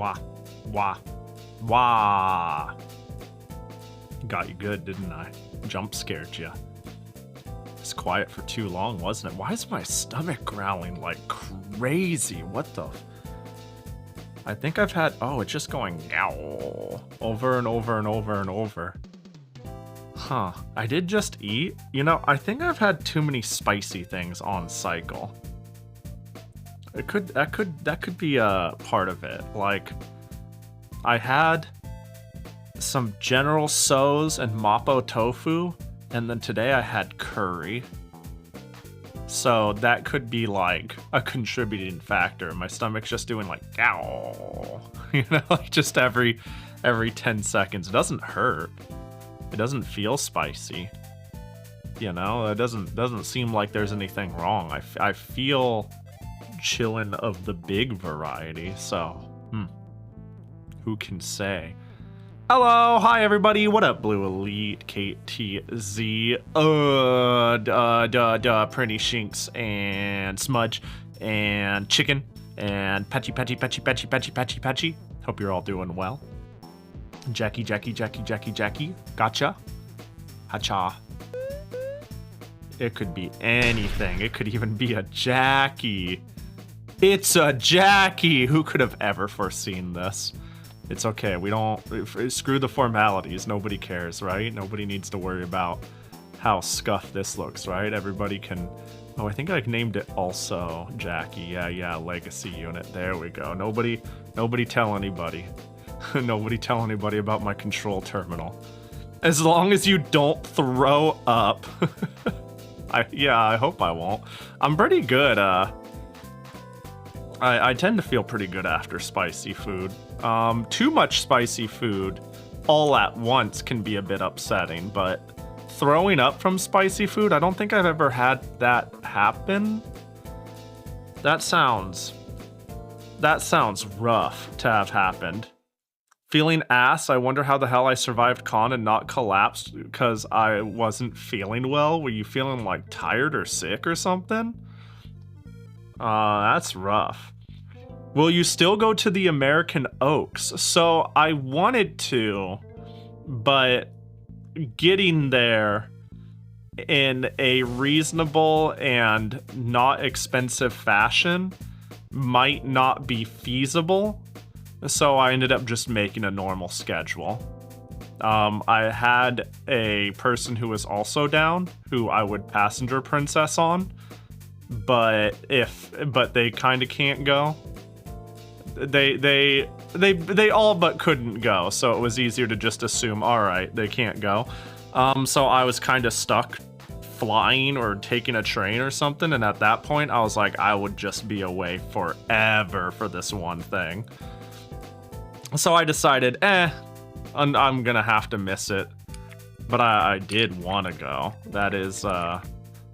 Wah. Wah. Wah. Got you good, didn't I? Jump scared you. It's quiet for too long, wasn't it? Why is my stomach growling like crazy? What the? I think I've had... Oh, it's just going yow over and over and over and over. Huh. I did just eat. You know, I think I've had too many spicy things on cycle. That could be a part of it. Like, I had some General Tso's and Mapo tofu, and then today I had curry. So that could be like a contributing factor. My stomach's just doing like ow, you know, like just every 10 seconds. It doesn't hurt. It doesn't feel spicy. You know, it doesn't seem like there's anything wrong. I feel chillin' of the big variety. So, who can say? Hello, hi everybody, what up, Blue Elite, KTZ, Pretty Shinks, and Smudge, and Chicken, and Patchy. Hope you're all doing well. Jackie, gotcha. Hacha. It could be anything, it could even be a Jackie. It's a Jackie! Who could have ever foreseen this? It's okay, we don't... Screw the formalities, nobody cares, right? Nobody needs to worry about how scuffed this looks, right? Everybody can... Oh, I think I named it also Jackie. Yeah, Legacy Unit. There we go. Nobody tell anybody. Nobody tell anybody about my control terminal. As long as you don't throw up. I hope I won't. I'm pretty good, I tend to feel pretty good after spicy food. Too much spicy food all at once can be a bit upsetting, but throwing up from spicy food, I don't think I've ever had that happen. That sounds rough to have happened. Feeling ass, I wonder how the hell I survived con and not collapsed because I wasn't feeling well. Were you feeling like tired or sick or something? That's rough. Will you still go to the American Oaks? So I wanted to, but getting there in a reasonable and not expensive fashion might not be feasible. So I ended up just making a normal schedule. I had a person who was also down, who I would passenger princess on. But they kind of can't go. They all but couldn't go, so it was easier to just assume, all right, they can't go. So I was kind of stuck flying or taking a train or something, and at that point I was like, I would just be away forever for this one thing. So I decided, I'm gonna have to miss it. But I did want to go. That is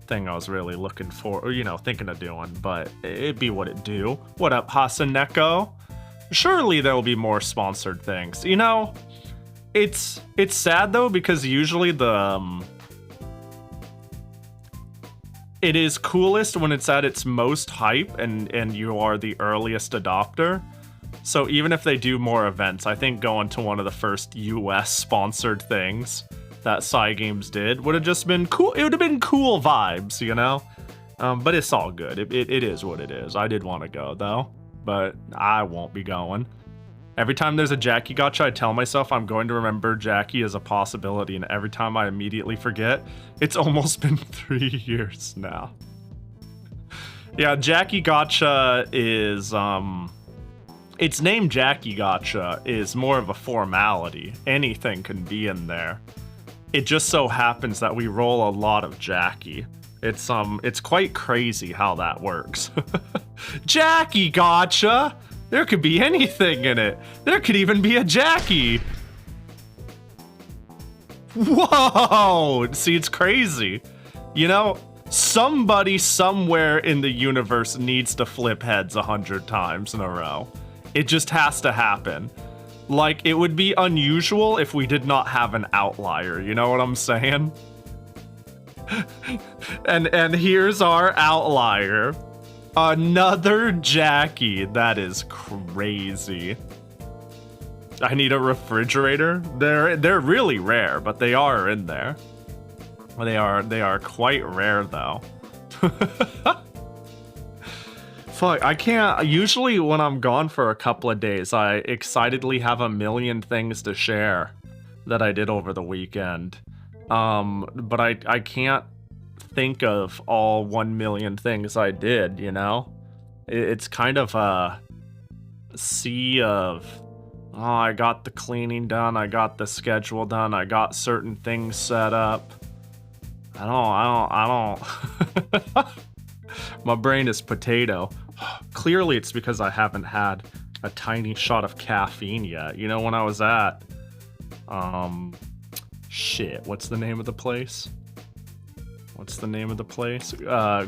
thing I was really looking for, or, you know, thinking of doing, but it'd be what it do. What up, Hasaneko? Surely there will be more sponsored things. You know, it's sad though, because usually it is coolest when it's at its most hype and you are the earliest adopter. So even if they do more events, I think going to one of the first US sponsored things that Cygames did would have just been cool. It would have been cool vibes, you know? But it's all good. It is what it is. I did want to go, though, but I won't be going. Every time there's a Jackie gotcha, I tell myself I'm going to remember Jackie as a possibility, and every time I immediately forget. It's almost been 3 years now. Yeah, Jackie gotcha is, its name Jackie gotcha is more of a formality. Anything can be in there. It just so happens that we roll a lot of Jackie. It's quite crazy how that works. Jackie gotcha! There could be anything in it. There could even be a Jackie. Whoa! See, it's crazy. You know, somebody somewhere in the universe needs to flip heads 100 times in a row. It just has to happen. Like, it would be unusual if we did not have an outlier, you know what I'm saying? and here's our outlier. Another Jackie. That is crazy. I need a refrigerator. They're really rare, but they are in there. They are quite rare though. Fuck, I can't. Usually when I'm gone for a couple of days, I excitedly have a million things to share that I did over the weekend. But I can't think of all 1 million things I did, you know? It's kind of a sea of, oh, I got the cleaning done, I got the schedule done, I got certain things set up. I don't. My brain is potato. Clearly it's because I haven't had a tiny shot of caffeine yet. You know, when I was at, shit, what's the name of the place? What's the name of the place?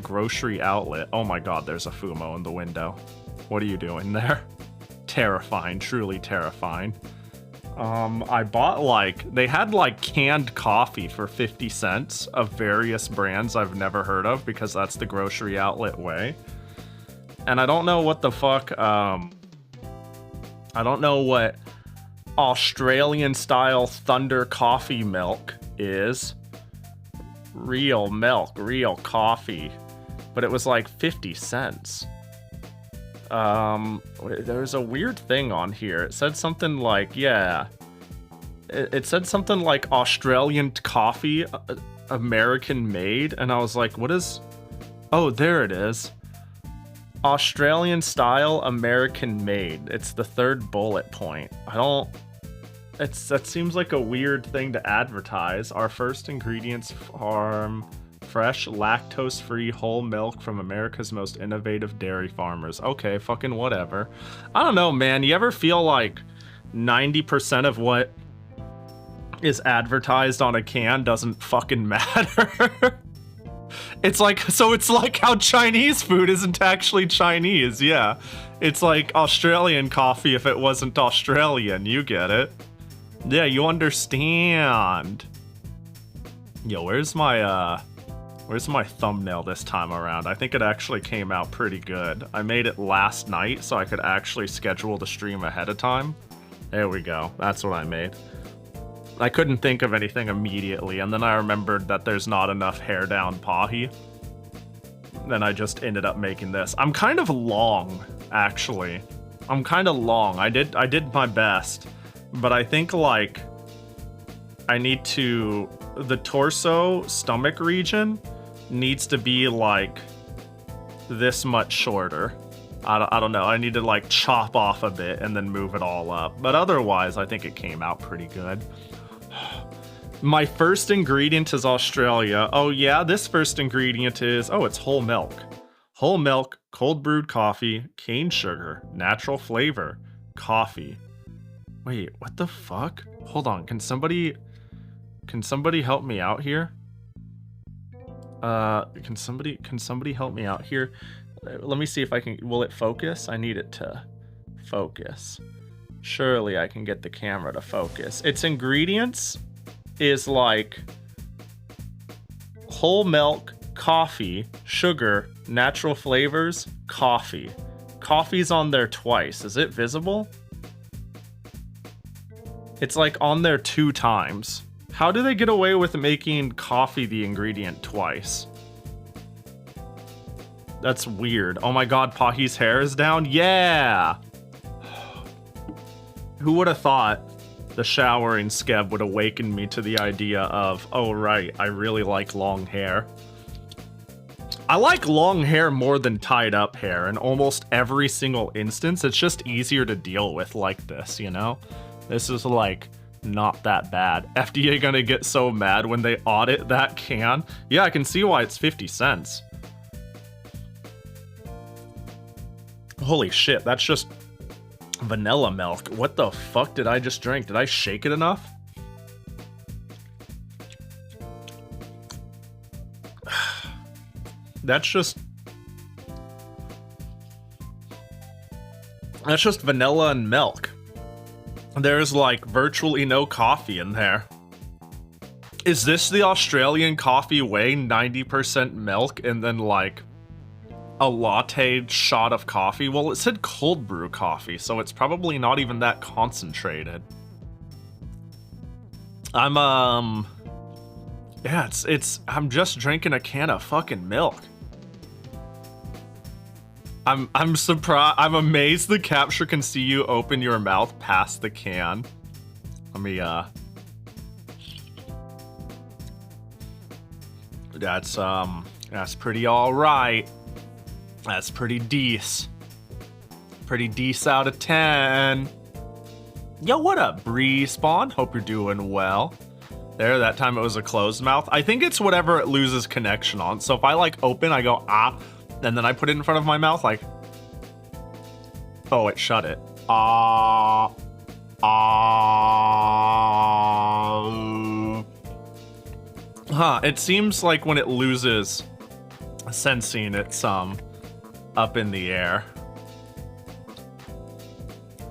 Grocery outlet. Oh my god, there's a Fumo in the window. What are you doing there? Terrifying, truly terrifying. I bought they had canned coffee for 50 cents of various brands I've never heard of because that's the grocery outlet way. And I don't know what the fuck, I don't know what Australian style Thunder coffee milk is. Real milk, real coffee. But it was like 50 cents. There's a weird thing on here. It said something like, yeah. It said something like Australian coffee, American made. And I was like, what is... Oh, there it is. Australian style, American made. It's the third bullet point. That seems like a weird thing to advertise. Our first ingredients farm fresh, lactose-free whole milk from America's most innovative dairy farmers. Okay, fucking whatever. I don't know, man. You ever feel like 90% of what is advertised on a can doesn't fucking matter? It's like how Chinese food isn't actually Chinese, yeah. It's like Australian coffee if it wasn't Australian, you get it. Yeah, you understand. Yo, where's my thumbnail this time around? I think it actually came out pretty good. I made it last night so I could actually schedule the stream ahead of time. There we go. That's what I made. I couldn't think of anything immediately, and then I remembered that there's not enough hair down Pahi. Then I just ended up making this. I'm kind of long, actually. I'm kind of long. I did my best, but I think I need to... The torso stomach region needs to be this much shorter. I don't know. I need to chop off a bit and then move it all up. But otherwise, I think it came out pretty good. My first ingredient is Australia. Oh yeah, this first ingredient is... Oh, it's whole milk. Whole milk, cold brewed coffee, cane sugar, natural flavor, coffee. Wait, what the fuck? Hold on, can somebody help me out here? Can somebody help me out here? Let me see if I can... Will it focus? I need it to focus. Surely I can get the camera to focus. Its ingredients is whole milk, coffee, sugar, natural flavors, coffee. Coffee's on there twice. Is it visible? It's on there 2 times. How do they get away with making coffee the ingredient twice? That's weird. Oh my god, Pahi's hair is down? Yeah! Who would have thought the showering skeb would awaken me to the idea of, oh right, I really like long hair. I like long hair more than tied up hair in almost every single instance. It's just easier to deal with like this, you know? This is not that bad. FDA gonna get so mad when they audit that can? Yeah, I can see why it's 50 cents. Holy shit, that's just vanilla milk. What the fuck did I just drink? Did I shake it enough? That's just vanilla and milk. There's virtually no coffee in there. Is this the Australian coffee way? 90% milk and then a latte shot of coffee. Well, it said cold brew coffee, so it's probably not even that concentrated. I'm yeah, I'm just drinking a can of fucking milk. I'm surprised. I'm amazed the capture can see you open your mouth past the can. Let me that's pretty all right. That's pretty dece. Pretty dece out of 10. Yo, what up, Bree Spawn? Hope you're doing well. There, that time it was a closed mouth. I think it's whatever it loses connection on. So if I like open, I go ah, and then I put it in front of my mouth like, oh, it shut it. Ah, ah. Huh, it seems like when it loses sensing, it's up in the air.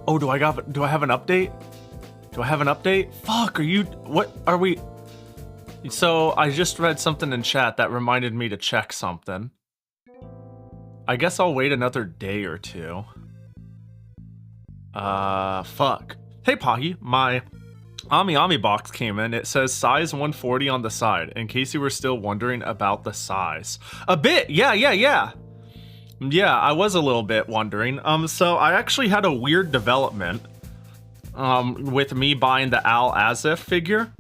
Oh, do I have an update? Do I have an update? Fuck, what are we? So I just read something in chat that reminded me to check something. I guess I'll wait another day or two. Fuck. Hey Pahi, my Ami box came in. It says size 140 on the side, in case you were still wondering about the size. A bit, yeah. Yeah, I was a little bit wondering. So I actually had a weird development with me buying the Al Azif figure,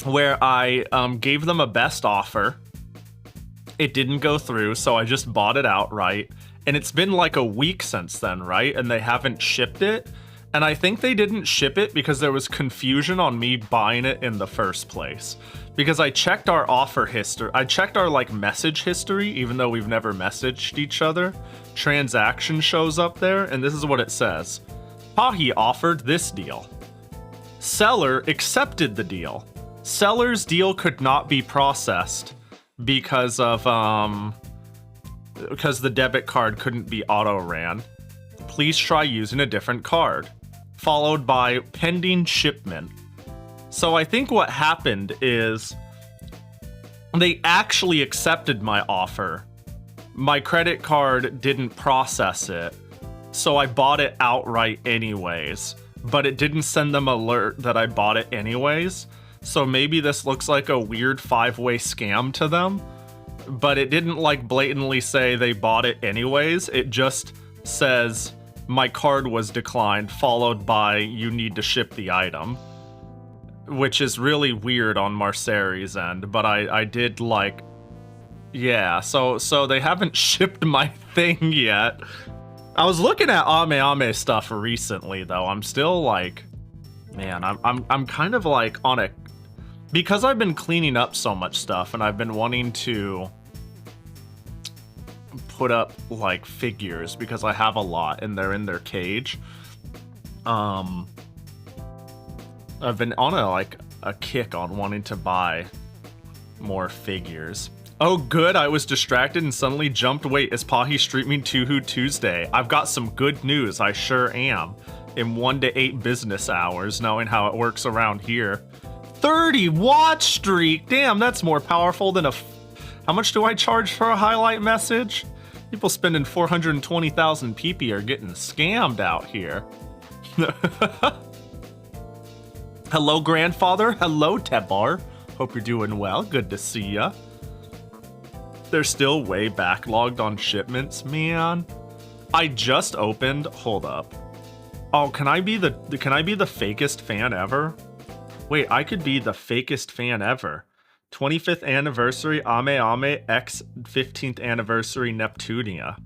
where I gave them a best offer. It didn't go through, so I just bought it outright. And it's been like a week since then, right? And they haven't shipped it. And I think they didn't ship it because there was confusion on me buying it in the first place. Because I checked our offer history, I checked our like message history, even though we've never messaged each other. Transaction shows up there, and this is what it says. Pahi offered this deal. Seller accepted the deal. Seller's deal could not be processed because of because the debit card couldn't be auto-ran. Please try using a different card. Followed by pending shipment. So I think what happened is they actually accepted my offer. My credit card didn't process it, so I bought it outright anyways, but it didn't send them alert that I bought it anyways. So maybe this looks like a weird 5-way scam to them, but it didn't like blatantly say they bought it anyways. It just says my card was declined, followed by you need to ship the item, which is really weird on Marceri's end, but I did like, yeah, so they haven't shipped my thing yet. I was looking at Ame stuff recently though. I'm still like, man, I'm kind of like on a, because I've been cleaning up so much stuff and I've been wanting to put up like figures because I have a lot and they're in their cage. I've been on a kick on wanting to buy more figures. Oh good, I was distracted and suddenly jumped. Wait, is Pahi streaming Touhou Tuesday? I've got some good news, I sure am. In 1 to 8 business hours, knowing how it works around here. 30 watch streak, damn, that's more powerful than how much do I charge for a highlight message? People spending 420,000 PP are getting scammed out here. Hello, grandfather. Hello, Tebar. Hope you're doing well. Good to see ya. They're still way backlogged on shipments, man. I just opened. Hold up. Oh, can I be the fakest fan ever? Wait, I could be the fakest fan ever. 25th anniversary Ame X 15th anniversary Neptunia.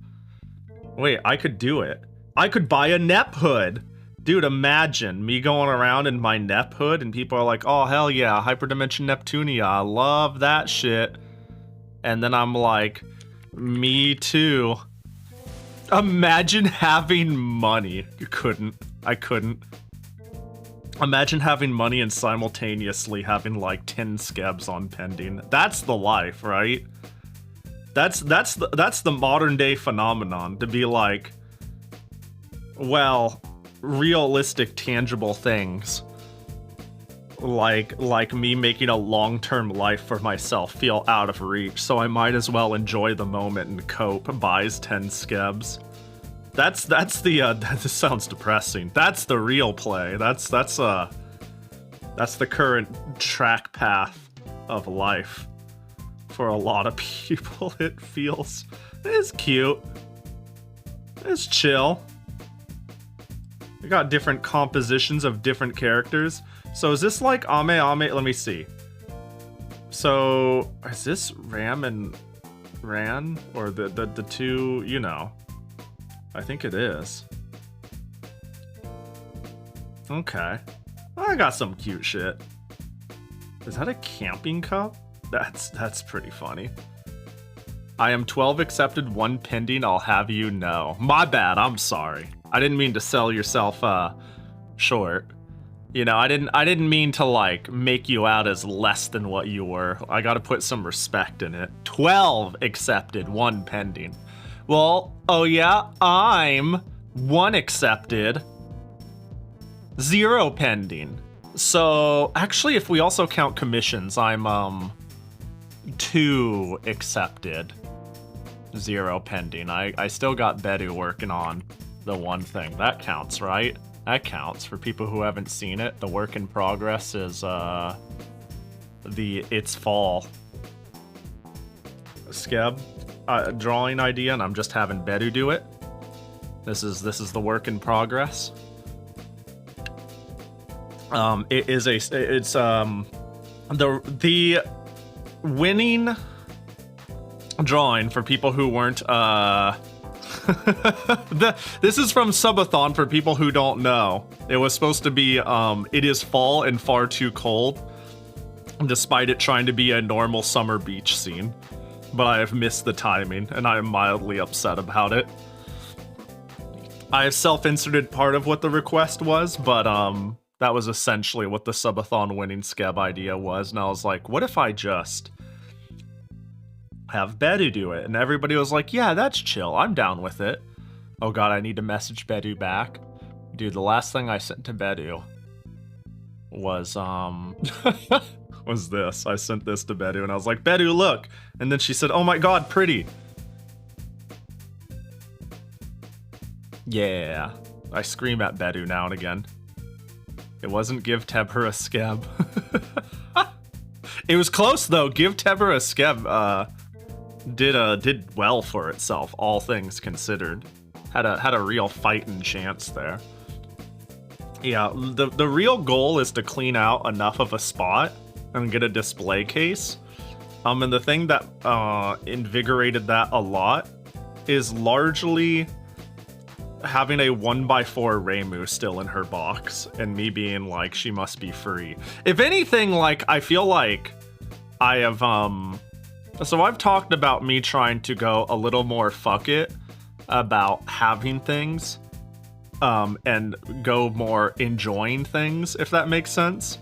Wait, I could do it. I could buy a Nep hood. Dude, imagine me going around in my Nep hood and people are like, oh, hell yeah, Hyperdimension Neptunia. I love that shit. And then I'm like, me too. Imagine having money. I couldn't. Imagine having money and simultaneously having like 10 skebs on pending. That's the life, right? That's the modern day phenomenon, to be like, well, realistic, tangible things. like me making a long-term life for myself feel out of reach, so I might as well enjoy the moment and cope. Buys 10 skebs. That's the this sounds depressing. That's the real play. That's the current track path of life for a lot of people. It feels, it's cute, it's chill. We got different compositions of different characters. So is this like Ame? Let me see. So is this Ram and Ran, or the two, you know? I think it is. Okay. I got some cute shit. Is that a camping cup? That's pretty funny. I am 12 accepted, 1 pending, I'll have you know. My bad, I'm sorry. I didn't mean to sell yourself short. You know, I didn't mean to like make you out as less than what you were. I gotta put some respect in it. 12 accepted, 1 pending. Well, oh yeah, I'm 1 accepted, 0 pending. So actually, if we also count commissions, I'm 2 accepted, 0 pending. I still got Bedu working on the one thing. That counts, right? That counts for people who haven't seen it. The work in progress is the It's Fall Skeb drawing idea, and I'm just having Bedu do it. This is the work in progress. It's the winning drawing for people who weren't this is from Subathon for people who don't know. It was supposed to be it is fall and far too cold, despite it trying to be a normal summer beach scene. But I have missed the timing, and I am mildly upset about it. I have self-inserted part of what the request was, but that was essentially what the Subathon winning Skeb idea was, and I was like, what if I just have Bedu do it? And everybody was like, yeah, that's chill, I'm down with it. Oh god, I need to message Bedu back. Dude, the last thing I sent to Bedu was was this. I sent this to Bedu and I was like, Bedu, look. And then she said, oh my god, pretty. Yeah. I scream at Bedu now and again. It wasn't give Tebher a Skeb. It was close though. Give Tebher a Skeb did well for itself, all things considered. Had a real fighting chance there. Yeah, the real goal is to clean out enough of a spot and get a display case. And the thing that invigorated that a lot is largely having a 1x4 Reimu still in her box and me being like, she must be free. If anything, like, I feel like I have so I've talked about me trying to go a little more fuck it about having things and go more enjoying things, if that makes sense.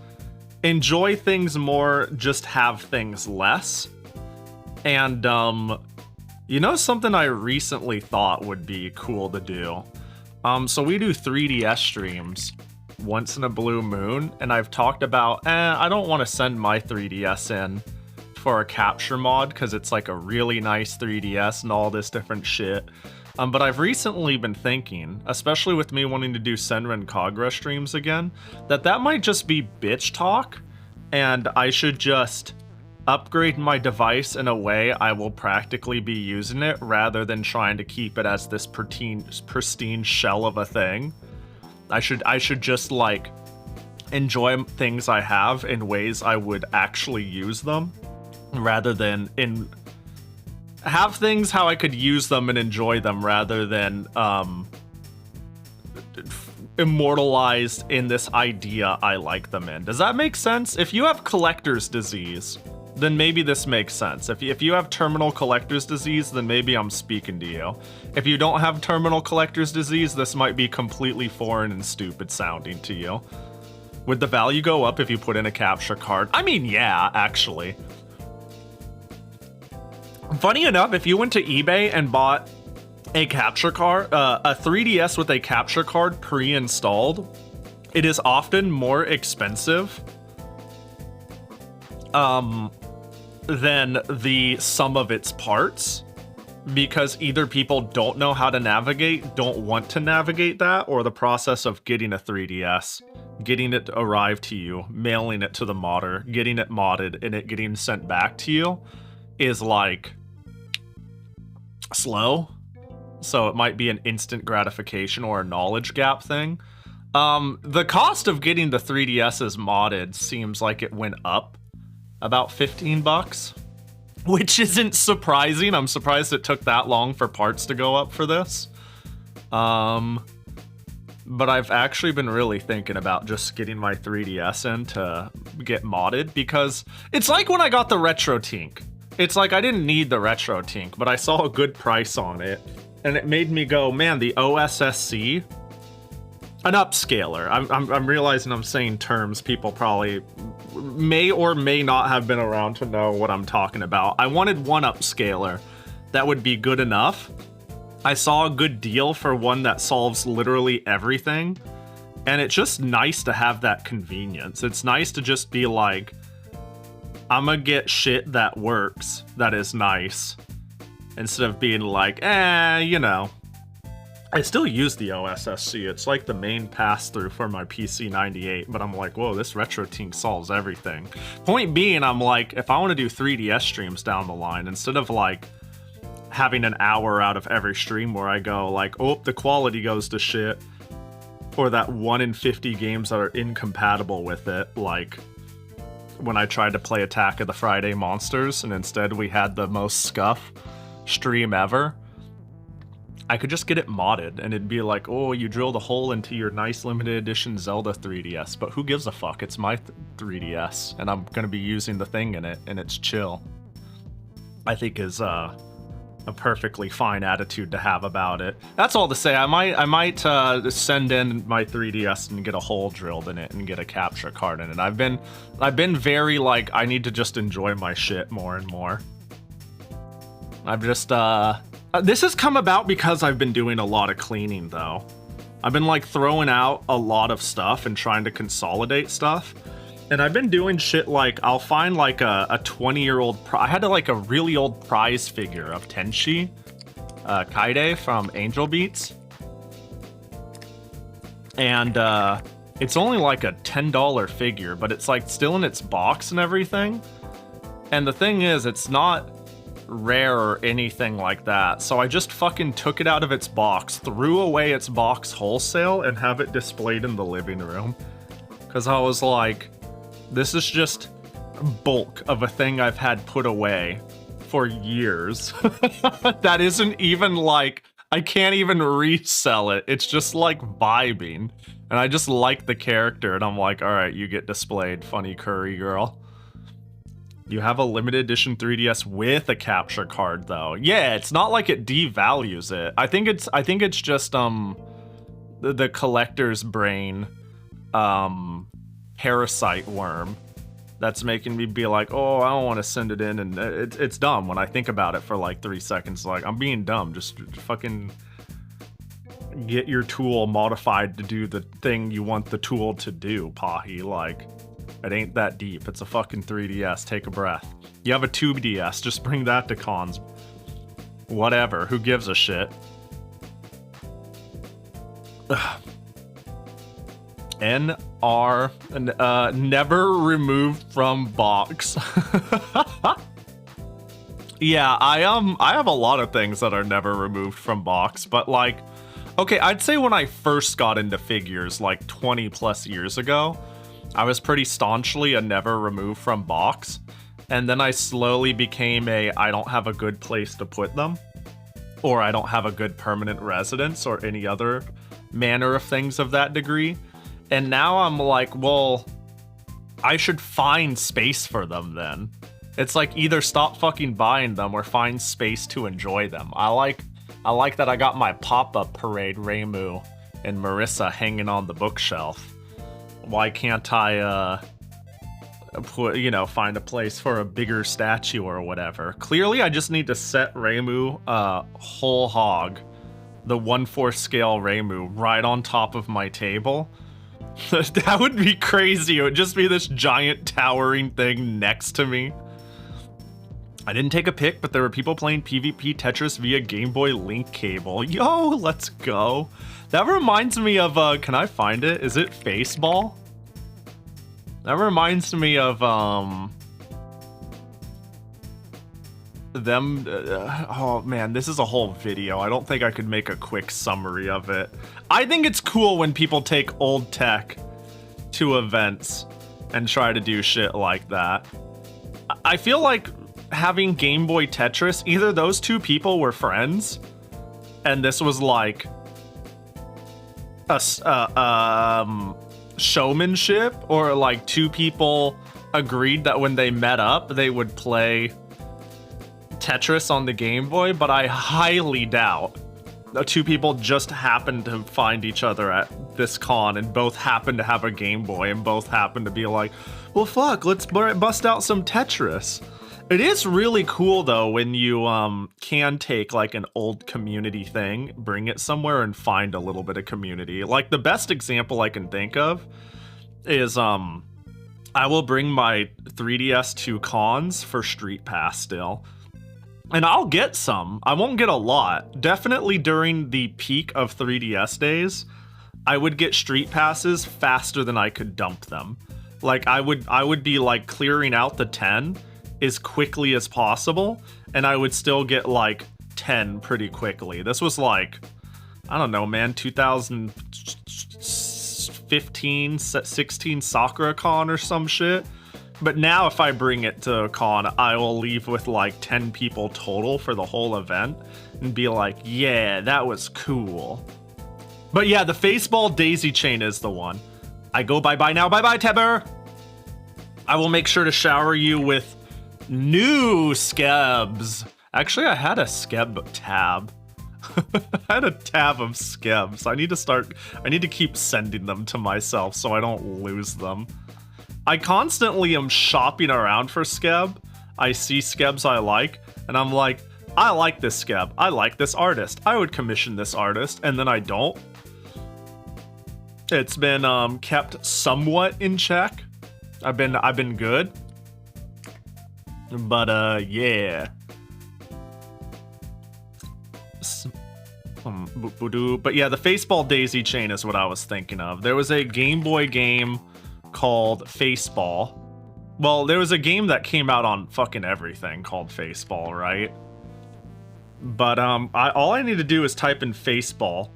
Enjoy things more, just have things less. And you know, something I recently thought would be cool to do. So we do 3DS streams once in a blue moon, and I've talked about, I don't want to send my 3DS in for a capture mod because it's like a really nice 3DS and all this different shit. But I've recently been thinking, especially with me wanting to do Senran Kagura streams again, that might just be bitch talk, and I should just upgrade my device in a way I will practically be using it rather than trying to keep it as this pristine shell of a thing. I should just like enjoy things I have in ways I would actually use them rather than have things how I could use them and enjoy them rather than immortalized in this idea I like them in. Does that make sense? If you have collector's disease, then maybe this makes sense. If you have terminal collector's disease, then maybe I'm speaking to you. If you don't have terminal collector's disease, this might be completely foreign and stupid sounding to you. Would the value go up if you put in a capture card? I mean, yeah, actually. Funny enough, if you went to eBay and bought a capture card, a 3DS with a capture card pre-installed, it is often more expensive than the sum of its parts, because either people don't know how to navigate, don't want to navigate that, or the process of getting a 3DS, getting it to arrive to you, mailing it to the modder, getting it modded, and it getting sent back to you is like slow. So it might be an instant gratification or a knowledge gap thing. The cost of getting the 3DSs modded seems like it went up about 15 bucks, which isn't surprising. I'm surprised it took that long for parts to go up for this. But I've actually been really thinking about just getting my 3DS in to get modded, because it's like when I got the Retro Tink. It's like I didn't need the Retro Tink, but I saw a good price on it, and it made me go, man, the OSSC, an upscaler. I'm realizing I'm saying terms people probably may or may not have been around to know what I'm talking about. I wanted one upscaler that would be good enough. I saw a good deal for one that solves literally everything, and it's just nice to have that convenience. It's nice to just be like, I'm gonna get shit that works, that is nice, instead of being like, you know. I still use the OSSC. It's like the main pass-through for my PC98, but I'm like, whoa, this Retro Tink solves everything. Point being, I'm like, if I want to do 3DS streams down the line, instead of like having an hour out of every stream where I go like, oh, the quality goes to shit, or that 1 in 50 games that are incompatible with it, like when I tried to play Attack of the Friday Monsters and instead we had the most scuff stream ever, I could just get it modded and it'd be like, oh, you drilled a hole into your nice limited edition Zelda 3DS, but who gives a fuck? It's my 3DS and I'm gonna be using the thing in it and it's chill. I think is a perfectly fine attitude to have about it. That's all to say. I might send in my 3DS and get a hole drilled in it and get a capture card in it. I've been very like, I need to just enjoy my shit more and more. I've just this has come about because I've been doing a lot of cleaning though. I've been like throwing out a lot of stuff and trying to consolidate stuff. And I've been doing shit like, I'll find like a 20-year-old, I had like a really old prize figure of Tenshi Kaide from Angel Beats. And it's only like a $10 figure, but it's like still in its box and everything. And the thing is, it's not rare or anything like that. So I just fucking took it out of its box, threw away its box wholesale, and have it displayed in the living room. Because I was like, this is just bulk of a thing I've had put away for years. That isn't even like, I can't even resell it. It's just like vibing. And I just like the character and I'm like, all right, you get displayed, funny curry girl. You have a limited edition 3DS with a capture card though. Yeah, it's not like it devalues it. I think it's just the collector's brain parasite worm that's making me be like, oh, I don't want to send it in, and it's dumb when I think about it for like 3 seconds. Like, I'm being dumb. Just fucking get your tool modified to do the thing you want the tool to do, Pahi. Like, it ain't that deep. It's a fucking 3DS. Take a breath. You have a 2DS. Just bring that to cons. Whatever. Who gives a shit? Ugh. NR, never removed from box. Yeah, I have a lot of things that are never removed from box, but like, okay, I'd say when I first got into figures like 20 plus years ago, I was pretty staunchly a never removed from box, and then I slowly became a I don't have a good place to put them, or I don't have a good permanent residence, or any other manner of things of that degree. And now I'm like, well, I should find space for them then. It's like either stop fucking buying them or find space to enjoy them. I like that I got my pop-up parade Reimu and Marissa hanging on the bookshelf. Why can't I find a place for a bigger statue or whatever? Clearly I just need to set Reimu whole hog, the 1/4 scale Reimu, right on top of my table. That would be crazy. It would just be this giant towering thing next to me. I didn't take a pic, but there were people playing PvP Tetris via Game Boy link cable. Yo, let's go. That reminds me of, can I find it? Is it Faceball? That reminds me of, oh man, this is a whole video. I don't think I could make a quick summary of it. I think it's cool when people take old tech to events and try to do shit like that. I feel like having Game Boy Tetris, either those two people were friends and this was like a showmanship, or like two people agreed that when they met up they would play Tetris on the Game Boy, but I highly doubt the two people just happened to find each other at this con and both happened to have a Game Boy and both happened to be like, well fuck, let's bust out some Tetris. It is really cool though when you can take like an old community thing, bring it somewhere and find a little bit of community. Like the best example I can think of is I will bring my 3DS to cons for Street Pass still. And I'll get some. I won't get a lot. Definitely during the peak of 3DS days, I would get Street Passes faster than I could dump them. Like I would be like clearing out the 10 as quickly as possible, and I would still get like 10 pretty quickly. This was like, I don't know, man, 2015, 16 Sakura Con or some shit. But now if I bring it to a con, I will leave with like 10 people total for the whole event and be like, yeah, that was cool. But yeah, the Faceball daisy chain is the one. I go bye-bye now. Bye-bye, Teber. I will make sure to shower you with new skebs. Actually, I had a skeb tab. I had a tab of skebs. I need to keep sending them to myself so I don't lose them. I constantly am shopping around for skeb. I see skebs I like, and I'm like, I like this skeb. I like this artist. I would commission this artist, and then I don't. It's been kept somewhat in check. I've been good. But yeah. But yeah, the Faceball daisy chain is what I was thinking of. There was a Game Boy game called Faceball. Well, there was a game that came out on fucking everything called Faceball, right? But all I need to do is type in Faceball,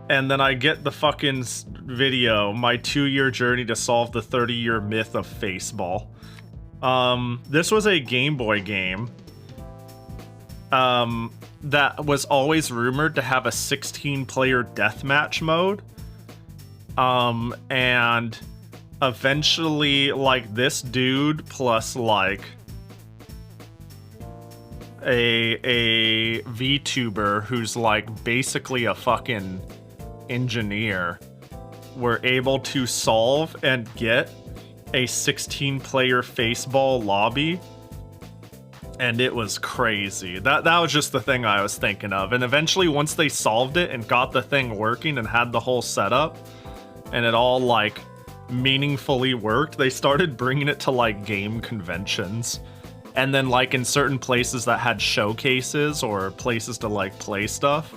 and then I get the fucking video, my 2-year journey to solve the 30-year myth of Faceball. This was a Game Boy game that was always rumored to have a 16-player deathmatch mode. And eventually, like, this dude plus, like, a VTuber who's, like, basically a fucking engineer were able to solve and get a 16-player Faceball lobby. And it was crazy. That was just the thing I was thinking of. And eventually, once they solved it and got the thing working and had the whole setup, and it all, like, meaningfully worked, they started bringing it to like game conventions, and then like in certain places that had showcases or places to like play stuff,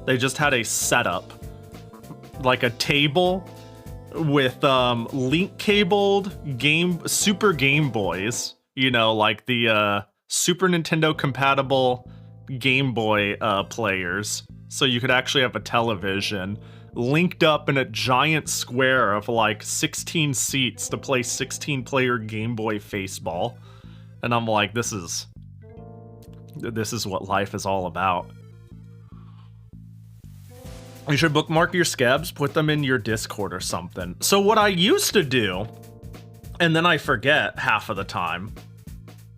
they just had a setup, like a table with link cabled Super Game Boys, you know, like the Super Nintendo compatible Game Boy players, so you could actually have a television linked up in a giant square of like 16 seats to play 16-player Game Boy Faceball. And I'm like, this is what life is all about. You should bookmark your skebs, put them in your Discord or something. So what I used to do, and then I forget half of the time,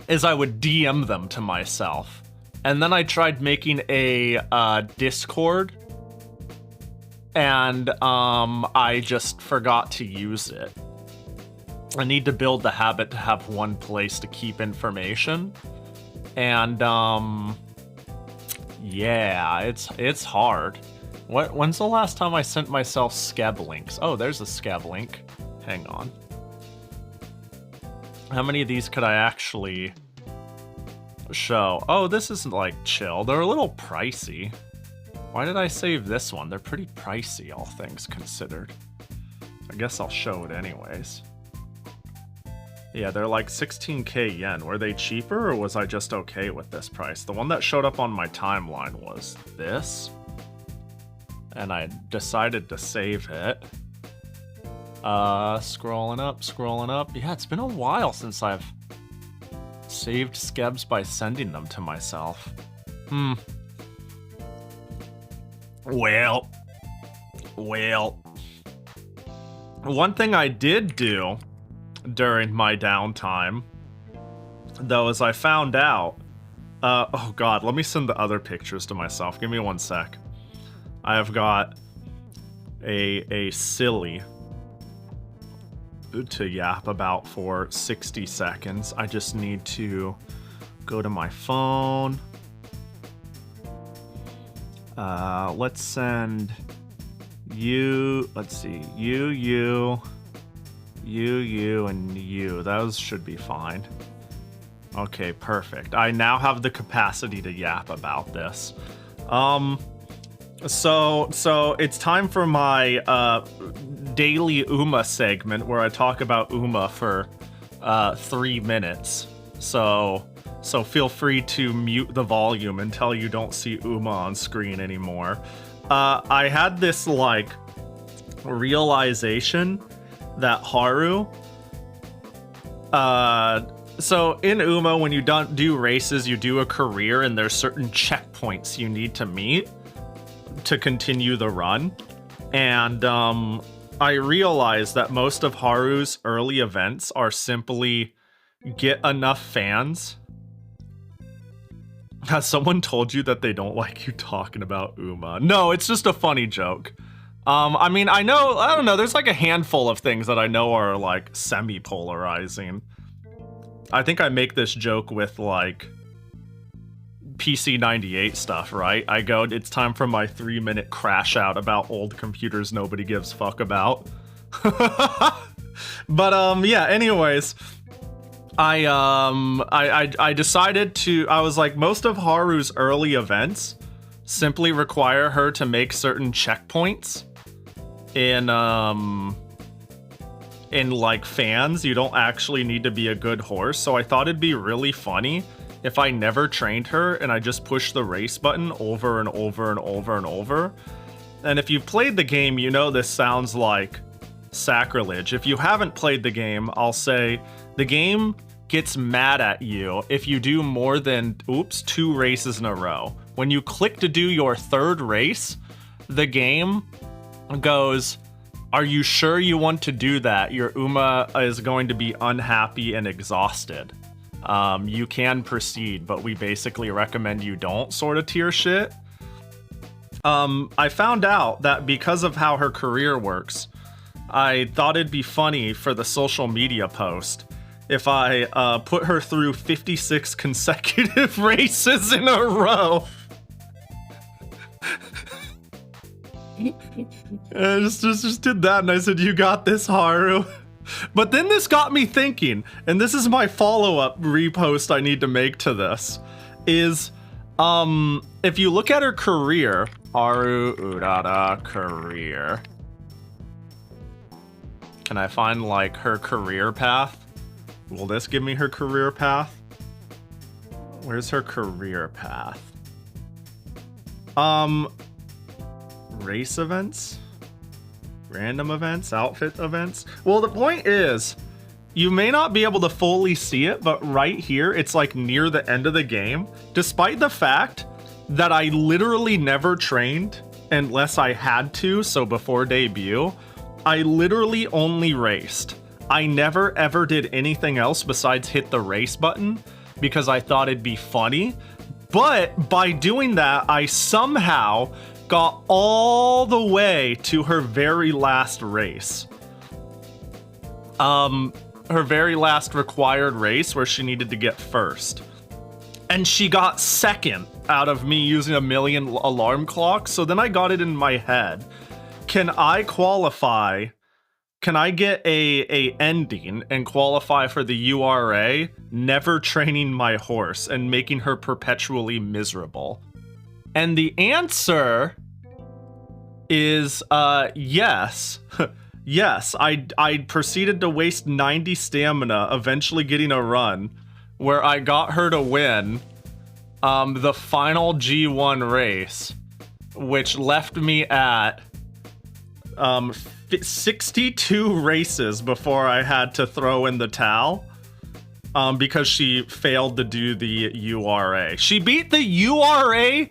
is I would DM them to myself. And then I tried making a Discord, and I just forgot to use it. I need to build the habit to have one place to keep information. And yeah, it's hard. When's the last time I sent myself scab links? Oh, there's a scab link. Hang on. How many of these could I actually show? Oh, this isn't like chill. They're a little pricey. Why did I save this one? They're pretty pricey, all things considered. I guess I'll show it anyways. Yeah, they're like 16k yen. Were they cheaper or was I just okay with this price? The one that showed up on my timeline was this. And I decided to save it. Scrolling up. Yeah, it's been a while since I've saved scabs by sending them to myself. Well. One thing I did do during my downtime, though, is I found out, oh god, let me send the other pictures to myself. Give me 1 sec. I have got a silly to yap about for 60 seconds. I just need to go to my phone. Let's send you, let's see, you, and you. Those should be fine. Okay, perfect. I now have the capacity to yap about this. So it's time for my daily Uma segment where I talk about Uma for 3 minutes. So feel free to mute the volume until you don't see Uma on screen anymore. I had this like realization that Haru, so in Uma, when you don't do races, you do a career and there's certain checkpoints you need to meet to continue the run. And I realized that most of Haru's early events are simply get enough fans. Has someone told you that they don't like you talking about Uma? No, it's just a funny joke. I mean, I don't know, there's like a handful of things that I know are like semi-polarizing. I think I make this joke with like PC98 stuff, right? I go, it's time for my 3-minute crash out about old computers nobody gives fuck about. But yeah, anyways, I decided to, I was like, most of Haru's early events simply require her to make certain checkpoints in like fans. You don't actually need to be a good horse. So I thought it'd be really funny if I never trained her and I just pushed the race button over and over and over and over. And if you've played the game, you know this sounds like sacrilege. If you haven't played the game, I'll say the game gets mad at you if you do more than, 2 races in a row. When you click to do your 3rd race, the game goes, are you sure you want to do that? Your Uma is going to be unhappy and exhausted. You can proceed, but we basically recommend you don't, sort of tier shit. I found out that because of how her career works, I thought it'd be funny for the social media post if I put her through 56 consecutive races in a row. I just did that and I said, you got this, Haru. But then this got me thinking, and this is my follow-up repost I need to make to this, is if you look at her career, Haru Urara career. Can I find like her career path? Will this give me her career path? Where's her career path? Race events? Random events? Outfit events? Well, the point is, you may not be able to fully see it, but right here, it's like near the end of the game. Despite the fact that I literally never trained unless I had to, so before debut, I literally only raced. I never ever did anything else besides hit the race button because I thought it'd be funny. But by doing that, I somehow got all the way to her very last race. Her very last required race where she needed to get first. And she got second out of me using a million alarm clocks. So then I got it in my head. Can I qualify? Can I get a ending and qualify for the URA, never training my horse and making her perpetually miserable? And the answer is yes. Yes, I proceeded to waste 90 stamina, eventually getting a run, where I got her to win the final G1 race, which left me at 62 races before I had to throw in the towel because she failed to do the URA. She beat the URA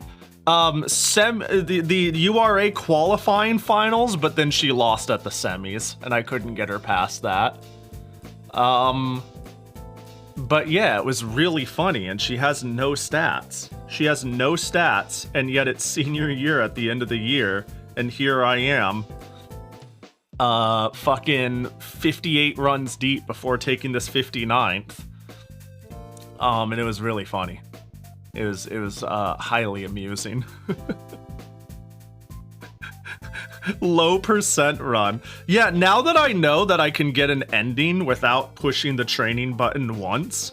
the URA qualifying finals, but then she lost at the semis, and I couldn't get her past that. But yeah, it was really funny, and she has no stats. She has no stats, and yet it's senior year at the end of the year, and here I am, fucking 58 runs deep before taking this 59th. And it was really funny. It was highly amusing. Low percent run. Yeah, now that I know that I can get an ending without pushing the training button once,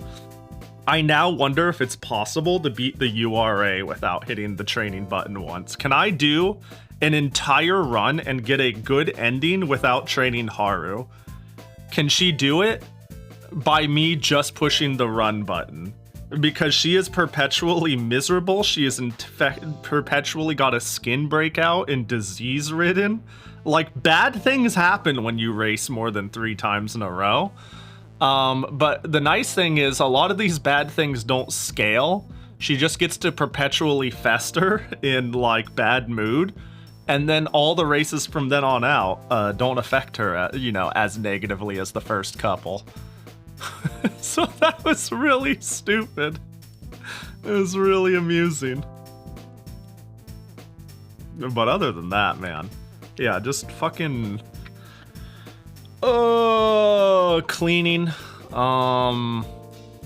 I now wonder if it's possible to beat the URA without hitting the training button once. Can I do an entire run and get a good ending without training Haru? Can she do it by me just pushing the run button? Because she is perpetually miserable. She is perpetually got a skin breakout and disease ridden. Like, bad things happen when you race more than 3 times in a row. But the nice thing is a lot of these bad things don't scale. She just gets to perpetually fester in like bad mood. And then all the races from then on out don't affect her, as negatively as the first couple. So that was really stupid. It was really amusing. But other than that, man, yeah, just fucking cleaning.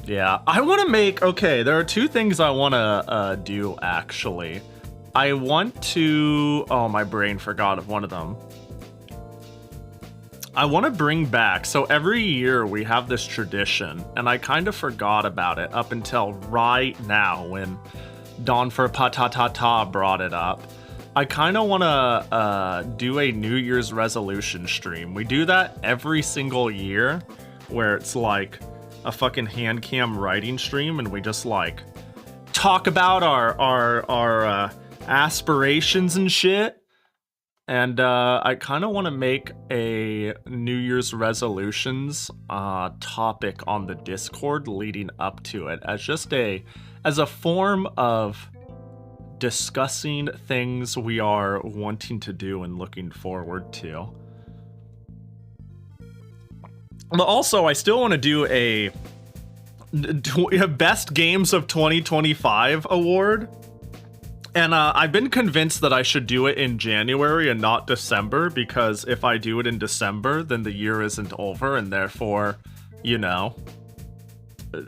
Yeah, I want to make, okay, there are 2 things I want to do actually. I want to, oh, my brain forgot of one of them. I want to bring back, so every year we have this tradition, and I kind of forgot about it up until right now when Don for Patatata brought it up. I kind of want to do a New Year's resolution stream. We do that every single year, where it's like a fucking hand cam writing stream, and we just like talk about our aspirations and shit. And I kind of want to make a New Year's resolutions topic on the Discord leading up to it as a form of discussing things we are wanting to do and looking forward to. But also, I still want to do a Best Games of 2025 award. And I've been convinced that I should do it in January and not December, because if I do it in December, then the year isn't over, and therefore,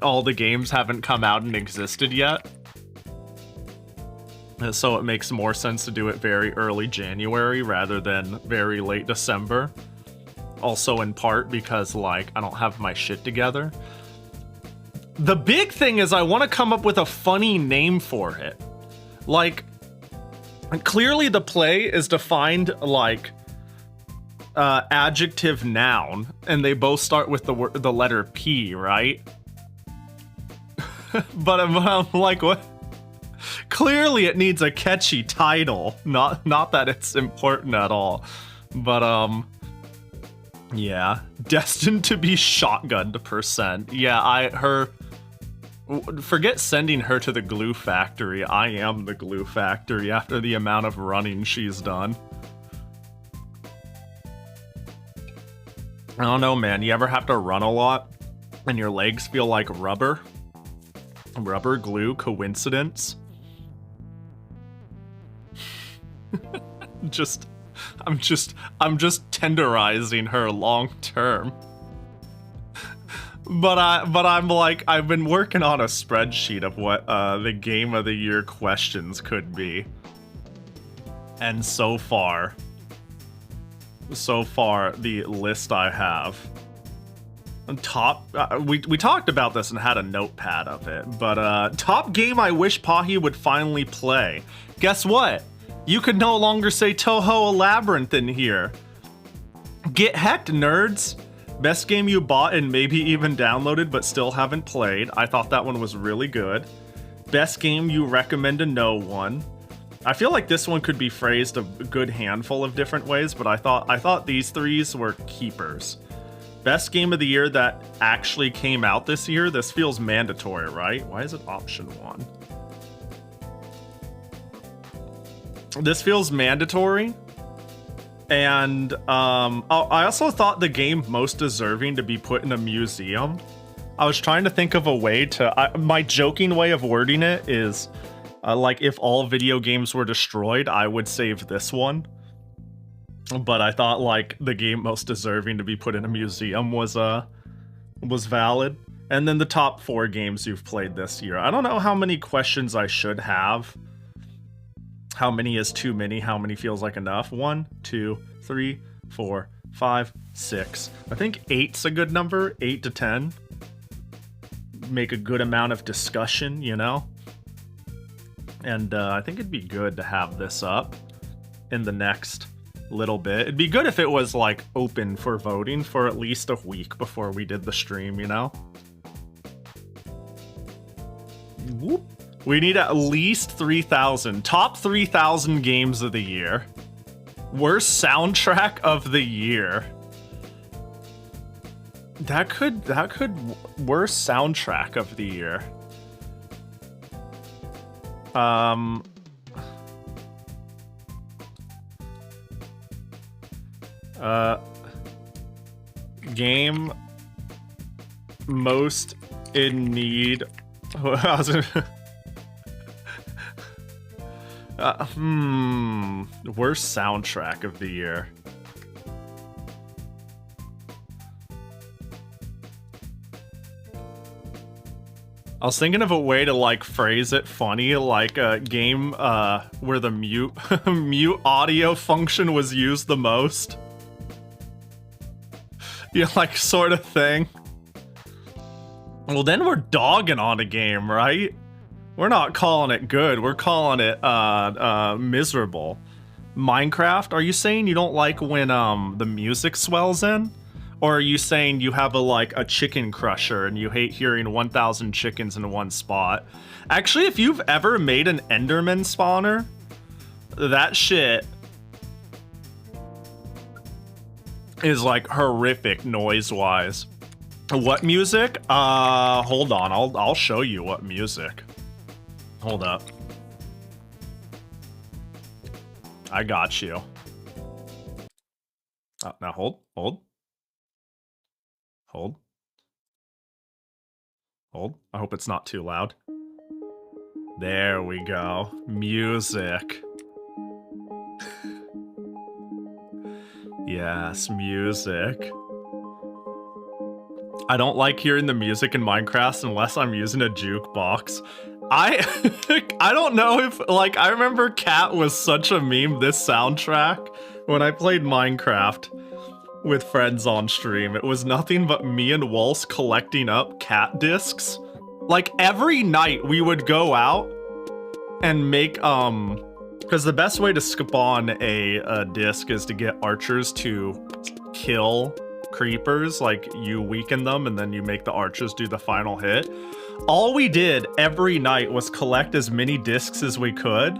all the games haven't come out and existed yet. So it makes more sense to do it very early January rather than very late December. Also in part because, like, I don't have my shit together. The big thing is I want to come up with a funny name for it. Like, clearly the play is defined like adjective noun, and they both start with the letter P, right? but I'm like, what? Clearly it needs a catchy title, not that it's important at all. But yeah, destined to be shotgunned %. Yeah, forget sending her to the glue factory. I am the glue factory after the amount of running she's done. I don't know, man. You ever have to run a lot and your legs feel like rubber? Rubber glue coincidence? I'm just tenderizing her long term. But I'm like, I've been working on a spreadsheet of what the game of the year questions could be. And so far, the list I have, top, we talked about this and had a notepad of it, but top game I wish Pahi would finally play. Guess what? You could no longer say Touhou Labyrinth in here. Get hecked, nerds. Best game you bought and maybe even downloaded but still haven't played. I thought that one was really good. Best game you recommend to no one. I feel like this one could be phrased a good handful of different ways, but I thought these threes were keepers. Best game of the year that actually came out this year. This feels mandatory, right? Why is it option 1? This feels mandatory. And I also thought the game most deserving to be put in a museum. I was trying to think of a way to... my joking way of wording it is, like, if all video games were destroyed, I would save this one. But I thought, like, the game most deserving to be put in a museum was valid. And then the top 4 games you've played this year. I don't know how many questions I should have. How many is too many? How many feels like enough? 1, 2, 3, 4, 5, 6. I think 8's a good number. 8 to 10. Make a good amount of discussion, you know? And I think it'd be good to have this up in the next little bit. It'd be good if it was, like, open for voting for at least a week before we did the stream, you know? Whoop. We need at least 3,000. Top 3,000 games of the year. Worst soundtrack of the year. That could worst soundtrack of the year. Game most in need. Worst soundtrack of the year. I was thinking of a way to, like, phrase it funny, like a game where the mute mute audio function was used the most. Yeah, like, sort of thing. Well, then we're dogging on a game, right? We're not calling it good. We're calling it miserable. Minecraft, are you saying you don't like when the music swells in? Or are you saying you have a chicken crusher and you hate hearing 1,000 chickens in one spot? Actually, if you've ever made an Enderman spawner, that shit is, like, horrific noise-wise. What music? Hold on. I'll show you what music. Hold up. I got you. Now hold. I hope it's not too loud. There we go. Music. Yes, music. I don't like hearing the music in Minecraft unless I'm using a jukebox. I don't know if, like, I remember Cat was such a meme, this soundtrack, when I played Minecraft with friends on stream. It was nothing but me and Waltz collecting up cat discs. Like, every night we would go out and make, because the best way to spawn a disc is to get archers to kill creepers. Like, you weaken them and then you make the archers do the final hit. All we did every night was collect as many discs as we could.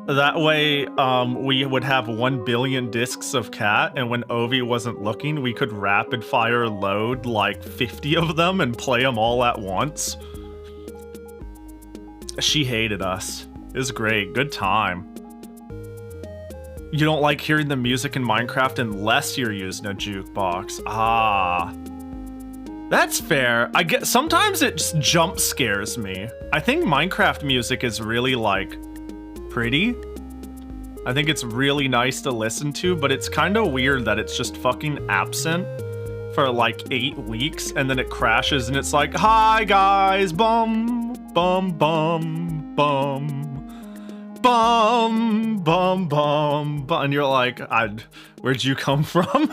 That way, we would have 1 billion discs of cat, and when Ovi wasn't looking, we could rapid fire load like 50 of them and play them all at once. She hated us. It was great. Good time. You don't like hearing the music in Minecraft unless you're using a jukebox. Ah. That's fair. I get sometimes it just jump scares me. I think Minecraft music is really, like, pretty. I think it's really nice to listen to, but it's kind of weird that it's just fucking absent for like 8 weeks, and then it crashes and it's like, hi guys, bum, bum, bum, bum, bum, bum, bum, bum. And you're like, where'd you come from?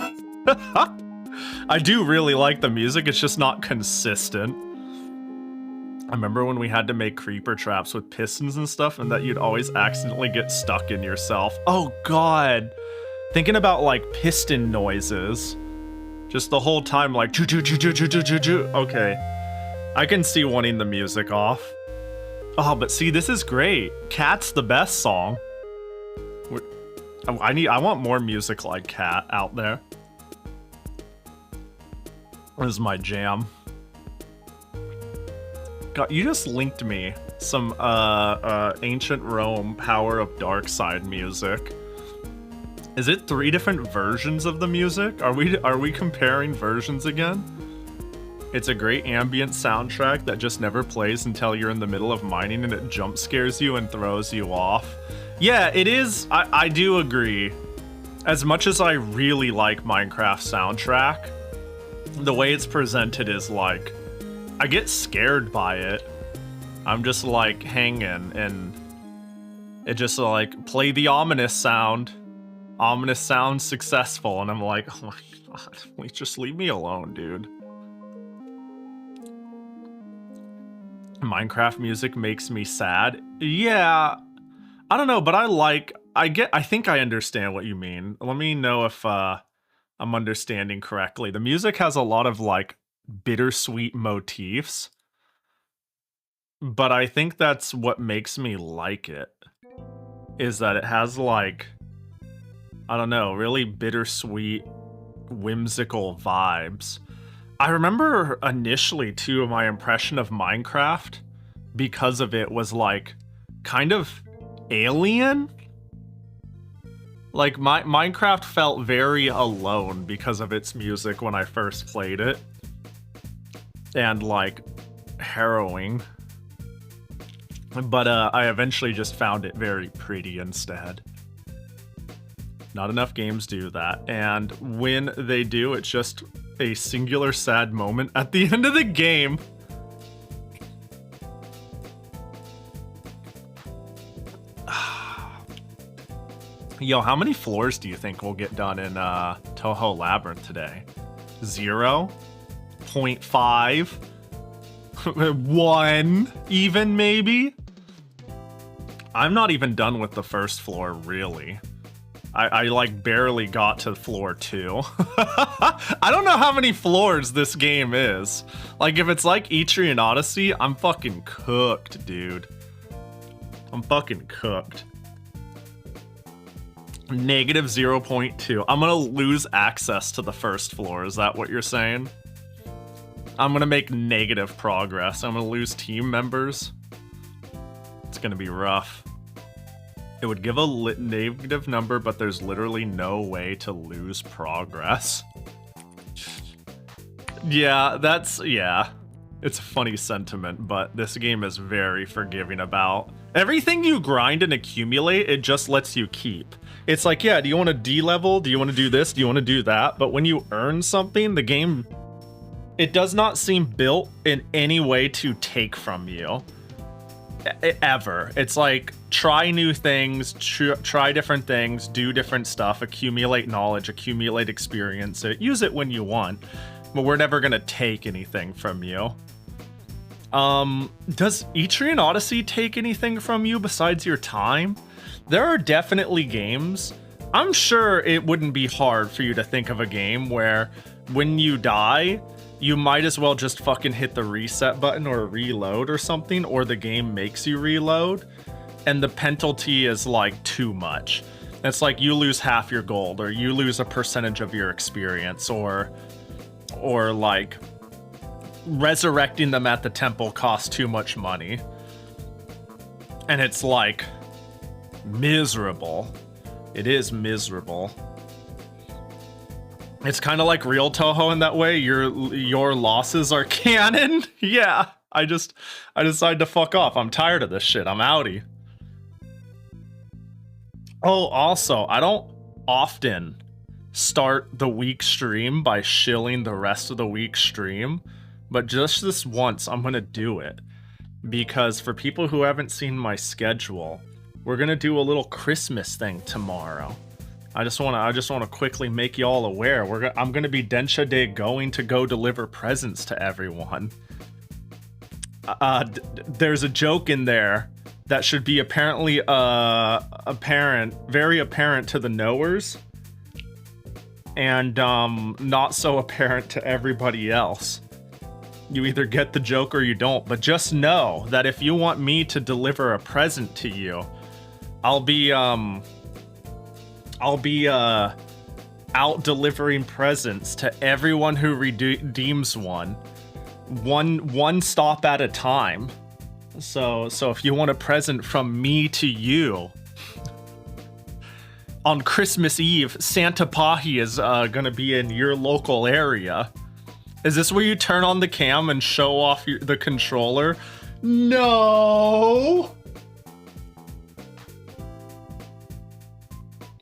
I do really like the music, it's just not consistent. I remember when we had to make creeper traps with pistons and stuff, and that you'd always accidentally get stuck in yourself. Oh god. Thinking about like piston noises. Just the whole time like choo choo choo choo choo choo choo choo. Okay. I can see wanting the music off. Oh, but see, this is great. Cat's the best song. I want more music like Cat out there. This is my jam. God, you just linked me some Ancient Rome Power of Dark Side music. Is it 3 different versions of the music? Are we comparing versions again? It's a great ambient soundtrack that just never plays until you're in the middle of mining and it jump scares you and throws you off. Yeah, it is. I do agree. As much as I really like Minecraft soundtrack, the way it's presented is like, I get scared by it. I'm just like hanging and it just like play the ominous sound. Ominous sound successful, and I'm like, oh my god, please just leave me alone, dude. Minecraft music makes me sad. Yeah, I don't know, but I think I understand what you mean. Let me know if I'm understanding correctly. The music has a lot of like bittersweet motifs, but I think that's what makes me like it, is that it has like, I don't know, really bittersweet, whimsical vibes. I remember initially too, my impression of Minecraft because of it was like kind of alien. Like Minecraft felt very alone because of its music when I first played it. And like harrowing. But I eventually just found it very pretty instead. Not enough games do that, and when they do, it's just a singular sad moment at the end of the game. Yo, how many floors do you think we'll get done in Touhou Labyrinth today? 0? 0.5? 1? Even, maybe? I'm not even done with the first floor, really. I like barely got to floor 2. I don't know how many floors this game is. Like if it's like Etrian Odyssey, I'm fucking cooked, dude. I'm fucking cooked. Negative 0.2. I'm gonna lose access to the first floor. Is that what you're saying? I'm gonna make negative progress. I'm gonna lose team members. It's gonna be rough. It would give a negative number, but there's literally no way to lose progress. Yeah, yeah. It's a funny sentiment, but this game is very forgiving about everything you grind and accumulate, it just lets you keep. It's like, yeah, do you want to D-level? Do you want to do this? Do you want to do that? But when you earn something, the game, it does not seem built in any way to take from you. Ever. It's like, try new things, try different things, do different stuff, accumulate knowledge, accumulate experience, use it when you want, but we're never gonna take anything from you. Does Etrian Odyssey take anything from you besides your time? There are definitely games. I'm sure it wouldn't be hard for you to think of a game where when you die, you might as well just fucking hit the reset button or reload or something, or the game makes you reload, and the penalty is like too much. It's like you lose half your gold, or you lose a percentage of your experience, or like resurrecting them at the temple costs too much money. And it's like miserable. It is miserable. It's kind of like real Touhou in that way. Your losses are canon. Yeah, I decided to fuck off. I'm tired of this shit. I'm outie. Oh, also, I don't often start the week stream by shilling the rest of the week stream, but just this once I'm gonna do it, because for people who haven't seen my schedule, we're gonna do a little Christmas thing tomorrow. I just wanna quickly make y'all aware. I'm gonna be Densha Day going to go deliver presents to everyone. There's a joke in there that should be apparently very apparent to the knowers, and not so apparent to everybody else. You either get the joke or you don't, but just know that if you want me to deliver a present to you, I'll be out delivering presents to everyone who redeems one stop at a time. So if you want a present from me to you, on Christmas Eve, Santa Pahi is gonna be in your local area. Is this where you turn on the cam and show off the controller? No!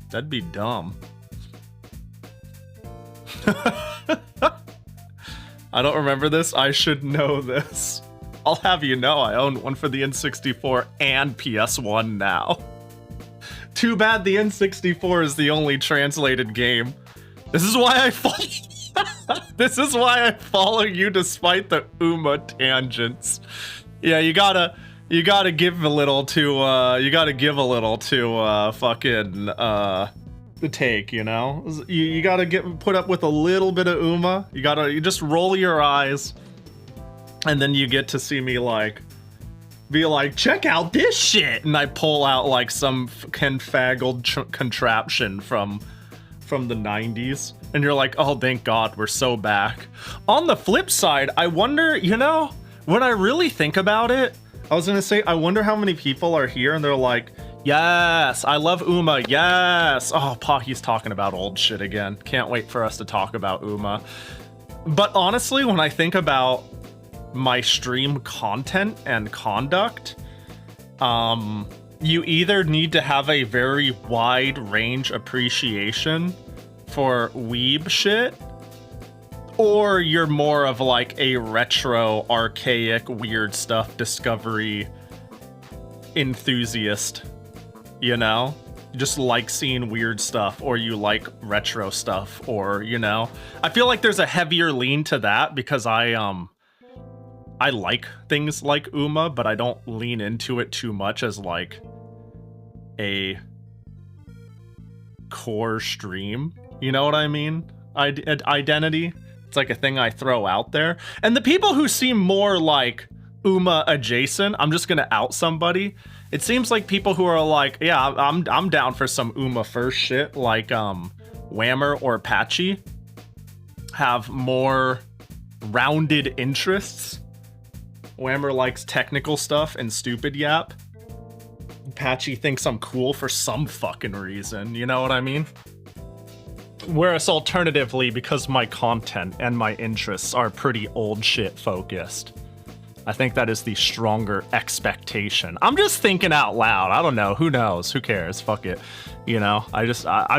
That'd be dumb. I don't remember this. I should know this. I'll have you know I own one for the N64 and PS1 now. Too bad the N64 is the only translated game. This is why I this is why I follow you despite the Uma tangents. Yeah, you gotta give a little to fucking the take, you know? You gotta put up with a little bit of Uma. You just roll your eyes, and then you get to see me be like, check out this shit, and I pull out like some confaggled contraption from the 90s, and you're like, oh, thank God, we're so back. On the flip side, I wonder, you know, when I really think about it, I was gonna say, I wonder how many people are here and they're like, yes, I love Uma, yes. Oh, Pahi's talking about old shit again. Can't wait for us to talk about Uma. But honestly, when I think about my stream content and conduct, you either need to have a very wide range appreciation for weeb shit, or you're more of like a retro, archaic, weird stuff discovery enthusiast, you know? You just like seeing weird stuff, or you like retro stuff, or, you know? I feel like there's a heavier lean to that because I like things like Uma, but I don't lean into it too much as like a core stream. You know what I mean? Identity. It's like a thing I throw out there. And the people who seem more like Uma adjacent, I'm just gonna out somebody. It seems like people who are like, yeah, I'm down for some Uma first shit, like Whammer or Patchy, have more rounded interests. Whammer likes technical stuff and stupid yap. Patchy thinks I'm cool for some fucking reason, you know what I mean? Whereas alternatively, because my content and my interests are pretty old shit focused, I think that is the stronger expectation. I'm just thinking out loud. I don't know. Who knows? Who cares? Fuck it. You know, I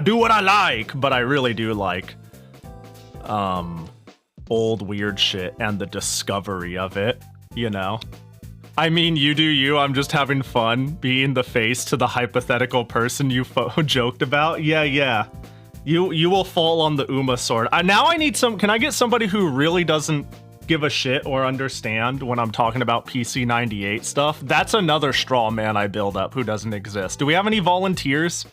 do what I like, but I really do like old weird shit and the discovery of it, you know? I mean, you do you. I'm just having fun being the face to the hypothetical person you joked about. Yeah. You will fall on the Uma sword. Now I need can I get somebody who really doesn't give a shit or understand when I'm talking about PC 98 stuff? That's another straw man I build up who doesn't exist. Do we have any volunteers?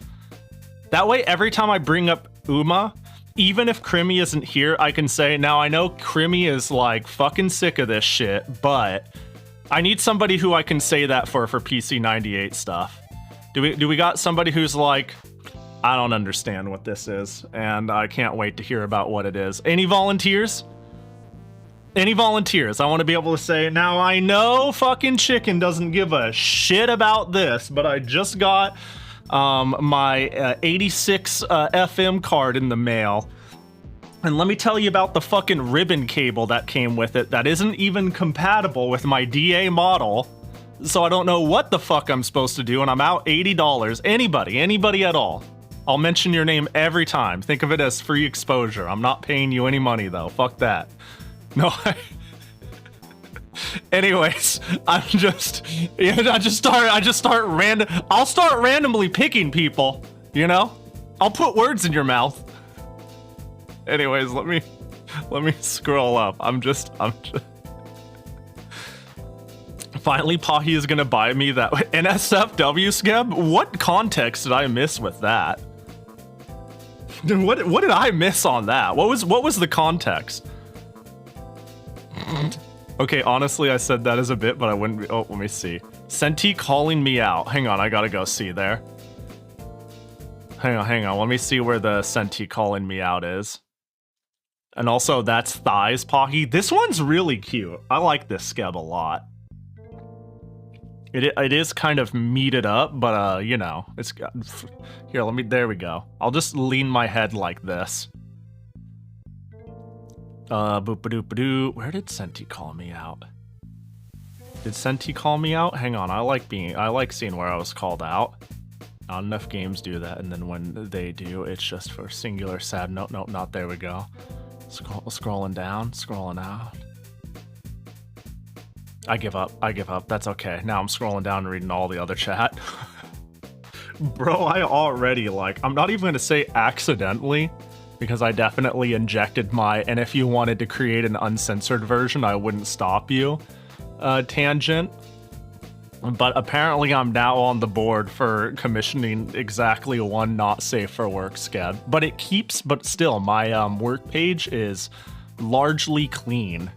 That way, every time I bring up Uma, even if Crimmy isn't here, I can say, now I know Crimmy is like fucking sick of this shit, but I need somebody who I can say that for PC 98 stuff. Do we got somebody who's like, I don't understand what this is, and I can't wait to hear about what it is. Any volunteers? Any volunteers? I want to be able to say, now I know fucking Chicken doesn't give a shit about this, but I just got my 86 FM card in the mail. And let me tell you about the fucking ribbon cable that came with it that isn't even compatible with my DA model. So I don't know what the fuck I'm supposed to do, and I'm out $80. Anybody at all. I'll mention your name every time. Think of it as free exposure. I'm not paying you any money though. Fuck that. No, anyways, I'm just, I'll start randomly picking people, you know? I'll put words in your mouth. Anyways, let me scroll up. I'm just finally Pahi is gonna buy me that NSFW scab. What context did I miss with that? What did I miss on that? What was the context? Okay, honestly, I said that as a bit, but I wouldn't be. Oh, let me see. Senti calling me out. Hang on, I gotta go see there. Hang on. Let me see where the Senti calling me out is. And also, that's thighs, Pahi. This one's really cute. I like this scab a lot. It is kind of meated up, but you know, it's got. Here, there we go. I'll just lean my head like this. Boop-a-doop-a-doo. Where did Senti call me out? Did Senti call me out? Hang on, I like seeing where I was called out. Not enough games do that, and then when they do, it's just for singular sad. Nope, not there we go. Scrolling down, scrolling out. I give up. That's okay. Now I'm scrolling down and reading all the other chat. Bro, I already I'm not even gonna say accidentally, because I definitely injected my, and if you wanted to create an uncensored version, I wouldn't stop you, tangent. But apparently I'm now on the board for commissioning exactly one not safe for work scab. But still, my work page is largely clean.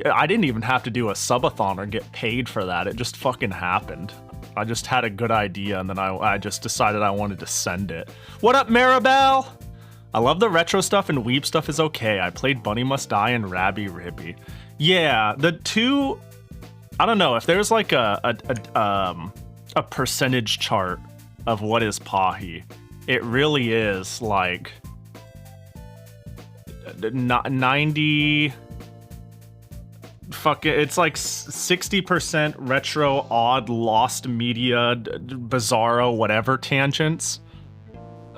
I didn't even have to do a subathon or get paid for that. It just fucking happened. I just had a good idea, and then I just decided I wanted to send it. What up, Maribel? I love the retro stuff, and weeb stuff is okay. I played Bunny Must Die and Rabby Ribby. Yeah, the two... I don't know, if there's like a percentage chart of what is Pahi, it really is like... 90... Fuck it, it's like 60% retro, odd, lost media, bizarro, whatever tangents.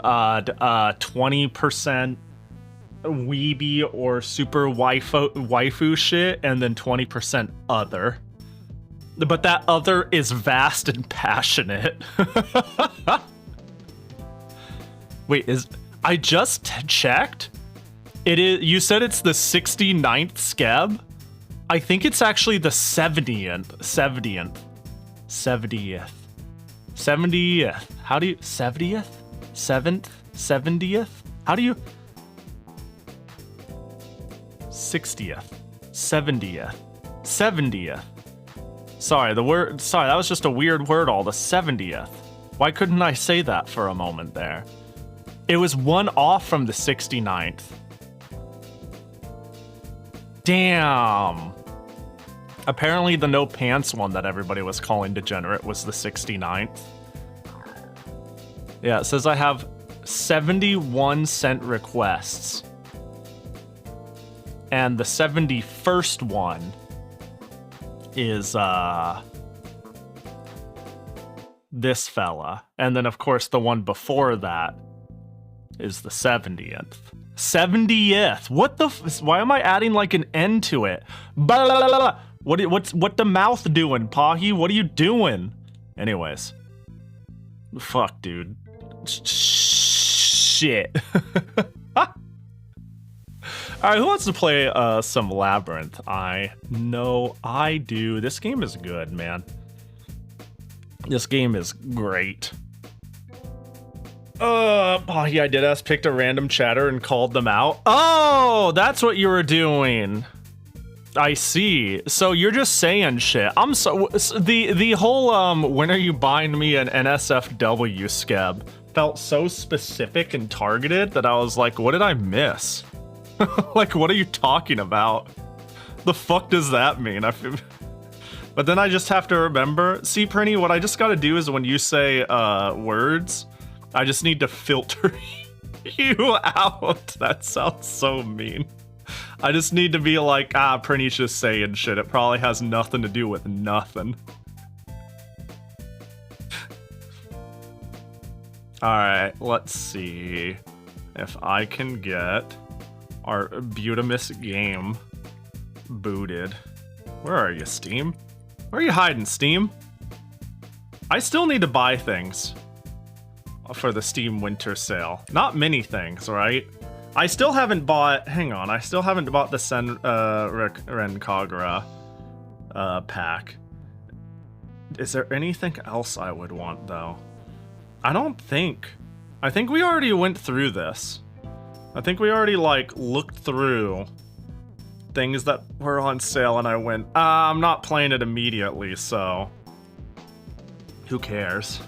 20% weeby or super waifu shit, and then 20% other. But that other is vast and passionate. Wait, I just checked? It is. You said it's the 69th scab? I think it's actually the 70th. 70th. How do you... 70th? 7th? 70th? How do you... 60th. 70th. 70th. Sorry, that was just a weird word all, the 70th. Why couldn't I say that for a moment there? It was one off from the 69th. Damn. Apparently the no pants one that everybody was calling degenerate was the 69th. Yeah, it says I have 71 sent requests. And the 71st one is this fella. And then of course the one before that is the 70th. 70th. What the why am I adding like an N to it? Blah, blah, blah, blah. What the mouth doing, Pahi? What are you doing? Anyways. Fuck, dude. Shit. Alright, who wants to play some Labyrinth? I know I do. This game is good, man. This game is great. Pahi, I did picked a random chatter and called them out. Oh, that's what you were doing. I see. So you're just saying shit. I'm so the whole when are you buying me an NSFW scab felt so specific and targeted that I was like, what did I miss? Like, what are you talking about? The fuck does that mean? But then I just have to remember. See, Prinny, what I just gotta do is when you say words, I just need to filter you out. That sounds so mean. I just need to be like, Prinny's just saying shit. It probably has nothing to do with nothing. Alright, let's see if I can get our Beautimus game booted. Where are you, Steam? Where are you hiding, Steam? I still need to buy things for the Steam Winter Sale. Not many things, right? I still haven't bought... Hang on, I still haven't bought the Senran Kagura pack. Is there anything else I would want, though? I don't think. I think we already went through this. I think we already, like, looked through things that were on sale, and I went, I'm not playing it immediately, so... Who cares?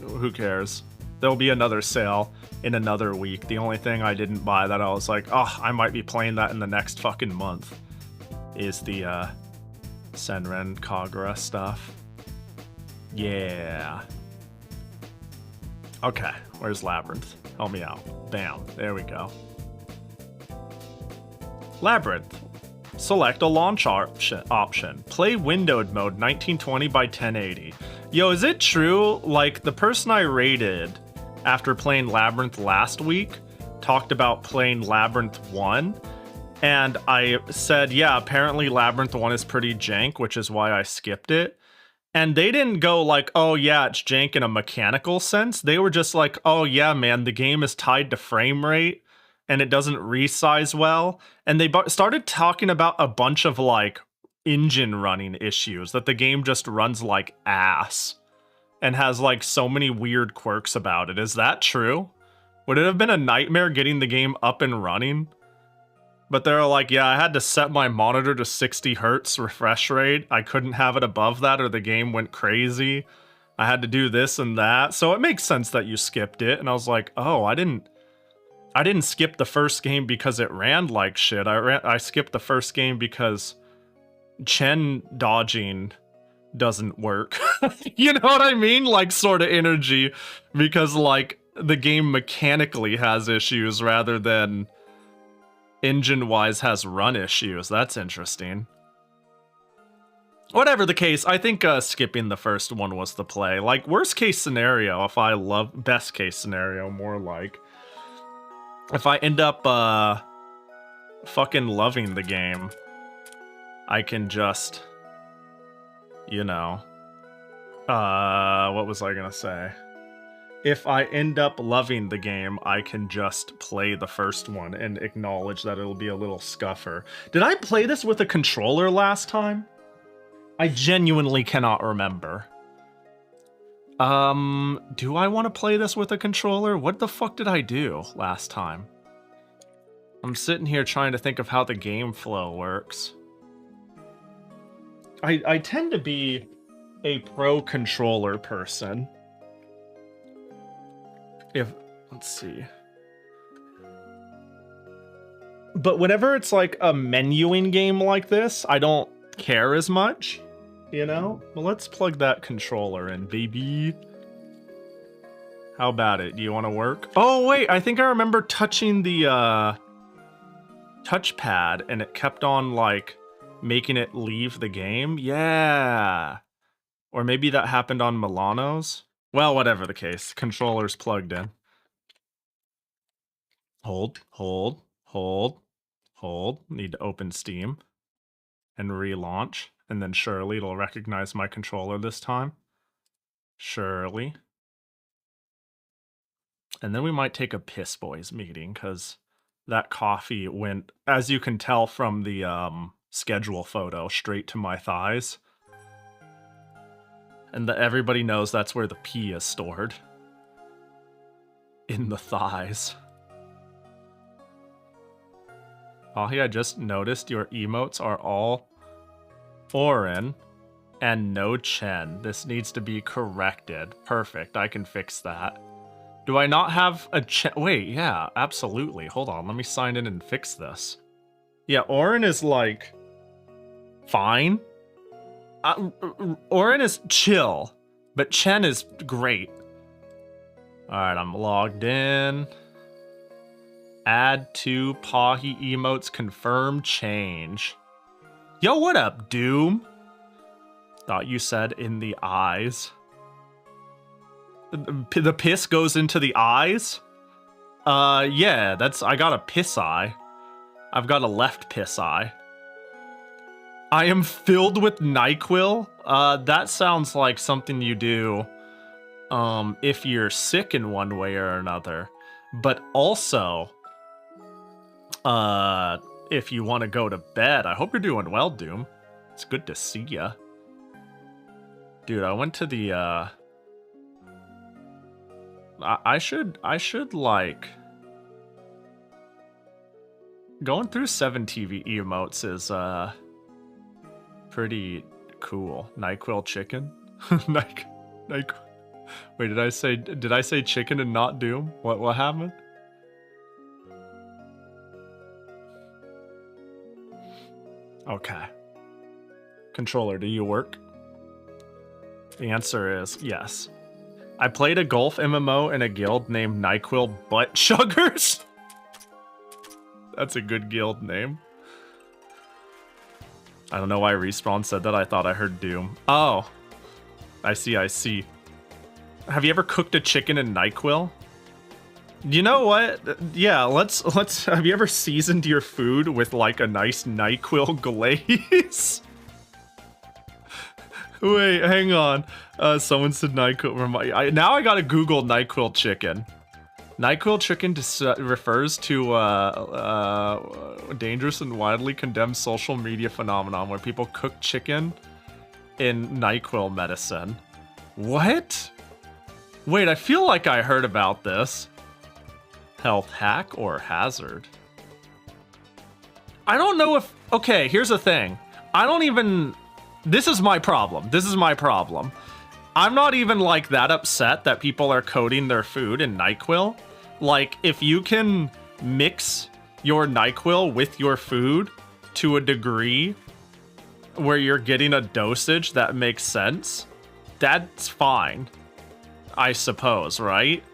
Who cares? There'll be another sale in another week. The only thing I didn't buy that I was like, oh, I might be playing that in the next fucking month is the Senran Kagura stuff. Yeah. Okay, where's Labyrinth? Help me out. Bam, there we go. Labyrinth. Select a launch option. Play windowed mode 1920 by 1080. Yo, is it true? Like, the person I rated after playing Labyrinth last week talked about playing Labyrinth 1, and I said, yeah, apparently Labyrinth 1 is pretty jank, which is why I skipped it. And they didn't go like, oh yeah, it's jank in a mechanical sense. They were just like, oh yeah, man, the game is tied to frame rate and it doesn't resize well. And they started talking about a bunch of like engine running issues, that the game just runs like ass and has like so many weird quirks about it. Is that true? Would it have been a nightmare getting the game up and running? But they're like, yeah, I had to set my monitor to 60 hertz refresh rate. I couldn't have it above that or the game went crazy. I had to do this and that. So it makes sense that you skipped it. And I was like, oh, I didn't skip the first game because it ran like shit. I skipped the first game because Chen dodging doesn't work. You know what I mean? Like, sort of energy, because like the game mechanically has issues rather than engine-wise has run issues. That's interesting. Whatever the case, I think skipping the first one was the play. Like, worst case scenario, if I love... Best case scenario, more like... If I end up fucking loving the game, I can just... You know... what was I gonna say? If I end up loving the game, I can just play the first one and acknowledge that it'll be a little scuffer. Did I play this with a controller last time? I genuinely cannot remember. Do I want to play this with a controller? What the fuck did I do last time? I'm sitting here trying to think of how the game flow works. I tend to be a pro controller person. Let's see. But whenever it's like a menuing game like this, I don't care as much, you know? Well, let's plug that controller in, baby. How about it? Do you want to work? Oh, wait, I think I remember touching the touchpad and it kept on like making it leave the game. Yeah. Or maybe that happened on Milano's. Well, whatever the case, controller's plugged in. Hold. Need to open Steam and relaunch, and then surely it'll recognize my controller this time. Surely. And then we might take a Piss Boys meeting, because that coffee went, as you can tell from the schedule photo, straight to my thighs. And everybody knows that's where the pee is stored. In the thighs. Pahi, I just noticed your emotes are all foreign and no Chen. This needs to be corrected. Perfect, I can fix that. Do I not have a Chen? Wait, yeah, absolutely. Hold on, let me sign in and fix this. Yeah, Oren is like... fine. Oren is chill, but Chen is great. Alright, I'm logged in. Add to Pahi emotes, confirm change. Yo, what up, Doom? Thought you said in the eyes. The piss goes into the eyes? Yeah, I got a piss eye. I've got a left piss eye. I am filled with NyQuil? That sounds like something you do, if you're sick in one way or another. But also, if you want to go to bed. I hope you're doing well, Doom. It's good to see ya. Dude, I went to the, I should, like... Going through 7 TV emotes is, pretty cool. NyQuil chicken? NyQuil. Wait, did I say chicken and not Doom? What happened? Okay. Controller, do you work? The answer is yes. I played a golf MMO in a guild named NyQuil Butt Chuggers. That's a good guild name. I don't know why Respawn said that. I thought I heard Doom. Oh. I see. Have you ever cooked a chicken in NyQuil? You know what? Yeah, let's have you ever seasoned your food with like a nice NyQuil glaze? Wait, hang on. Someone said NyQuil. Now I gotta Google NyQuil chicken. NyQuil chicken refers to a dangerous and widely condemned social media phenomenon where people cook chicken in NyQuil medicine. What? Wait, I feel like I heard about this. Health hack or hazard? I don't know if... Okay, here's the thing. I don't even... This is my problem. I'm not even like that upset that people are coating their food in NyQuil. Like, if you can mix your NyQuil with your food to a degree where you're getting a dosage that makes sense, that's fine, I suppose, right?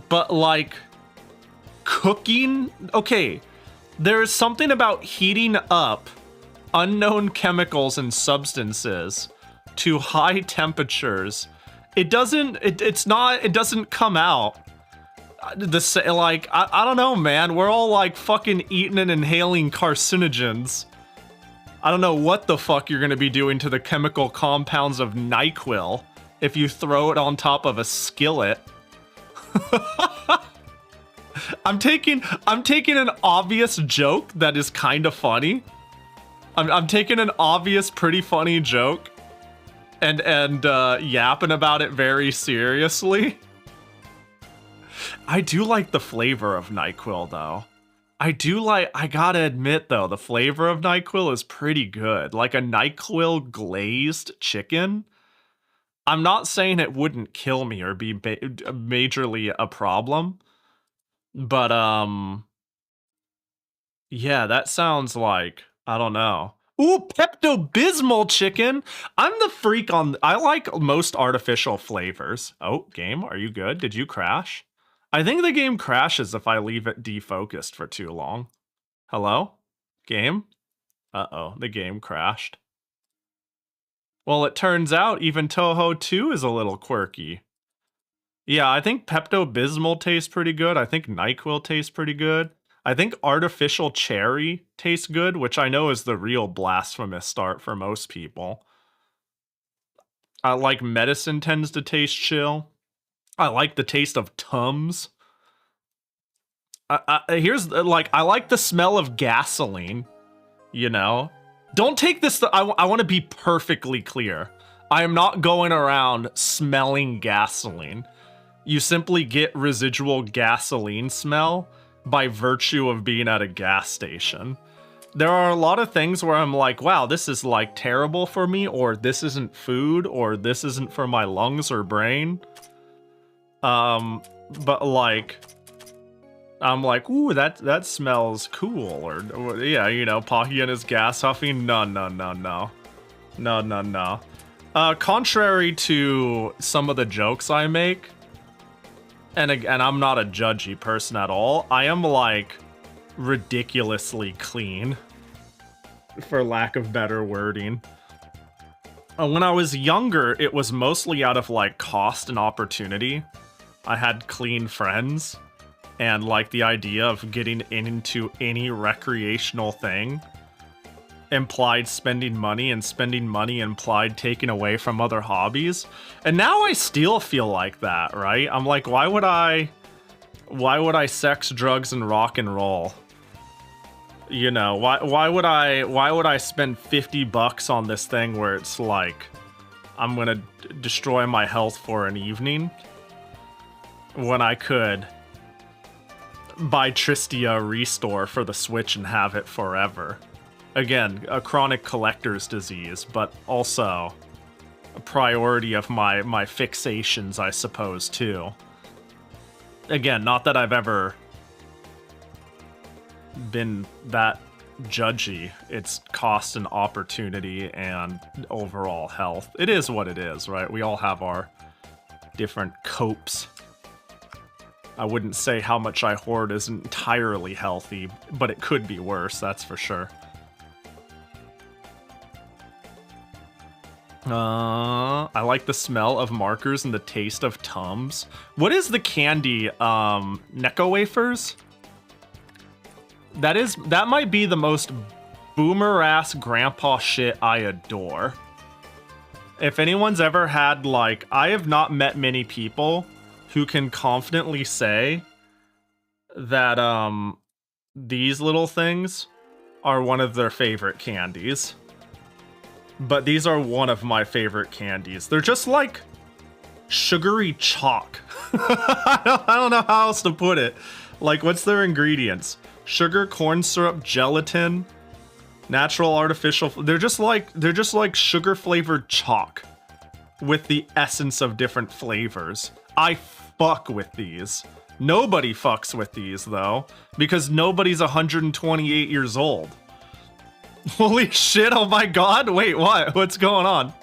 But like, cooking? Okay, there's something about heating up unknown chemicals and substances to high temperatures. It doesn't come out like, I don't know, man. We're all like fucking eating and inhaling carcinogens. I don't know what the fuck you're gonna be doing to the chemical compounds of NyQuil if you throw it on top of a skillet. I'm taking an obvious joke that is kind of funny. I'm taking an obvious, pretty funny joke and yapping about it very seriously. I do like the flavor of NyQuil, though. I gotta admit, though, the flavor of NyQuil is pretty good. Like a NyQuil glazed chicken. I'm not saying it wouldn't kill me or be majorly a problem. But, yeah, that sounds like, I don't know. Ooh, Pepto-Bismol chicken! I'm the freak on... I like most artificial flavors. Oh, game, are you good? Did you crash? I think the game crashes if I leave it defocused for too long. Hello? Game? Uh-oh, the game crashed. Well, it turns out even Touhou 2 is a little quirky. Yeah, I think Pepto-Bismol tastes pretty good. I think NyQuil tastes pretty good. I think artificial cherry tastes good, which I know is the real blasphemous start for most people. I like medicine tends to taste chill. I like the taste of Tums. Here's, like, I like the smell of gasoline, you know? Don't take this, I want to be perfectly clear. I am not going around smelling gasoline. You simply get residual gasoline smell by virtue of being at a gas station. There are a lot of things where I'm like, wow, this is like terrible for me, or this isn't food, or this isn't for my lungs or brain. But like, I'm like, ooh, that smells cool, or yeah, you know, Pahi and his gas huffing. No. Contrary to some of the jokes I make, and I'm not a judgy person at all, I am like ridiculously clean, for lack of better wording. When I was younger, it was mostly out of like cost and opportunity. I had clean friends, and like the idea of getting into any recreational thing implied spending money, and spending money implied taking away from other hobbies. And now I still feel like that, right? I'm like, why would I sex, drugs, and rock and roll? You know, why would I spend $50 on this thing where it's like I'm gonna destroy my health for an evening when I could buy Tristia Restore for the Switch and have it forever? Again, a chronic collector's disease, but also a priority of my fixations, I suppose, too. Again, not that I've ever been that judgy. It's cost and opportunity and overall health. It is what it is, right? We all have our different copes. I wouldn't say how much I hoard is entirely healthy, but it could be worse, that's for sure. I like the smell of markers and the taste of Tums. What is the candy? Necco wafers? That might be the most boomer-ass grandpa shit I adore. If anyone's ever had, like, I have not met many people who can confidently say that, these little things are one of their favorite candies. But these are one of my favorite candies. They're just like sugary chalk. I don't know how else to put it. Like, what's their ingredients? Sugar, corn syrup, gelatin, natural, artificial. They're just like sugar flavored chalk with the essence of different flavors. I fuck with these. Nobody fucks with these though, because nobody's 128 years old. Holy shit, oh my god, wait, what? What's going on?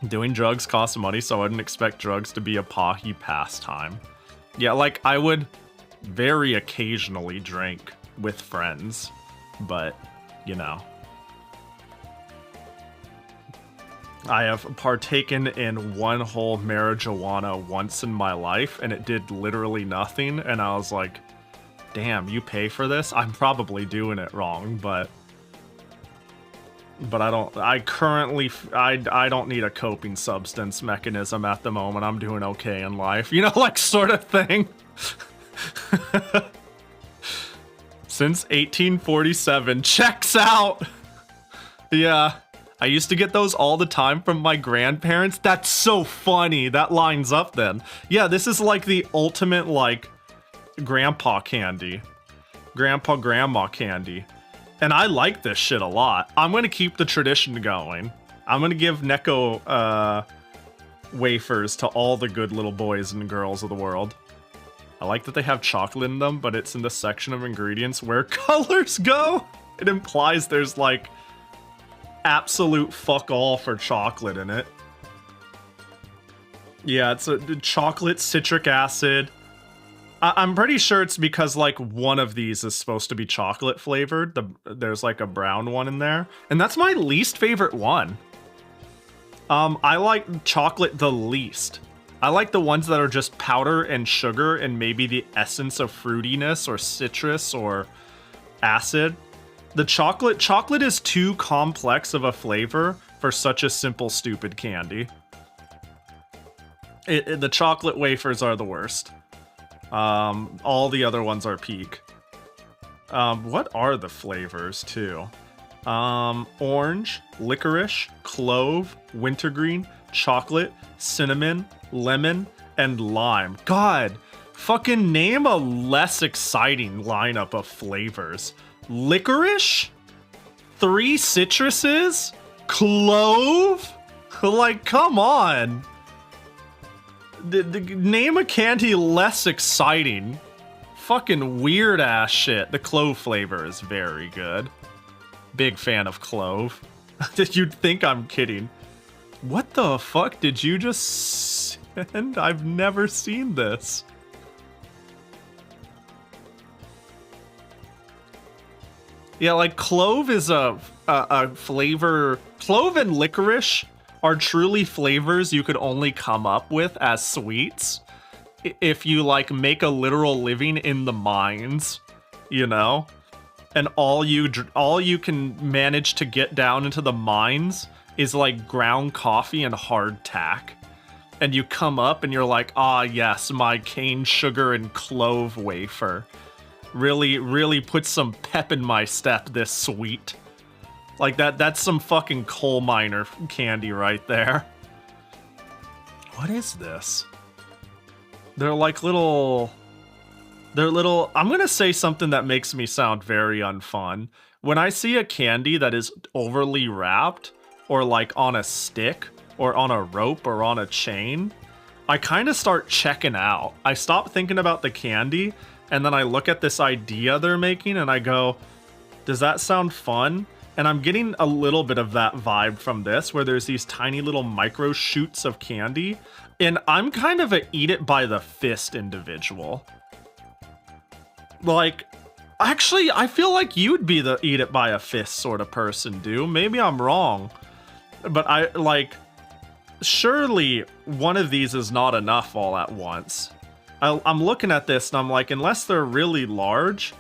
Doing drugs costs money, so I wouldn't expect drugs to be a Pahi pastime. Yeah, like, I would very occasionally drink with friends, but, you know. I have partaken in one whole marijuana once in my life, and it did literally nothing, and I was like, damn, you pay for this? I'm probably doing it wrong, but I don't need a coping substance mechanism at the moment. I'm doing okay in life. You know, like, sort of thing. Since 1847, checks out. Yeah, I used to get those all the time from my grandparents. That's so funny. That lines up then. Yeah, this is like the ultimate, like, grandpa candy. Grandma candy. And I like this shit a lot. I'm gonna keep the tradition going. I'm gonna give Necco wafers to all the good little boys and girls of the world. I like that they have chocolate in them, but it's in the section of ingredients where colors go. It implies there's like absolute fuck all for chocolate in it. Yeah, it's a chocolate, citric acid. I'm pretty sure it's because, like, one of these is supposed to be chocolate flavored. There's, like, a brown one in there. And that's my least favorite one. I like chocolate the least. I like the ones that are just powder and sugar and maybe the essence of fruitiness or citrus or acid. The chocolate is too complex of a flavor for such a simple, stupid candy. The chocolate wafers are the worst. All the other ones are peak. What are the flavors too? Orange, licorice, clove, wintergreen, chocolate, cinnamon, lemon, and lime. God, fucking name a less exciting lineup of flavors. Licorice? 3 citruses? Clove? Like, come on. Name a candy less exciting. Fucking weird ass shit. The clove flavor is very good. Big fan of clove. You'd think I'm kidding. What the fuck did you just send? I've never seen this. Yeah, like, clove is a a flavor. Clove and licorice are truly flavors you could only come up with as sweets if you like make a literal living in the mines, you know? And all you can manage to get down into the mines is like ground coffee and hardtack. And you come up and you're like, ah, yes, my cane sugar and clove wafer. Really put some pep in my step, this sweet. Like that's some fucking coal miner candy right there. What is this? They're like little... I'm gonna say something that makes me sound very unfun. When I see a candy that is overly wrapped, or like on a stick, or on a rope, or on a chain, I kind of start checking out. I stop thinking about the candy, and then I look at this idea they're making, and I go, does that sound fun? And I'm getting a little bit of that vibe from this, where there's these tiny little micro shoots of candy, and I'm kind of a eat it by the fist individual. Like, actually, I feel like you'd be the eat it by a fist sort of person, dude. Maybe I'm wrong. But I, like, surely one of these is not enough all at once. I'm looking at this and I'm like, unless they're really large,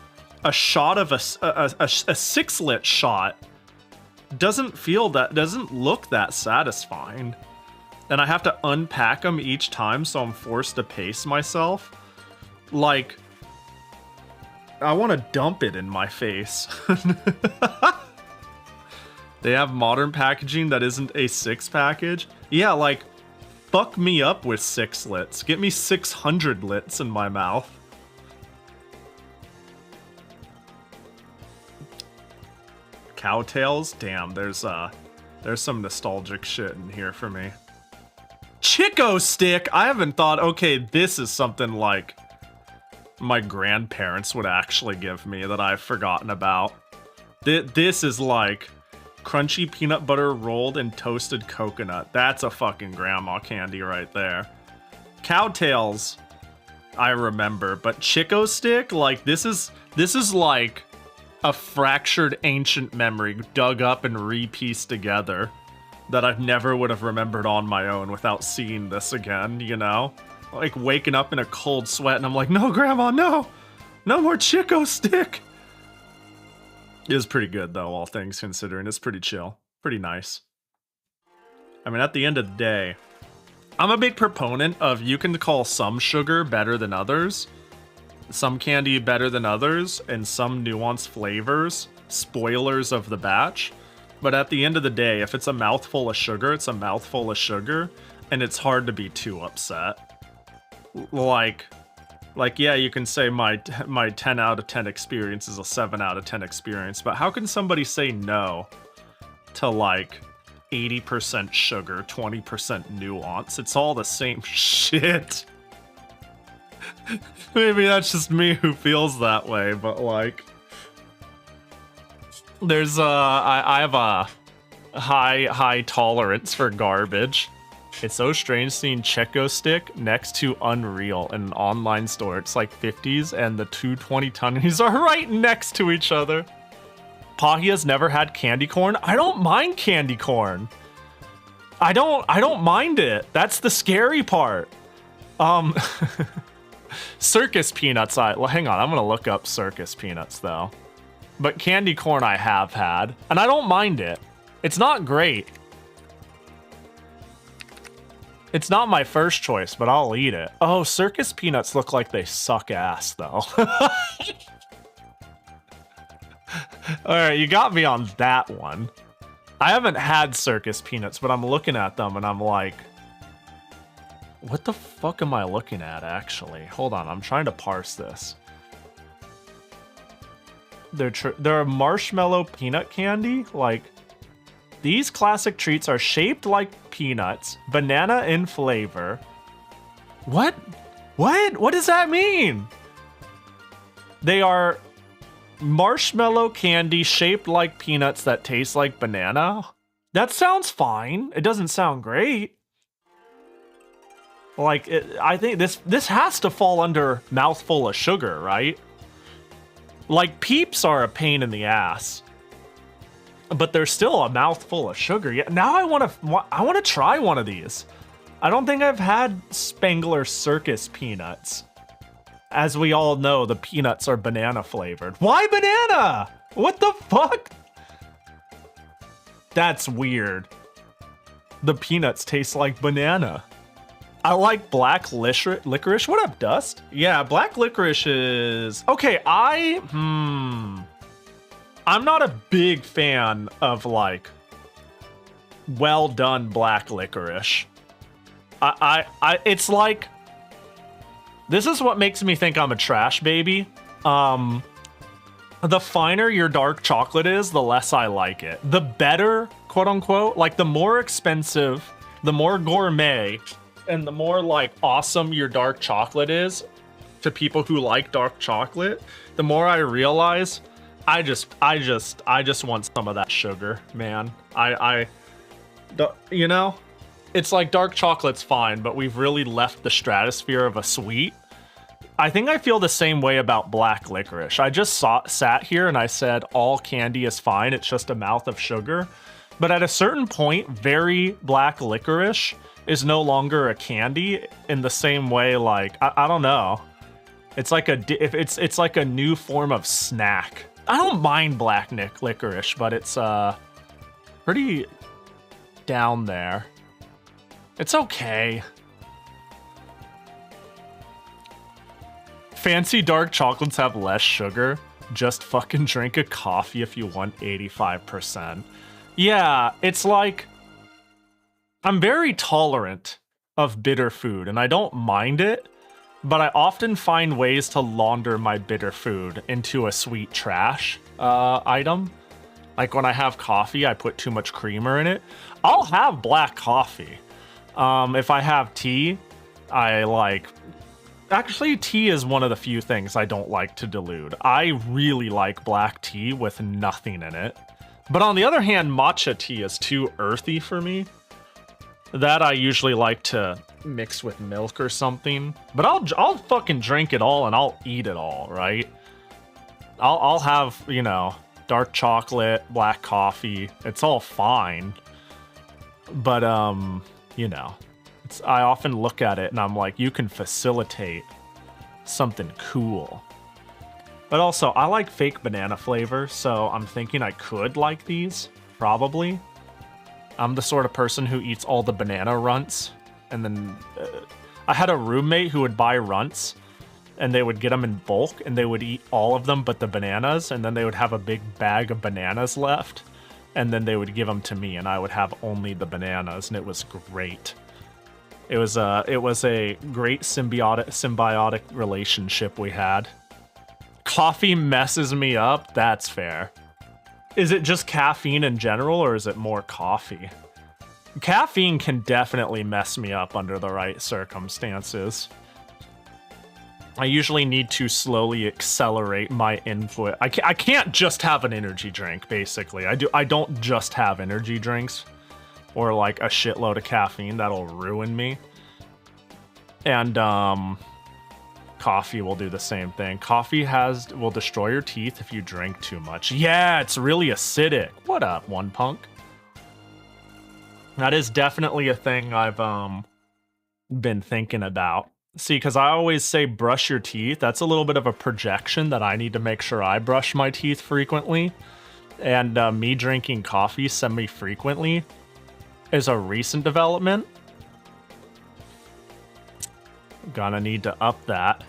a shot of a 6-lit shot doesn't look that satisfying. And I have to unpack them each time, so I'm forced to pace myself. Like, I want to dump it in my face. They have modern packaging that isn't a 6 package. Yeah, like, fuck me up with 6 lits. Get me 600 lits in my mouth. Cowtails? Damn, there's some nostalgic shit in here for me. Chico stick! I haven't thought, okay, this is something like my grandparents would actually give me that I've forgotten about. This is like crunchy peanut butter rolled in toasted coconut. That's a fucking grandma candy right there. Cowtails, I remember, but Chico stick, like this is like a fractured ancient memory dug up and re-pieced together that I never would have remembered on my own without seeing this again, you know? Like waking up in a cold sweat and I'm like, no, Grandma, no! No more Chico stick! It is pretty good though, all things considering. It's pretty chill. Pretty nice. I mean, at the end of the day, I'm a big proponent of you can call some sugar better than others, some candy better than others, and some nuanced flavors spoilers of the batch. But at the end of the day, if it's a mouthful of sugar, it's a mouthful of sugar, and it's hard to be too upset. Like yeah, you can say my 10 out of 10 experience is a 7 out of 10 experience, but how can somebody say no to like 80% sugar, 20% nuance? It's all the same shit. Maybe that's just me who feels that way, but like, there's I have a high tolerance for garbage. It's so strange seeing Checo Stick next to Unreal in an online store. It's like 50s and the two 20-tonnies are right next to each other. Pahi has never had candy corn. I don't mind candy corn. I don't mind it. That's the scary part. Circus peanuts, well, hang on, I'm gonna look up circus peanuts though. But candy corn I have had, and I don't mind it. It's not great. It's not my first choice, but I'll eat it. Oh, circus peanuts look like they suck ass, though. Alright, you got me on that one. I haven't had circus peanuts, but I'm looking at them and I'm like, what the fuck am I looking at, actually? Hold on, I'm trying to parse this. They're marshmallow peanut candy? Like, these classic treats are shaped like peanuts, banana in flavor. What? What does that mean? They are marshmallow candy shaped like peanuts that taste like banana? That sounds fine. It doesn't sound great. Like, I think this has to fall under mouthful of sugar, right? Like, Peeps are a pain in the ass. but they're still a mouthful of sugar. Yeah, now I want to try one of these. I don't think I've had Spangler Circus peanuts. As we all know, the peanuts are banana flavored. Why banana? What the fuck? That's weird. The peanuts taste like banana. I like black licorice. What up, Dust? Yeah, black licorice is... Okay, I'm not a big fan of, like, well done black licorice. It's like... This is what makes me think I'm a trash baby. The finer your dark chocolate is, the less I like it. The better, quote unquote, like the more expensive, the more gourmet, and the more like awesome your dark chocolate is to people who like dark chocolate, the more I realize I just want some of that sugar, man. You know, it's like dark chocolate's fine, but we've really left the stratosphere of a sweet. I think I feel the same way about black licorice. I just sat here and I said all candy is fine, it's just a mouth of sugar. But at a certain point, very black licorice is no longer a candy in the same way, like, I don't know. It's like it's like a new form of snack. I don't mind black licorice, but it's pretty down there. It's okay. Fancy dark chocolates have less sugar. Just fucking drink a coffee if you want 85%. Yeah, it's like... I'm very tolerant of bitter food, and I don't mind it, but I often find ways to launder my bitter food into a sweet trash item. Like when I have coffee, I put too much creamer in it. I'll have black coffee. If I have tea, I like... Actually, tea is one of the few things I don't like to dilute. I really like black tea with nothing in it. But on the other hand, matcha tea is too earthy for me. That I usually like to mix with milk or something. But I'll fucking drink it all and I'll eat it all, right? I'll have, you know, dark chocolate, black coffee. It's all fine. But, you know... I often look at it and I'm like, you can facilitate something cool. But also, I like fake banana flavor, so I'm thinking I could like these, probably. I'm the sort of person who eats all the banana runts, and then I had a roommate who would buy runts, and they would get them in bulk, and they would eat all of them but the bananas, and then they would have a big bag of bananas left, and then they would give them to me, and I would have only the bananas, and it was great. It was a great symbiotic relationship we had. Coffee messes me up? That's fair. Is it just caffeine in general, or is it more coffee? Caffeine can definitely mess me up under the right circumstances. I usually need to slowly accelerate my input. I can't just have an energy drink, basically. I don't just have energy drinks. Or like a shitload of caffeine, that'll ruin me. And coffee will do the same thing. Coffee will destroy your teeth if you drink too much. Yeah, it's really acidic. What up, One Punk? That is definitely a thing I've been thinking about. See, because I always say brush your teeth. That's a little bit of a projection that I need to make sure I brush my teeth frequently. And me drinking coffee semi-frequently is a recent development. Gonna need to up that.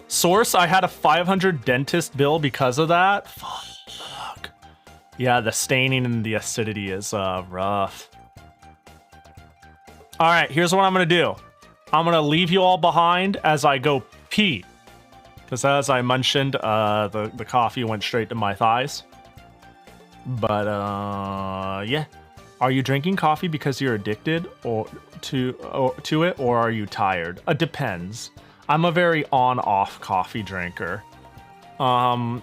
Source, I had a 500 dentist bill because of that. Fuck. Yeah, the staining and the acidity is rough. All right, here's what I'm gonna do. I'm gonna leave you all behind as I go pee. Because as I mentioned, the coffee went straight to my thighs. But yeah. Are you drinking coffee because you're addicted to it, or are you tired? It depends. I'm a very on-off coffee drinker. I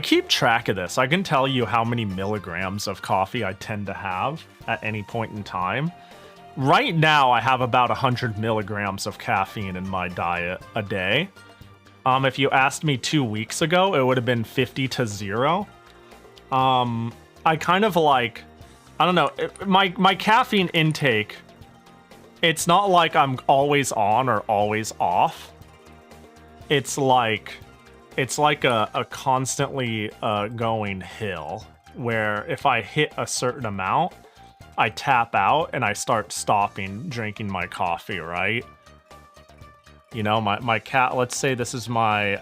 keep track of this. I can tell you how many milligrams of coffee I tend to have at any point in time. Right now, I have about 100 milligrams of caffeine in my diet a day. If you asked me 2 weeks ago, it would have been 50 to 0. I kind of like, I don't know, my caffeine intake, it's not like I'm always on or always off. It's like a constantly going hill where if I hit a certain amount, I tap out and I start stopping drinking my coffee, right? You know, my cat, let's say this is my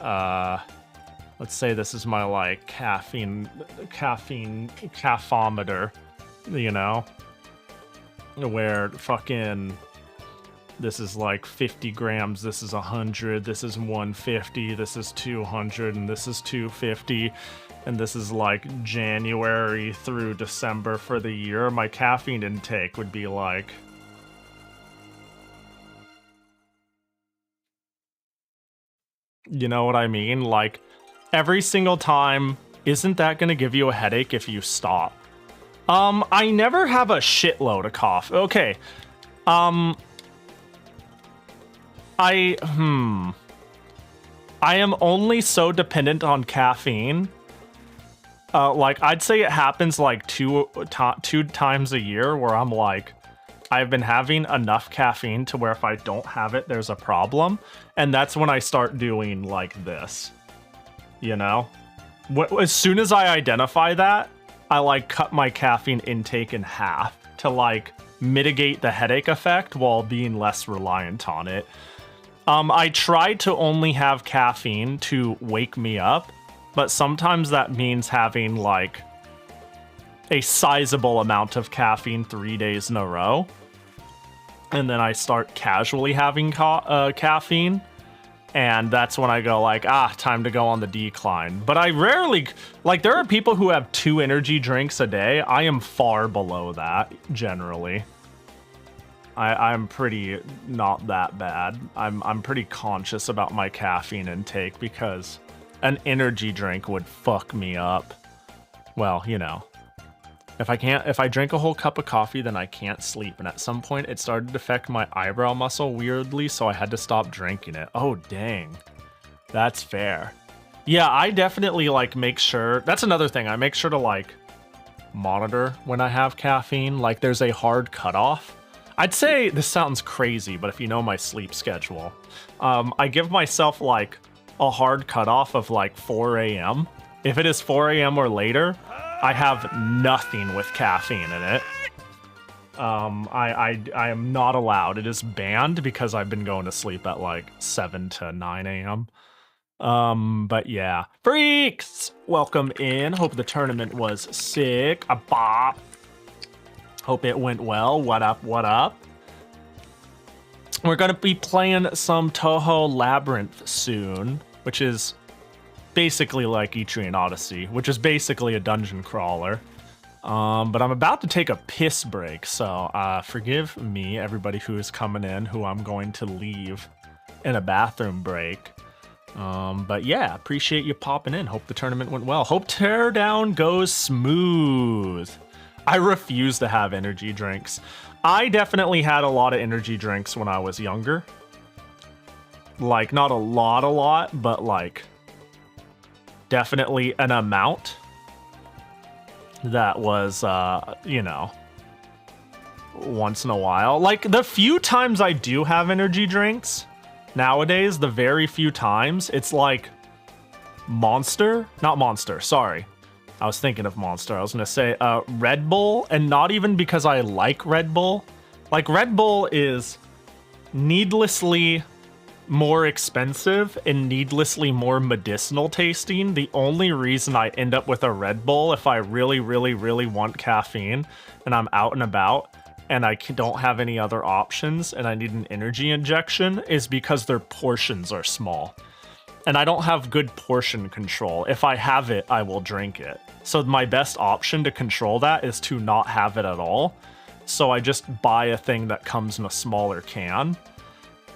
like caffeometer, you know, where fucking this is like 50 grams, this is 100, this is 150, this is 200, and this is 250, and this is like January through December for the year. My caffeine intake would be like, you know what I mean? Like every single time, isn't that gonna give you a headache if you stop? I never have a shitload of coffee. Okay. I am only so dependent on caffeine. Like I'd say it happens like two times a year where I'm like, I've been having enough caffeine to where if I don't have it, there's a problem. And that's when I start doing like this, you know? As soon as I identify that, I like cut my caffeine intake in half to like mitigate the headache effect while being less reliant on it. I try to only have caffeine to wake me up, but sometimes that means having like a sizable amount of caffeine 3 days in a row. And then I start casually having caffeine. And that's when I go like, time to go on the decline. But I rarely, like there are people who have 2 energy drinks a day. I am far below that, generally. I'm pretty not that bad. I'm pretty conscious about my caffeine intake because an energy drink would fuck me up. Well, you know. If I drink a whole cup of coffee, then I can't sleep. And at some point, it started to affect my eyebrow muscle weirdly, so I had to stop drinking it. Oh, dang. That's fair. Yeah, I definitely, like, make sure... That's another thing. I make sure to, like, monitor when I have caffeine. Like, there's a hard cutoff. I'd say this sounds crazy, but if you know my sleep schedule, I give myself, like, a hard cutoff of, like, 4 a.m. If it is 4 a.m. or later... I have nothing with caffeine in it. I am not allowed. It is banned because I've been going to sleep at like 7 to 9 a.m. But yeah. Freaks! Welcome in. Hope the tournament was sick. A bop. Hope it went well. What up, what up? We're gonna be playing some Touhou Labyrinth soon, which is... basically like Etrian Odyssey, which is basically a dungeon crawler. But I'm about to take a piss break, so forgive me, everybody who is coming in, who I'm going to leave in a bathroom break. But yeah, appreciate you popping in. Hope the tournament went well. Hope teardown goes smooth. I refuse to have energy drinks. I definitely had a lot of energy drinks when I was younger. Like, not a lot, but like... definitely an amount that was, you know, once in a while. Like, the few times I do have energy drinks, nowadays, the very few times, it's like Monster? Not Monster, sorry. I was thinking of Monster. I was gonna say Red Bull, and not even because I like Red Bull. Like, Red Bull is needlessly... more expensive and needlessly more medicinal tasting. The only reason I end up with a Red Bull if I really want caffeine and I'm out and about and I don't have any other options and I need an energy injection is because their portions are small. And I don't have good portion control. If I have it, I will drink it. So my best option to control that is to not have it at all. So I just buy a thing that comes in a smaller can.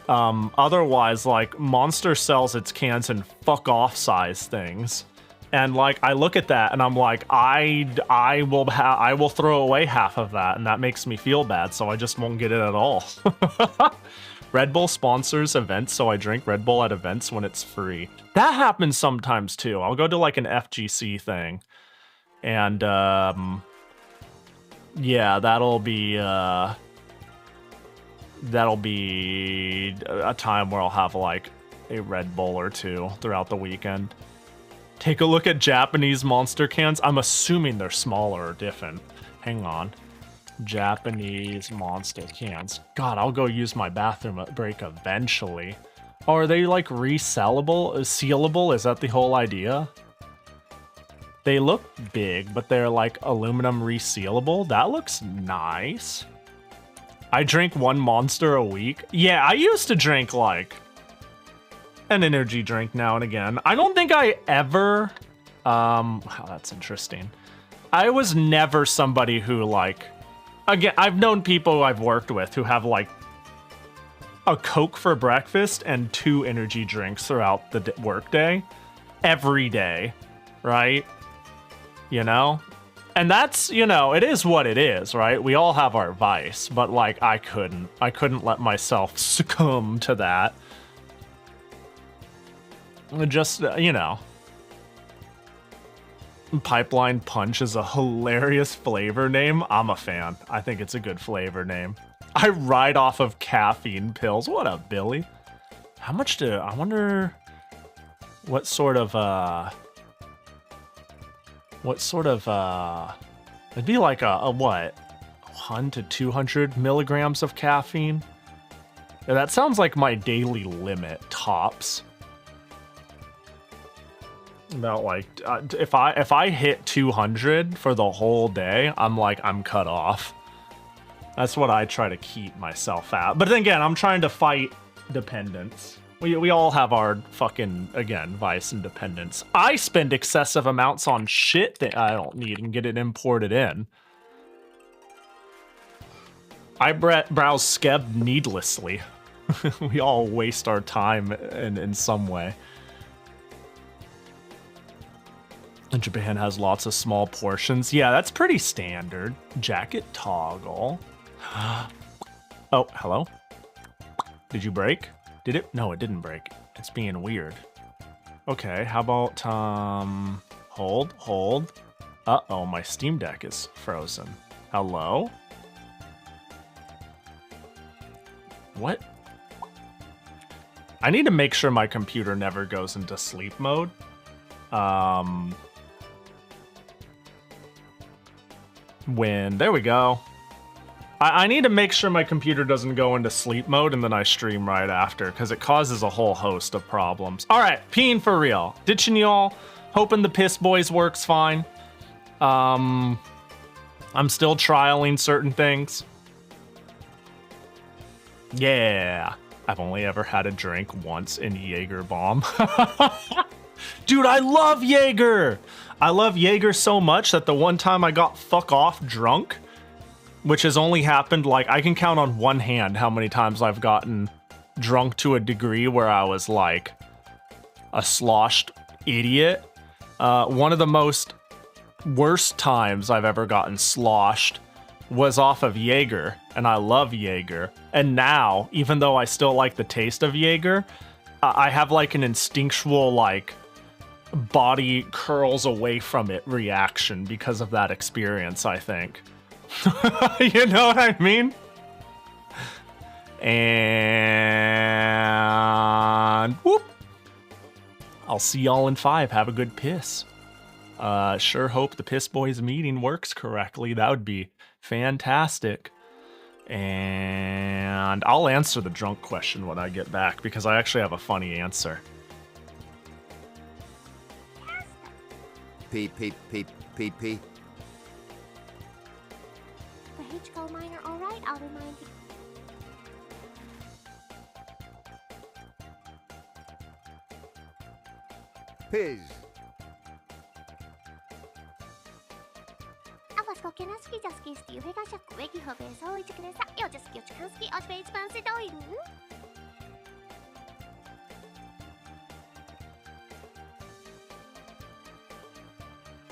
Otherwise, like, Monster sells its cans in fuck off size things. And like, I look at that and I'm like, I will throw away half of that, and that makes me feel bad, so I just won't get it at all. Red Bull sponsors events, so I drink Red Bull at events when it's free. That happens sometimes too. I'll go to like an FGC thing, And yeah, that'll be a time where I'll have like a Red Bull or two throughout the weekend. Take a look at Japanese monster cans. I'm assuming they're smaller or different. Hang on. Japanese monster cans. God, I'll go use my bathroom break eventually. Oh, are they like resellable? Sealable? Is that the whole idea? They look big, but they're like aluminum resealable. That looks nice. I drink one Monster a week. Yeah, I used to drink like an energy drink now and again. I don't think I ever, wow, that's interesting. I was never somebody who like, again, I've known people I've worked with who have like a Coke for breakfast and 2 energy drinks throughout the workday every day, right? You know? And that's, you know, it is what it is, right? We all have our vice, but like I couldn't let myself succumb to that. Just, you know. Pipeline Punch is a hilarious flavor name. I'm a fan. I think it's a good flavor name. I ride off of caffeine pills. What up, Billy? How much do... I wonder... What sort of, it'd be like a what? 100 to 200 milligrams of caffeine? Yeah, that sounds like my daily limit, tops. About like, if I hit 200 for the whole day, I'm cut off. That's what I try to keep myself at. But then again, I'm trying to fight dependence. We all have our fucking, again, vice and dependence. I spend excessive amounts on shit that I don't need and get it imported in. I browse Skeb needlessly. We all waste our time in some way. And Japan has lots of small portions. Yeah, that's pretty standard. Jacket toggle. Oh, hello? Did you break? Did it? No, it didn't break. It's being weird. Okay, how about, hold. Uh-oh, my Steam Deck is frozen. Hello? What? I need to make sure my computer never goes into sleep mode. There we go. I need to make sure my computer doesn't go into sleep mode and then I stream right after, because it causes a whole host of problems. All right, peeing for real. Ditching y'all. Hoping the Piss Boys works fine. I'm still trialing certain things. Yeah. I've only ever had a drink once in Jaeger Bomb. Dude, I love Jaeger! I love Jaeger so much that the one time I got fuck off drunk, which has only happened, like, I can count on one hand how many times I've gotten drunk to a degree where I was, like, a sloshed idiot. One of the most worst times I've ever gotten sloshed was off of Jaeger, and I love Jaeger. And now, even though I still like the taste of Jaeger, I have, like, an instinctual, like, body curls away from it reaction because of that experience, I think. You know what I mean? And whoop. I'll see y'all in 5. Have a good piss. Sure hope the Piss Boys meeting works correctly. That would be fantastic. And I'll answer the drunk question when I get back, because I actually have a funny answer. P. The H gold miner, all right, I'll remind you. Piz. Alfaskokenaski jaski sti uhegasha weki hobe so ichikresa yo jaski ochikanski ochbage pansi doin.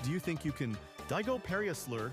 Do you think you can Daigo parry a slur?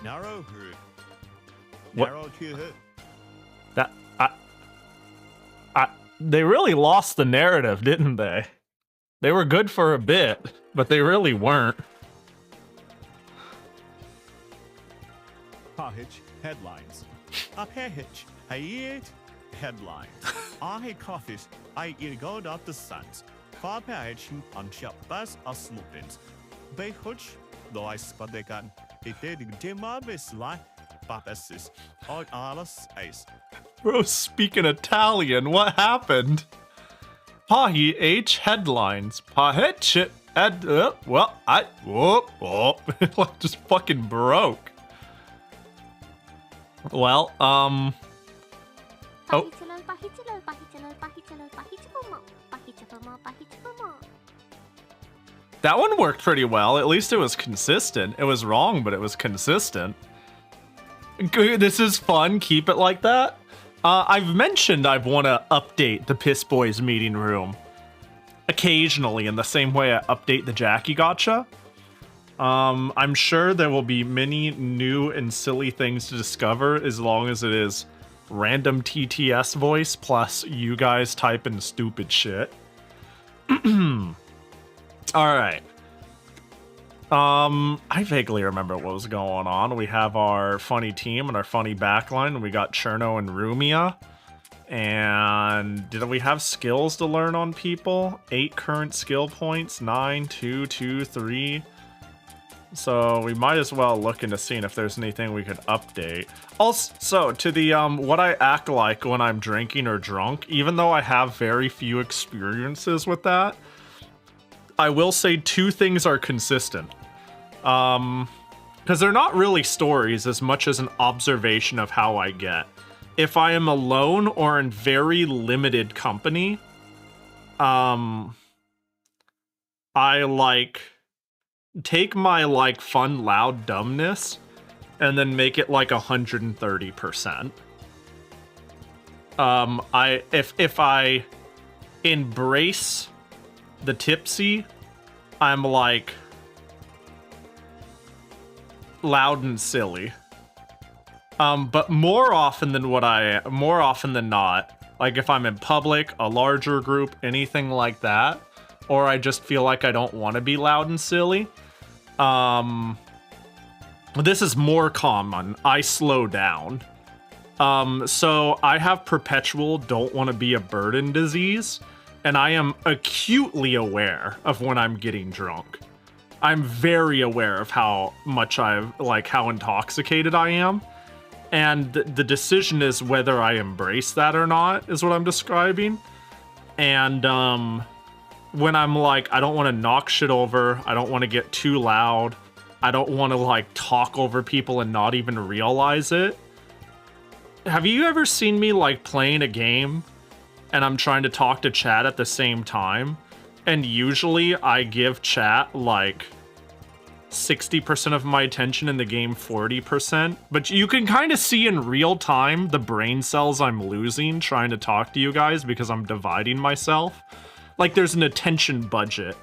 narrow hood. What? Narrow to hood. That they really lost the narrative, didn't they? They were good for a bit, but they really weren't. Pahich headlines. A pahich, I eat headlines. I coffees, I eat gold of the suns. Far pahich on shop bus of sloopins. Bay hutch, though I spot they got it did dim up his life. Papasis, all alles ace. Bro, speaking Italian, what happened? Pahi H headlines. Pahich ed. Well, just fucking broke. Well, oh. That one worked pretty well. At least it was consistent. It was wrong, but it was consistent. This is fun. Keep it like that. I've mentioned I want to update the Piss Boys meeting room occasionally in the same way I update the Jackie Gotcha. I'm sure there will be many new and silly things to discover as long as it is random TTS voice plus you guys typing stupid shit. Alright. I vaguely remember what was going on. We have our funny team and our funny backline. We got Cherno and Rumia. And did we have skills to learn on people? 8 current skill points, 9, 2, 2, 3. So we might as well look into seeing if there's anything we could update. Also, to the what I act like when I'm drinking or drunk, even though I have very few experiences with that, I will say 2 things are consistent. Because they're not really stories as much as an observation of how I get. If I am alone or in very limited company, I like take my like fun loud dumbness and then make it like 130%. If I embrace the tipsy, I'm like loud and silly. But more often than not, like if I'm in public, a larger group, anything like that, or I just feel like I don't want to be loud and silly, this is more common. I slow down. So I have perpetual don't want to be a burden disease, and I am acutely aware of when I'm getting drunk. I'm very aware of how much how intoxicated I am. And the decision is whether I embrace that or not, is what I'm describing. And when I'm like, I don't want to knock shit over, I don't want to get too loud, I don't want to like talk over people and not even realize it. Have you ever seen me like playing a game and I'm trying to talk to chat at the same time? And usually I give chat like 60% of my attention in the game, 40%. But you can kind of see in real time the brain cells I'm losing trying to talk to you guys because I'm dividing myself. Like there's an attention budget.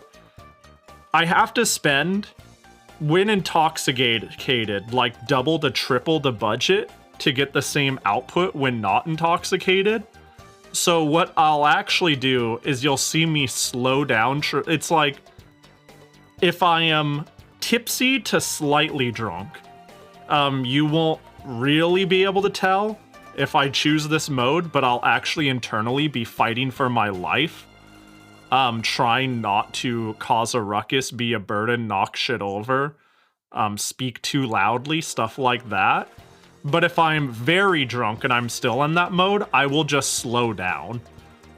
I have to spend, when intoxicated, like double to triple the budget to get the same output when not intoxicated. So what I'll actually do is you'll see me slow down. It's like if I am tipsy to slightly drunk, you won't really be able to tell if I choose this mode, but I'll actually internally be fighting for my life, trying not to cause a ruckus, be a burden, knock shit over, speak too loudly, stuff like that. But if I'm very drunk and I'm still in that mode, I will just slow down.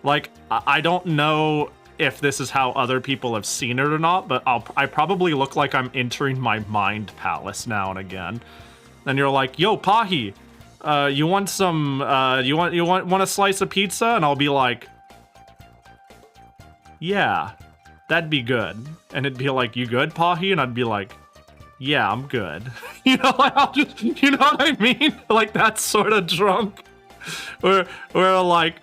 Like, I don't know if this is how other people have seen it or not, but I probably look like I'm entering my mind palace now and again. And you're like, yo, Pahi, you want some, you want a slice of pizza? And I'll be like, yeah, that'd be good. And it'd be like, you good, Pahi? And I'd be like, yeah, I'm good. You know, like, you know what I mean? Like, that's sort of drunk. Where like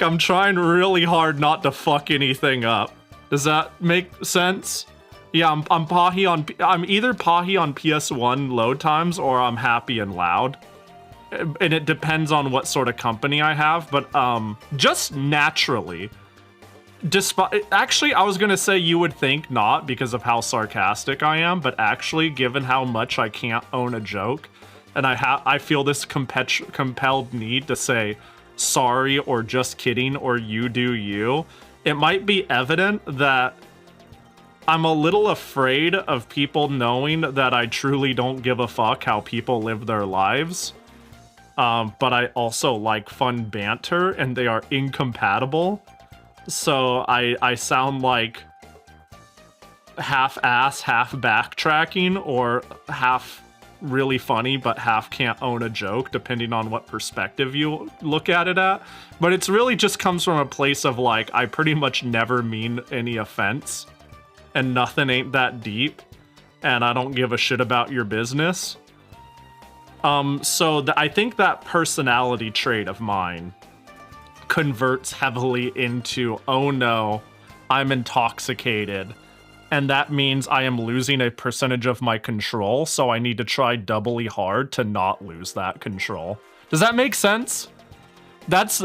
I'm trying really hard not to fuck anything up. Does that make sense? Yeah, I'm Pahi on. I'm either Pahi on PS1 load times or I'm happy and loud, and it depends on what sort of company I have. But just naturally, despite actually, I was gonna say you would think not because of how sarcastic I am, but actually, given how much I can't own a joke, and I feel this compelled need to say sorry or just kidding or you do you. It might be evident that I'm a little afraid of people knowing that I truly don't give a fuck how people live their lives. But I also like fun banter, and they are incompatible. So I sound like half ass, half backtracking, or half really funny, but half can't own a joke, depending on what perspective you look at it at. But it's really just comes from a place of like, I pretty much never mean any offense. And nothing ain't that deep, and I don't give a shit about your business. So I think that personality trait of mine converts heavily into, oh no, I'm intoxicated, and that means I am losing a percentage of my control, so I need to try doubly hard to not lose that control. Does that make sense? That's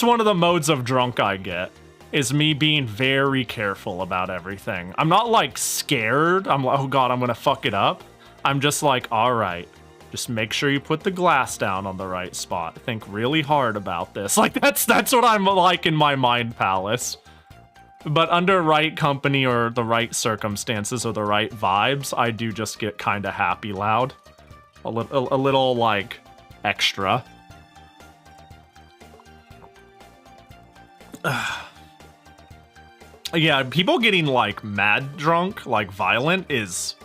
one of the modes of drunk I get. Is me being very careful about everything. I'm not like scared. I'm like, oh god, I'm gonna fuck it up. I'm just like, all right, just make sure you put the glass down on the right spot. Think really hard about this. Like that's what I'm like in my mind palace. But under right company or the right circumstances or the right vibes, I do just get kind of happy loud. A little like extra. Yeah, people getting like mad drunk, like violent, is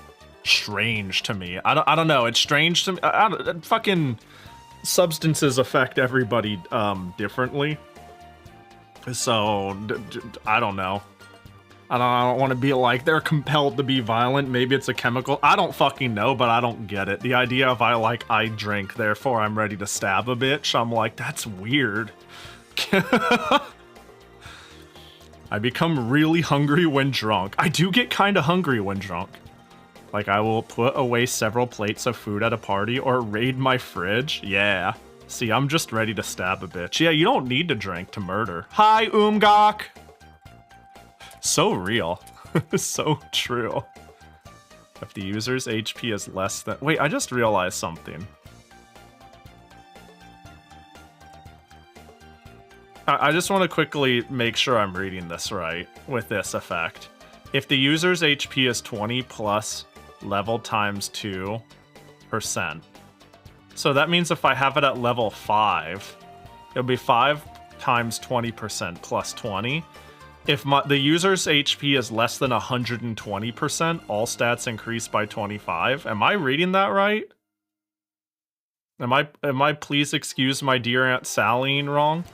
strange to me. I don't know. It's strange to me. Fucking substances affect everybody differently. So I don't know. I don't want to be like they're compelled to be violent. Maybe it's a chemical. I don't fucking know, but I don't get it. The idea of I drink, therefore I'm ready to stab a bitch. I'm like, that's weird. I become really hungry when drunk. I do get kind of hungry when drunk. Like, I will put away several plates of food at a party or raid my fridge. Yeah. See, I'm just ready to stab a bitch. Yeah, you don't need to drink to murder. Hi, Umgok! So real. So true. If the user's HP is less than... Wait, I just realized something. I just want to quickly make sure I'm reading this right with this effect. If the user's HP is 20 plus level times 2%. So that means if I have it at level 5, it'll be 5 times 20% plus 20. If the user's HP is less than 120%, all stats increase by 25. Am I reading that right? Am I please excuse my dear Aunt Sally wrong?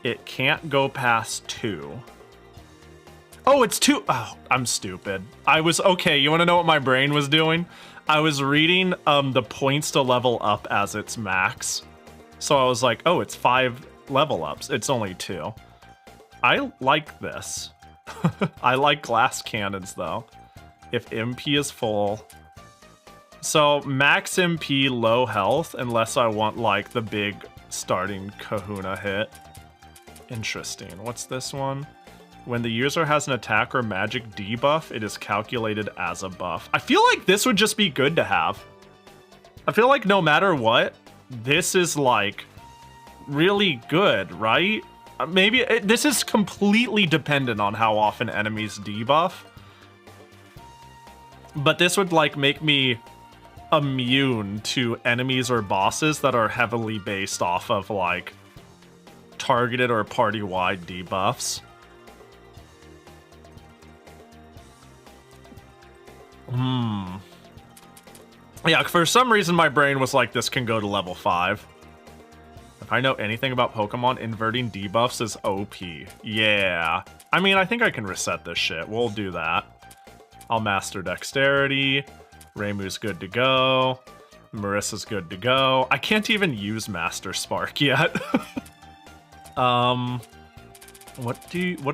It can't go past 2. Oh, it's 2. Oh, I'm stupid. I was okay. You want to know what my brain was doing? I was reading the points to level up as its max. So I was like, oh, it's 5 level ups. It's only 2. I like this. I like glass cannons though. If MP is full. So max MP, low health, unless I want like the big starting kahuna hit. Interesting. What's this one? When the user has an attack or magic debuff, it is calculated as a buff. I feel like this would just be good to have. I feel like no matter what, this is like really good, right? Maybe this is completely dependent on how often enemies debuff. But this would like make me immune to enemies or bosses that are heavily based off of like targeted or party-wide debuffs. Yeah, for some reason my brain was like, this can go to level 5. If I know anything about Pokemon, inverting debuffs is OP. Yeah. I mean, I think I can reset this shit. We'll do that. I'll master Dexterity. Reimu's good to go. Marissa's good to go. I can't even use Master Spark yet. What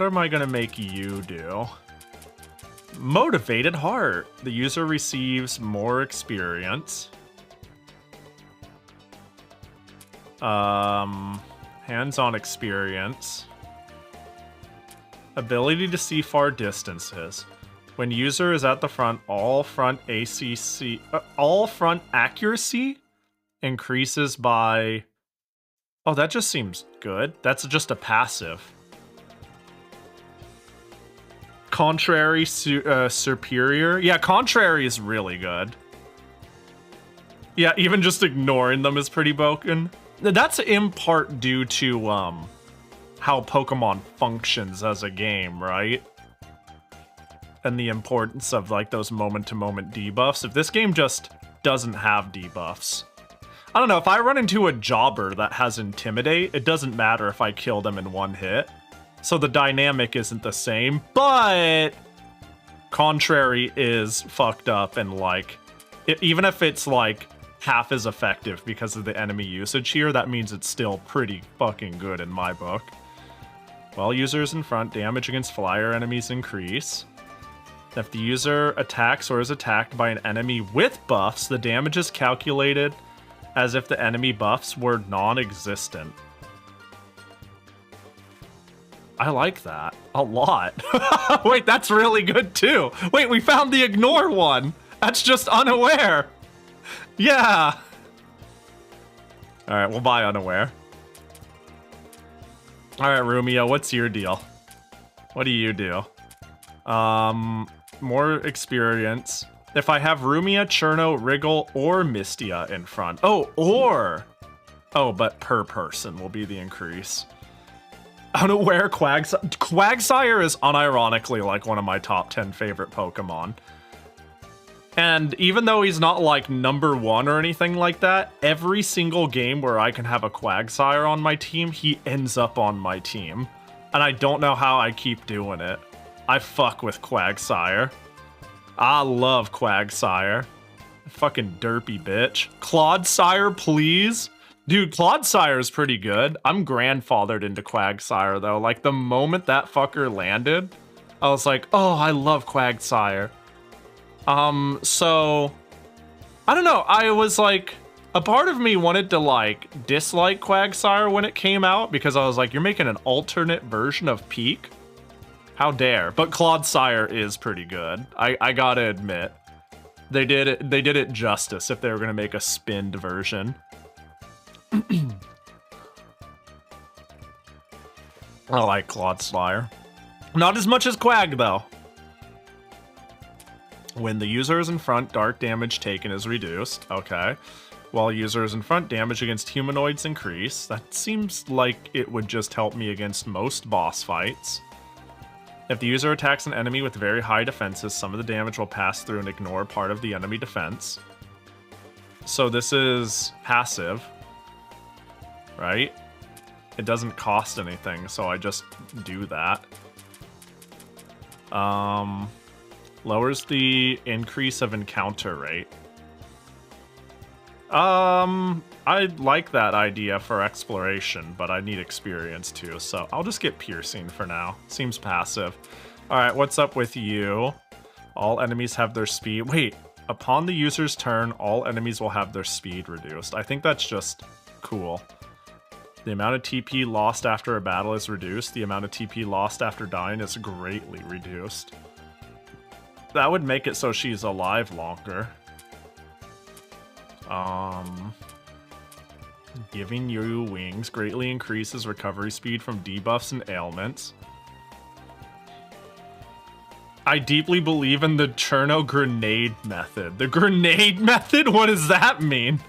am I gonna make you do? Motivated heart. The user receives more experience. Hands-on experience. Ability to see far distances. When user is at the front, all front accuracy increases by... Oh, that just seems good. That's just a passive. Contrary superior. Yeah, contrary is really good. Yeah, even just ignoring them is pretty broken. That's in part due to how Pokemon functions as a game, right? And the importance of like those moment-to-moment debuffs. If this game just doesn't have debuffs, I don't know, if I run into a jobber that has Intimidate, it doesn't matter if I kill them in one hit. So the dynamic isn't the same, but Contrary is fucked up and like, even if it's like half as effective because of the enemy usage here, that means it's still pretty fucking good in my book. While users in front, damage against flyer enemies increase. If the user attacks or is attacked by an enemy with buffs, the damage is calculated as if the enemy buffs were non-existent. I like that a lot. Wait, that's really good too. Wait, we found the ignore one. That's just unaware. Yeah. All right, we'll buy unaware. All right, Rumio, what's your deal? What do you do? More experience. If I have Rumia, Cherno, Wriggle, or Mistia in front. Oh, or. Oh, but per person will be the increase. Unaware Quagsire is unironically like one of my top 10 favorite Pokemon. And even though he's not like #1 or anything like that, every single game where I can have a Quagsire on my team, he ends up on my team. And I don't know how I keep doing it. I fuck with Quagsire. I love Quagsire. Fucking derpy bitch. Clodsire, please. Dude, Clodsire is pretty good. I'm grandfathered into Quagsire, though. Like, the moment that fucker landed, I was like, oh, I love Quagsire. So, I don't know. I was like, a part of me wanted to, like, dislike Quagsire when it came out, because I was like, you're making an alternate version of Peak? How dare. But Clodsire is pretty good. I gotta admit. They did it justice if they were gonna make a spinned version. I like Clodsire. Not as much as Quag, though. When the user is in front, dark damage taken is reduced. Okay. While user is in front, damage against humanoids increase. That seems like it would just help me against most boss fights. If the user attacks an enemy with very high defenses, some of the damage will pass through and ignore part of the enemy defense. So this is passive, right? It doesn't cost anything, so I just do that. Lowers the increase of encounter rate. I like that idea for exploration, but I need experience too, so I'll just get piercing for now. Seems passive. Alright, what's up with you? All enemies have their speed. Wait, upon the user's turn, all enemies will have their speed reduced. I think that's just cool. The amount of TP lost after a battle is reduced. The amount of TP lost after dying is greatly reduced. That would make it so she's alive longer. Giving you wings greatly increases recovery speed from debuffs and ailments. I deeply believe in the Cherno grenade method. The grenade method? What does that mean?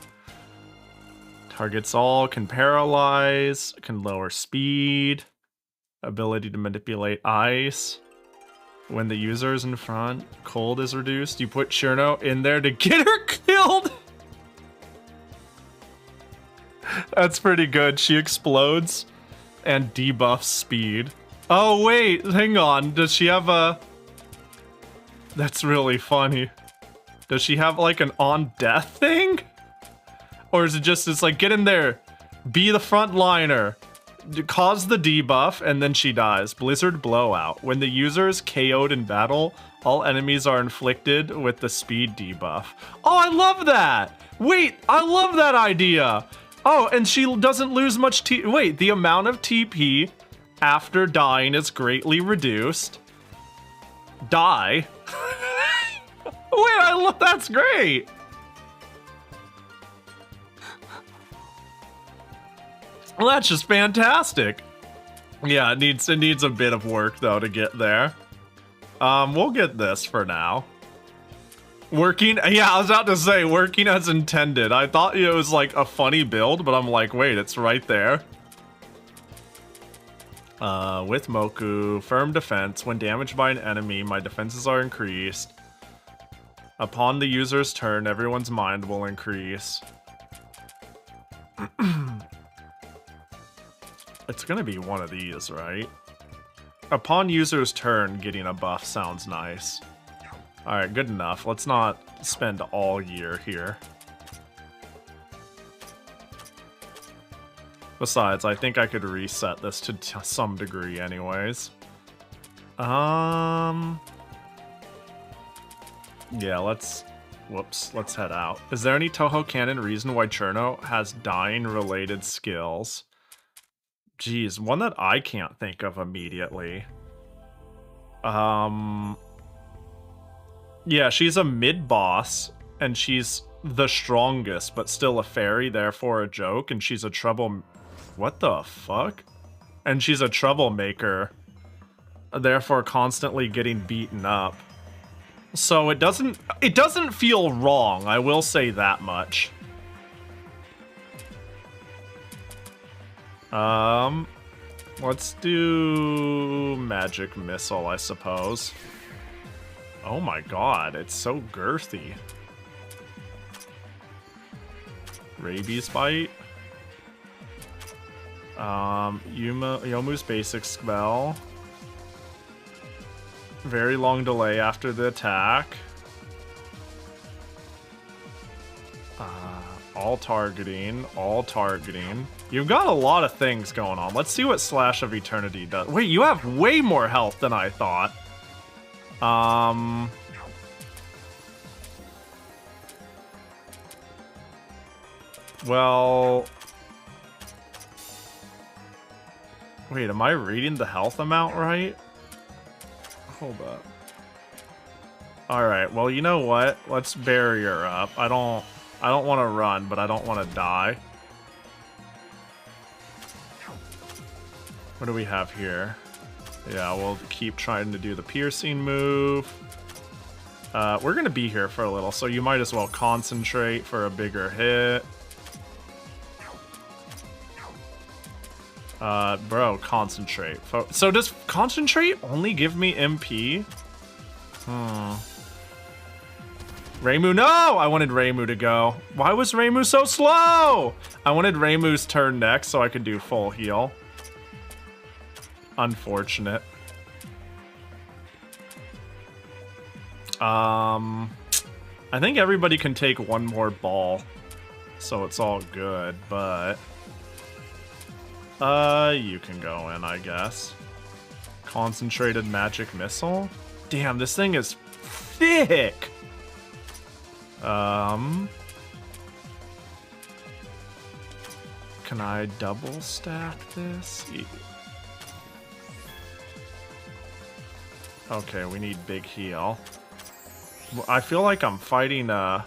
Targets all, can paralyze, can lower speed, ability to manipulate ice. When the user is in front, cold is reduced. You put Cherno in there to get her killed. That's pretty good. She explodes and debuffs speed. Oh, wait, hang on. Does she have a... That's really funny. Does she have like an on-death thing? Or is it just, it's like, get in there, be the frontliner, cause the debuff, and then she dies. Blizzard Blowout. When the user is KO'd in battle, all enemies are inflicted with the speed debuff. Oh, I love that! Wait, I love that idea! Oh, and she doesn't lose much wait, the amount of TP after dying is greatly reduced. Die? Wait, I love, that's great! Well, that's just fantastic. Yeah, it needs a bit of work though to get there. We'll get this for now. Working, yeah, I was about to say working as intended. I thought it was like a funny build, but I'm like, wait, it's right there. With Moku, firm defense. When damaged by an enemy, my defenses are increased. Upon the user's turn, everyone's mind will increase. It's gonna be one of these, right? Upon user's turn, getting a buff sounds nice. Alright, good enough. Let's not spend all year here. Besides, I think I could reset this to some degree anyways. Yeah, let's head out. Is there any Touhou canon reason why Cherno has dying-related skills? Geez, one that I can't think of immediately. Yeah, she's a mid-boss, and she's the strongest, but still a fairy, therefore a joke, and she's a what the fuck? And she's a troublemaker, therefore constantly getting beaten up. So it doesn't feel wrong, I will say that much. Let's do magic missile, I suppose. Oh my god, it's so girthy. Rabies bite. Yomu's basic spell. Very long delay after the attack. All targeting. You've got a lot of things going on. Let's see what Slash of Eternity does. Wait, you have way more health than I thought. Well... Wait, am I reading the health amount right? Hold up. Alright, well, you know what? Let's barrier up. I don't want to run, but I don't want to die. What do we have here? Yeah, we'll keep trying to do the piercing move. We're going to be here for a little, so you might as well concentrate for a bigger hit. Bro, concentrate. So does concentrate only give me MP? Reimu, no! I wanted Reimu to go. Why was Reimu so slow? I wanted Reimu's turn next so I could do full heal. Unfortunate. I think everybody can take one more ball, so it's all good, but... you can go in, I guess. Concentrated magic missile? Damn, this thing is thick! Can I double stack this? Okay, we need big heal. I feel like I'm fighting a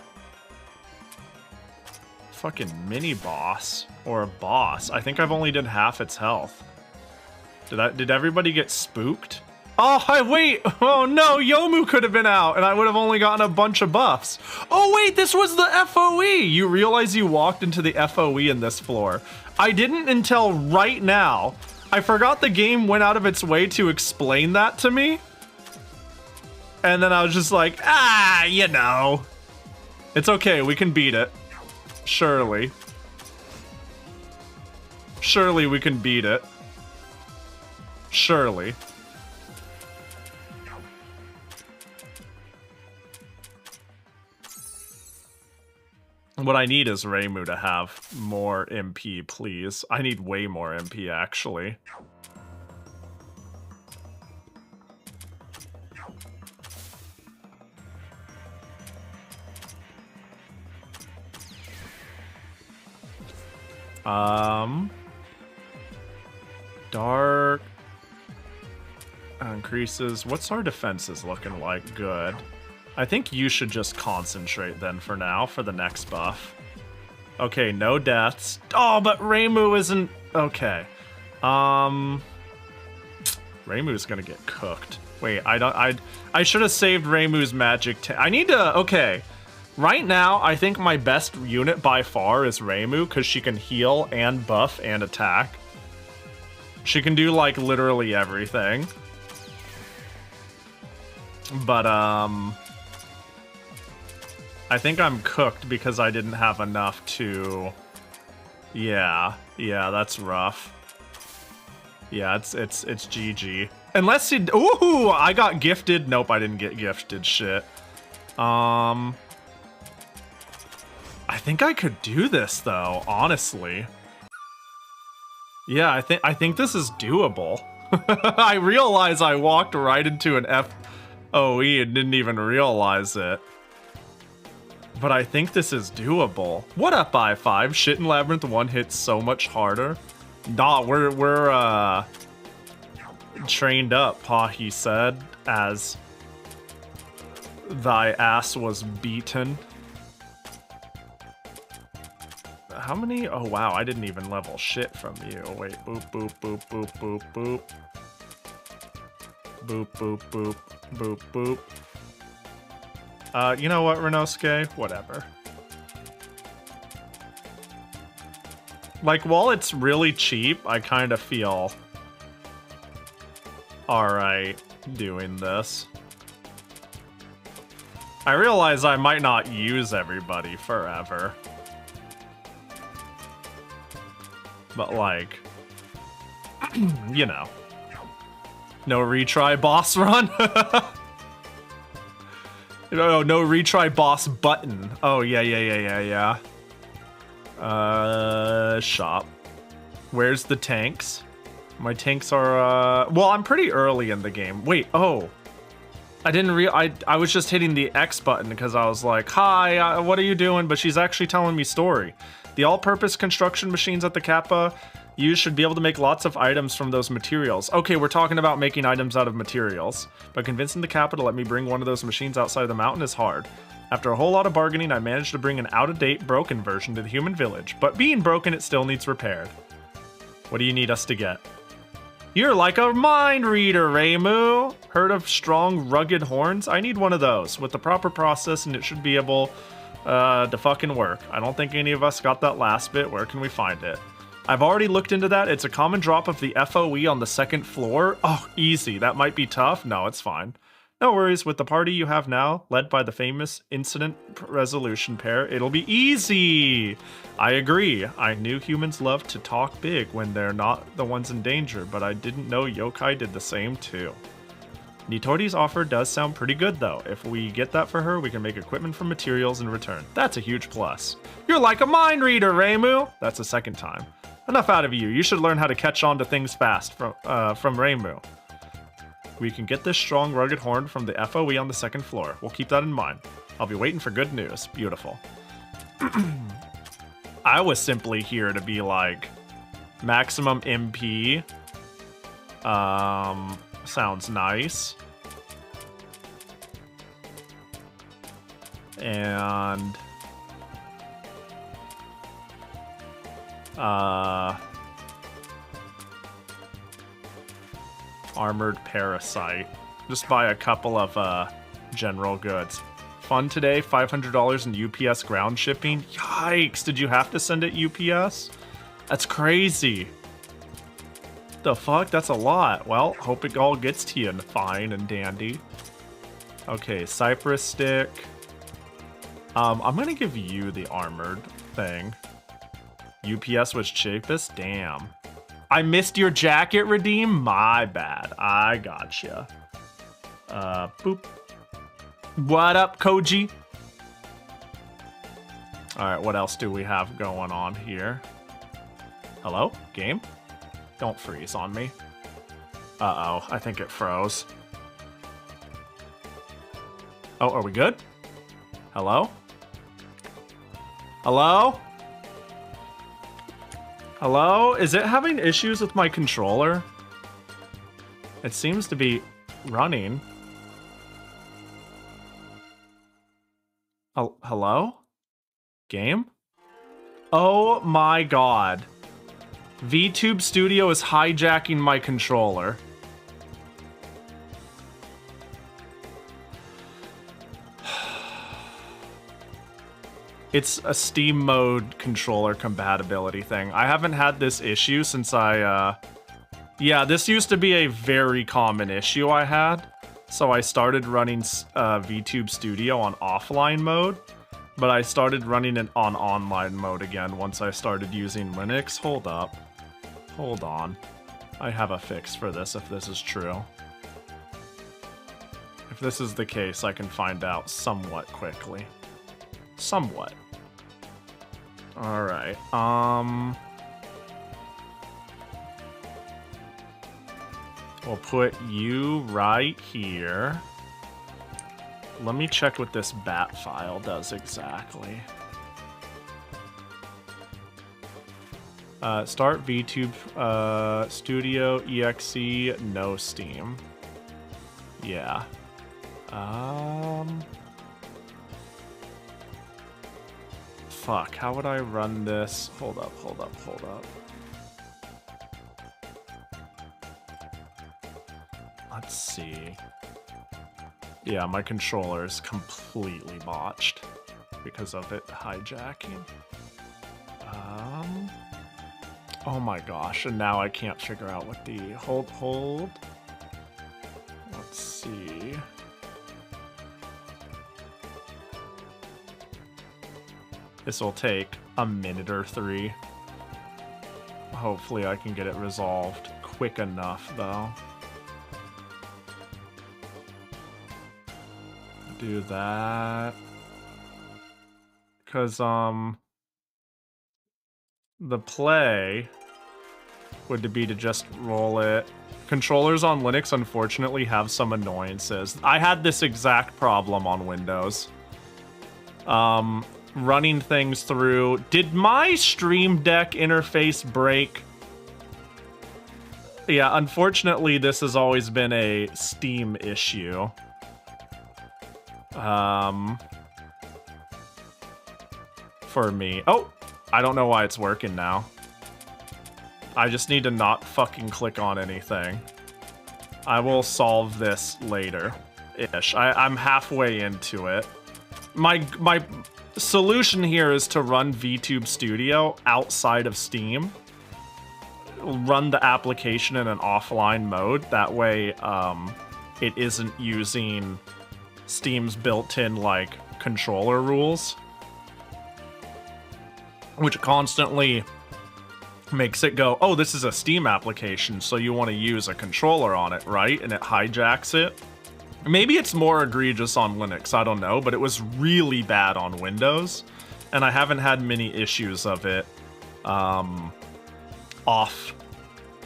fucking mini boss or a boss. I think I've only did half its health. Did everybody get spooked? Oh, wait! Oh no, Yomu could have been out, and I would have only gotten a bunch of buffs. Oh wait, this was the FOE! You realize you walked into the FOE in this floor. I didn't until right now. I forgot the game went out of its way to explain that to me. And then I was just like, you know. It's okay, we can beat it. Surely. Surely we can beat it. Surely. What I need is Reimu to have more MP, please. I need way more MP, actually. Dark increases. What's our defenses looking like? Good. I think you should just concentrate then for now, for the next buff. Okay, no deaths. Oh, but Reimu isn't... Okay. Reimu's gonna get cooked. Wait, I should have saved Reimu's magic. I need to... Okay. Right now, I think my best unit by far is Reimu, because she can heal and buff and attack. She can do, like, literally everything. But, I think I'm cooked because I didn't have enough to... Yeah, that's rough. Yeah, it's GG. Unless he... Ooh, I got gifted. Nope, I didn't get gifted. Shit. I think I could do this, though, honestly. Yeah, I think this is doable. I realize I walked right into an FOE and didn't even realize it. But I think this is doable. What up, I5? Shit in Labyrinth 1 hits so much harder. Nah, we're trained up, Pahi said, as thy ass was beaten. How many? Oh, wow, I didn't even level shit from you. Wait, boop, boop, boop, boop, boop, boop. Boop, boop, boop, boop, boop. You know what, Renosuke? Whatever. Like, while it's really cheap, I kind of feel alright doing this. I realize I might not use everybody forever. But, like, you know. No retry boss run? No retry boss button. Oh, yeah. Shop. Where's the tanks? My tanks are, well, I'm pretty early in the game. Wait, oh. I didn't I was just hitting the X button because I was like, hi, what are you doing? But she's actually telling me story. The all-purpose construction machines at the Kappa, you should be able to make lots of items from those materials. Okay, we're talking about making items out of materials. But convincing the Kappa to let me bring one of those machines outside of the mountain is hard. After a whole lot of bargaining, I managed to bring an out-of-date, broken version to the human village. But being broken, it still needs repaired. What do you need us to get? You're like a mind reader, Reimu! Heard of strong, rugged horns? I need one of those. With the proper process, and it should be able to fucking work. I don't think any of us got that last bit. Where can we find it? I've already looked into that. It's a common drop of the FOE on the second floor. Oh, easy. That might be tough. No, it's fine. No worries. With the party you have now, led by the famous incident resolution pair, it'll be easy. I agree. I knew humans love to talk big when they're not the ones in danger, but I didn't know yokai did the same too. Nitori's offer does sound pretty good though. If we get that for her, we can make equipment from materials in return. That's a huge plus. You're like a mind reader, Reimu! That's the second time. Enough out of you. You should learn how to catch on to things fast from Reimu. We can get this strong, rugged horn from the FOE on the second floor. We'll keep that in mind. I'll be waiting for good news. Beautiful. I was simply here to be like, maximum MP. Sounds nice. And... armored parasite. Just buy a couple of general goods. Fun today, $500 in UPS ground shipping. Yikes, did you have to send it UPS? That's crazy. The fuck, that's a lot. Well, hope it all gets to you fine and dandy. Okay, cypress stick. I'm gonna give you the armored thing. UPS was cheapest? Damn. I missed your jacket redeem? My bad. I gotcha. Boop. What up, Koji? Alright, what else do we have going on here? Hello? Game? Don't freeze on me. Uh-oh, I think it froze. Oh, are we good? Hello? Hello? Hello? Is it having issues with my controller? It seems to be running. Oh, hello? Game? Oh my god. VTube Studio is hijacking my controller. It's a Steam mode controller compatibility thing. I haven't had this issue since yeah, this used to be a very common issue I had. So I started running VTube Studio on offline mode, but I started running it on online mode again once I started using Linux. Hold up. Hold on. I have a fix for this if this is true. If this is the case, I can find out somewhat quickly. Somewhat. Alright, we'll put you right here. Let me check what this bat file does exactly. Start VTube Studio EXE, no Steam. Yeah. Fuck, how would I run this? Hold up. Let's see. Yeah, my controller is completely botched because of it hijacking. Oh my gosh, and now I can't figure out what the... Hold. Let's see. This will take a minute or 3. Hopefully I can get it resolved quick enough, though. Do that. Because, the play would be to just roll it. Controllers on Linux, unfortunately, have some annoyances. I had this exact problem on Windows. Running things through. Did my Stream Deck interface break? Yeah, unfortunately, this has always been a Steam issue. For me. Oh, I don't know why it's working now. I just need to not fucking click on anything. I will solve this later-ish. I'm halfway into it. My solution here is to run VTube Studio outside of Steam. Run the application in an offline mode. That way, it isn't using Steam's built-in, like, controller rules. Which constantly makes it go, oh, this is a Steam application, so you want to use a controller on it, right? And it hijacks it. Maybe it's more egregious on Linux, I don't know, but it was really bad on Windows, and I haven't had many issues of it off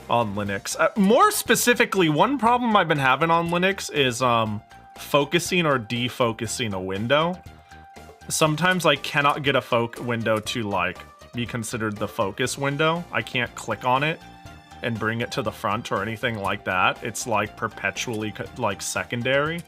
on Linux. More specifically, one problem I've been having on Linux is focusing or defocusing a window. Sometimes I cannot get a window to, like, be considered the focus window. I can't click on it and bring it to the front or anything like that. It's, like, perpetually, like, secondary.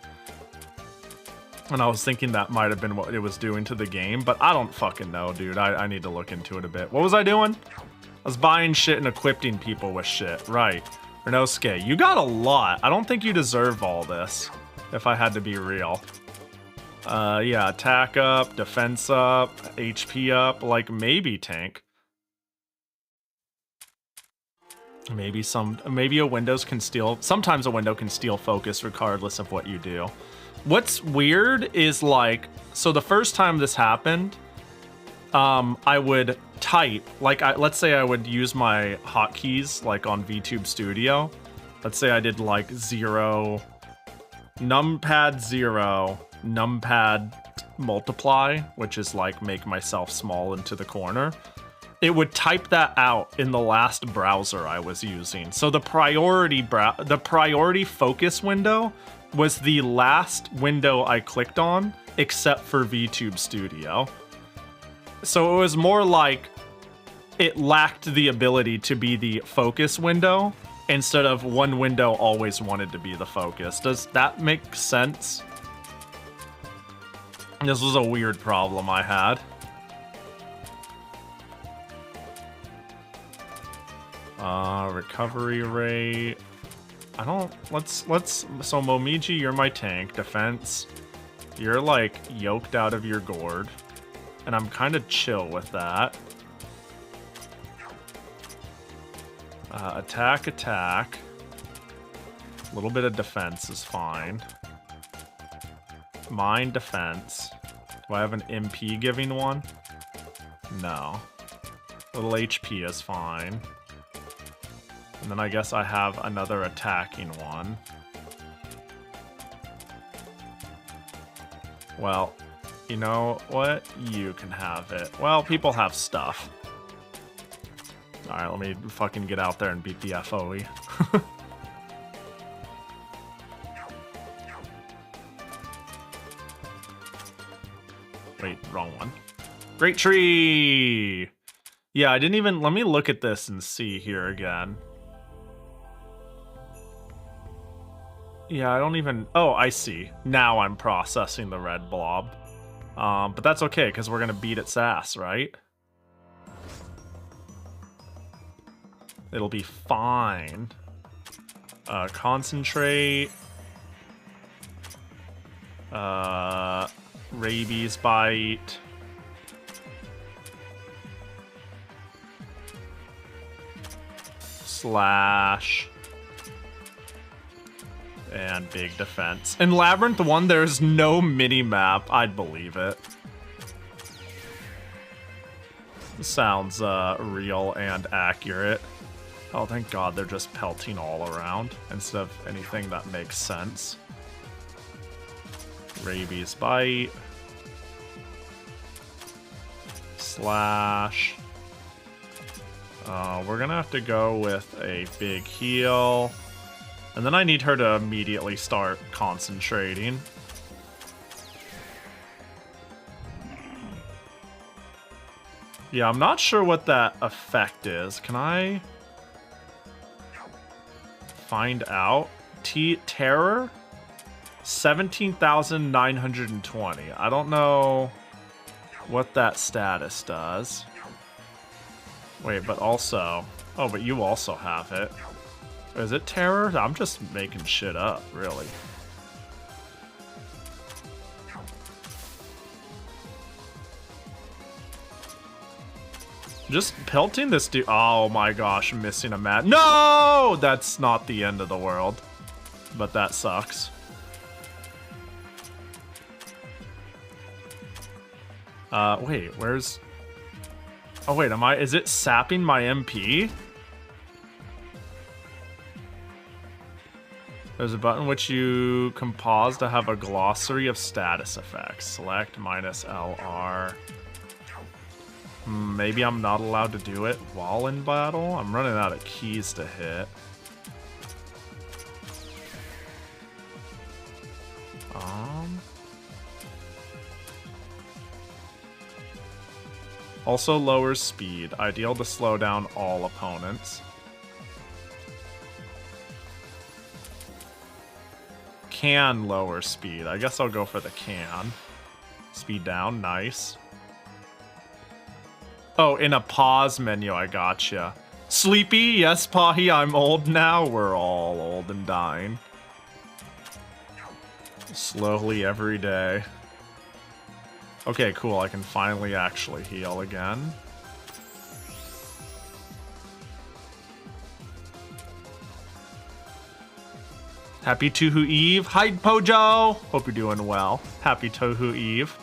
And I was thinking that might have been what it was doing to the game, but I don't fucking know, dude. I need to look into it a bit. What was I doing? I was buying shit and equipping people with shit. Right. Renosuke, you got a lot. I don't think you deserve all this, if I had to be real. Yeah, attack up, defense up, HP up, like, maybe tank. Maybe a Windows can steal, sometimes a window can steal focus regardless of what you do. What's weird is, like, so the first time this happened, I would type, like, let's say I would use my hotkeys, like, on VTube Studio. Let's say I did, like, numpad 0, numpad multiply, which is like make myself small into the corner, it would type that out in the last browser I was using. So the priority focus window was the last window I clicked on, except for VTube Studio. So it was more like it lacked the ability to be the focus window instead of one window always wanted to be the focus. Does that make sense? This was a weird problem I had. Recovery rate. I don't, so Momiji, you're my tank. Defense. You're like yoked out of your gourd. And I'm kind of chill with that. Attack. A little bit of defense is fine. Mind defense. Do I have an MP giving one? No. Little HP is fine. And then I guess I have another attacking one. Well, you know what? You can have it. Well, people have stuff. Alright, let me fucking get out there and beat the FOE. Wait, wrong one. Great tree! Yeah, I didn't even... Let me look at this and see here again. Yeah, I don't even... Oh, I see. Now I'm processing the red blob. But that's okay, because we're going to beat its ass, right? It'll be fine. Concentrate. Rabies bite. Slash. And big defense. In Labyrinth 1, there's no mini-map. I'd believe it. Sounds real and accurate. Oh, thank God they're just pelting all around instead of anything that makes sense. Rabies bite. Slash. We're gonna have to go with a big heal. And then I need her to immediately start concentrating. Yeah, I'm not sure what that effect is. Can I find out? Terror? 17,920. I don't know what that status does. Wait, but also... Oh, but you also have it. Is it terror? I'm just making shit up, really. Just pelting this dude. Oh my gosh, I'm missing a mat. No! That's not the end of the world. But that sucks. Wait, where's... Oh wait, is it sapping my MP? There's a button which you can pause to have a glossary of status effects. Select minus LR. Maybe I'm not allowed to do it while in battle? I'm running out of keys to hit. Also lowers speed. Ideal to slow down all opponents. Can lower speed. I guess I'll go for the can. Speed down, nice. Oh, in a pause menu, I gotcha. Sleepy? Yes, Pahi, I'm old now. We're all old and dying. Slowly every day. Okay, cool. I can finally actually heal again. Happy Touhou Eve. Hi, Pojo. Hope you're doing well. Happy Touhou Eve.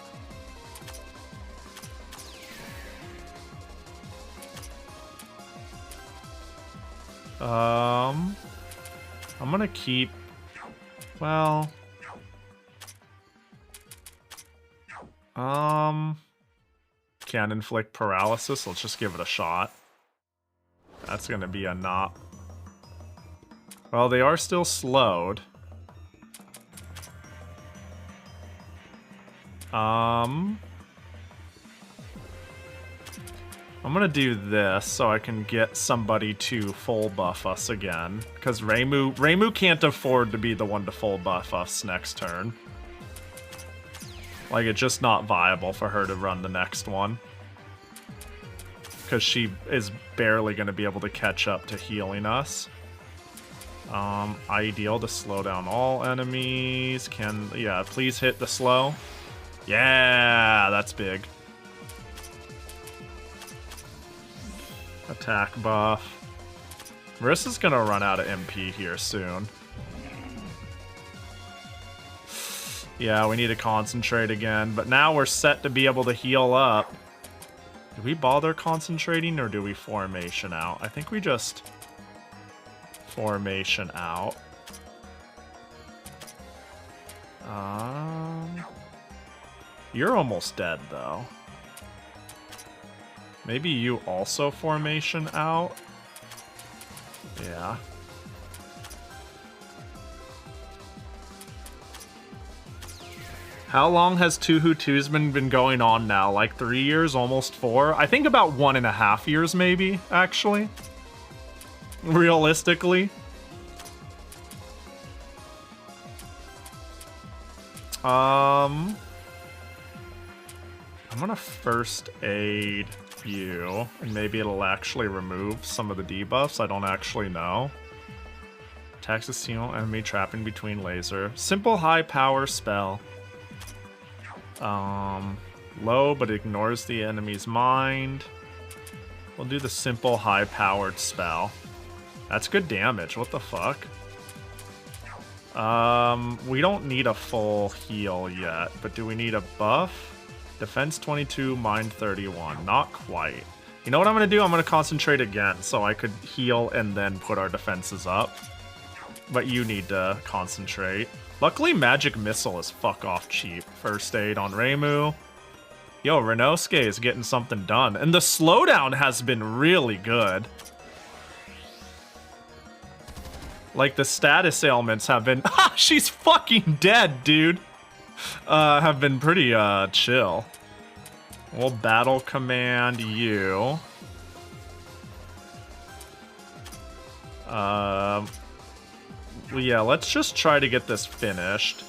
I'm gonna keep... Well... Can inflict paralysis. Let's just give it a shot. That's gonna be a not. Well, they are still slowed. I'm gonna do this so I can get somebody to full buff us again. Because Reimu can't afford to be the one to full buff us next turn. Like, it's just not viable for her to run the next one. Because she is barely going to be able to catch up to healing us. Ideal to slow down all enemies. Yeah, please hit the slow. Yeah, that's big. Attack buff. Marissa's going to run out of MP here soon. Yeah, we need to concentrate again, but now we're set to be able to heal up. Do we bother concentrating or do we formation out? I think we just formation out. You're almost dead though. Maybe you also formation out? Yeah. How long has Touhou 2's been going on now? Like 3 years, almost 4? I think about 1.5 years maybe, actually. Realistically. I'm gonna first aid you, and maybe it'll actually remove some of the debuffs. I don't actually know. Attacks a single enemy trapping between laser. Simple high power spell. Low, but ignores the enemy's mind. We'll do the simple high-powered spell. That's good damage. What the fuck? We don't need a full heal yet, but do we need a buff? Defense 22, mind 31. Not quite. You know what I'm going to do? I'm going to concentrate again so I could heal and then put our defenses up. But you need to concentrate. Luckily, Magic Missile is fuck off cheap. First aid on Reimu. Yo, Renosuke is getting something done. And the slowdown has been really good. Like, the status ailments have been... Ah, she's fucking dead, dude! Have been pretty, chill. We'll battle command you. Yeah, let's just try to get this finished.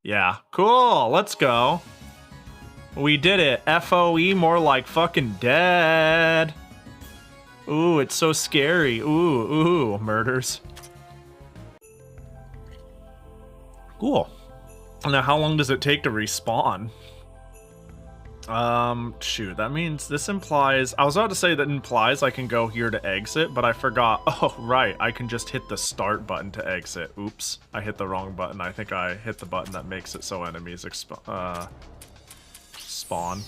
Yeah, cool, let's go. We did it. FOE, more like fucking dead. Ooh, it's so scary. Ooh, murders. Cool. Now, how long does it take to respawn? Shoot, that means this implies... I was about to say that implies I can go here to exit, but I forgot. Oh, right, I can just hit the start button to exit. Oops, I hit the wrong button. I think I hit the button that makes it so enemies spawn.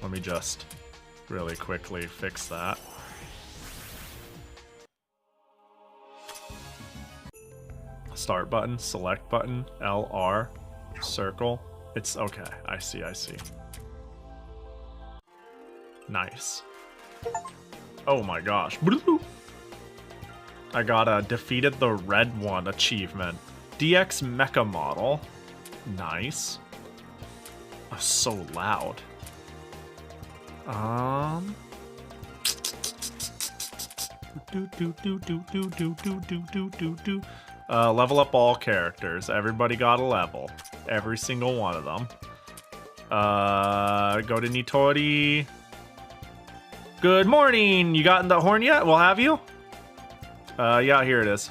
Let me just really quickly fix that. Start button, select button, LR, circle. It's okay. I see. Nice. Oh my gosh. I got a defeated the red one achievement. DX Mecha Model. Nice. Oh, so loud. Level up all characters. Everybody got a level. Every single one of them. Go to Nitori. Good morning! You gotten the horn yet? We'll have you? Yeah, here it is.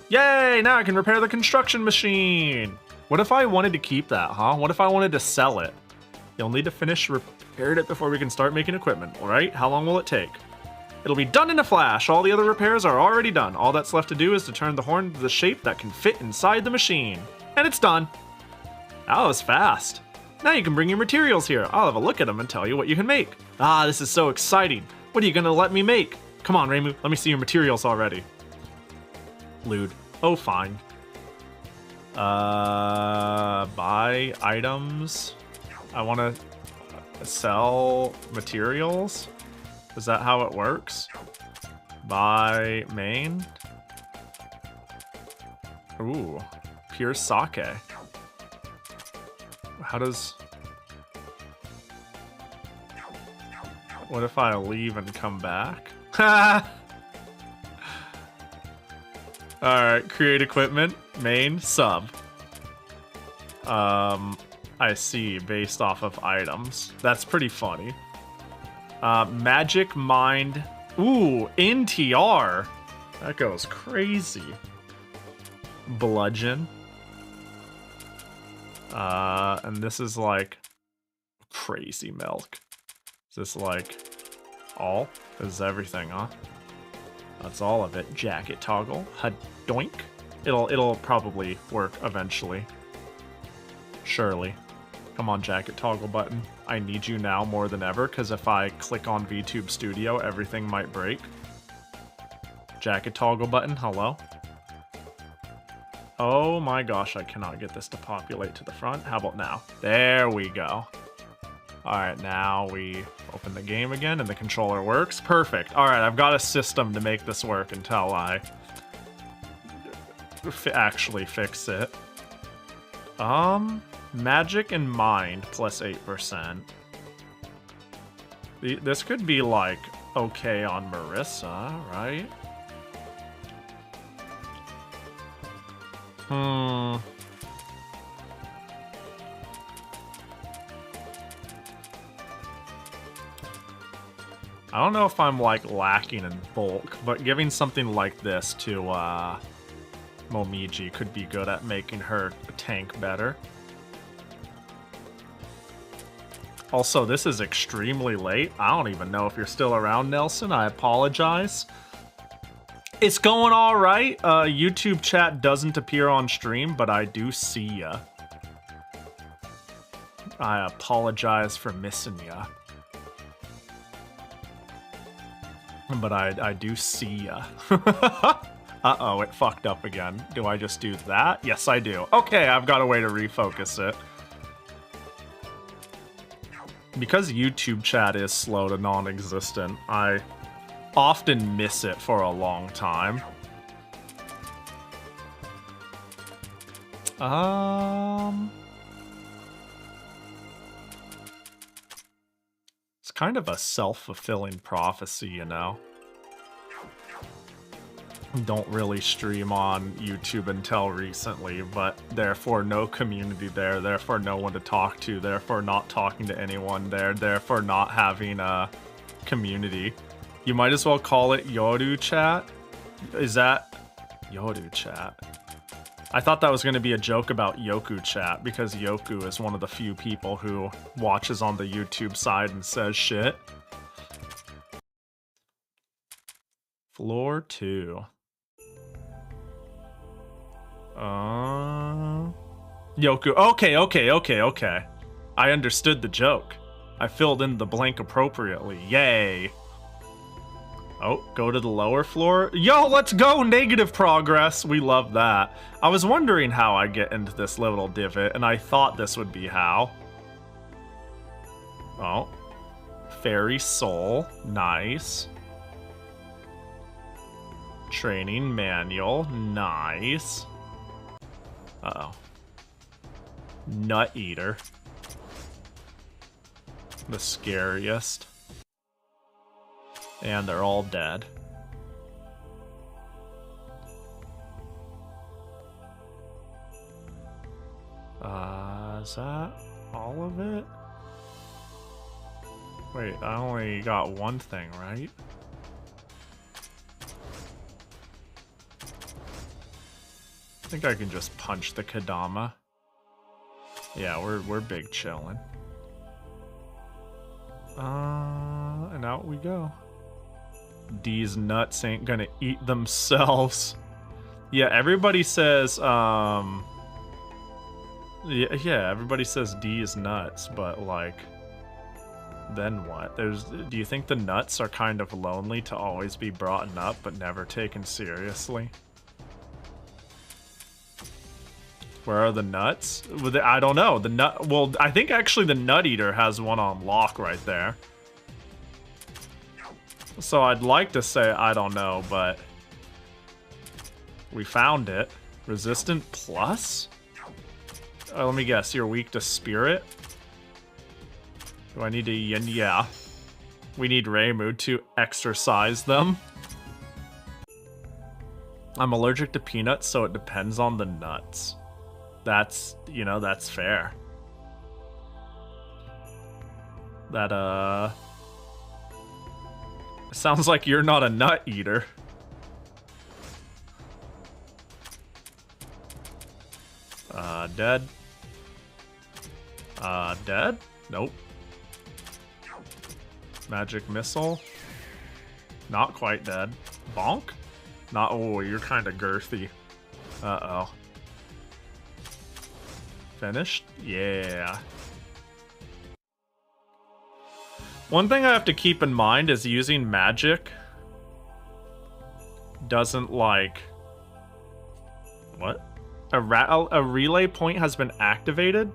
Yay! Now I can repair the construction machine! What if I wanted to keep that, huh? What if I wanted to sell it? You'll need to finish repairing it before we can start making equipment, alright? How long will it take? It'll be done in a flash. All the other repairs are already done. All that's left to do is to turn the horn to the shape that can fit inside the machine. And it's done. That was fast. Now you can bring your materials here. I'll have a look at them and tell you what you can make. Ah, this is so exciting. What are you gonna let me make? Come on, Reimu, let me see your materials already. Lewd. Oh, fine. Buy items. I want to sell materials. Is that how it works? Buy main. Ooh, pure sake. How does... What if I leave and come back? Alright, create equipment, main, sub. I see, based off of items. That's pretty funny. Magic Mind. Ooh, NTR. That goes crazy. Bludgeon. And this is like crazy milk. Is this like all? This is everything, huh? That's all of it. Jacket toggle. Hadoink. It'll probably work eventually. Surely. Come on, jacket toggle button. I need you now more than ever, because if I click on VTube Studio, everything might break. Jacket toggle button, hello? Oh my gosh, I cannot get this to populate to the front. How about now? There we go. Alright, now we open the game again and the controller works. Perfect. Alright, I've got a system to make this work until I actually fix it. Magic and Mind plus 8%. This could be like okay on Marissa, right? I don't know if I'm like lacking in bulk, but giving something like this to Momiji could be good at making her tank better. Also, this is extremely late. I don't even know if you're still around, Nelson. I apologize. It's going all right. YouTube chat doesn't appear on stream, but I do see ya. I apologize for missing ya. But I do see ya. Uh-oh, it fucked up again. Do I just do that? Yes, I do. Okay, I've got a way to refocus it. Because YouTube chat is slow to non-existent, I often miss it for a long time. It's kind of a self-fulfilling prophecy, you know? Don't really stream on YouTube until recently, but therefore no community there, therefore no one to talk to, therefore not talking to anyone there, therefore not having a community. You might as well call it Yoru chat. Is that Yoru chat? I thought that was going to be a joke about Yoku chat, because Yoku is one of the few people who watches on the YouTube side and says shit. Floor 2. Yoku. Okay. I understood the joke. I filled in the blank appropriately. Yay. Oh, go to the lower floor. Yo, let's go! Negative progress. We love that. I was wondering how I get into this little divot, and I thought this would be how. Oh. Fairy Soul. Nice. Training manual. Nice. Uh-oh. Nut Eater. The scariest. And they're all dead. Is that all of it? Wait, I only got one thing, right? I think I can just punch the Kadama. Yeah, we're big chillin'. And out we go. These nuts ain't gonna eat themselves. Yeah, everybody says, yeah, everybody says D is nuts, but like, then what? Do you think the nuts are kind of lonely to always be brought up but never taken seriously? Where are the nuts? I don't know. The nut. Well, I think actually the Nut Eater has one on lock right there. So I'd like to say I don't know, but we found it. Resistant plus? Let me guess. You're weak to spirit? Do I need to? Yeah. We need Reimu to exercise them. I'm allergic to peanuts, so it depends on the nuts. That's, you know, that's fair. That, sounds like you're not a nut eater. Dead. Dead? Nope. Magic missile. Not quite dead. Bonk? Not, oh, you're kind of girthy. Uh-oh. Finished? Yeah. One thing I have to keep in mind is using magic doesn't like... What? A relay point has been activated?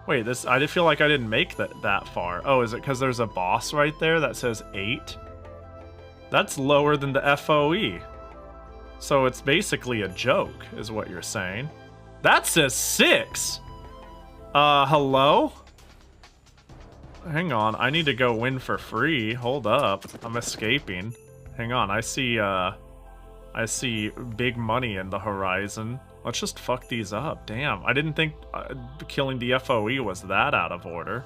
Wait, this, I did feel like I didn't make that far. Oh, is it because there's a boss right there that says 8? That's lower than the FOE. So it's basically a joke, is what you're saying. That says 6! Hello? Hang on, I need to go win for free. Hold up, I'm escaping. Hang on, I see big money in the horizon. Let's just fuck these up. Damn, I didn't think killing the FOE was that out of order.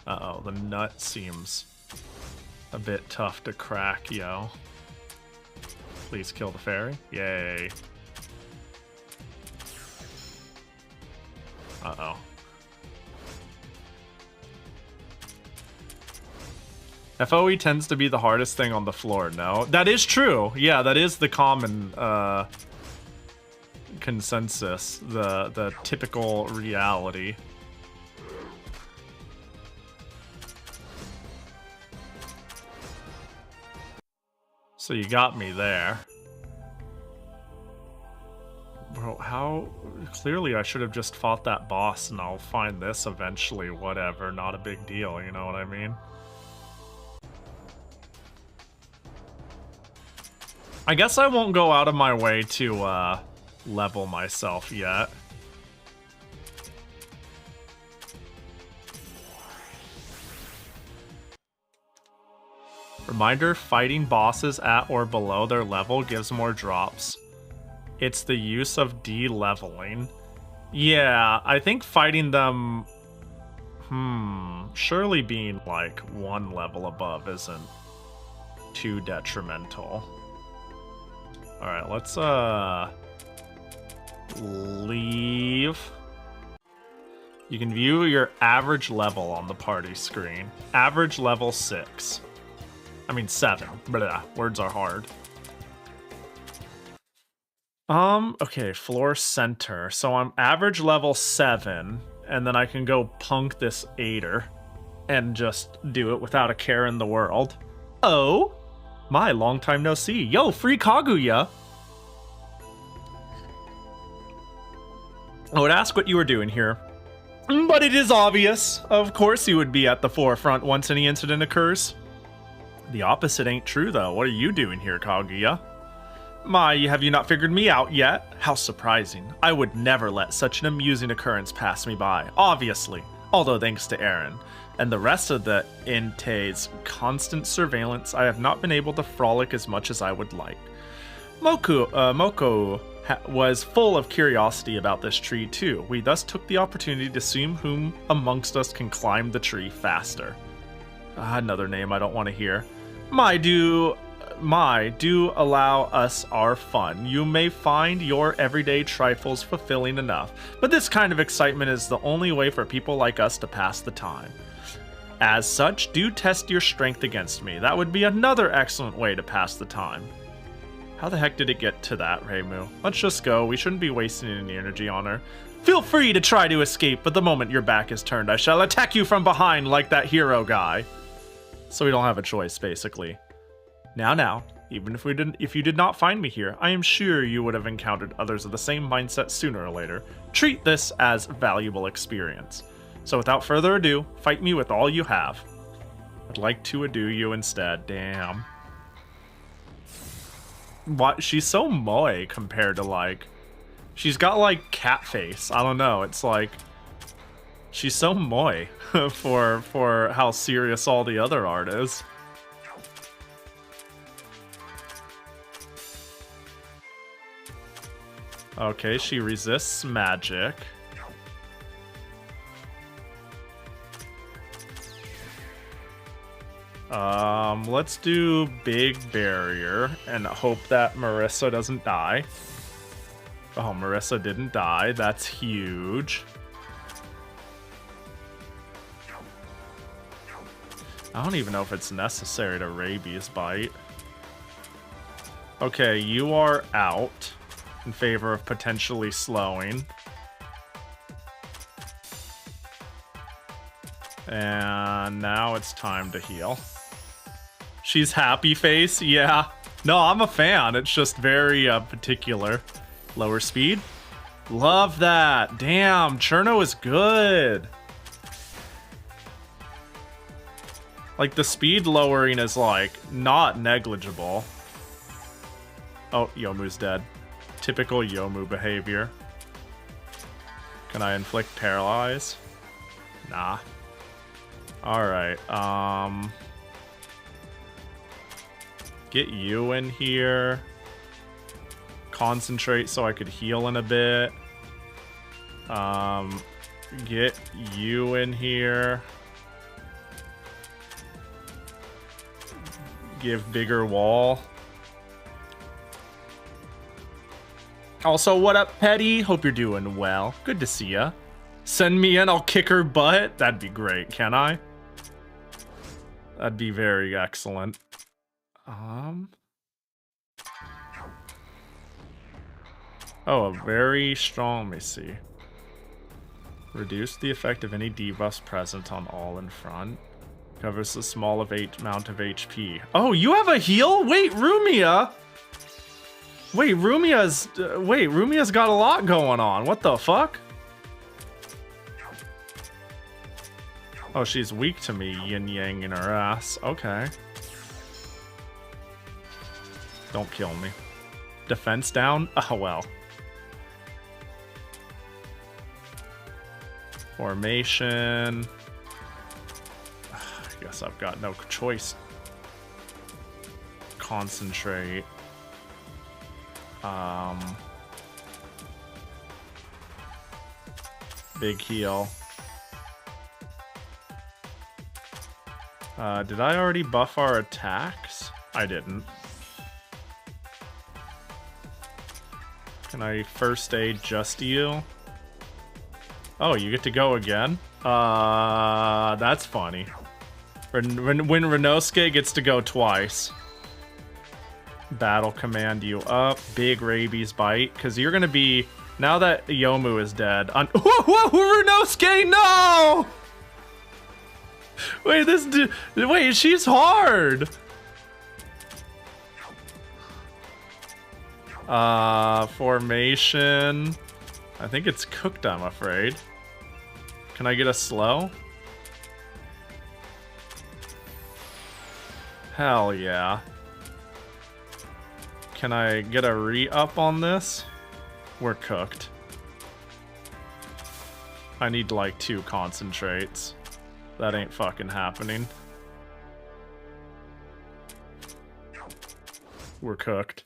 Uh-oh, the nut seems a bit tough to crack, yo. Please kill the fairy. Yay. Uh-oh. FOE tends to be the hardest thing on the floor, no? That is true. Yeah, that is the common consensus, the typical reality. So you got me there. Bro, how... Clearly I should have just fought that boss and I'll find this eventually, whatever. Not a big deal, you know what I mean? I guess I won't go out of my way to level myself yet. Reminder, fighting bosses at or below their level gives more drops. It's the use of de-leveling. Yeah, I think fighting them... surely being like 1 level above isn't too detrimental. Alright, let's leave. You can view your average level on the party screen. Average level 6. I mean 7. Blah, words are hard. Okay, floor center. So I'm average level 7, and then I can go punk this 8er and just do it without a care in the world. Oh, my, long time no see. Yo, free Kaguya. I would ask what you were doing here, but it is obvious. Of course you would be at the forefront once any incident occurs. The opposite ain't true, though. What are you doing here, Kaguya? My, have you not figured me out yet? How surprising. I would never let such an amusing occurrence pass me by, obviously. Although thanks to Aaron and the rest of the Inte's constant surveillance, I have not been able to frolic as much as I would like. Moko was full of curiosity about this tree too. We thus took the opportunity to see whom amongst us can climb the tree faster. Another name I don't want to hear. Do allow us our fun. You may find your everyday trifles fulfilling enough, but this kind of excitement is the only way for people like us to pass the time. As such, do test your strength against me. That would be another excellent way to pass the time. How the heck did it get to that, Reimu? Let's just go. We shouldn't be wasting any energy on her. Feel free to try to escape, but the moment your back is turned, I shall attack you from behind like that hero guy. So we don't have a choice, basically. Now, Even if you did not find me here, I am sure you would have encountered others of the same mindset sooner or later. Treat this as valuable experience. So without further ado, fight me with all you have. I'd like to ado you instead. Damn. What? She's so moe compared to like... She's got like cat face. I don't know. It's like... She's so moe for how serious all the other art is. Okay, she resists magic. Let's do big barrier and hope that Marissa doesn't die. Oh, Marissa didn't die. That's huge. I don't even know if it's necessary to rabies bite. Okay, you are out in favor of potentially slowing. And now it's time to heal. She's happy face? Yeah. No, I'm a fan. It's just very particular. Lower speed? Love that. Damn, Cherno is good. Like, the speed lowering is, like, not negligible. Oh, Yomu's dead. Typical Yomu behavior. Can I inflict paralyze? Nah. Alright, get you in here. Concentrate so I could heal in a bit. Get you in here. Give bigger wall. Also, what up, Petty? Hope you're doing well. Good to see ya. Send me in, I'll kick her butt. That'd be great, can I? That'd be very excellent. Oh, a very strong, let me see. Reduce the effect of any debuffs present on all in front. Covers the small amount of HP. Oh, you have a heal? Wait, Rumia! Wait, Rumia's got a lot going on. What the fuck? Oh, she's weak to me, yin-yang in her ass. Okay. Don't kill me. Defense down? Oh, well. Formation. I guess I've got no choice. Concentrate. Big heal. Did I already buff our attacks? I didn't. Can I first aid just you? Oh, you get to go again? That's funny. When Renosuke gets to go twice. Battle command you up. Big rabies bite. Because you're going to be... Now that Yomu is dead... Whoa, Renosuke, no! Wait, wait, she's hard! Formation... I think it's cooked, I'm afraid. Can I get a slow? Hell yeah. Can I get a re-up on this? We're cooked. I need like 2 concentrates. That ain't fucking happening. We're cooked.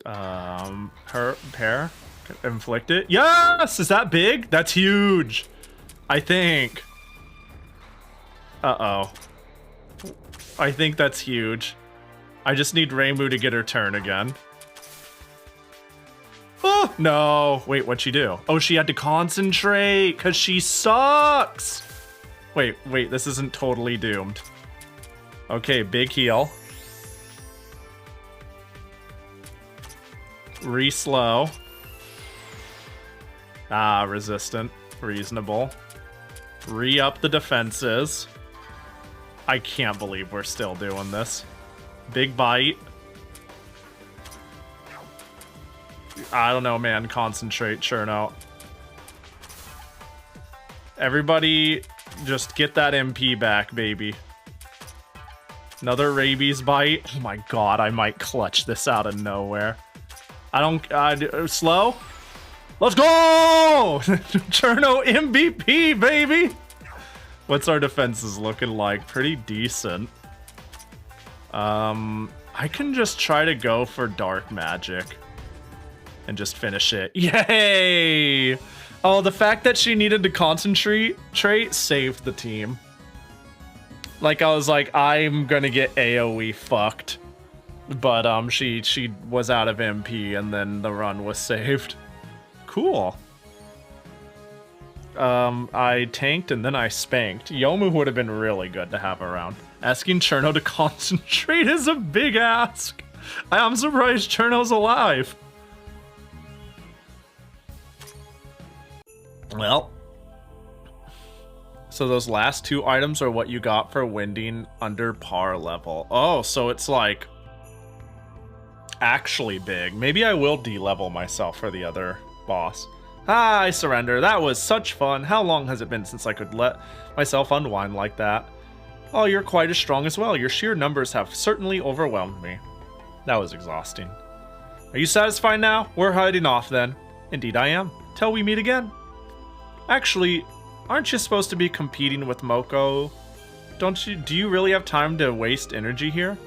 Her pair? Inflict it? Yes! Is that big? That's huge! I think. Uh-oh. I think that's huge. I just need Reimu to get her turn again. Oh, no. Wait, what'd she do? Oh, she had to concentrate because she sucks. Wait, this isn't totally doomed. Okay, big heal. Re-slow. Ah, resistant. Reasonable. Re-up the defenses. I can't believe we're still doing this. Big bite. I don't know, man. Concentrate, churn out. Everybody, just get that MP back, baby. Another rabies bite. Oh my god, I might clutch this out of nowhere. I don't... slow? Let's go! Cherno MVP, baby! What's our defenses looking like? Pretty decent. I can just try to go for dark magic. And just finish it. Yay! Oh, the fact that she needed to concentrate saved the team. Like, I was like, I'm gonna get AoE fucked. But, she was out of MP and then the run was saved. Cool. I tanked and then I spanked. Yomu would have been really good to have around. Asking Cherno to concentrate is a big ask. I'm surprised Cherno's alive. Well, so those last two items are what you got for winding under par level. Oh, so it's like actually big. Maybe I will de-level myself for the other boss. Ah, I surrender. That was such fun. How long has it been since I could let myself unwind like that? Oh, you're quite as strong as well. Your sheer numbers have certainly overwhelmed me. That was exhausting. Are you satisfied now? We're heading off then. Indeed I am. Till we meet again. Actually, aren't you supposed to be competing with Moko? Do you really have time to waste energy here?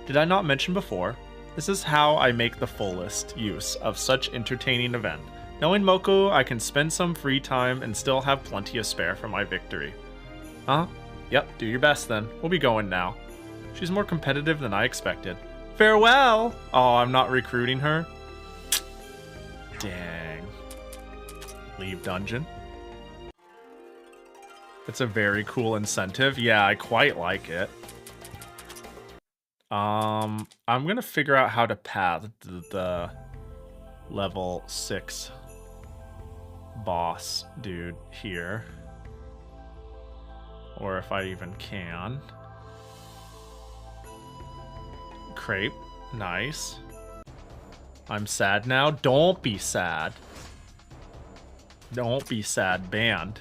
Did I not mention before? This is how I make the fullest use of such entertaining event. Knowing Moko, I can spend some free time and still have plenty of spare for my victory. Huh? Yep, do your best then. We'll be going now. She's more competitive than I expected. Farewell! Oh, I'm not recruiting her? Dang. Leave dungeon. It's a very cool incentive. Yeah, I quite like it. I'm gonna figure out how to path the level 6 boss dude here. Or if I even can. Crepe. Nice. I'm sad now. Don't be sad. Don't be sad, banned.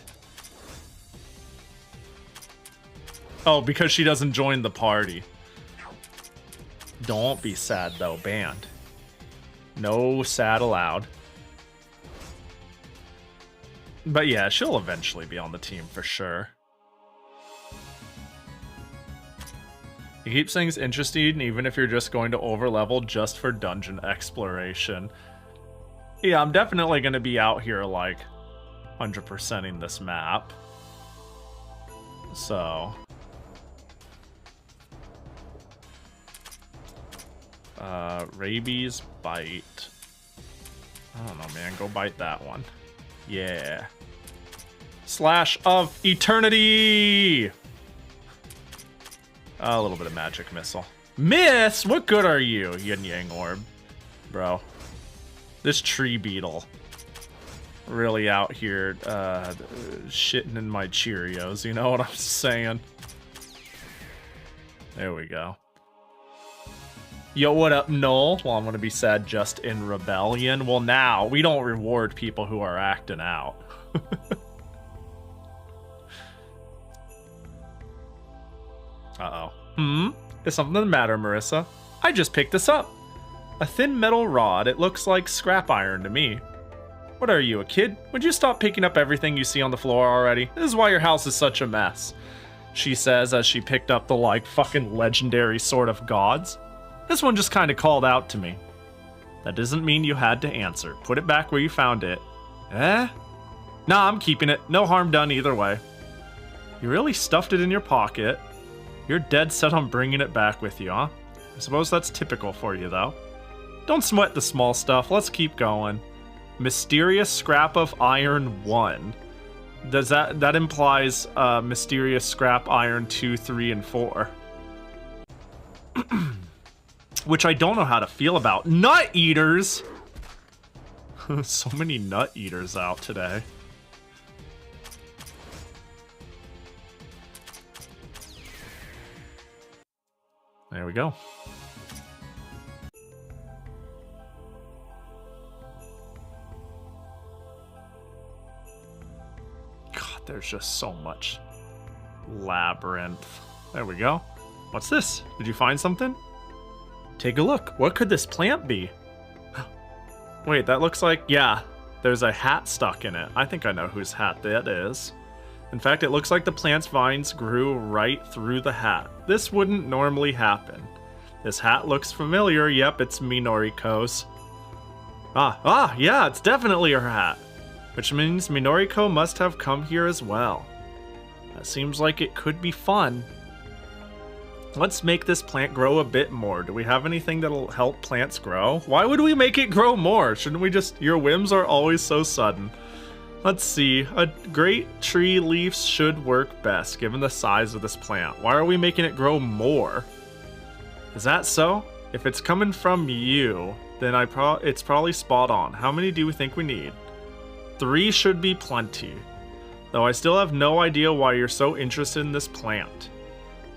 Oh, because she doesn't join the party. Don't be sad, though. Banned. No sad allowed. But yeah, she'll eventually be on the team for sure. It keeps things interesting, even if you're just going to overlevel just for dungeon exploration. Yeah, I'm definitely going to be out here, like, 100%ing this map. So... rabies bite. I don't know, man. Go bite that one. Yeah. Slash of eternity! A little bit of magic missile. Miss? What good are you, Yin Yang Orb? Bro. This tree beetle. Really out here, shitting in my Cheerios. You know what I'm saying? There we go. Yo, what up, Noel? Well, I'm gonna be sad just in rebellion. Well, now, we don't reward people who are acting out. Uh-oh. Is something the matter, Marissa? I just picked this up. A thin metal rod. It looks like scrap iron to me. What are you, a kid? Would you stop picking up everything you see on the floor already? This is why your house is such a mess. She says as she picked up the, like, fucking legendary Sword of Gods. This one just kind of called out to me. That doesn't mean you had to answer. Put it back where you found it. Eh? Nah, I'm keeping it. No harm done either way. You really stuffed it in your pocket. You're dead set on bringing it back with you, huh? I suppose that's typical for you, though. Don't sweat the small stuff. Let's keep going. Mysterious Scrap of Iron 1. Does that implies Mysterious Scrap Iron 2, 3, and 4. Which I don't know how to feel about. Nut eaters! So many nut eaters out today. There we go. God, there's just so much labyrinth. There we go. What's this? Did you find something? Take a look. What could this plant be? Wait, that looks like... Yeah, there's a hat stuck in it. I think I know whose hat that is. In fact, it looks like the plant's vines grew right through the hat. This wouldn't normally happen. This hat looks familiar. Yep, it's Minoriko's. Yeah, it's definitely her hat. Which means Minoriko must have come here as well. That seems like it could be fun. Let's make this plant grow a bit more. Do we have anything that'll help plants grow? Why would we make it grow more? Shouldn't we just... Your whims are always so sudden. Let's see. A great tree leaves should work best, given the size of this plant. Why are we making it grow more? Is that so? If it's coming from you, then it's probably spot on. How many do we think we need? 3 should be plenty. Though I still have no idea why you're so interested in this plant.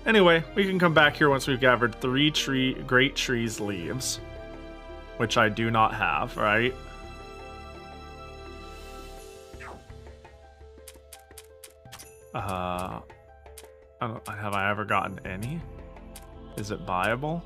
Anyway, we can come back here once we've gathered 3 great trees' leaves. Which I do not have, right? Have I ever gotten any? Is it buyable?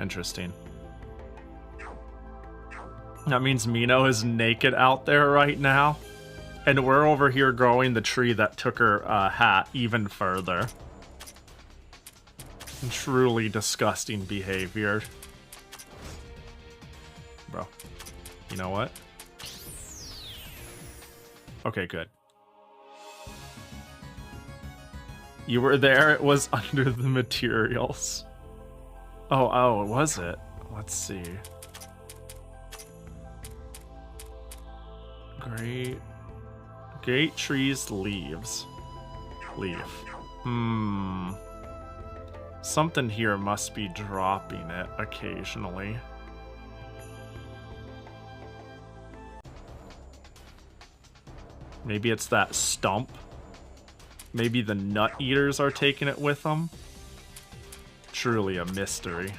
Interesting. That means Mino is naked out there right now. And we're over here growing the tree that took her hat even further. Truly disgusting behavior. Bro. You know what? Okay, good. You were there, it was under the materials. Oh, was it? Let's see. Great trees leaves. Leaf. Something here must be dropping it occasionally. Maybe it's that stump. Maybe the nut eaters are taking it with them. Truly a mystery.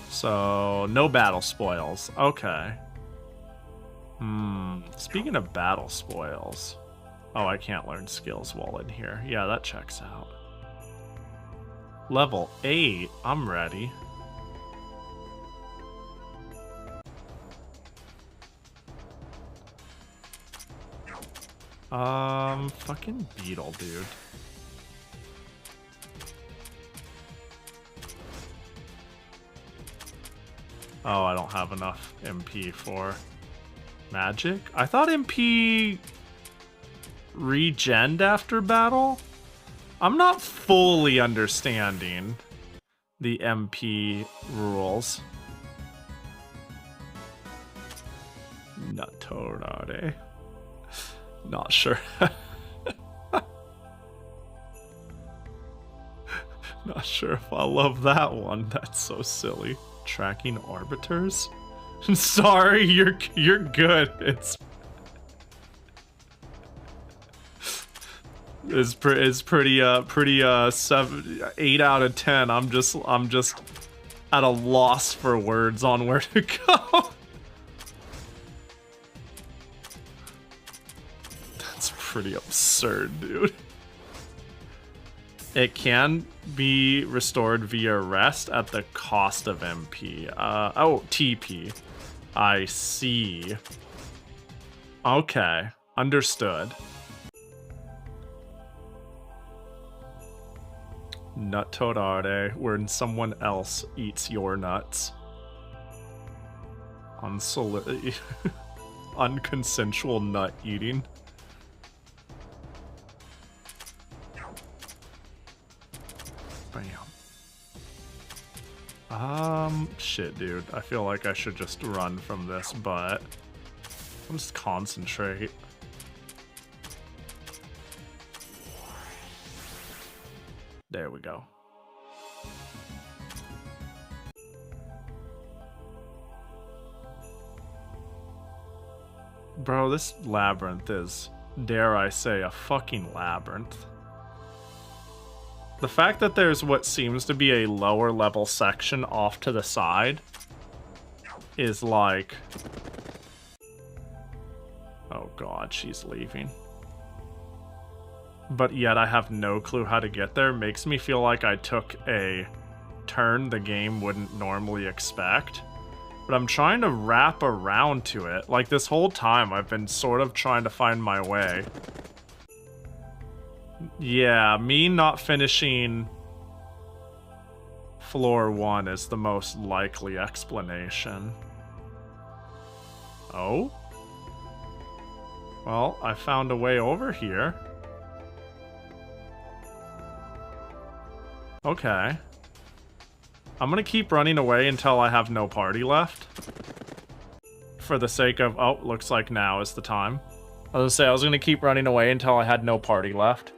So, no battle spoils. Okay. Speaking of battle spoils. Oh, I can't learn skills while in here. Yeah, that checks out. Level 8. I'm ready. Fucking beetle, dude. Oh, I don't have enough MP for magic. I thought MP regened after battle? I'm not fully understanding the MP rules. Natorare. Not sure. Not sure if I love that one. That's so silly. Tracking arbiters? Sorry, you're good. It's pretty 8 out of 10. I'm just at a loss for words on where to go. That's pretty absurd, dude. It can be restored via rest at the cost of MP. Oh, TP. I see. Okay, understood. Nut torare, wherein someone else eats your nuts. Unconsensual nut eating. Bam. Shit, dude. I feel like I should just run from this, but I'll just concentrate. There we go. Bro, this labyrinth is, dare I say, a fucking labyrinth. The fact that there's what seems to be a lower level section off to the side is like... Oh god, she's leaving. But yet I have no clue how to get there. Makes me feel like I took a turn the game wouldn't normally expect. But I'm trying to wrap around to it. Like, this whole time I've been sort of trying to find my way. Yeah, me not finishing floor 1 is the most likely explanation. Oh? Well, I found a way over here. Okay. I'm gonna keep running away until I have no party left. For the sake of... Oh, looks like now is the time. I was gonna say, I was gonna keep running away until I had no party left.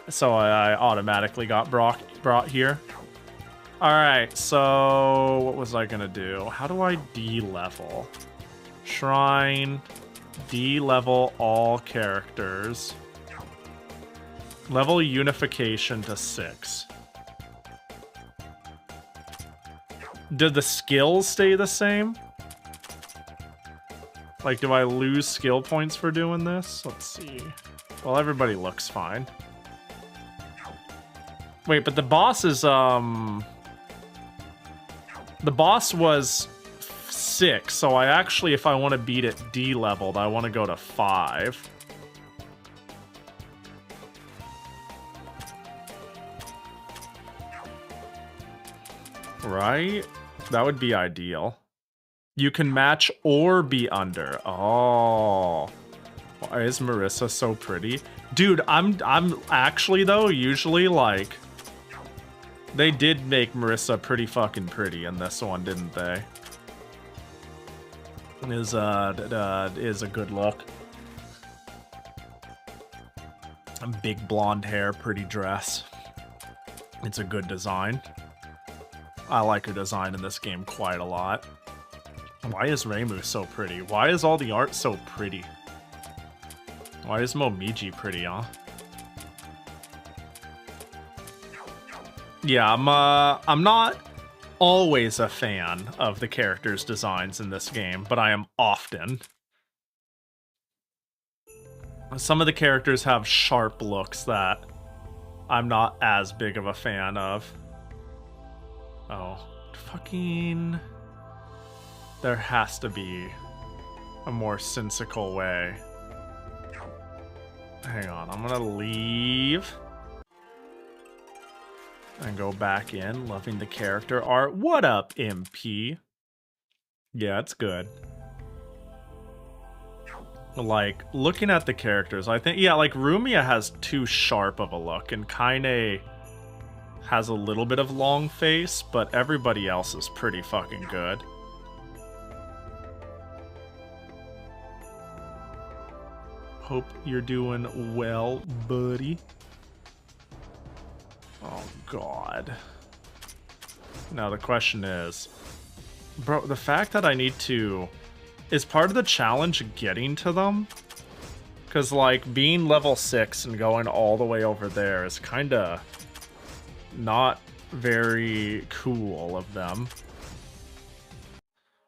So I automatically got brought here. Alright, so... What was I gonna do? How do I D-level? Shrine... D-level all characters. Level unification to 6. Did the skills stay the same? Like, do I lose skill points for doing this? Let's see. Well, everybody looks fine. Wait, but the boss is, The boss was 6, so I actually, if I want to beat it D-leveled, I want to go to 5. Right? That would be ideal. You can match or be under. Oh. Why is Marissa so pretty? Dude, I'm actually, though, usually, like... They did make Marissa pretty fucking pretty in this one, didn't they? Is a good look. Big blonde hair, pretty dress. It's a good design. I like her design in this game quite a lot. Why is Reimu so pretty? Why is all the art so pretty? Why is Momiji pretty, huh? Yeah, I'm not always a fan of the characters' designs in this game, but I am often. Some of the characters have sharp looks that I'm not as big of a fan of. Oh, fucking... There has to be a more sensical way. Hang on, I'm gonna leave. And go back in, loving the character art. What up, MP? Yeah, it's good. Like, looking at the characters, I think, yeah, like, Rumia has too sharp of a look, and Kaine has a little bit of long face, but everybody else is pretty fucking good. Hope you're doing well, buddy. Oh, God. Now the question is... Bro, the fact that I need to... Is part of the challenge getting to them? Because, like, being level 6 and going all the way over there is kind of not very cool of them.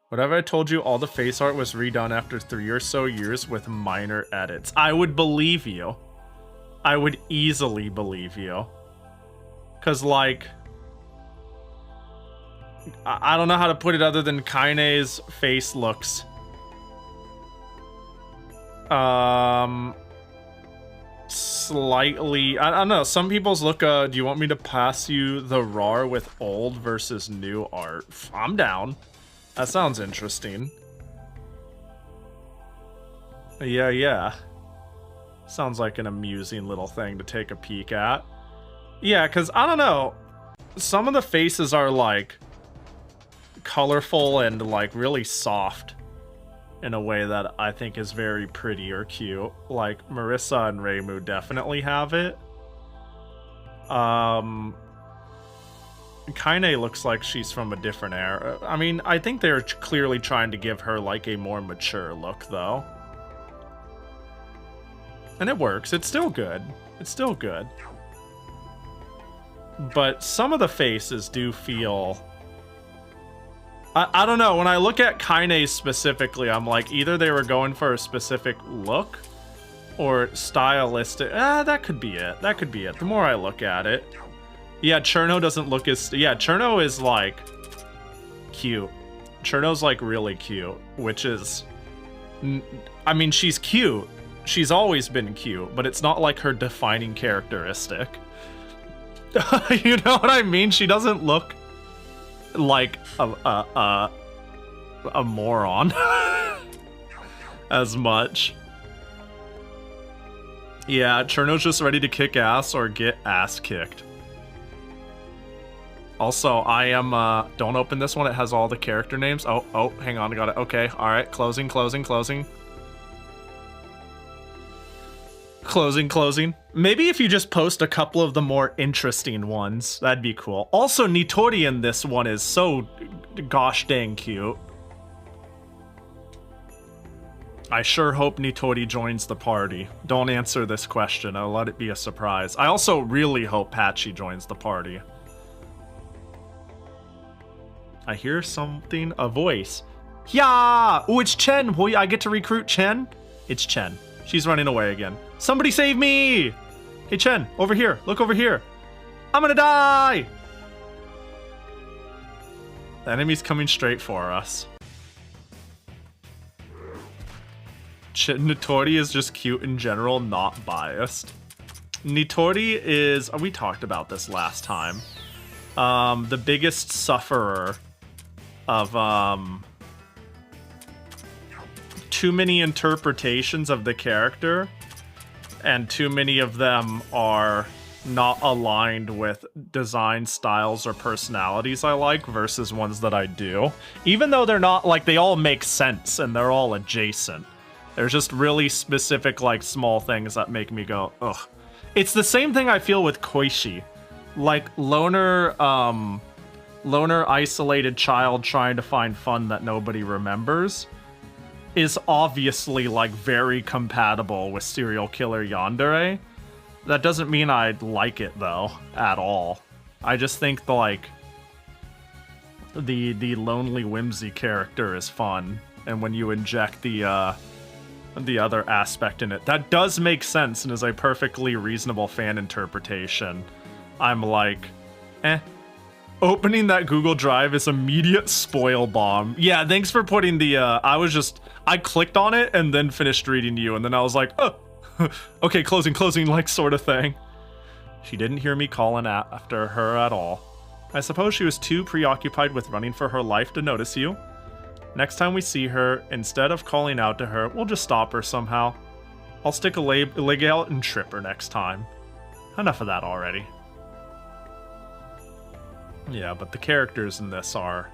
Whatever I told you, all the face art was redone after 3 or so years with minor edits. I would believe you. I would easily believe you. Because, like, I don't know how to put it other than Kaine's face looks slightly, I don't know, some people's look, do you want me to pass you the RAR with old versus new art? I'm down. That sounds interesting. Yeah. Sounds like an amusing little thing to take a peek at. Yeah, because, I don't know, some of the faces are, like, colorful and, like, really soft. in a way that I think is very pretty or cute. Like, Marissa and Reimu definitely have it. Kaine looks like she's from a different era. I mean, I think they're clearly trying to give her, like, a more mature look, though. And it works. It's still good. It's still good. But some of the faces do feel... I don't know. When I look at Kaine specifically, I'm like, either they were going for a specific look or stylistic. That could be it. That could be it. The more I look at it. Yeah, Cherno doesn't look as... Yeah, Cherno is, like, cute. Cherno's, like, really cute, which is... I mean, she's cute. She's always been cute, but it's not, like, her defining characteristic. You know what I mean? She doesn't look like a moron as much. Yeah, Cherno's just ready to kick ass or get ass kicked. Also, I am, don't open this one, it has all the character names. Oh, hang on, I got it. Okay, alright, closing. Closing. Maybe if you just post a couple of the more interesting ones, that'd be cool. Also, Nitori in this one is so gosh dang cute. I sure hope Nitori joins the party. Don't answer this question, I'll let it be a surprise. I also really hope Patchy joins the party. I hear something, a voice. Yeah! Oh, it's Chen! Boy, I get to recruit Chen? It's Chen. She's running away again. Somebody save me! Hey, Chen, over here. Look over here. I'm gonna die! The enemy's coming straight for us. Nitori is just cute in general, not biased. Nitori is... we talked about this last time. The biggest sufferer of too many interpretations of the character, and too many of them are not aligned with design styles or personalities I like versus ones that I do. Even though they're not, like, they all make sense and they're all adjacent. There's just really specific, like, small things that make me go, ugh. It's the same thing I feel with Koishi. Like, loner isolated child trying to find fun that nobody remembers is obviously, like, very compatible with serial killer yandere. That doesn't mean I like it, though, at all. I just think, the lonely whimsy character is fun, and when you inject the other aspect in it, that does make sense and is a perfectly reasonable fan interpretation. I'm like, eh. Opening that Google Drive is immediate spoil bomb. Yeah, thanks for putting the, I clicked on it and then finished reading you, and then I was like, oh, okay, closing, like, sort of thing. She didn't hear me calling after her at all. I suppose she was too preoccupied with running for her life to notice you. Next time we see her, instead of calling out to her, we'll just stop her somehow. I'll stick a leg out and trip her next time. Enough of that already. Yeah, but the characters in this are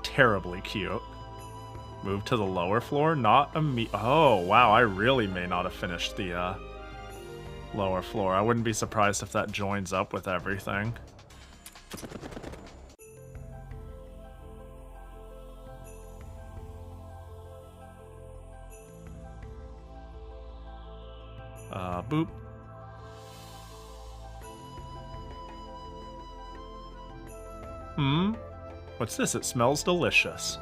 terribly cute. Move to the lower floor? Not oh, wow, I really may not have finished the lower floor. I wouldn't be surprised if that joins up with everything. Boop. What's this? It smells delicious.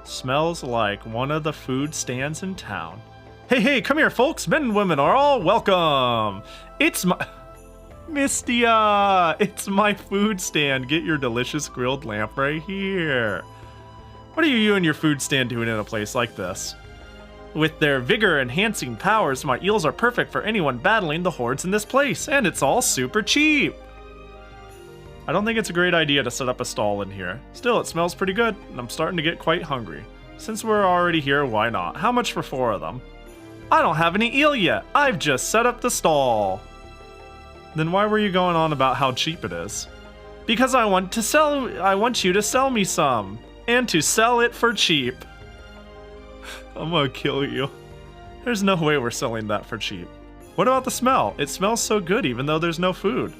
Smells like one of the food stands in town. Hey, come here, folks. Men and women are all welcome. It's my... Mistia! It's my food stand. Get your delicious grilled lamp right here. What are you and your food stand doing in a place like this? With their vigor-enhancing powers, my eels are perfect for anyone battling the hordes in this place, and it's all super cheap. I don't think it's a great idea to set up a stall in here. Still, it smells pretty good, and I'm starting to get quite hungry. Since we're already here, why not? How much for 4 of them? I don't have any eel yet. I've just set up the stall. Then why were you going on about how cheap it is? Because I want you to sell me some, and to sell it for cheap. I'm gonna kill you. There's no way we're selling that for cheap. What about the smell? It smells so good even though there's no food.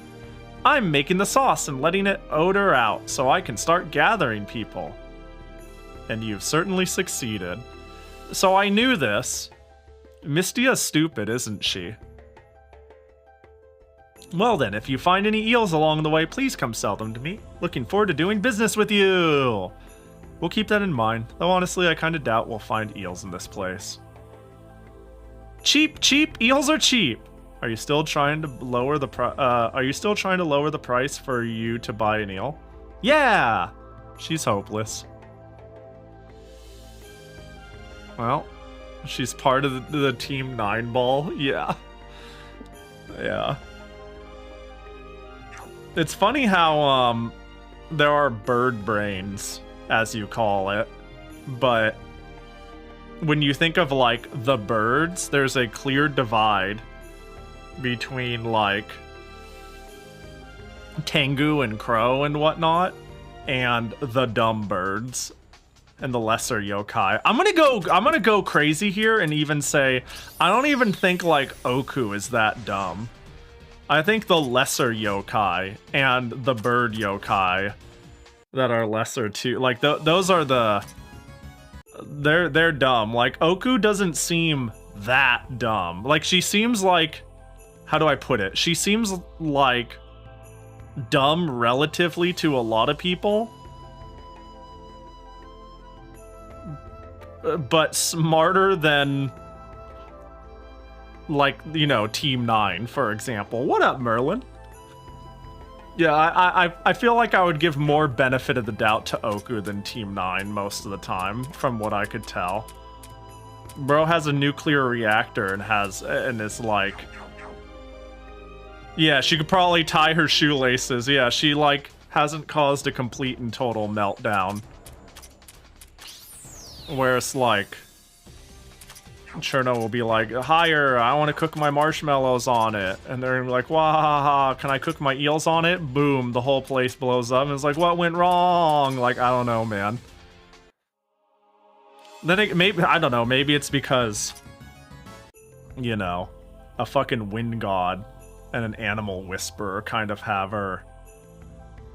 I'm making the sauce and letting it odor out so I can start gathering people. And you've certainly succeeded. So I knew this. Mystia's stupid, isn't she? Well then, if you find any eels along the way, please come sell them to me. Looking forward to doing business with you! We'll keep that in mind, though honestly I kinda doubt we'll find eels in this place. Cheap, cheap, eels are cheap! Are you still trying to lower the price for you to buy an eel? Yeah! She's hopeless. Well, she's part of the Team 9 ball, yeah. Yeah. It's funny how, there are bird brains, as you call it, but when you think of, like, the birds, there's a clear divide between, like, Tengu and Crow and whatnot, and the dumb birds and the lesser yokai. I'm gonna go crazy here and even say, I don't even think, like, Oku is that dumb. I think the lesser yokai and the bird yokai that are lesser too, like those are the they're dumb. Like Oku doesn't seem that dumb. Like she seems like, how do I put it? She seems like dumb relatively to a lot of people, but smarter than, like, you know, Team 9, for example. What up, Merlin? Yeah, I feel like I would give more benefit of the doubt to Oku than Team 9 most of the time, from what I could tell. Bro has a nuclear reactor and is like... Yeah, she could probably tie her shoelaces. Yeah, she, like, hasn't caused a complete and total meltdown. Whereas, like... Cherno will be like, higher, I want to cook my marshmallows on it. And they're like, wah, can I cook my eels on it? Boom, the whole place blows up. And it's like, what went wrong? Like, I don't know, man. Then maybe, I don't know, maybe it's because, you know, a fucking wind god and an animal whisperer kind of have her,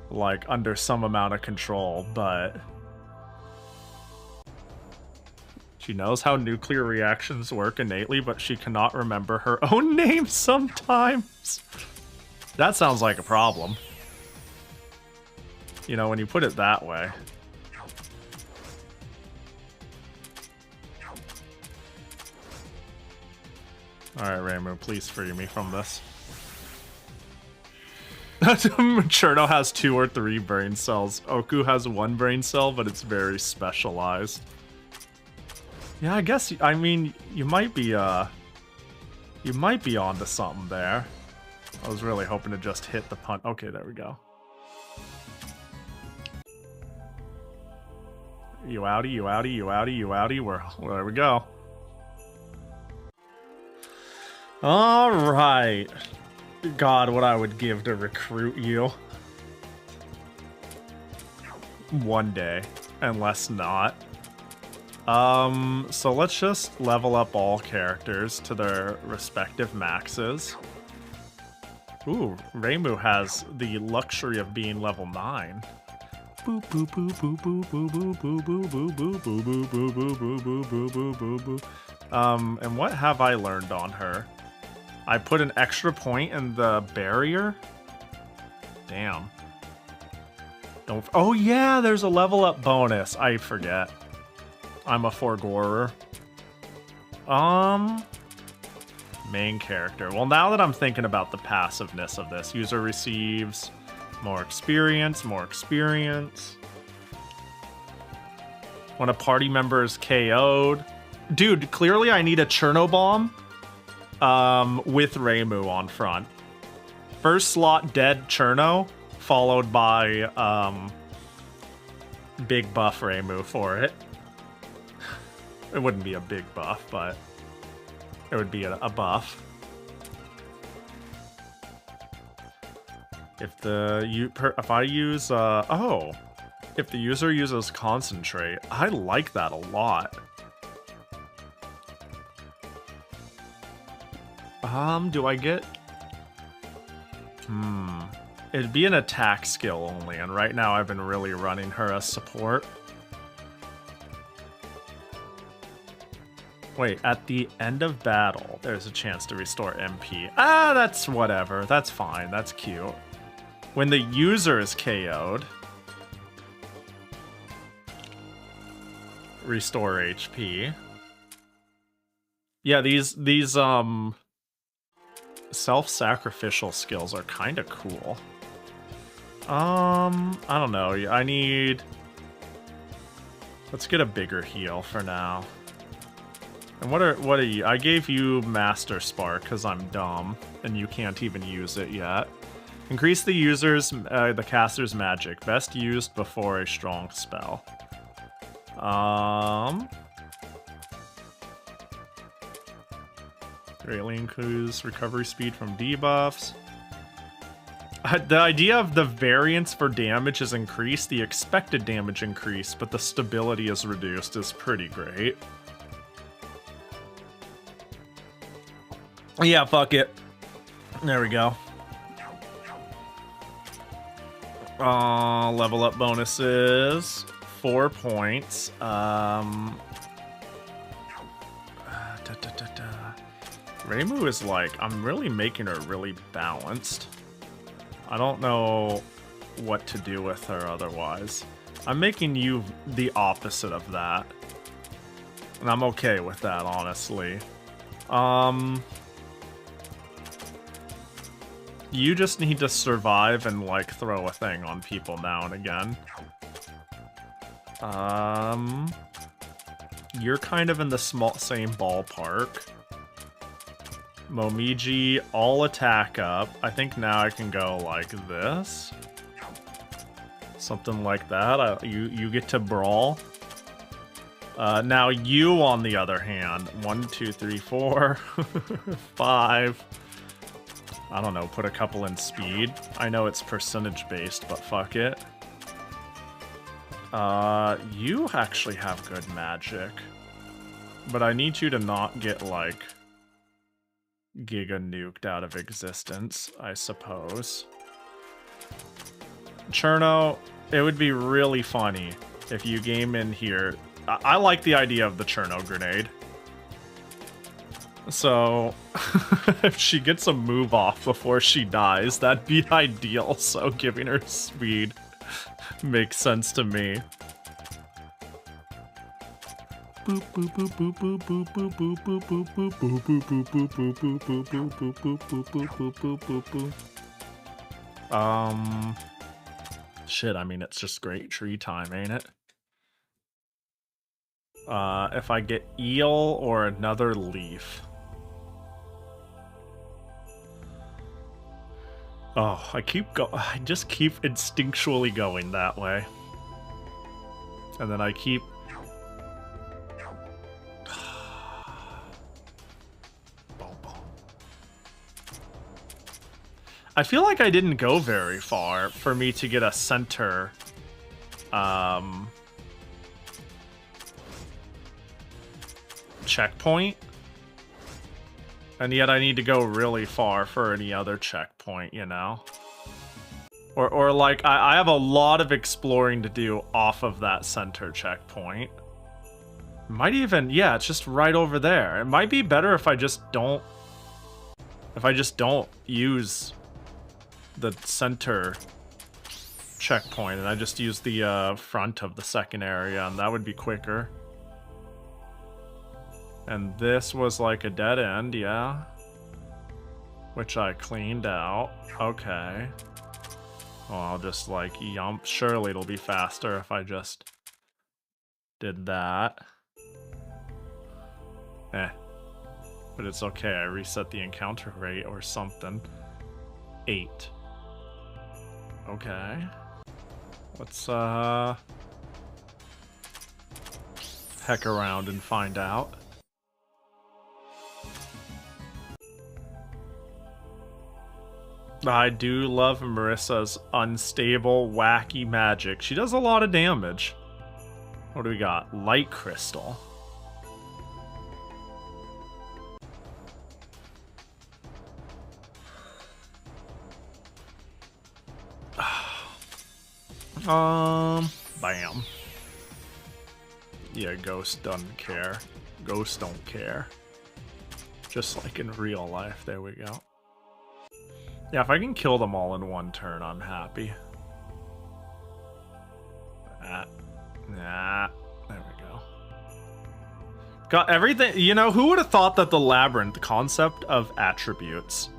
like, under some amount of control, but... She knows how nuclear reactions work innately, but she cannot remember her own name sometimes. That sounds like a problem. You know, when you put it that way. Alright, Reimu, please free me from this. Cherno has 2 or 3 brain cells. Oku has 1 brain cell, but it's very specialized. Yeah, I guess, I mean, you might be onto something there. I was really hoping to just hit the punt. Okay, there we go. You outie, you outie, you outie, you outie. Well, there we go. Alright. God, what I would give to recruit you. One day, unless not. So let's just level up all characters to their respective maxes. Ooh, Reimu has the luxury of being level 9. Boop boop boop boop boop boop boop boop boop boop boop boop boop boop boop boop boop. And what have I learned on her? I put an extra point in the barrier? Damn. Don't. Oh yeah, there's a level up bonus. I forget. I'm a forgorer. Main character. Well, now that I'm thinking about the passiveness of this, user receives more experience, more experience. When a party member is KO'd. Dude, clearly I need a Cherno Bomb with Reimu on front. First slot dead Cherno, followed by big buff Reimu for it. It wouldn't be a big buff, but it would be a buff. If I use if the user uses concentrate, I like that a lot. Do I get... It'd be an attack skill only, and right now I've been really running her as support. Wait, at the end of battle, there's a chance to restore MP. Ah, that's whatever. That's fine. That's cute. When the user is KO'd, restore HP. Yeah, these self-sacrificial skills are kind of cool. I don't know. I need... Let's get a bigger heal for now. And what are you? I gave you Master Spark because I'm dumb, and you can't even use it yet. Increase the the caster's magic. Best used before a strong spell. Greatly increase recovery speed from debuffs. The idea of the variance for damage is increased, the expected damage increased, but the stability is reduced is pretty great. Yeah, fuck it. There we go. Level up bonuses. 4 points. Reimu is like, I'm really making her really balanced. I don't know what to do with her otherwise. I'm making you the opposite of that. And I'm okay with that, honestly. You just need to survive and, like, throw a thing on people now and again. You're kind of in the same ballpark. Momiji, all attack up. I think now I can go like this. Something like that. You get to brawl. Now you, on the other hand. 1, 2, 3, 4, 5. I don't know, put a couple in speed. I know it's percentage based, but fuck it. You actually have good magic. But I need you to not get, like, Giga nuked out of existence, I suppose. Cherno, it would be really funny if you game in here. I like the idea of the Cherno grenade. So, if she gets a move off before she dies, that'd be ideal. So giving her speed makes sense to me. Shit, I mean, it's just great tree time, ain't it? If I get eel or another leaf. Oh, I just keep instinctually going that way. And then I keep... I feel like I didn't go very far for me to get a center, checkpoint. And yet I need to go really far for any other checkpoint, you know? Or like, I have a lot of exploring to do off of that center checkpoint. Might even, yeah, it's just right over there. It might be better if I just don't... use the center checkpoint and I just use the front of the second area, and that would be quicker. And this was like a dead end, yeah. Which I cleaned out. Okay. Well, I'll just like yump. Surely it'll be faster if I just did that. But it's okay, I reset the encounter rate or something. 8. Okay. Let's heck around and find out. I do love Marissa's unstable, wacky magic. She does a lot of damage. What do we got? Light Crystal. Bam. Yeah, Ghost doesn't care. Ghosts don't care. Just like in real life. There we go. Yeah, if I can kill them all in one turn, I'm happy. Nah. There we go. Got everything. You know, who would have thought that the Labyrinth concept of attributes?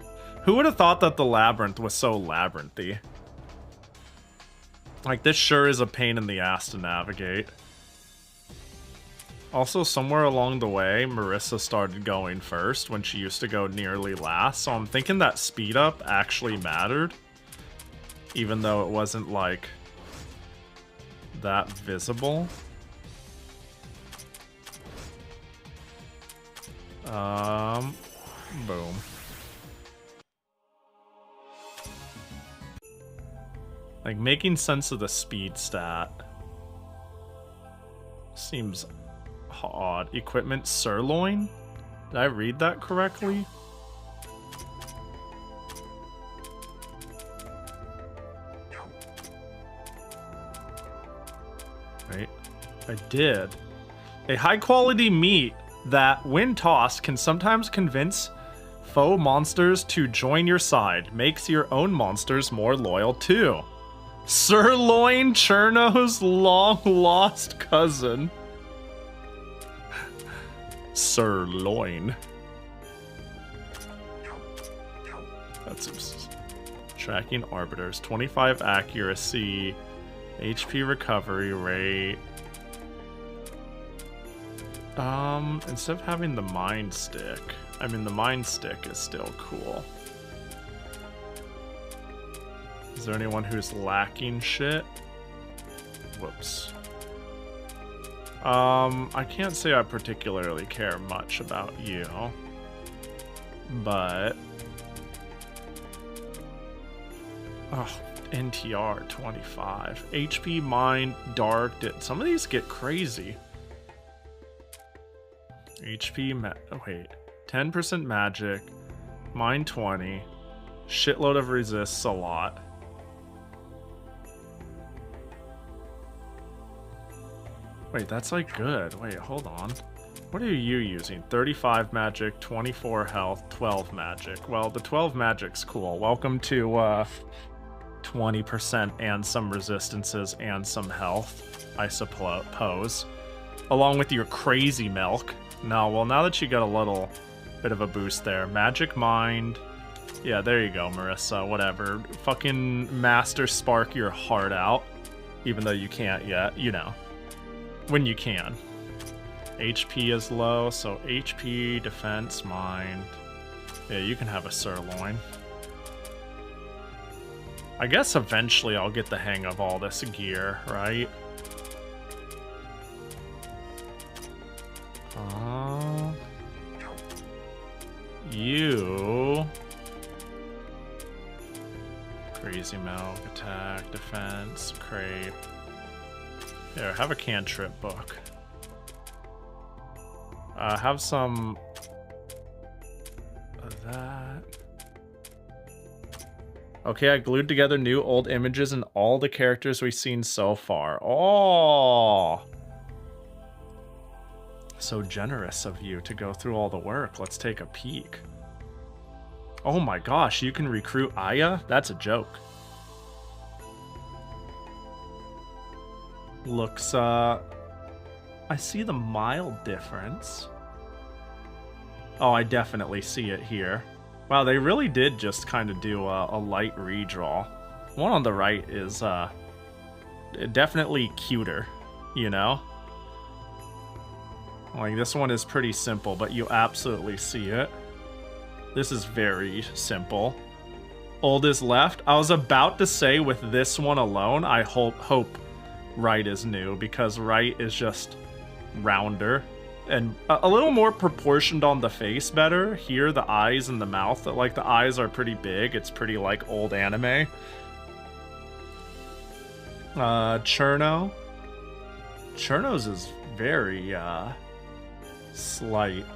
Who would have thought that the Labyrinth was so labyrinthy? Like, this sure is a pain in the ass to navigate. Also, somewhere along the way, Marissa started going first when she used to go nearly last, so I'm thinking that speed up actually mattered. Even though it wasn't, like, that visible. Boom. Like, making sense of the speed stat seems odd. Equipment sirloin? Did I read that correctly? Right. I did. A high-quality meat that, when tossed, can sometimes convince foe monsters to join your side. Makes your own monsters more loyal, too. Sirloin, Cherno's long-lost cousin. Sirloin. That's tracking arbiters. 25 accuracy. HP recovery rate. Instead of having the mind stick, I mean, the mind stick is still cool. Is there anyone who's lacking shit? Whoops. I can't say I particularly care much about you, but NTR 25, HP, mind, dark. Some of these get crazy. HP, wait, 10% magic, mind 20, shitload of resists a lot. Wait, that's like good. Wait, hold on. What are you using? 35 magic, 24 health, 12 magic. Well, the 12 magic's cool. Welcome to 20% and some resistances and some health, I suppose. Along with your crazy milk. No, well, now that you got a little bit of a boost there. Magic mind. Yeah, there you go, Marissa. Whatever. Fucking master spark your heart out. Even though you can't yet, you know. When you can. HP is low, so HP, defense, mind. Yeah, you can have a sirloin. I guess eventually I'll get the hang of all this gear, right? You... Crazy milk, attack, defense, crate. Here, have a cantrip book. Have some of that. Okay, I glued together new old images and all the characters we've seen so far. Oh! So generous of you to go through all the work. Let's take a peek. Oh my gosh, you can recruit Aya? That's a joke. Looks, I see the mild difference. Oh, I definitely see it here. Wow, they really did just kind of do a light redraw. One on the right is, definitely cuter, you know? Like, this one is pretty simple, but you absolutely see it. This is very simple. Old is left. I was about to say with this one alone, I hope right is new, because right is just rounder and a little more proportioned on the face better. Here, the eyes and the mouth, like the eyes are pretty big. It's pretty like old anime. Cherno. Cherno's is very, slight.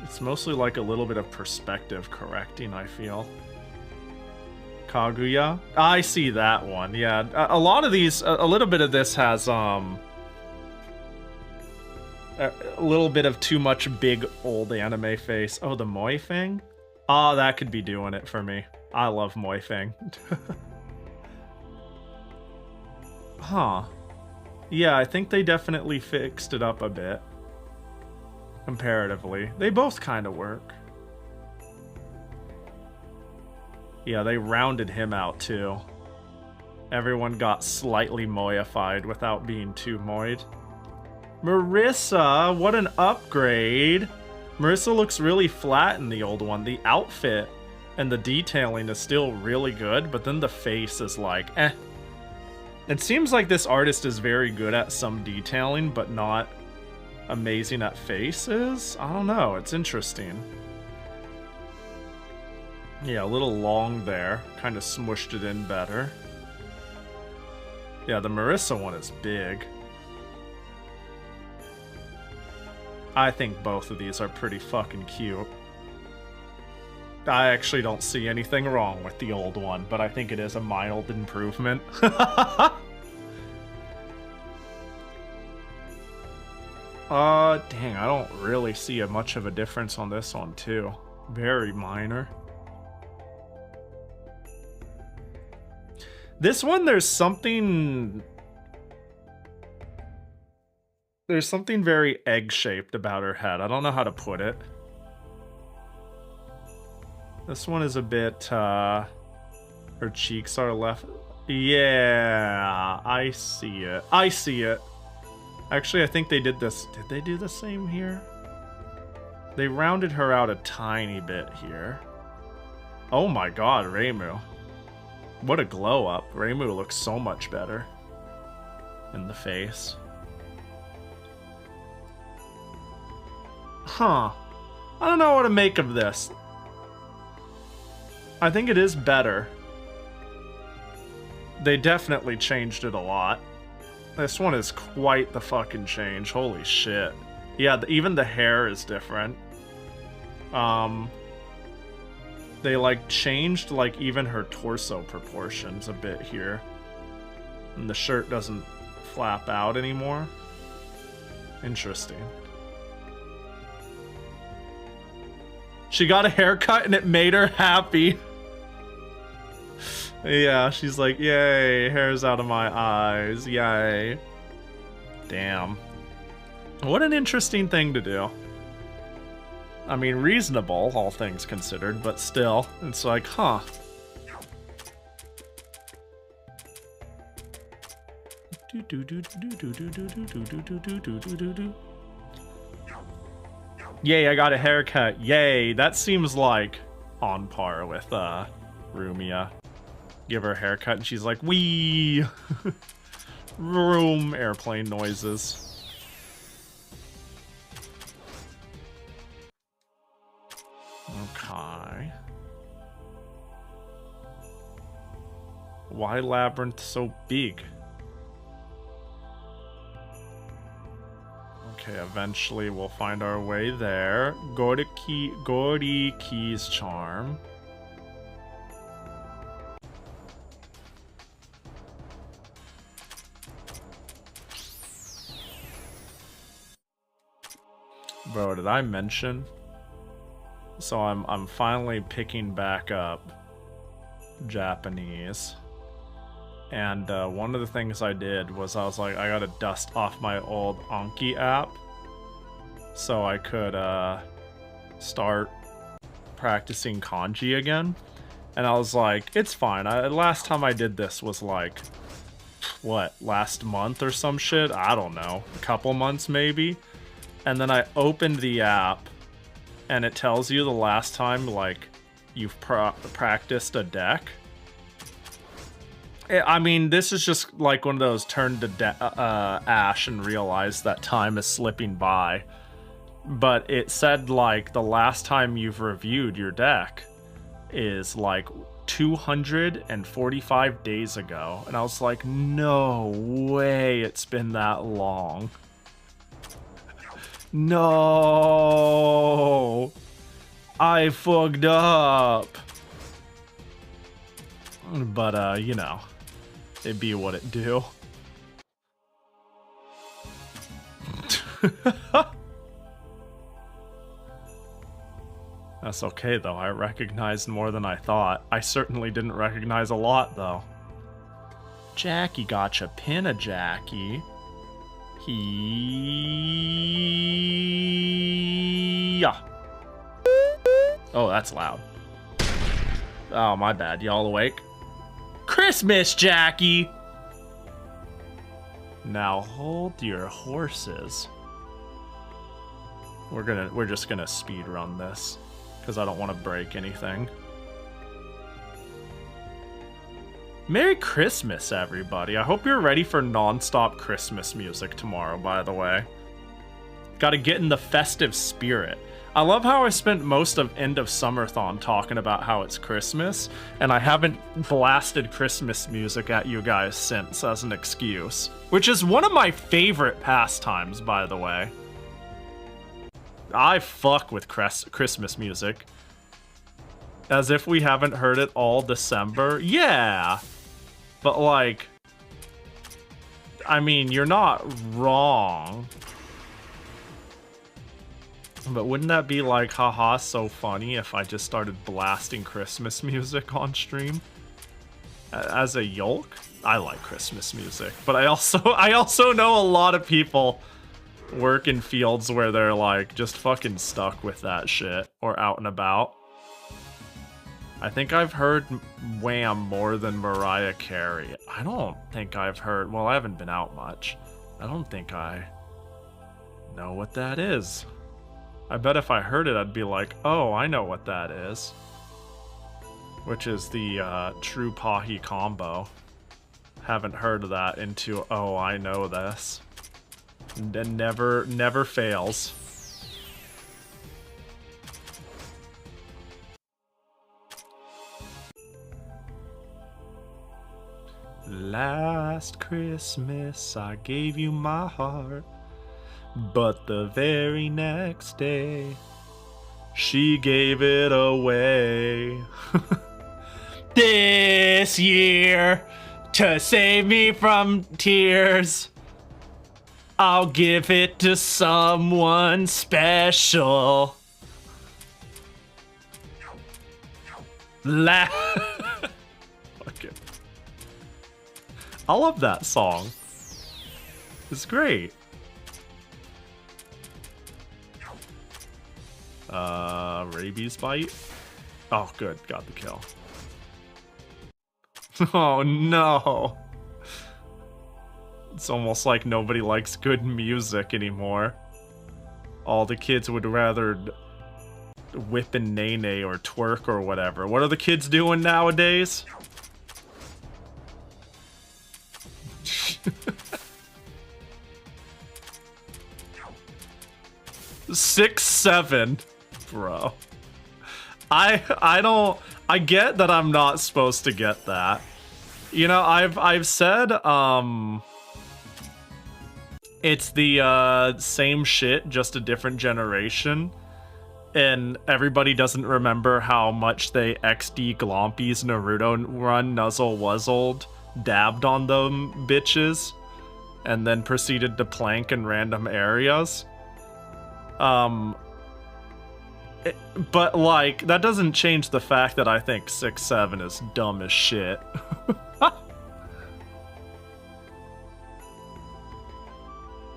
It's mostly like a little bit of perspective correcting, I feel. Kaguya. I see that one. Yeah, a lot of these, a little bit of this has a little bit of too much big old anime face. Oh, the Moi thing? Oh, that could be doing it for me. I love Moi thing. Huh. Yeah, I think they definitely fixed it up a bit. Comparatively. They both kind of work. Yeah, they rounded him out too. Everyone got slightly moified without being too moid. Marissa, what an upgrade. Marissa looks really flat in the old one. The outfit and the detailing is still really good, but then the face is like, eh. It seems like this artist is very good at some detailing, but not amazing at faces. I don't know, it's interesting. Yeah, a little long there. Kind of smushed it in better. Yeah, the Marissa one is big. I think both of these are pretty fucking cute. I actually don't see anything wrong with the old one, but I think it is a mild improvement. Dang, I don't really see much of a difference on this one too. Very minor. This one, there's something very egg-shaped about her head. I don't know how to put it. This one is a bit, her cheeks are left. Yeah, I see it. I see it. Actually, I think they did this. Did they do the same here? They rounded her out a tiny bit here. Oh my god, Reimu. What a glow up. Reimu looks so much better in the face. Huh. I don't know what to make of this. I think it is better. They definitely changed it a lot. This one is quite the fucking change. Holy shit. Yeah, even the hair is different. They like changed like even her torso proportions a bit here. And the shirt doesn't flap out anymore. Interesting. She got a haircut and it made her happy. Yeah, she's like, yay, hair's out of my eyes, yay. Damn. What an interesting thing to do. I mean, reasonable, all things considered, but still, it's like, huh. Yay, I got a haircut. Yay, that seems like on par with Rumia. Give her a haircut and she's like, wee! Room airplane noises. Okay. Why Labyrinth so big? Okay, eventually we'll find our way there. Goriki's charm. Bro, did I mention? So I'm finally picking back up Japanese. And one of the things I did was I was like, I gotta dust off my old Anki app so I could start practicing kanji again. And I was like, it's fine. Last time I did this was like, what, last month or some shit? I don't know. A couple months maybe. And then I opened the app and it tells you the last time like you've practiced a deck. I mean, this is just like one of those turn to ash and realize that time is slipping by. But it said like the last time you've reviewed your deck is like 245 days ago. And I was like, no way it's been that long. No, I fucked up. But, you know, it be what it do. That's okay, though. I recognized more than I thought. I certainly didn't recognize a lot, though. Jackie gotcha. Pin a Jackie. Yeah. Oh, that's loud. Oh, my bad. Y'all awake? Christmas, Jackie! Now hold your horses. We're just gonna speed run this because I don't want to break anything. Merry Christmas, everybody. I hope you're ready for non-stop Christmas music tomorrow, by the way. Gotta get in the festive spirit. I love how I spent most of End of Summerthon talking about how it's Christmas, and I haven't blasted Christmas music at you guys since as an excuse. Which is one of my favorite pastimes, by the way. I fuck with Christmas music. As if we haven't heard it all December. Yeah! But like... I mean, you're not wrong. But wouldn't that be like, haha, so funny if I just started blasting Christmas music on stream? As a yolk? I like Christmas music. But I also know a lot of people work in fields where they're like just fucking stuck with that shit or out and about. I think I've heard Wham more than Mariah Carey. I don't think I've heard, well, I haven't been out much. I don't think I know what that is. I bet if I heard it, I'd be like, oh, I know what that is. Which is the true Pahi combo. Haven't heard of that into, oh, I know this. And never fails. Last Christmas I gave you my heart, but the very next day she gave it away. This year, to save me from tears, I'll give it to someone special. Fuck it. I love that song. It's great. Rabies bite. Oh, good. Got the kill. Oh, no. It's almost like nobody likes good music anymore. All the kids would rather whip and nay-nay or twerk or whatever. What are the kids doing nowadays? 6'7", bro. I get that I'm not supposed to get that. You know, I've said it's the same shit, just a different generation. And everybody doesn't remember how much they XD Glompies Naruto run Nuzzle Wuzzled dabbed on them bitches and then proceeded to plank in random areas. But like, that doesn't change the fact that I think 6'7" is dumb as shit.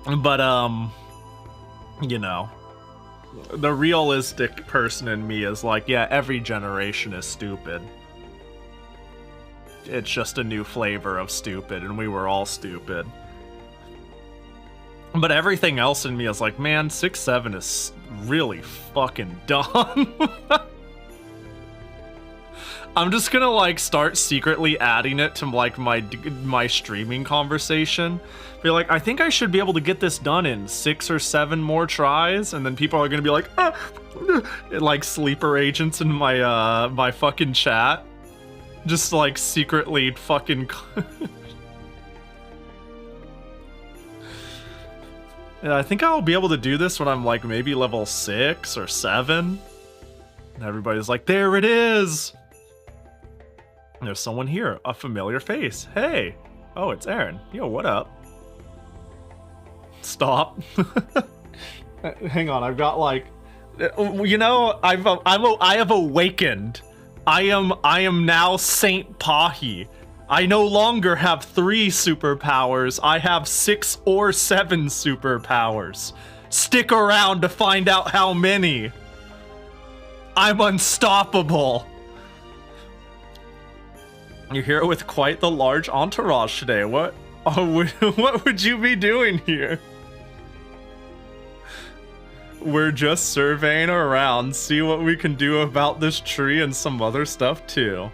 But you know, the realistic person in me is like, yeah, every generation is stupid. It's just a new flavor of stupid, and we were all stupid. But everything else in me is like, man, 6'7" is really fucking dumb. I'm just gonna like start secretly adding it to like my streaming conversation. Be like, I think I should be able to get this done in 6 or 7 more tries, and then people are gonna be like, ah! Like sleeper agents in my my fucking chat, just like secretly fucking. Yeah, I think I'll be able to do this when I'm like maybe level 6 or 7. And everybody's like, there it is! There's someone here, a familiar face. Hey. Oh, it's Aaron. Yo, what up? Stop. Hang on, I've got like, you know, I have awakened. I am now Saint Pahi. I no longer have 3 superpowers. I have 6 or 7 superpowers. Stick around to find out how many. I'm unstoppable. You're here with quite the large entourage today. What would you be doing here? We're just surveying around, see what we can do about this tree and some other stuff too.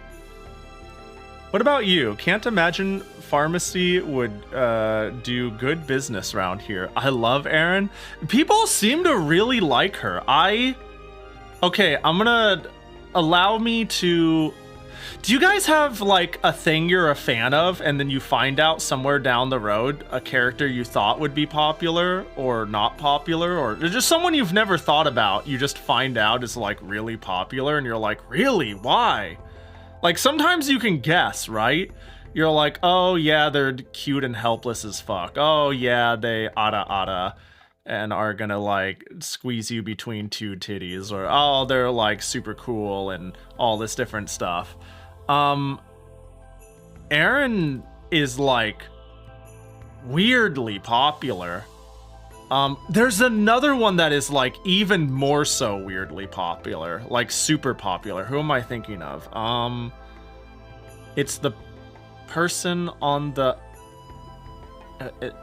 What about you? Can't imagine pharmacy would do good business around here. I love Erin. People seem to really like her. Okay, I'm gonna allow me to... Do you guys have like a thing you're a fan of and then you find out somewhere down the road a character you thought would be popular or not popular, or just someone you've never thought about you just find out is like really popular and you're like, really? Why? Like sometimes you can guess, right? You're like, oh yeah, they're cute and helpless as fuck. Oh yeah, they ada and are gonna like squeeze you between 2 titties, or oh, they're like super cool and all this different stuff. Aaron is like weirdly popular. There's another one that is like even more so weirdly popular, like super popular. Who am I thinking of? It's the person on the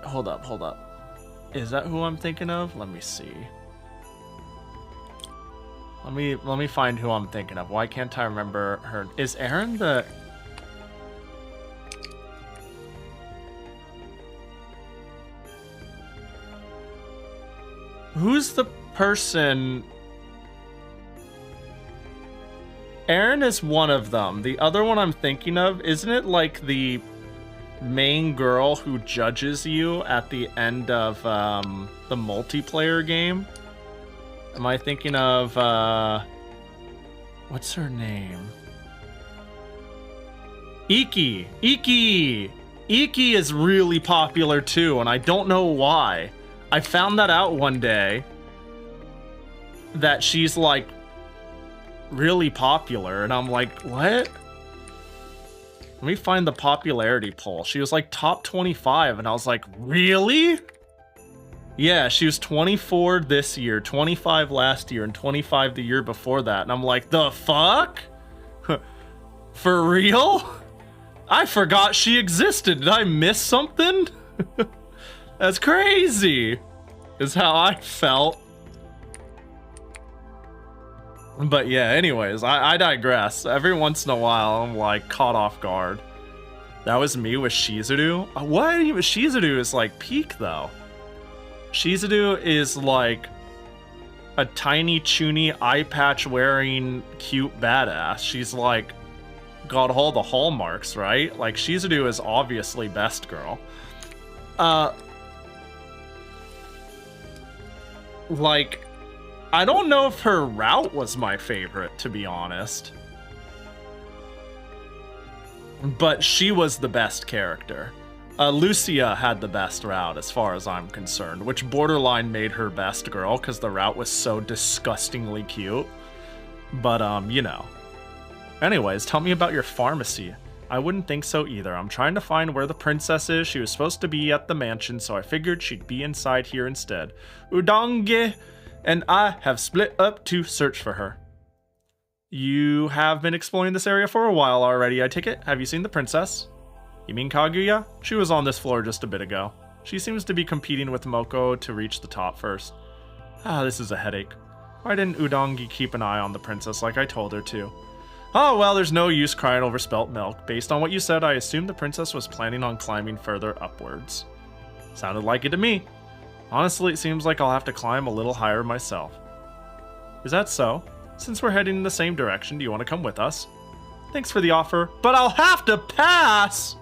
hold up. Is that who I'm thinking of? Let me see. Let me find who I'm thinking of. Why can't I remember her? Is Aaron the... Who's the person? Aaron is one of them. The other one I'm thinking of, isn't it like the main girl who judges you at the end of the multiplayer game? Am I thinking of, what's her name? Iki! Iki! Iki is really popular too, and I don't know why. I found that out one day, that she's like really popular, and I'm like, what? Let me find the popularity poll. She was like top 25, and I was like, really? Yeah, she was 24 this year, 25 last year, and 25 the year before that. And I'm like, the fuck? For real? I forgot she existed. Did I miss something? That's crazy, is how I felt. But yeah, anyways, I digress. Every once in a while, I'm like caught off guard. That was me with Shizuru. What? Shizuru is like peak though. Shizuru is like a tiny, chuny, eye patch wearing, cute badass. She's like got all the hallmarks, right? Like Shizuru is obviously best girl. Like, I don't know if her route was my favorite, to be honest. But she was the best character. Lucia had the best route as far as I'm concerned, which borderline made her best girl because the route was so disgustingly cute. But, you know. Anyways, tell me about your pharmacy. I wouldn't think so either. I'm trying to find where the princess is. She was supposed to be at the mansion, so I figured she'd be inside here instead. Udange and I have split up to search for her. You have been exploring this area for a while already, I take it? Have you seen the princess? You mean Kaguya? She was on this floor just a bit ago. She seems to be competing with Moko to reach the top first. Ah, this is a headache. Why didn't Udangi keep an eye on the princess like I told her to? Oh, well, there's no use crying over spilt milk. Based on what you said, I assumed the princess was planning on climbing further upwards. Sounded like it to me. Honestly, it seems like I'll have to climb a little higher myself. Is that so? Since we're heading in the same direction, do you want to come with us? Thanks for the offer, but I'll have to pass!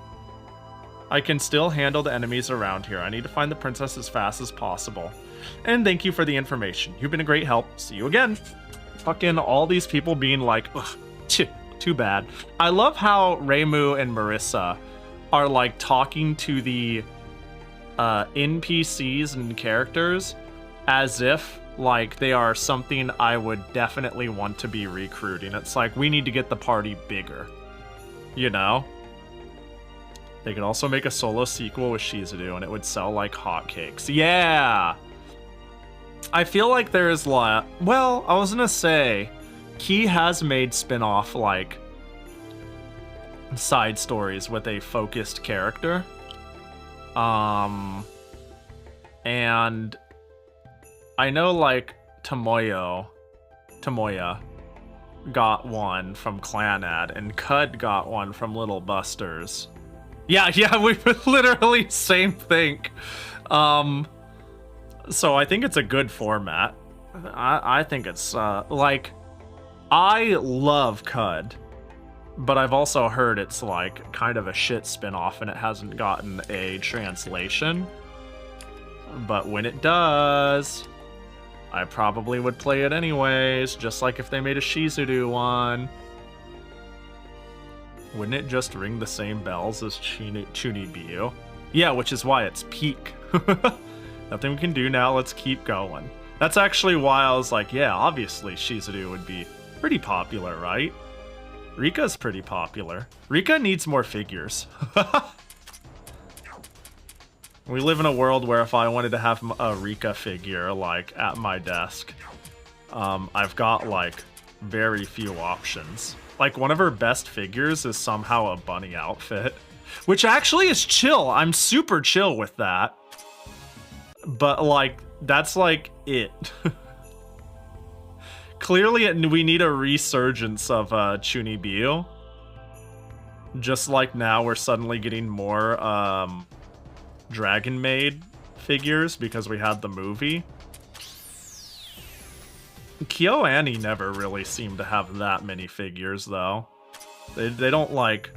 I can still handle the enemies around here. I need to find the princess as fast as possible. And thank you for the information. You've been a great help. See you again. Fucking all these people being like, ugh, Too bad. I love how Reimu and Marissa are like talking to the NPCs and characters as if like they are something I would definitely want to be recruiting. It's like, we need to get the party bigger, you know? They could also make a solo sequel with Shizuru and it would sell like hotcakes. Yeah! I feel like there's well, I was gonna say, Key has made spin-off like side stories with a focused character. And I know like Tomoya got one from Clanad and Cud got one from Little Busters. Yeah, we literally same thing. So I think it's a good format. I think it's like, I love Cud, but I've also heard it's like kind of a shit spin-off and it hasn't gotten a translation. But when it does, I probably would play it anyways, just like if they made a Shizuru one. Wouldn't it just ring the same bells as Chunibyo? Yeah, which is why it's peak. Nothing we can do now, let's keep going. That's actually why I was like, yeah, obviously Shizuru would be pretty popular, right? Rika's pretty popular. Rika needs more figures. We live in a world where if I wanted to have a Rika figure, like, at my desk, I've got, like, very few options. Like, one of her best figures is somehow a bunny outfit, which actually is chill. I'm super chill with that. But, like, that's, like, it. Clearly, we need a resurgence of Chunibyo. Just like now, we're suddenly getting more, Dragon Maid figures because we had the movie. KyoAni never really seemed to have that many figures, though. They don't, like...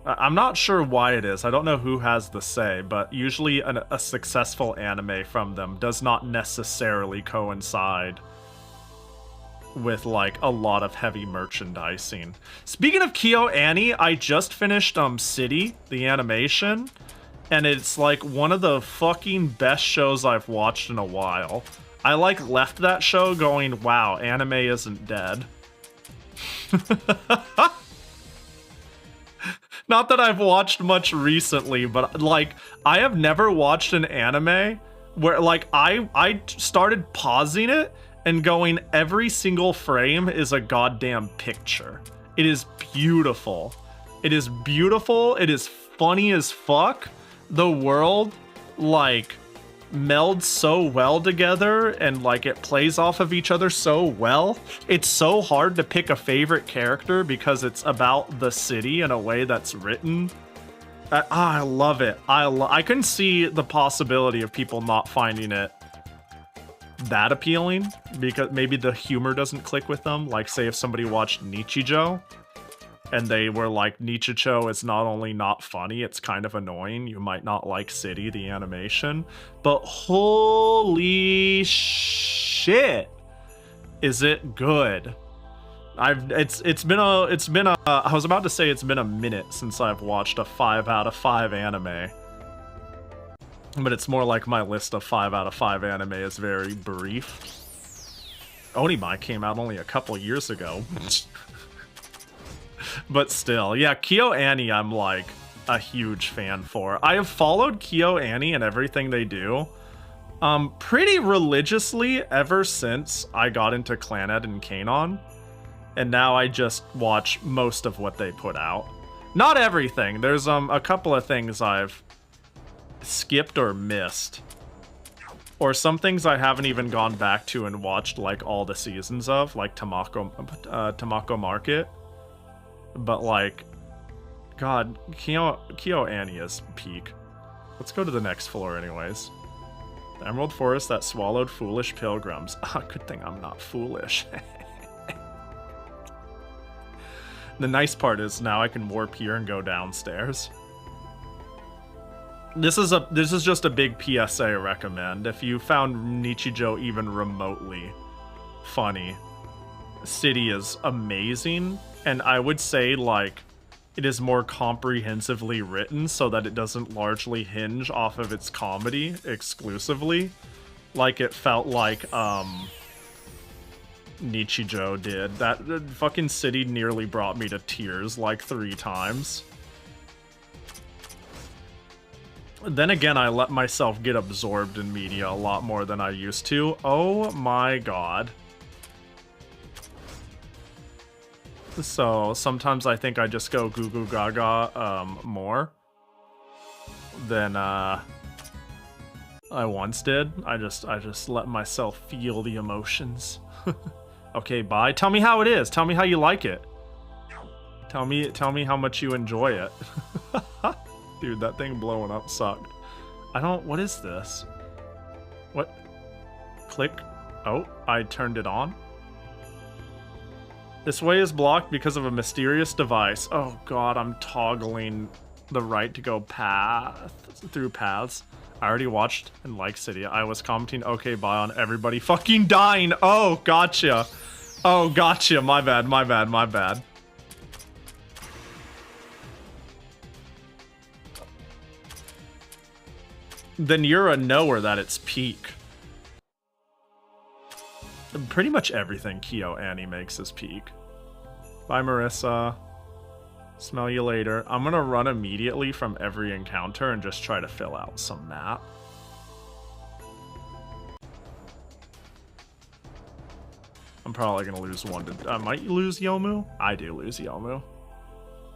I'm not sure why it is. I don't know who has the say, but usually a successful anime from them does not necessarily coincide with, like, a lot of heavy merchandising. Speaking of KyoAni, I just finished City, the animation, and it's, like, one of the fucking best shows I've watched in a while. I, like, left that show going, wow, anime isn't dead. Not that I've watched much recently, but, like, I have never watched an anime where, like, I started pausing it and going, every single frame is a goddamn picture. It is beautiful. It is beautiful. It is funny as fuck. The world, like, melds so well together and, like, it plays off of each other so well. It's so hard to pick a favorite character because it's about the city in a way that's written. I love it. I can see the possibility of people not finding it that appealing because maybe the humor doesn't click with them. Like, say if somebody watched Nichijou and they were like, Nichijou is not only not funny, it's kind of annoying. You might not like City, the animation, but holy shit, is it good? It's been a I was about to say it's been a minute since I've watched a 5 out of 5 anime. But it's more like my list of 5 out of 5 anime is very brief. Oiivae came out only a couple years ago. But still, yeah, KyoAni I'm like a huge fan for. I have followed KyoAni and everything they do pretty religiously ever since I got into Clannad and Kanon. And now I just watch most of what they put out. Not everything. There's a couple of things I've skipped or missed. Or some things I haven't even gone back to and watched like all the seasons of, like Tamako Market. But like, God, KyoAni is peak. Let's go to the next floor anyways. The Emerald Forest that swallowed foolish pilgrims. Good thing I'm not foolish. The nice part is now I can warp here and go downstairs. This is just a big PSA recommend. If you found Nichijou even remotely funny, city is amazing, and I would say, like, it is more comprehensively written so that it doesn't largely hinge off of its comedy exclusively. Like it felt like, Nichijou did. That fucking city nearly brought me to tears like 3 times. Then again, I let myself get absorbed in media a lot more than I used to. Oh my god. So sometimes I think I just go goo goo gaga more than I once did. I just let myself feel the emotions. Okay, bye. Tell me how it is. Tell me how you like it. Tell me how much you enjoy it. Dude, that thing blowing up sucked. What is this? What? Click. Oh, I turned it on. This way is blocked because of a mysterious device. Oh god, I'm toggling the right to go through paths. I already watched and liked City. I was commenting okay bye on everybody fucking dying. Oh, gotcha. Oh, gotcha. My bad, my bad, my bad. Then you're a knower that it's peak. Pretty much everything Kyo Annie makes is peak. Bye, Marissa. Smell you later. I'm gonna run immediately from every encounter and just try to fill out some map. I'm probably gonna lose one to... I might lose Yomu? I do lose Yomu.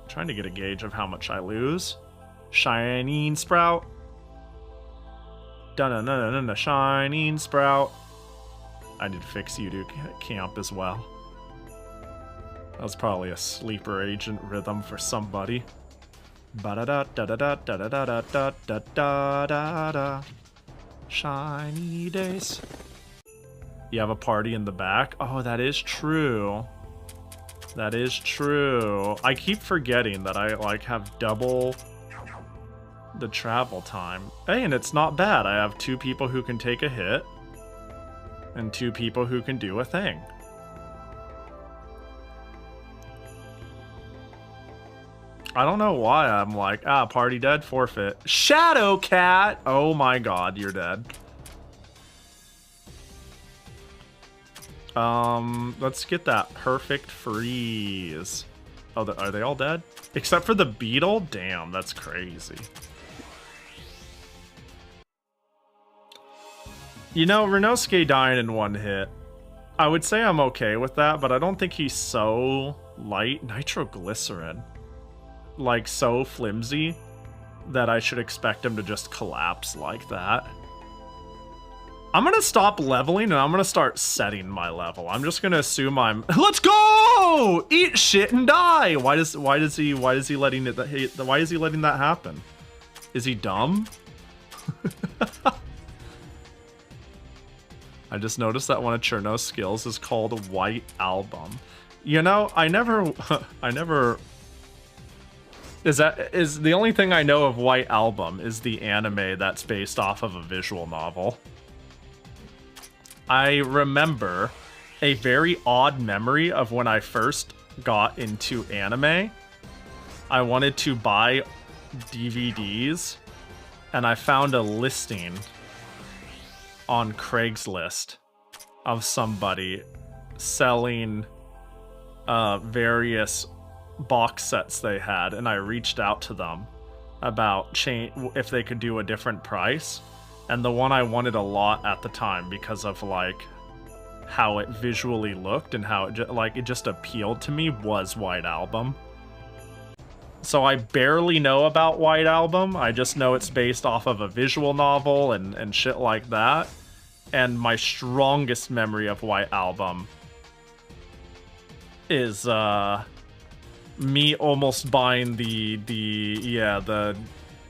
Trying to get a gauge of how much I lose. Shining Sprout. Dun-dun-dun-dun-dun, Shining Sprout. I need to fix you to camp as well. That was probably a sleeper agent rhythm for somebody. Ba-da-da-da-da-da-da-da-da-da-da-da. Shiny days. You have a party in the back? Oh, that is true. That is true. I keep forgetting that I, like, have double the travel time. Hey, and it's not bad. I have 2 people who can take a hit. And 2 people who can do a thing. I don't know why I'm like, party dead, forfeit. Shadow Cat! Oh my god, you're dead. Let's get that perfect freeze. Oh, are they all dead? Except for the beetle? Damn, that's crazy. You know, Renosuke dying in 1 hit. I would say I'm okay with that, but I don't think he's so light. Nitroglycerin. Like, so flimsy that I should expect him to just collapse like that. I'm gonna stop leveling and I'm gonna start setting my level. I'm just gonna assume I'm... Let's go! Eat shit and die! Why is he letting that happen? Is he dumb? I just noticed that one of Cherno's skills is called White Album. You know, I never is the only thing I know of White Album is the anime that's based off of a visual novel. I remember a very odd memory of when I first got into anime. I wanted to buy DVDs and I found a listing on Craigslist of somebody selling various box sets they had, and I reached out to them about if they could do a different price, and the one I wanted a lot at the time because of like how it visually looked and how it just appealed to me was White Album. So I barely know about White Album. I just know it's based off of a visual novel and shit like that. And my strongest memory of White Album is me almost buying the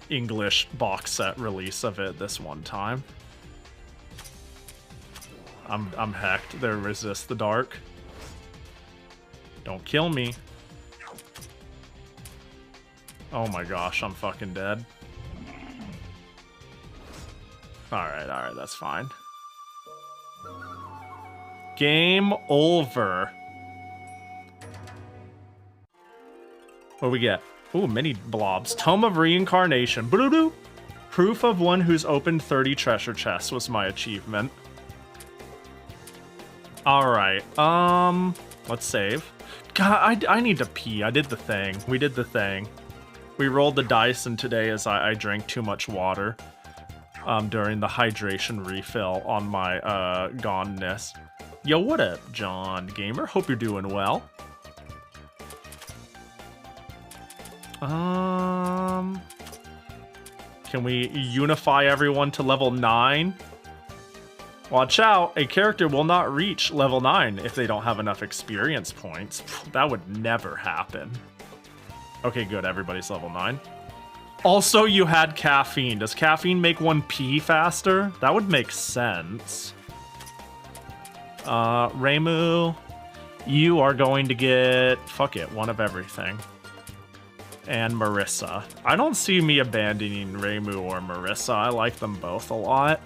English box set release of it this one time. I'm hacked. There, resist the dark. Don't kill me. Oh my gosh, I'm fucking dead. Alright, that's fine. Game over. What do we get? Ooh, mini blobs. Tome of Reincarnation. Boo-doo-doo. Proof of one who's opened 30 treasure chests was my achievement. Alright, let's save. God, I need to pee. I did the thing. We did the thing. We rolled the dice, and today as I drank too much water during the hydration refill on my goneness. Yo, what up, John Gamer? Hope you're doing well. Can we unify everyone to level 9? Watch out, a character will not reach level 9 if they don't have enough experience points. That would never happen. Okay, good, everybody's level 9. Also, you had caffeine. Does caffeine make one pee faster? That would make sense. Reimu, you are going to get, fuck it, one of everything. And Marissa. I don't see me abandoning Reimu or Marissa. I like them both a lot.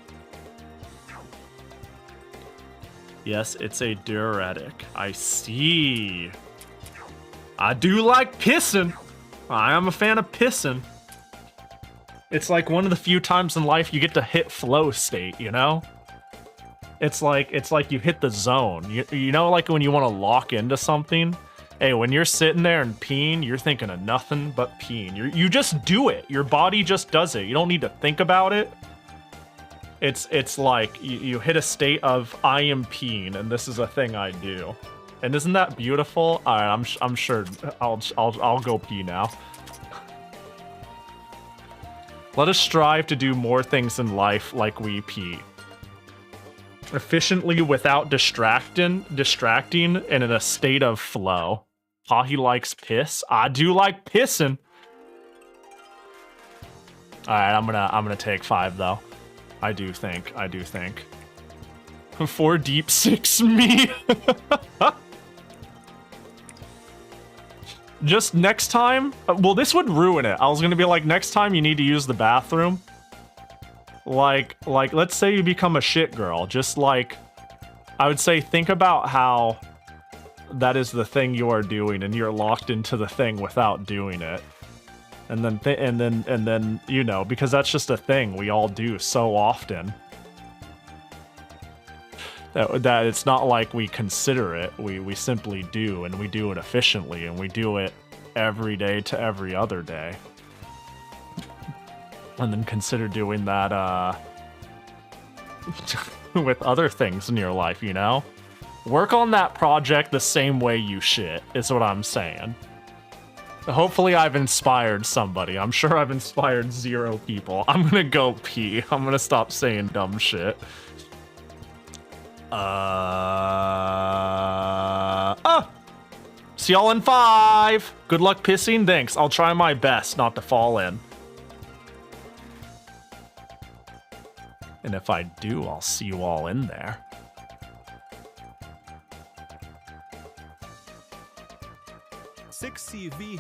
Yes, it's a diuretic. I see. I do like pissing. I am a fan of pissing. It's like one of the few times in life you get to hit flow state, you know? It's like you hit the zone. You know, like when you want to lock into something? Hey, when you're sitting there and peeing, you're thinking of nothing but peeing. You just do it. Your body just does it. You don't need to think about it. It's like you hit a state of I am peeing, and this is a thing I do. And isn't that beautiful? All right, I'm sure I'll go pee now. Let us strive to do more things in life like we pee. Efficiently without distracting, and in a state of flow. Pahi likes piss. I do like pissing. All right, I'm gonna take 5 though. I do think. 4 deep, 6 me. Just next time, well, this would ruin it. I was gonna be like, next time you need to use the bathroom. Like, let's say you become a shit girl. Just like, I would say, think about how that is the thing you are doing, and you're locked into the thing without doing it. And then, you know, because that's just a thing we all do so often. That it's not like we consider it, we simply do, and we do it efficiently, and we do it every day to every other day. And then consider doing that, with other things in your life, you know? Work on that project the same way you shit, is what I'm saying. Hopefully I've inspired somebody. I'm sure I've inspired 0 people. I'm gonna go pee. I'm gonna stop saying dumb shit. See y'all in 5. Good luck pissing. Thanks. I'll try my best not to fall in. And if I do, I'll see you all in there. Six CV him.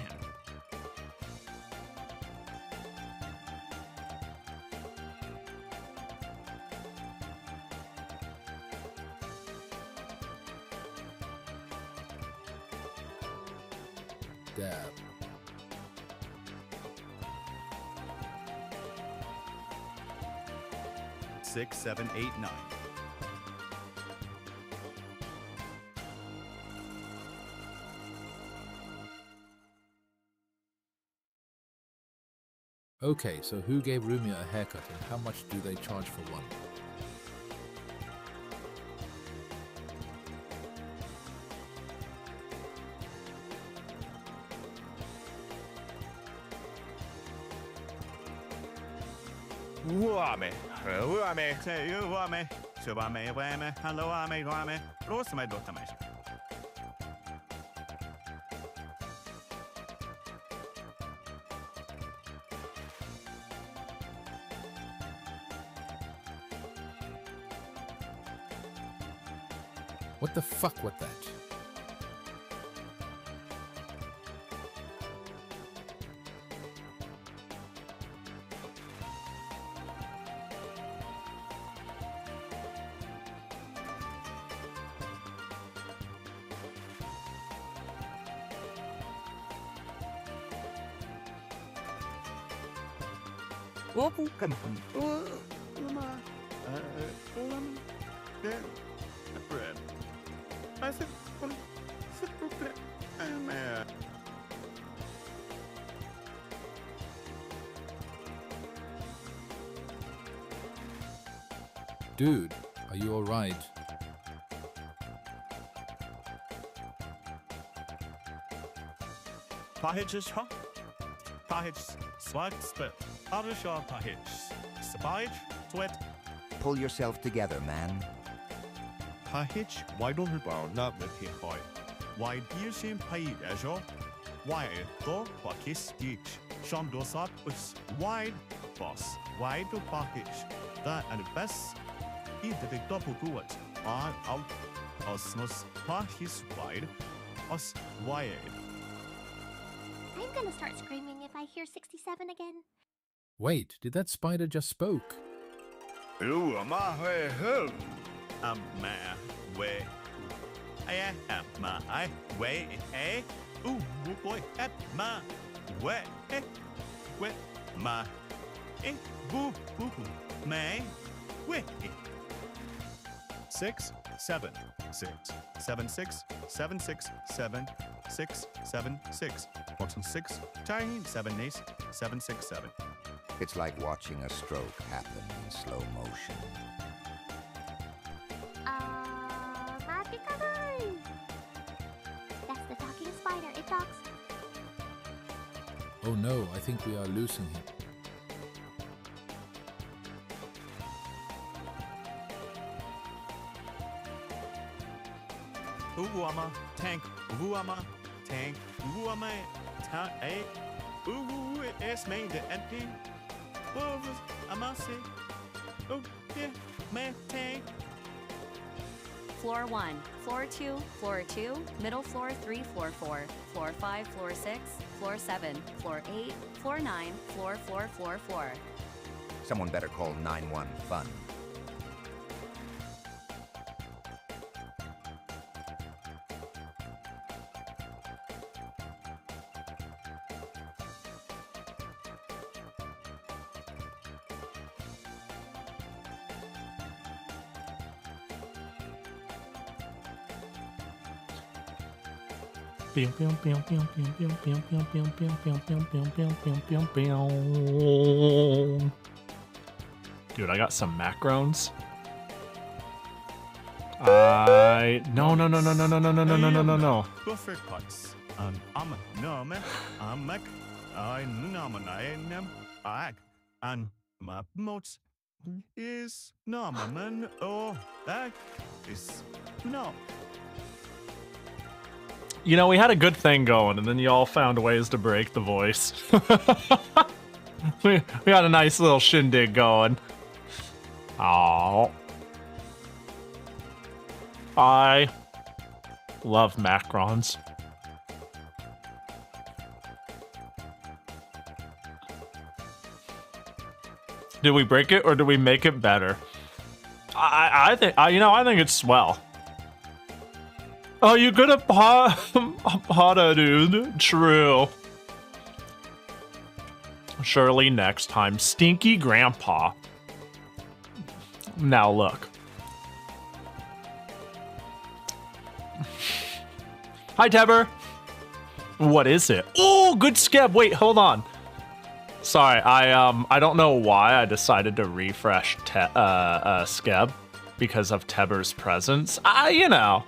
Dab. 6, 7, 8, 9. Okay, so who gave Rumia a haircut and how much do they charge for one? Uame, uame, say uame, subame, wame, hello, ame, wame, rosame, dotame. What the fuck with that? Dude, are you alright? Pahi Shaw. Pahi Swag Spit. Shaw Pahi. Spike Twit. Pull yourself together, man. Pahi why don't you bow not with him boy? Why do you seem paid as all? Why do Pakis teach? Sham dos up with wide boss. Why do Pakish? That and the best. Either the double good on out. Osmos Pahis wide. Os wide. I'm gonna start screaming if I hear 67 again. Wait, did that spider just spoke? Ooh, my way. My way. I am my way. Eh? Ooh, boy, at my way. With my. Boo, boo, my way. 6 7 6 7 6 7 6 7 6 7 6 Watson 6 tiny 7 8 7 6 7. It's like watching a stroke happen in slow motion. Magic-a-boy! That's the talking spider. It talks. Oh no, I think we are losing him. Uwama tank. Uwama tank. Uwama tank. Eh? Ooh, it's made the empty. Amasi. Oh, yeah, man tank. Floor 1, floor 2, floor 2, middle floor 3, floor 4, floor 5, floor 6, floor 7, floor 8, floor 9, floor 4, floor 4. Someone better call 911 Fun. Dude, I got some macrones. No. Buffer pots. I'm no man. I'm Mac. I nominate them. And my moats is no man. Oh, that is no. You know, we had a good thing going, and then you all found ways to break the voice. we got a nice little shindig going. Oh, I love macrons. Did we break it or did we make it better? I think it's swell. Oh, you good at Pada, dude? True. Surely next time. Stinky Grandpa. Now look. Hi, Teber. What is it? Oh, good skeb. Wait, hold on. Sorry, I don't know why I decided to refresh skeb because of Teber's presence. You know.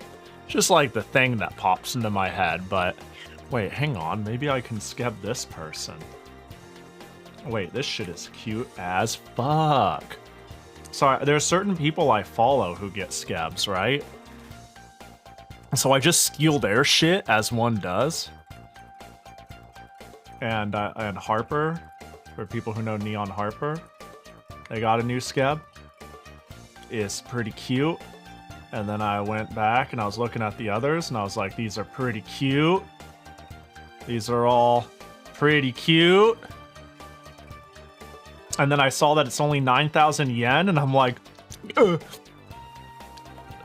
Just like the thing that pops into my head, but wait, hang on. Maybe I can skeb this person. Wait, this shit is cute as fuck. Sorry, there's certain people I follow who get skebs, right? So I just steal their shit as one does. And Harper, for people who know Neon Harper, they got a new skeb. It's pretty cute. And then I went back and I was looking at the others and I was like, these are pretty cute. These are all pretty cute. And then I saw that it's only 9,000 yen and I'm like, ugh.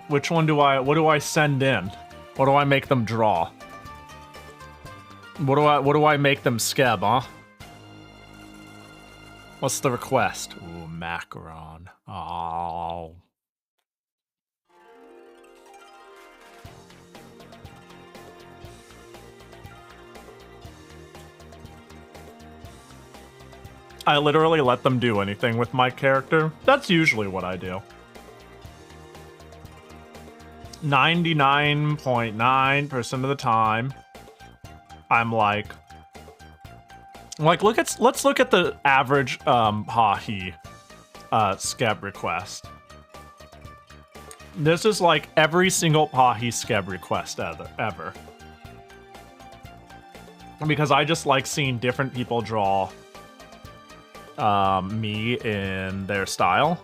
Which one what do I send in? What do I make them draw? What do I make them skeb, huh? What's the request? Ooh, macaron. Oh. I literally let them do anything with my character. That's usually what I do. 99.9% of the time, I'm like let's look at the average Pahi skeb request. This is like every single Pahi skeb request ever. Because I just like seeing different people draw me in their style.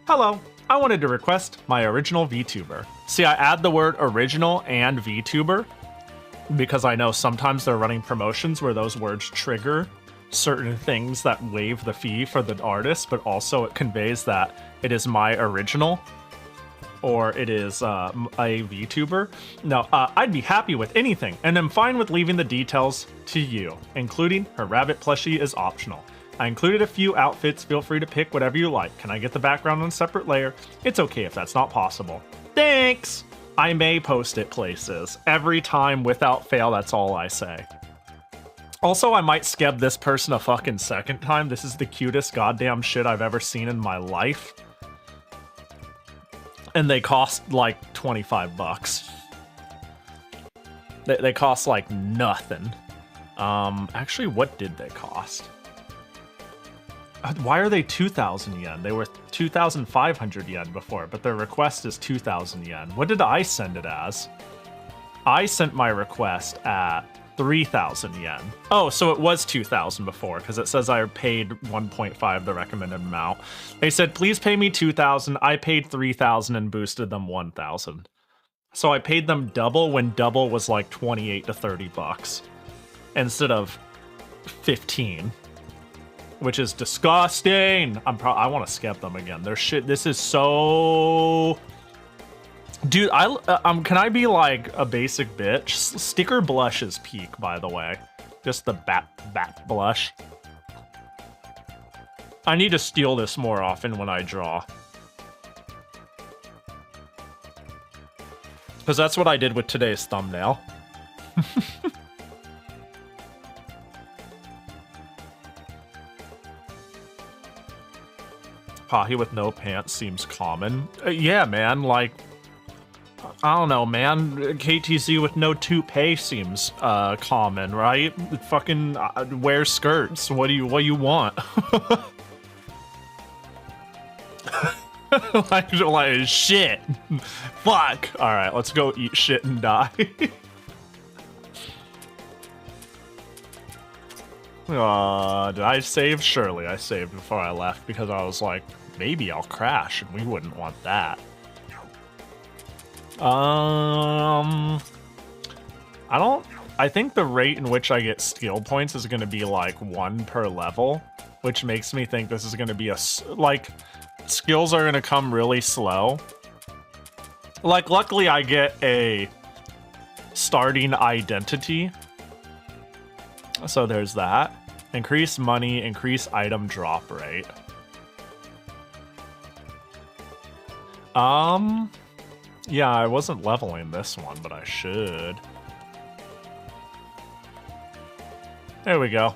Hello, I wanted to request my original VTuber. See, I add the word original and VTuber because I know sometimes they're running promotions where those words trigger certain things that waive the fee for the artist, but also it conveys that it is my original or it is a VTuber. No, I'd be happy with anything, and I'm fine with leaving the details to you, including her rabbit plushie is optional. I included a few outfits, feel free to pick whatever you like. Can I get the background on a separate layer? It's okay if that's not possible. Thanks! I may post it places. Every time, without fail, that's all I say. Also, I might skeb this person a fucking second time. This is the cutest goddamn shit I've ever seen in my life. And they cost like 25 bucks. They cost like nothing. Actually, what did they cost? Why are they 2,000 yen? They were 2,500 yen before, but their request is 2,000 yen. What did I send it as? I sent my request at 3,000 yen. Oh, so it was 2,000 before, because it says I paid 1.5 the recommended amount. They said, please pay me 2,000. I paid 3,000 and boosted them 1,000. So I paid them double when double was like 28 to 30 bucks instead of 15. Which is disgusting. I want to skip them again. Their shit. This is so. Dude, can I be like a basic bitch? Sticker blush is peak, by the way. Just the bat blush. I need to steal this more often when I draw. Because that's what I did with today's thumbnail. Pahi with no pants seems common. Yeah, man, like, I don't know, man. KTZ with no toupee seems common, right? Fucking wear skirts. What do you want? like shit. Fuck. All right, let's go eat shit and die. Did I save? Surely I saved before I left because I was like, maybe I'll crash and we wouldn't want that. I think the rate in which I get skill points is going to be like 1 per level, which makes me think this is going to be like, skills are going to come really slow. Like, luckily I get a starting identity. So there's that. Increase money, increase item drop rate. Yeah, I wasn't leveling this one, but I should. There we go.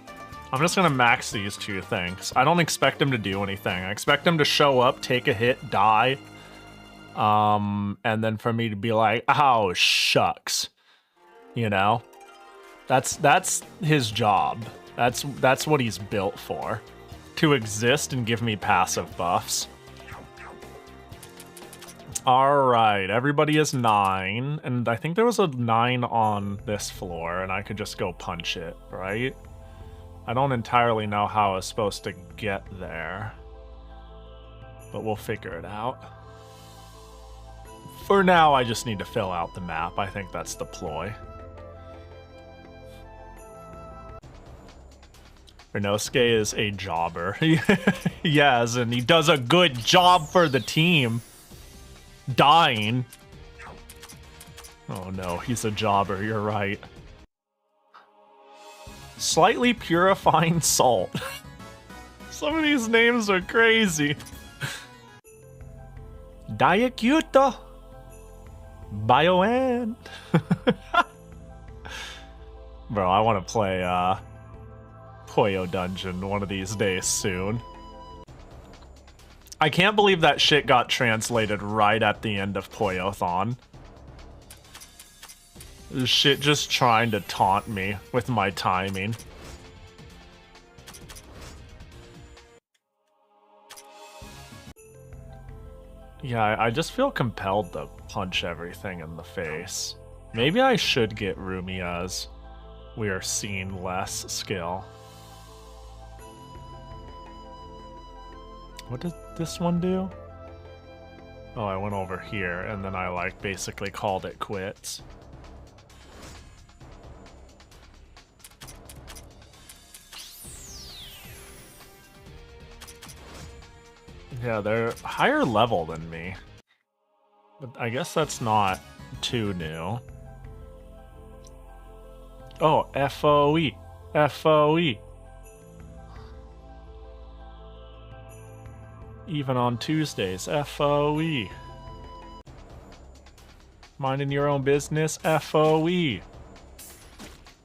I'm just gonna max these two things. I don't expect them to do anything. I expect them to show up, take a hit, die. And then for me to be like, oh, shucks. You know? That's his job. That's what he's built for. To exist and give me passive buffs. Alright, everybody is 9. And I think there was a 9 on this floor, and I could just go punch it, right? I don't entirely know how I was supposed to get there. But we'll figure it out. For now, I just need to fill out the map. I think that's the ploy. Renosuke is a jobber. Yes, and he does a good job for the team. Dying. Oh no, he's a jobber, you're right. Slightly purifying salt. Some of these names are crazy. Diacuto. Bioan. Bro, I want to play Puyo Dungeon one of these days soon. I can't believe that shit got translated right at the end of Puyo-thon. This shit just trying to taunt me with my timing. Yeah, I just feel compelled to punch everything in the face. Maybe I should get Rumia's We Are Seeing Less skill. What did this one do? Oh, I went over here and then I like basically called it quits. Yeah, they're higher level than me. But I guess that's not too new. Oh, FOE. FOE. Even on Tuesdays, FOE. Minding your own business, FOE.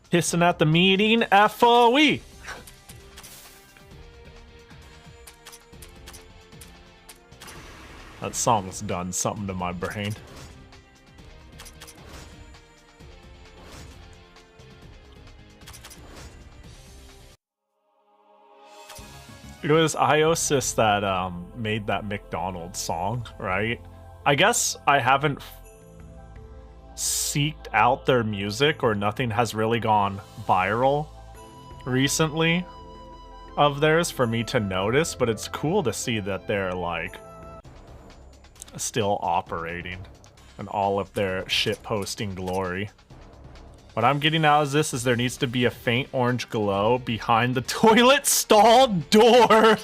Pissing at the meeting, FOE. That song's done something to my brain. It was Iosis that made that McDonald's song, right? I guess I haven't seeked out their music, or nothing has really gone viral recently of theirs for me to notice, but it's cool to see that they're like still operating in all of their shitposting glory. What I'm getting out of this is there needs to be a faint orange glow behind the toilet stall door.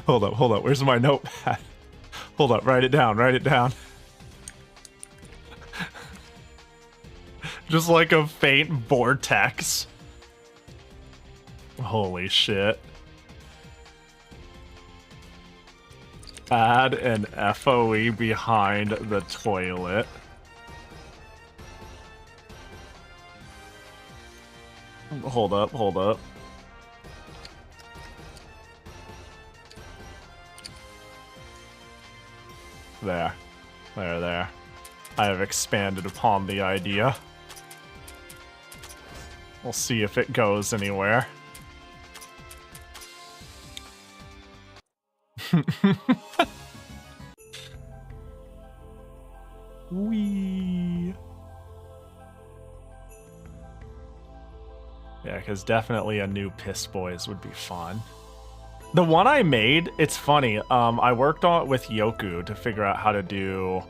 Hold up. Where's my notepad? Hold up, write it down. Just like a faint vortex. Holy shit. Add an FOE behind the toilet. Hold up. There. I have expanded upon the idea. We'll see if it goes anywhere. Wee. Yeah, because definitely a new Piss Boys would be fun. The one I made, it's funny. I worked on it with Yoku to figure out how to do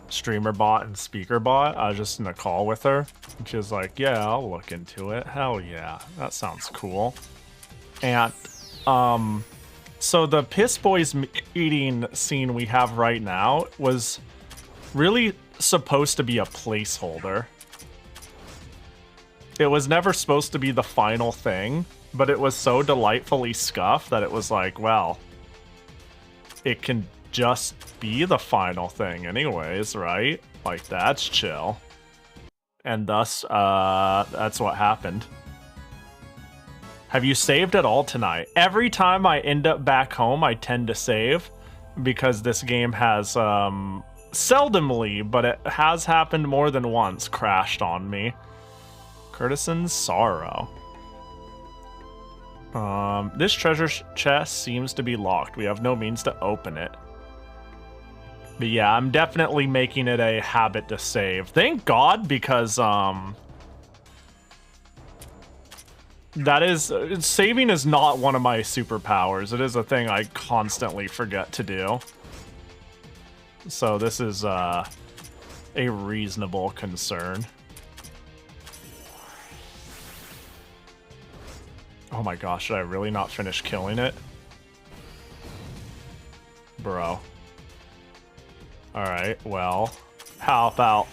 streamer bot and speaker bot. I was just in a call with her, and she was like, "Yeah, I'll look into it. Hell yeah, that sounds cool." And so the Piss Boys eating scene we have right now was really supposed to be a placeholder. It was never supposed to be the final thing, but it was so delightfully scuffed that it was like, well, it can just be the final thing anyways, right? Like, that's chill. And thus, that's what happened. Have you saved at all tonight? Every time I end up back home, I tend to save, because this game has, seldomly, but it has happened more than once, crashed on me. Courtesan's Sorrow. This treasure chest seems to be locked. We have no means to open it. But yeah, I'm definitely making it a habit to save. Thank God, because, saving is not one of my superpowers. It is a thing I constantly forget to do. So this is, a reasonable concern. Oh my gosh, should I really not finish killing it? Bro. Alright, well, how about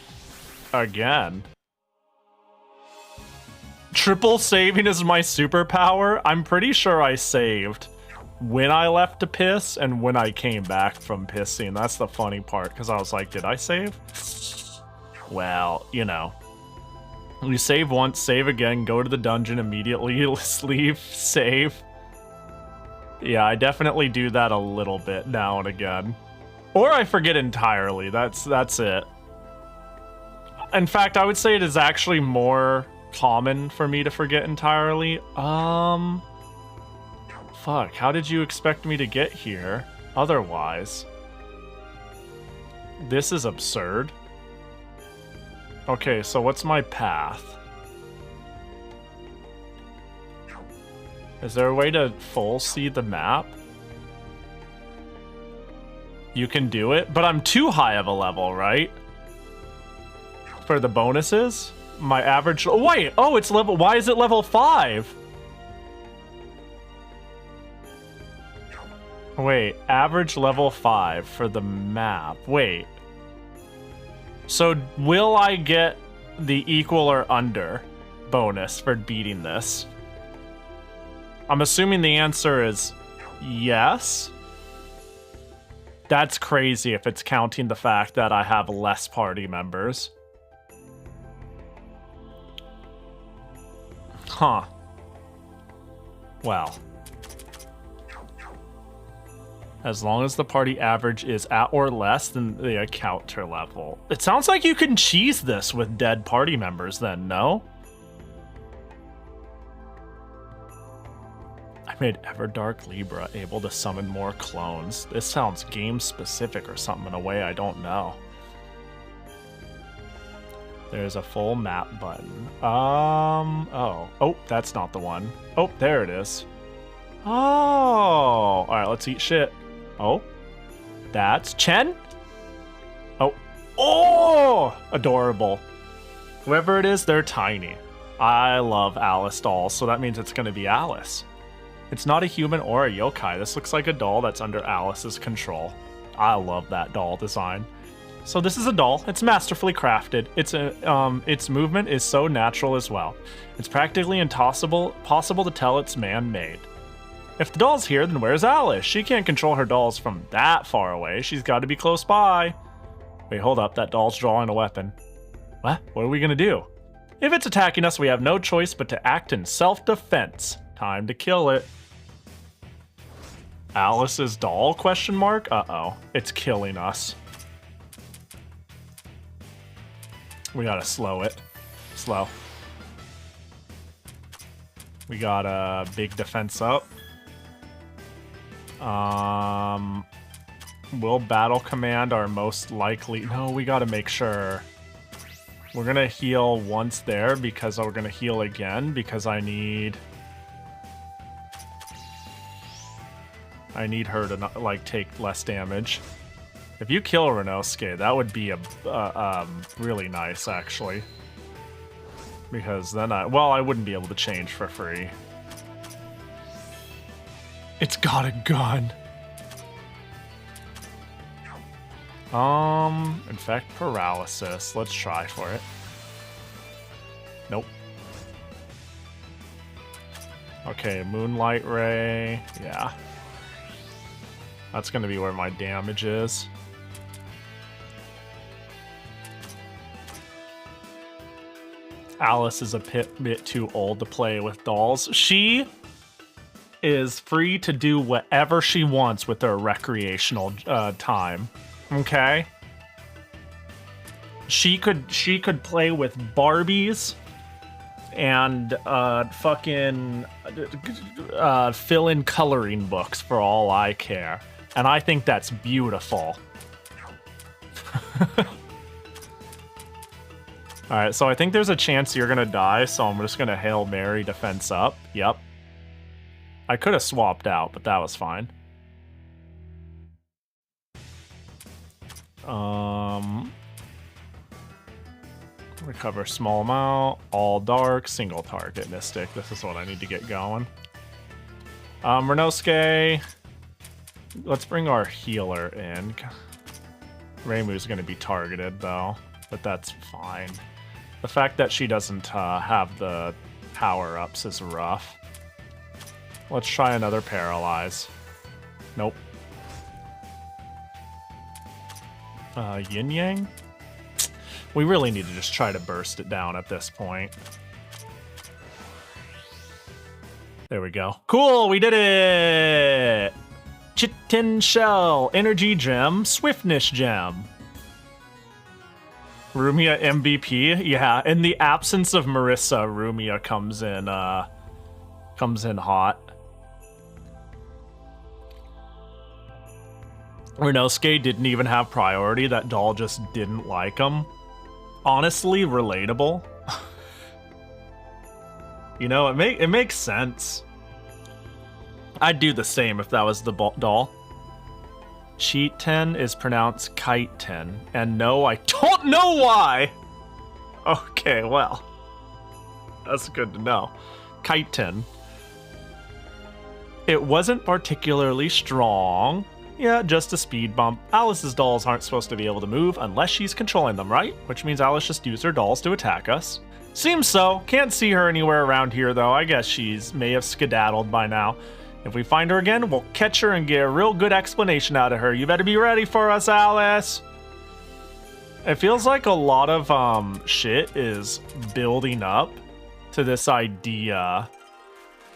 again? triple saving is my superpower? I'm pretty sure I saved when I left to piss and when I came back from pissing. That's the funny part, because I was like, did I save? Well, you know. You save once, save again, go to the dungeon immediately, leave, save. Yeah, I definitely do that a little bit now and again. Or I forget entirely, that's it. In fact, I would say it is actually more common for me to forget entirely. Fuck, how did you expect me to get here otherwise? This is absurd. Okay, so what's my path? Is there a way to full see the map? You can do it, but I'm too high of a level, right? For the bonuses? My average... Oh, wait! Oh, it's level... Why is it level 5? Wait, average level 5 for the map. Wait. So, will I get the equal or under bonus for beating this? I'm assuming the answer is yes. That's crazy if it's counting the fact that I have less party members. Huh. Well. As long as the party average is at or less than the encounter level. It sounds like you can cheese this with dead party members then, no? I made Everdark Libra able to summon more clones. This sounds game specific or something in a way I don't know. There's a full map button. Oh, that's not the one. Oh, there it is. Oh, all right, let's eat shit. Oh, that's Chen. Oh, adorable. Whoever it is, they're tiny. I love Alice dolls, so that means it's going to be Alice. It's not a human or a yokai. This looks like a doll that's under Alice's control. I love that doll design. So this is a doll. It's masterfully crafted. Its movement is so natural as well. It's practically impossible to tell it's man-made. If the doll's here, then where's Alice? She can't control her dolls from that far away. She's got to be close by. Wait, hold up. That doll's drawing a weapon. What? What are we going to do? If it's attacking us, we have no choice but to act in self-defense. Time to kill it. Alice's doll? Question mark? Uh-oh. It's killing us. We gotta slow it. Slow. We got a big defense up. Will battle command our most likely... No, we gotta make sure. We're gonna heal once there because we're gonna heal again because I need her to not, like, take less damage. If you kill Renosuke, that would be really nice, actually. Because then I wouldn't be able to change for free. It's got a gun. Infect paralysis. Let's try for it. Nope. Okay, Moonlight Ray. Yeah. That's gonna be where my damage is. Alice is a bit too old to play with dolls. She is free to do whatever she wants with her recreational time. Okay? She could play with Barbies and fucking fill in coloring books for all I care. And I think that's beautiful. Alright, so I think there's a chance you're gonna die, so I'm just gonna Hail Mary defense up. Yep. I could have swapped out, but that was fine. Recover small amount, all dark, single target, Mystic. This is what I need to get going. Renosuke. Let's bring our healer in. Reimu's gonna be targeted though, but that's fine. The fact that she doesn't have the power-ups is rough. Let's try another Paralyze. Nope. Yin Yang? We really need to just try to burst it down at this point. There we go. Cool, we did it! Chitin Shell, Energy Gem, Swiftness Gem. Rumia MVP? Yeah, in the absence of Marissa, Rumia comes in hot. Renosuke didn't even have priority, that doll just didn't like him. Honestly, relatable. You know, it makes sense. I'd do the same if that was the doll. Cheat 10 is pronounced Kite 10, and no, I don't know why! Okay, well. That's good to know. Kite 10. It wasn't particularly strong. Yeah, just a speed bump. Alice's dolls aren't supposed to be able to move unless she's controlling them, right? Which means Alice just used her dolls to attack us. Seems so. Can't see her anywhere around here, though. I guess she's may have skedaddled by now. If we find her again, we'll catch her and get a real good explanation out of her. You better be ready for us, Alice! It feels like a lot of shit is building up to this idea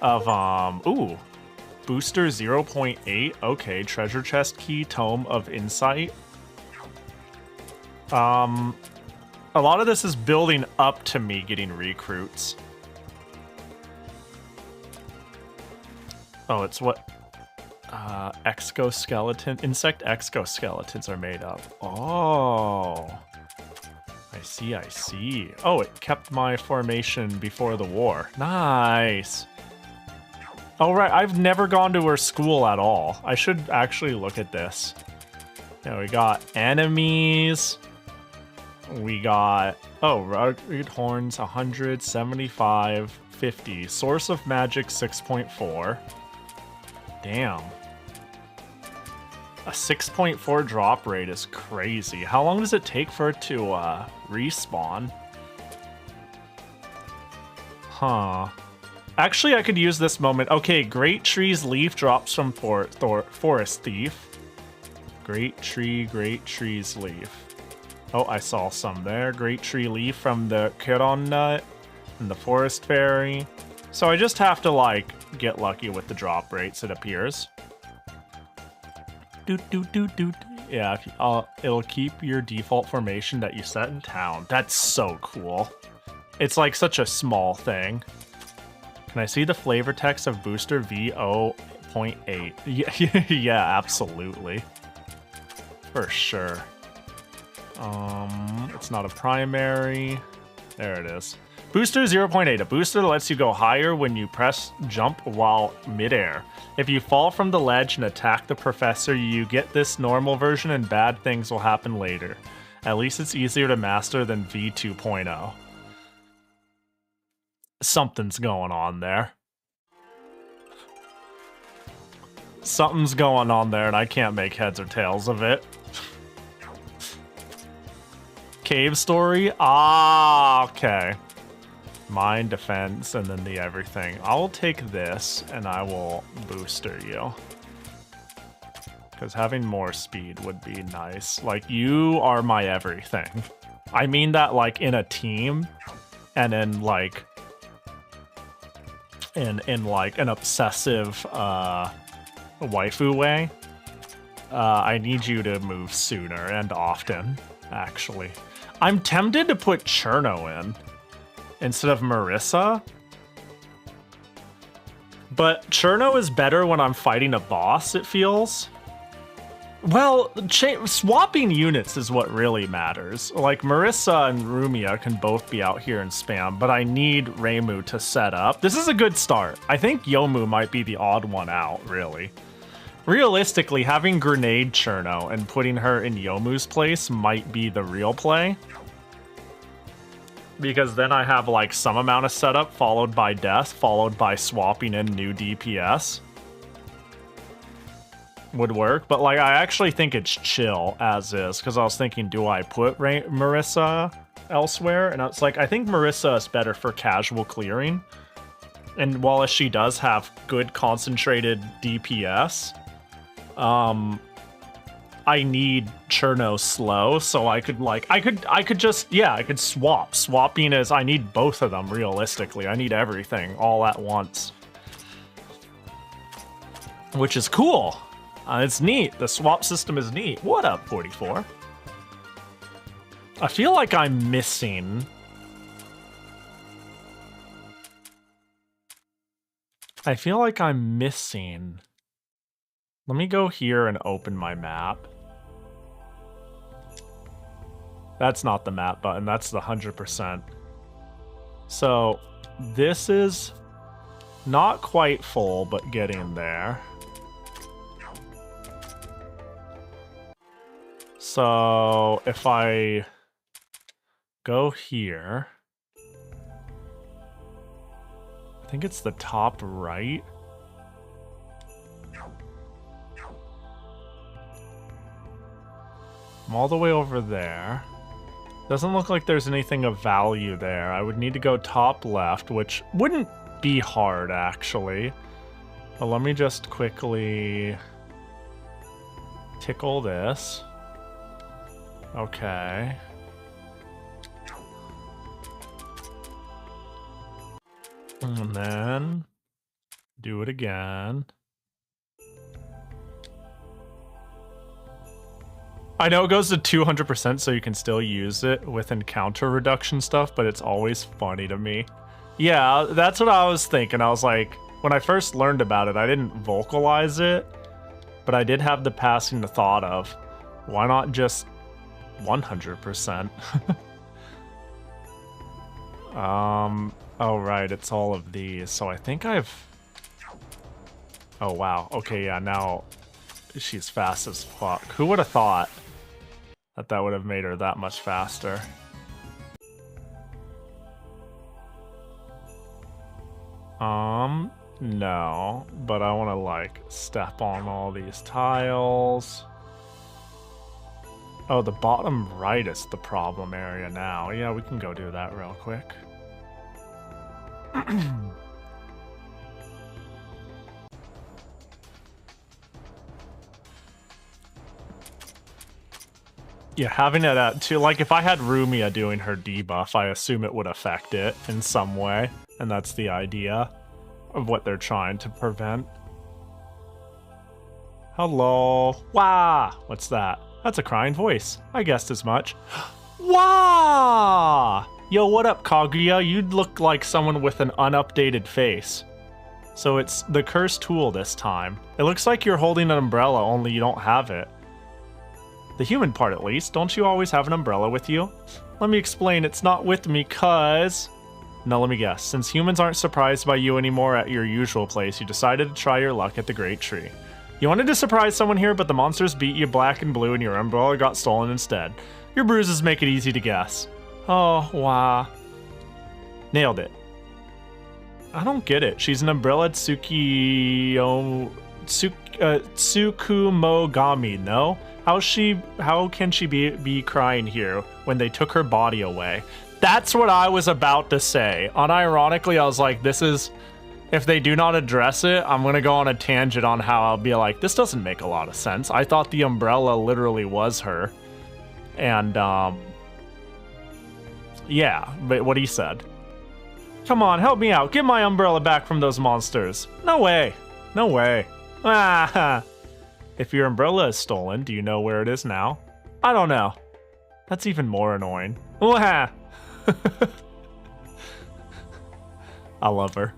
of, ooh. Booster 0.8. Okay, treasure chest key, Tome of Insight. A lot of this is building up to me getting recruits. Oh, it's what insect exoskeletons are made of. Oh, I see. Oh, it kept my formation before the war. Nice. Oh, right, I've never gone to her school at all. I should actually look at this. Yeah, we got enemies. We got, oh, rugged horns, 100, 75, 50. Source of magic, 6.4. Damn. A 6.4 drop rate is crazy. How long does it take for it to respawn? Huh. Actually, I could use this moment. Okay, Great Tree's leaf drops from Forest Thief. Great Tree's leaf. Oh, I saw some there. Great Tree leaf from the Kiron Nut and the Forest Fairy. So I just have to, like, get lucky with the drop rates, it appears. Yeah, it'll keep your default formation that you set in town. That's so cool. It's like such a small thing. Can I see the flavor text of Booster V0.8? Yeah, yeah, absolutely. For sure. It's not a primary. There it is. Booster 0.8. A booster that lets you go higher when you press jump while midair. If you fall from the ledge and attack the professor, you get this normal version and bad things will happen later. At least it's easier to master than V2.0. Something's going on there. Something's going on there and I can't make heads or tails of it. Cave story? Ah, okay. Mind, defense, and then the everything. I'll take this and I will booster you. Because having more speed would be nice. Like, you are my everything. I mean that, like, in a team and in, like, in like an obsessive waifu way. I need you to move sooner and often, actually. I'm tempted to put Cherno in instead of Marissa. But Cherno is better when I'm fighting a boss, it feels. Well, swapping units is what really matters. Like, Marissa and Rumia can both be out here and spam, but I need Reimu to set up. This is a good start. I think Yomu might be the odd one out, really. Realistically, having Grenade Cherno and putting her in Yomu's place might be the real play. Because then I have, like, some amount of setup, followed by death, followed by swapping in new DPS. Would work, but, like, I actually think it's chill as is, because I was thinking, do I put Marissa elsewhere? And it's like, I think Marissa is better for casual clearing, And while she does have good concentrated DPS, I need Cherno slow, so I could swap. Swapping is, I need both of them realistically. I need everything all at once. Which is cool. It's neat. The swap system is neat. What up, 44? I feel like I'm missing... Let me go here and open my map. That's not the map button, that's the 100%. So, this is not quite full, but getting there. So, if I go here... I think it's the top right. I'm all the way over there. Doesn't look like there's anything of value there. I would need to go top left, which wouldn't be hard, actually. But let me just quickly tickle this. Okay. And then do it again. I know it goes to 200%, so you can still use it with encounter reduction stuff, but it's always funny to me. Yeah, that's what I was thinking. I was like, when I first learned about it, I didn't vocalize it, but I did have the passing thought of, why not just 100%? Oh, right, it's all of these. So I think I've... Oh, wow. Okay, yeah, now she's fast as fuck. Who would have thought that that would have made her that much faster? No. But I want to, like, step on all these tiles. Oh, the bottom right is the problem area now. Yeah, we can go do that real quick. Yeah, having it at two, like if I had Rumia doing her debuff, I assume it would affect it in some way, and that's the idea of what they're trying to prevent. Hello. Wah! What's that? That's a crying voice. I guessed as much. Wah! Yo, what up, Kaguya? You'd look like someone with an unupdated face. So it's the cursed tool this time. It looks like you're holding an umbrella, only you don't have it. The human part, at least. Don't you always have an umbrella with you? Let me explain. It's not with me, cause... No, let me guess. Since humans aren't surprised by you anymore at your usual place, you decided to try your luck at the Great Tree. You wanted to surprise someone here, but the monsters beat you black and blue and your umbrella got stolen instead. Your bruises make it easy to guess. Oh, wow. Nailed it. I don't get it. She's an umbrella Tsukumogami, no? How can she be crying here when they took her body away? That's what I was about to say. Unironically, I was like, this is... If they do not address it, I'm gonna go on a tangent on how I'll be like, this doesn't make a lot of sense. I thought the umbrella literally was her. And, yeah, but what he said. Come on, help me out. Get my umbrella back from those monsters. No way. No way. Ah. If your umbrella is stolen, do you know where it is now? I don't know. That's even more annoying. Wah. I love her.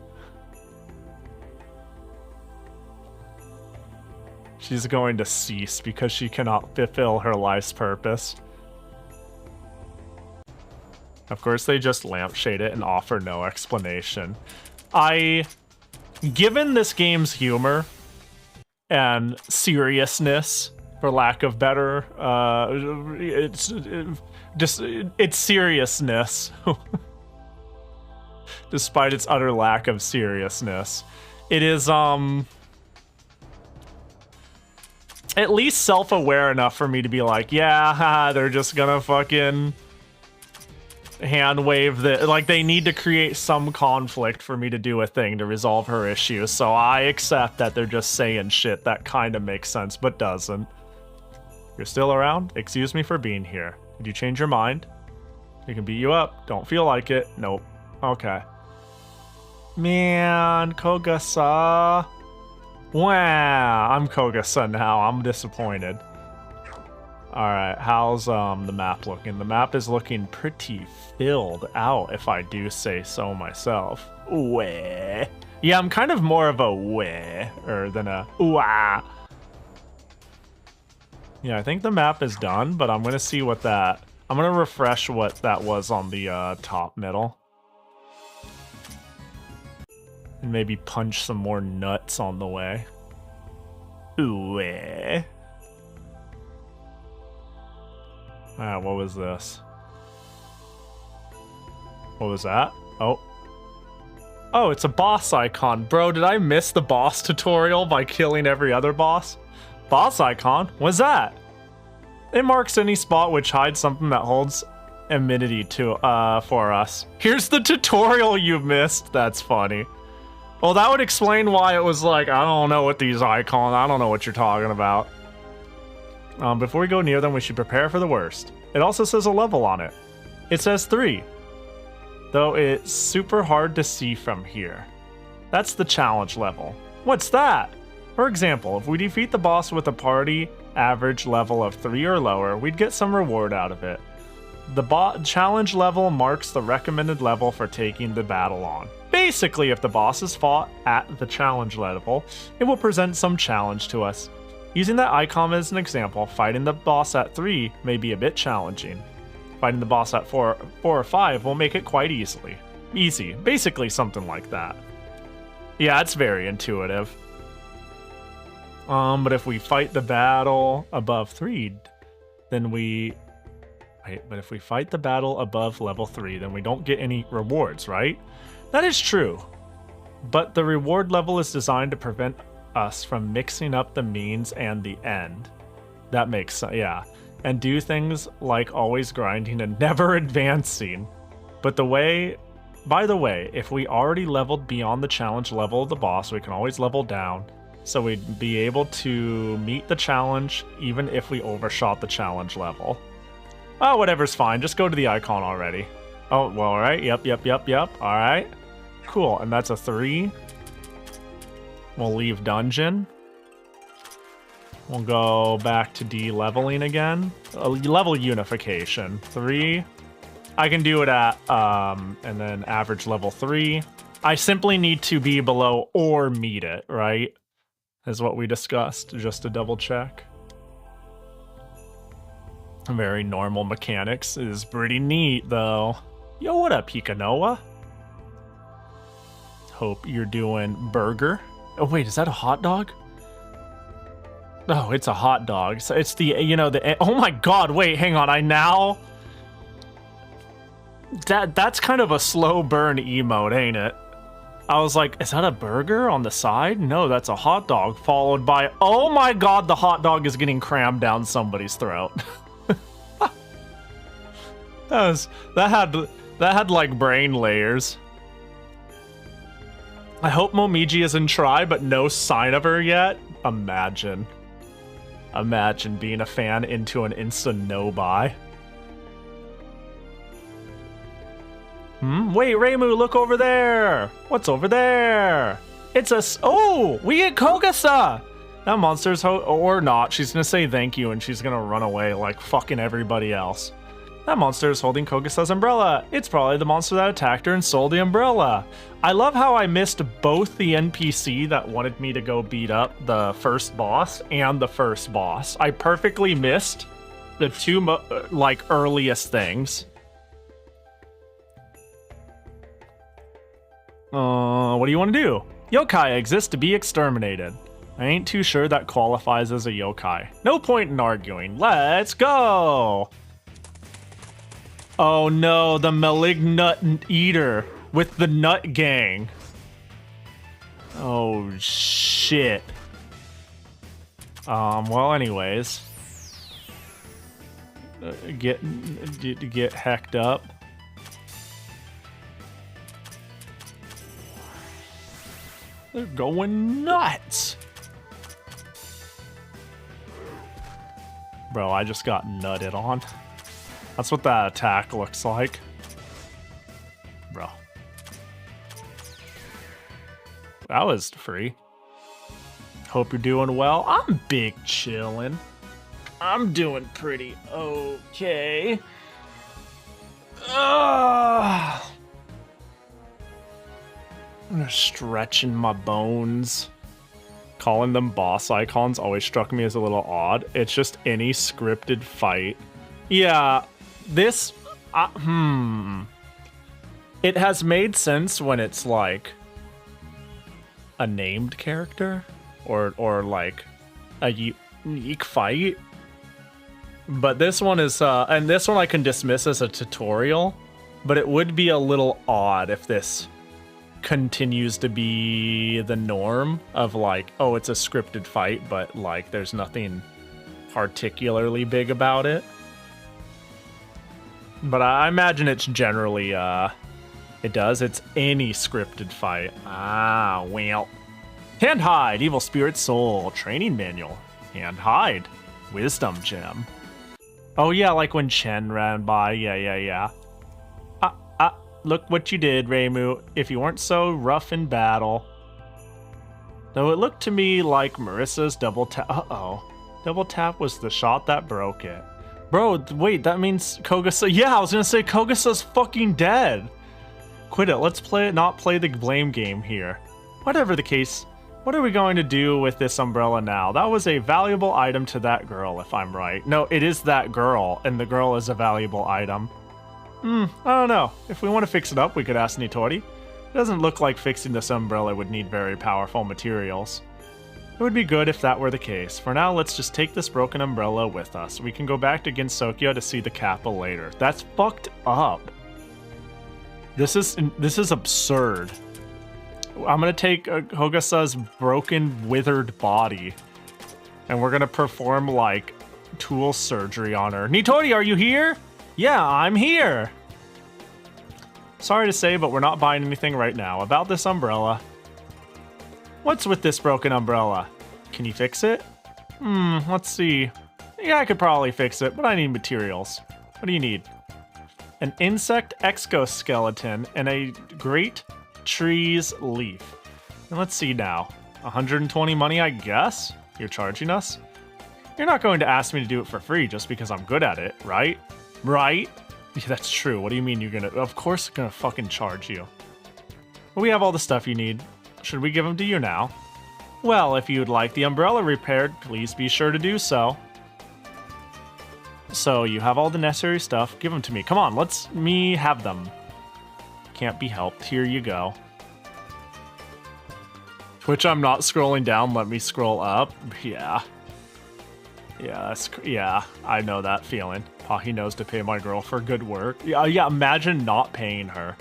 She's going to cease because she cannot fulfill her life's purpose. Of course, they just lampshade it and offer no explanation. Given this game's humor and seriousness, for lack of better, it's seriousness. Despite its utter lack of seriousness. It is, at least self-aware enough for me to be like, yeah, haha, they're just gonna fucking hand wave that, like, they need to create some conflict for me to do a thing to resolve her issue. So I accept that they're just saying shit that kind of makes sense, but doesn't. You're still around? Excuse me for being here. Did you change your mind? We can beat you up. Don't feel like it. Nope. Okay. Man, Kogasa. Wow, I'm Kogasa now. I'm disappointed. Alright, how's the map looking? The map is looking pretty filled out, if I do say so myself. Weh. Yeah, I'm kind of more of a weh than a wah. Yeah, I think the map is done, but I'm gonna see what that... I'm gonna refresh what that was on the top middle. And maybe punch some more nuts on the way. Weh. Alright, what was this? What was that? Oh. Oh, it's a boss icon. Bro, did I miss the boss tutorial by killing every other boss? Boss icon? What's that? It marks any spot which hides something that holds immunity to for us. Here's the tutorial you missed. That's funny. Well, that would explain why it was like, I don't know what these icons, I don't know what you're talking about. Before we go near them, we should prepare for the worst. It also says a level on it. It says 3. Though it's super hard to see from here. That's the challenge level. What's that? For example, if we defeat the boss with a party average level of 3 or lower, we'd get some reward out of it. The challenge level marks the recommended level for taking the battle on. Basically, if the boss is fought at the challenge level, it will present some challenge to us. Using that icon as an example, fighting the boss at 3 may be a bit challenging. Fighting the boss at 4 or 5 will make it quite easy. Basically something like that. Yeah, it's very intuitive. But if we fight the battle above 3, then we... Wait, but if we fight the battle above level 3, then we don't get any rewards, right? That is true. But the reward level is designed to prevent us from mixing up the means and the end. That makes sense, yeah. And do things like always grinding and never advancing. But by the way, if we already leveled beyond the challenge level of the boss, we can always level down. So we'd be able to meet the challenge even if we overshot the challenge level. Oh, whatever's fine. Just go to the icon already. Oh, well, alright. Yep. Alright. Cool, and that's a 3. We'll leave dungeon. We'll go back to de-leveling again. Level unification. 3. I can do it at, and then average level 3. I simply need to be below or meet it, right? Is what we discussed, just to double check. Very normal mechanics. Is pretty neat, though. Yo, what up, Pikanoa? Hope you're doing burger. Oh, wait, is that a hot dog? Oh, it's a hot dog. So it's the, oh my god, wait, hang on, that's kind of a slow burn emote, ain't it? I was like, is that a burger on the side? No, that's a hot dog, followed by, oh my god, the hot dog is getting crammed down somebody's throat. That had like brain layers. I hope Momiji is in try, but no sign of her yet. Imagine being a fan into an instant no-buy. Wait, Reimu, look over there! What's over there? It's a... Oh! We get Kogasa! That monster's... or not. She's gonna say thank you and she's gonna run away like fucking everybody else. That monster is holding Kogasa's umbrella. It's probably the monster that attacked her and stole the umbrella. I love how I missed both the NPC that wanted me to go beat up the first boss and the first boss. I perfectly missed the two, earliest things. What do you want to do? Yokai exist to be exterminated. I ain't too sure that qualifies as a yokai. No point in arguing. Let's go! Oh no, the malignant eater with the nut gang. Oh shit. Well anyways. Get hecked up. They're going nuts. Bro, I just got nutted on. That's what that attack looks like. Bro. That was free. Hope you're doing well. I'm big chillin'. I'm doing pretty okay. I'm stretching my bones. Calling them boss icons always struck me as a little odd. It's just any scripted fight. Yeah, this... It has made sense when it's like a named character or like a unique fight. But this one is, and this one I can dismiss as a tutorial, but it would be a little odd if this continues to be the norm of like, oh, it's a scripted fight, but like there's nothing particularly big about it. But I imagine it's generally, it does. It's any scripted fight. Ah, well. Hand hide, evil spirit soul, training manual. Hand hide, wisdom gem. Oh yeah, like when Chen ran by. Yeah. Look what you did, Reimu. If you weren't so rough in battle. Though it looked to me like Marissa's double tap. Uh-oh. Double tap was the shot that broke it. Bro, wait, that means Kogasa. Yeah, I was gonna say Kogasa's fucking dead. Quit it. Let's not play the blame game here. Whatever the case, what are we going to do with this umbrella now? That was a valuable item to that girl, if I'm right. No, it is that girl, and the girl is a valuable item. I don't know. If we want to fix it up, we could ask Nitori. It doesn't look like fixing this umbrella would need very powerful materials. It would be good if that were the case. For now, let's just take this broken umbrella with us. We can go back to Gensokyo to see the Kappa later. That's fucked up. This is absurd. I'm gonna take Kogasa's broken, withered body, and we're gonna perform like tool surgery on her. Nitori, are you here? Yeah, I'm here. Sorry to say, but we're not buying anything right now. About this umbrella. What's with this broken umbrella? Can you fix it? Let's see. Yeah, I could probably fix it, but I need materials. What do you need? An insect exoskeleton and a great tree's leaf. And let's see now. 120 money, I guess? You're charging us? You're not going to ask me to do it for free just because I'm good at it, right? Right? Yeah, that's true. What do you mean you're gonna... Of course I'm gonna fucking charge you. Well, we have all the stuff you need. Should we give them to you now? Well, if you'd like the umbrella repaired, please be sure to do so. So, you have all the necessary stuff. Give them to me. Come on, me have them. Can't be helped. Here you go. Twitch, I'm not scrolling down. Let me scroll up. Yeah. Yeah, I know that feeling. Pahi knows to pay my girl for good work. Yeah, imagine not paying her.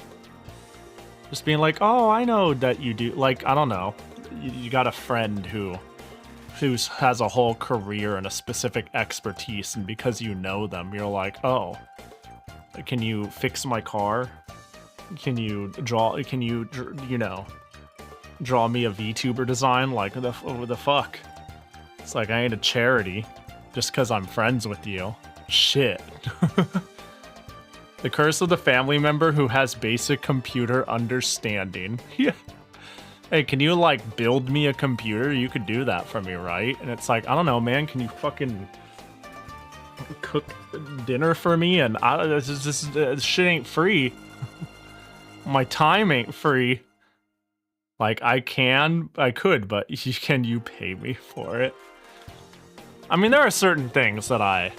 Just being like, oh, I know that you do. Like, I don't know. You got a friend who has a whole career and a specific expertise, and because you know them, you're like, oh, can you fix my car? Can you draw me a VTuber design? Like, what the fuck? It's like, I ain't a charity just because I'm friends with you. Shit. The curse of the family member who has basic computer understanding. Yeah. Hey, can you, like, build me a computer? You could do that for me, right? And it's like, I don't know, man. Can you fucking cook dinner for me? And this shit ain't free. My time ain't free. Like, I could, but can you pay me for it? I mean, there are certain things that I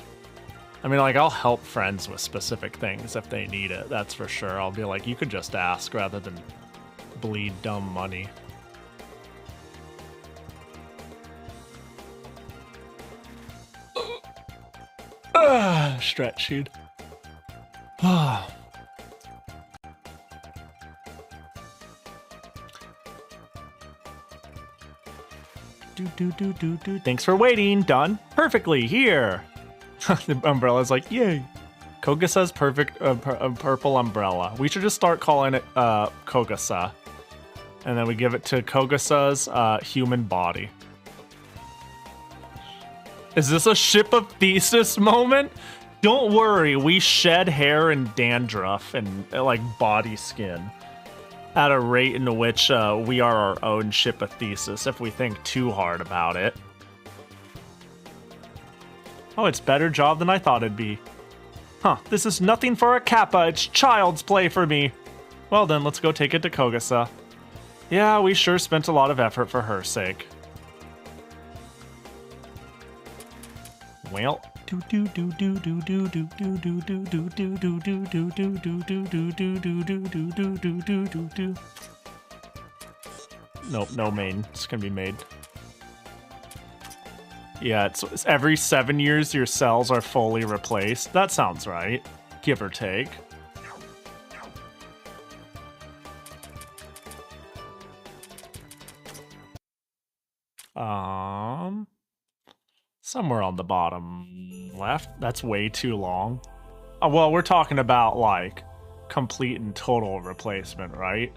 mean, like, I'll help friends with specific things if they need it. That's for sure. I'll be like, you could just ask rather than bleed dumb money. Stretching. Do. Thanks for waiting. Done perfectly. Here. The umbrella's like, yay. Kogasa's perfect purple umbrella. We should just start calling it Kogasa. And then we give it to Kogasa's human body. Is this a ship of thesis moment? Don't worry, we shed hair and dandruff and like body skin at a rate in which we are our own ship of thesis if we think too hard about it. Oh, it's better job than I thought it'd be. Huh, this is nothing for a kappa, it's child's play for me. Well then, let's go take it to Kogasa. Yeah, we sure spent a lot of effort for her sake. Well, nope, no main. It's gonna be made. Yeah, it's every 7 years your cells are fully replaced. That sounds right, give or take. Somewhere on the bottom left. That's way too long. Oh, well, we're talking about like complete and total replacement, right?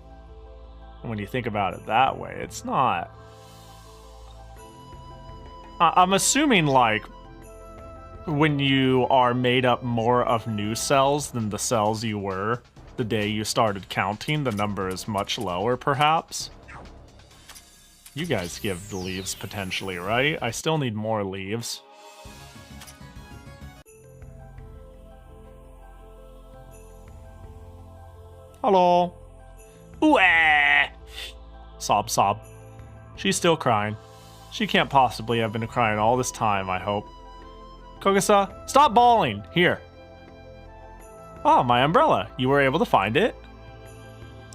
And when you think about it that way, it's not. I'm assuming like when you are made up more of new cells than the cells you were the day you started counting, the number is much lower, perhaps. You guys give the leaves potentially, right? I still need more leaves. Hello. Ooh, ah. Sob, sob. She's still crying. She can't possibly have been crying all this time, I hope. Kogasa, stop bawling. Here. Oh, my umbrella. You were able to find it?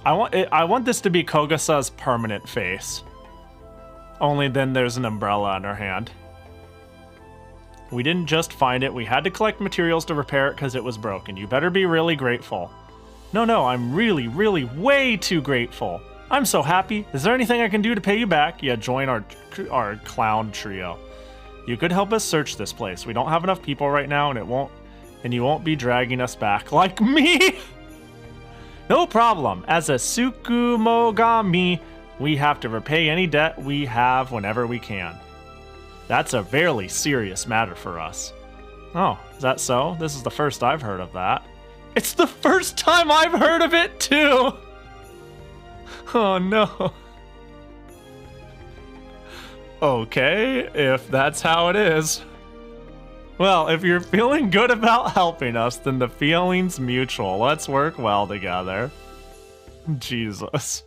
I want this to be Kogasa's permanent face. Only then there's an umbrella in her hand. We didn't just find it, we had to collect materials to repair it because it was broken. You better be really grateful. No, I'm really, way too grateful. I'm so happy. Is there anything I can do to pay you back? Yeah, join our clown trio. You could help us search this place. We don't have enough people right now and you won't be dragging us back like me. No problem. As a Tsukumogami, we have to repay any debt we have whenever we can. That's a very serious matter for us. Oh, is that so? This is the first I've heard of that. It's the first time I've heard of it too! Oh no. Okay, if that's how it is. Well, if you're feeling good about helping us, then the feeling's mutual. Let's work well together. Jesus.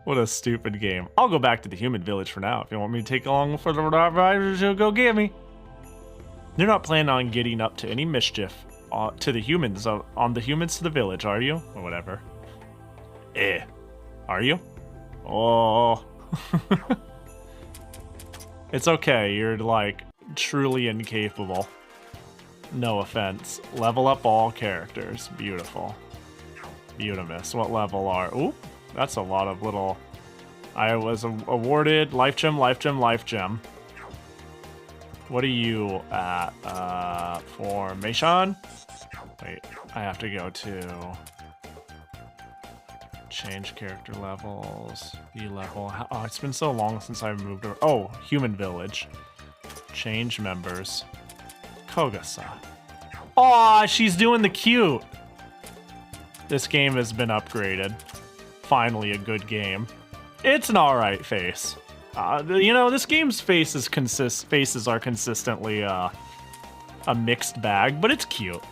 What a stupid game. I'll go back to the human village for now. If you want me to take along for the ride, you'll go get me. You're not planning on getting up to any mischief to the humans, on the humans to the village, are you? Or whatever. Are you? Oh. It's okay, you're like truly incapable. No offense. Level up all characters. Beautiful. Beautimous. What level are... Ooh. That's a lot of little... I was awarded life gem, life gem, life gem. What are you at? Formation? Wait, I have to go to... Change character levels. B level. Oh, it's been so long since I moved over. Oh, human village. Change members. Kogasa. Aw, she's doing the cute. This game has been upgraded. Finally a good game. It's an alright face. You know, this game's faces are consistently a mixed bag, but it's cute.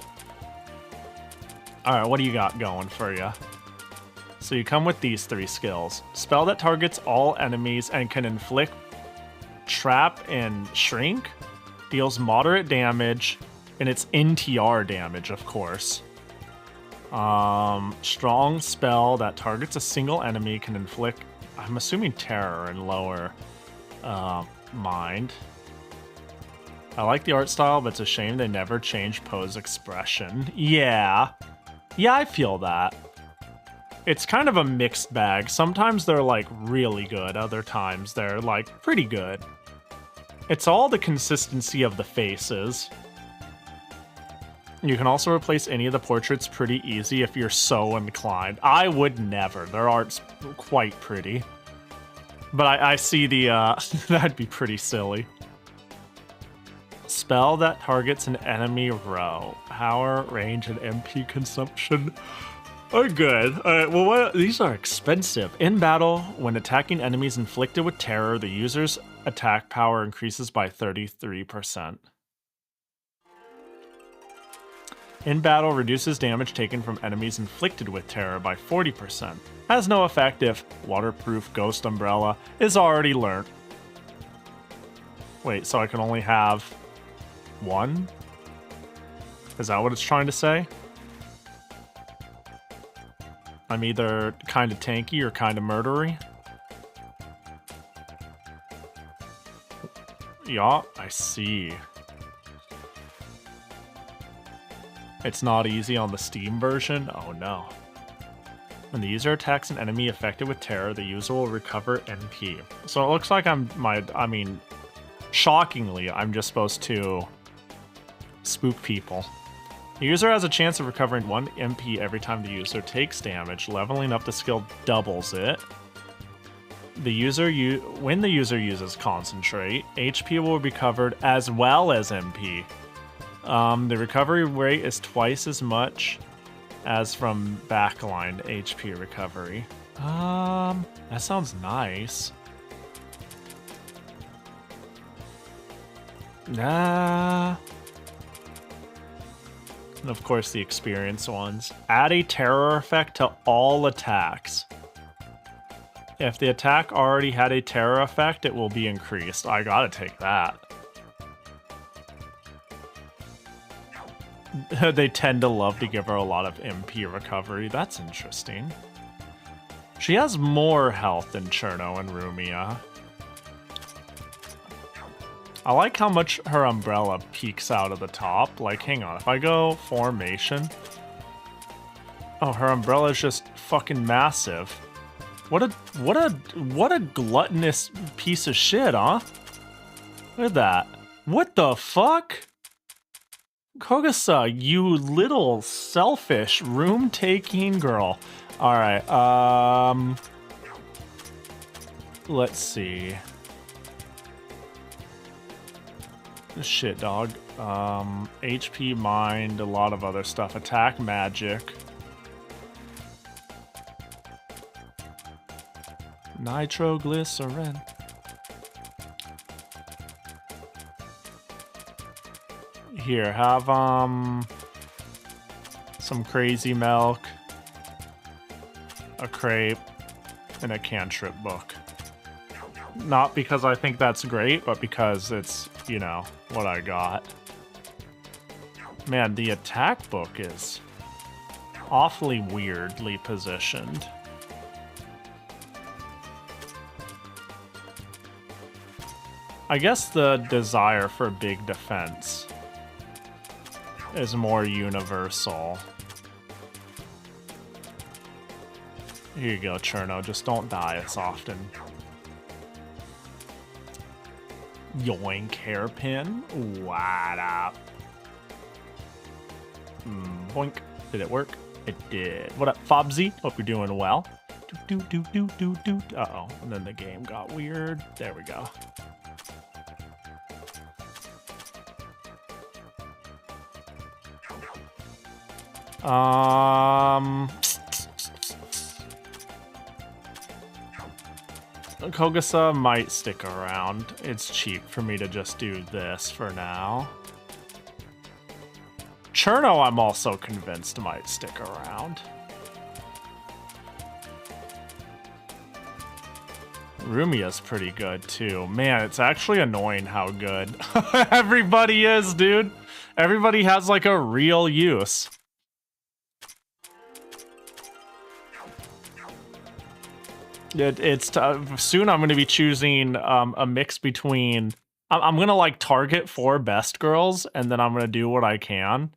Alright, what do you got going for you? So you come with these 3 skills. Spell that targets all enemies and can inflict trap and shrink. Deals moderate damage, and it's NTR damage, of course. Strong spell that targets a single enemy, can inflict, I'm assuming, terror and lower mind. I like the art style, but it's a shame they never change pose expression. Yeah, I feel that. It's kind of a mixed bag. Sometimes they're like really good, other times they're like pretty good. It's all the consistency of the faces. You can also replace any of the portraits pretty easy if you're so inclined. I would never. Their art's quite pretty. But I see the, that'd be pretty silly. Spell that targets an enemy row. Power, range, and MP consumption are good. Alright, well, these are expensive. In battle, when attacking enemies inflicted with terror, the user's attack power increases by 33%. In battle, reduces damage taken from enemies inflicted with terror by 40%. Has no effect if waterproof ghost umbrella is already learnt. Wait, so I can only have one? Is that what it's trying to say? I'm either kind of tanky or kind of murdery. Yeah, I see. It's not easy on the Steam version? Oh no. When the user attacks an enemy affected with terror, the user will recover NP. So it looks like I mean, shockingly, I'm just supposed to spook people. The user has a chance of recovering 1 MP every time the user takes damage. Leveling up the skill doubles it. When the user uses Concentrate, HP will be recovered as well as MP. The recovery rate is twice as much as from backline HP recovery. That sounds nice. Nah. And of course the experience ones. Add a terror effect to all attacks. If the attack already had a terror effect, it will be increased. I gotta take that. They tend to love to give her a lot of MP recovery. That's interesting. She has more health than Cherno and Rumia. I like how much her umbrella peeks out of the top. Like, hang on, if I go formation... Oh, her umbrella is just fucking massive. What a gluttonous piece of shit, huh? Look at that. What the fuck? Kogasa, you little selfish room-taking girl. Alright, let's see. Shit, dog. HP, mind, a lot of other stuff. Attack, magic. Nitroglycerin. Here, have, some crazy milk, a crepe, and a cantrip book. Not because I think that's great, but because it's, you know, what I got. Man, the attack book is awfully weirdly positioned. I guess the desire for big defense is more universal. Here you go, Cherno. Just don't die as often. Yoink, hairpin. What up? Boink. Did it work? It did. What up, Fobsy? Hope you're doing well. Uh-oh. And then the game got weird. There we go. Kogasa might stick around. It's cheap for me to just do this for now. Cherno, I'm also convinced might stick around. Rumia's pretty good too. Man, it's actually annoying how good everybody is, dude. Everybody has like a real use. Soon I'm going to be choosing a mix between... I'm going to like target 4 best girls, and then I'm going to do what I can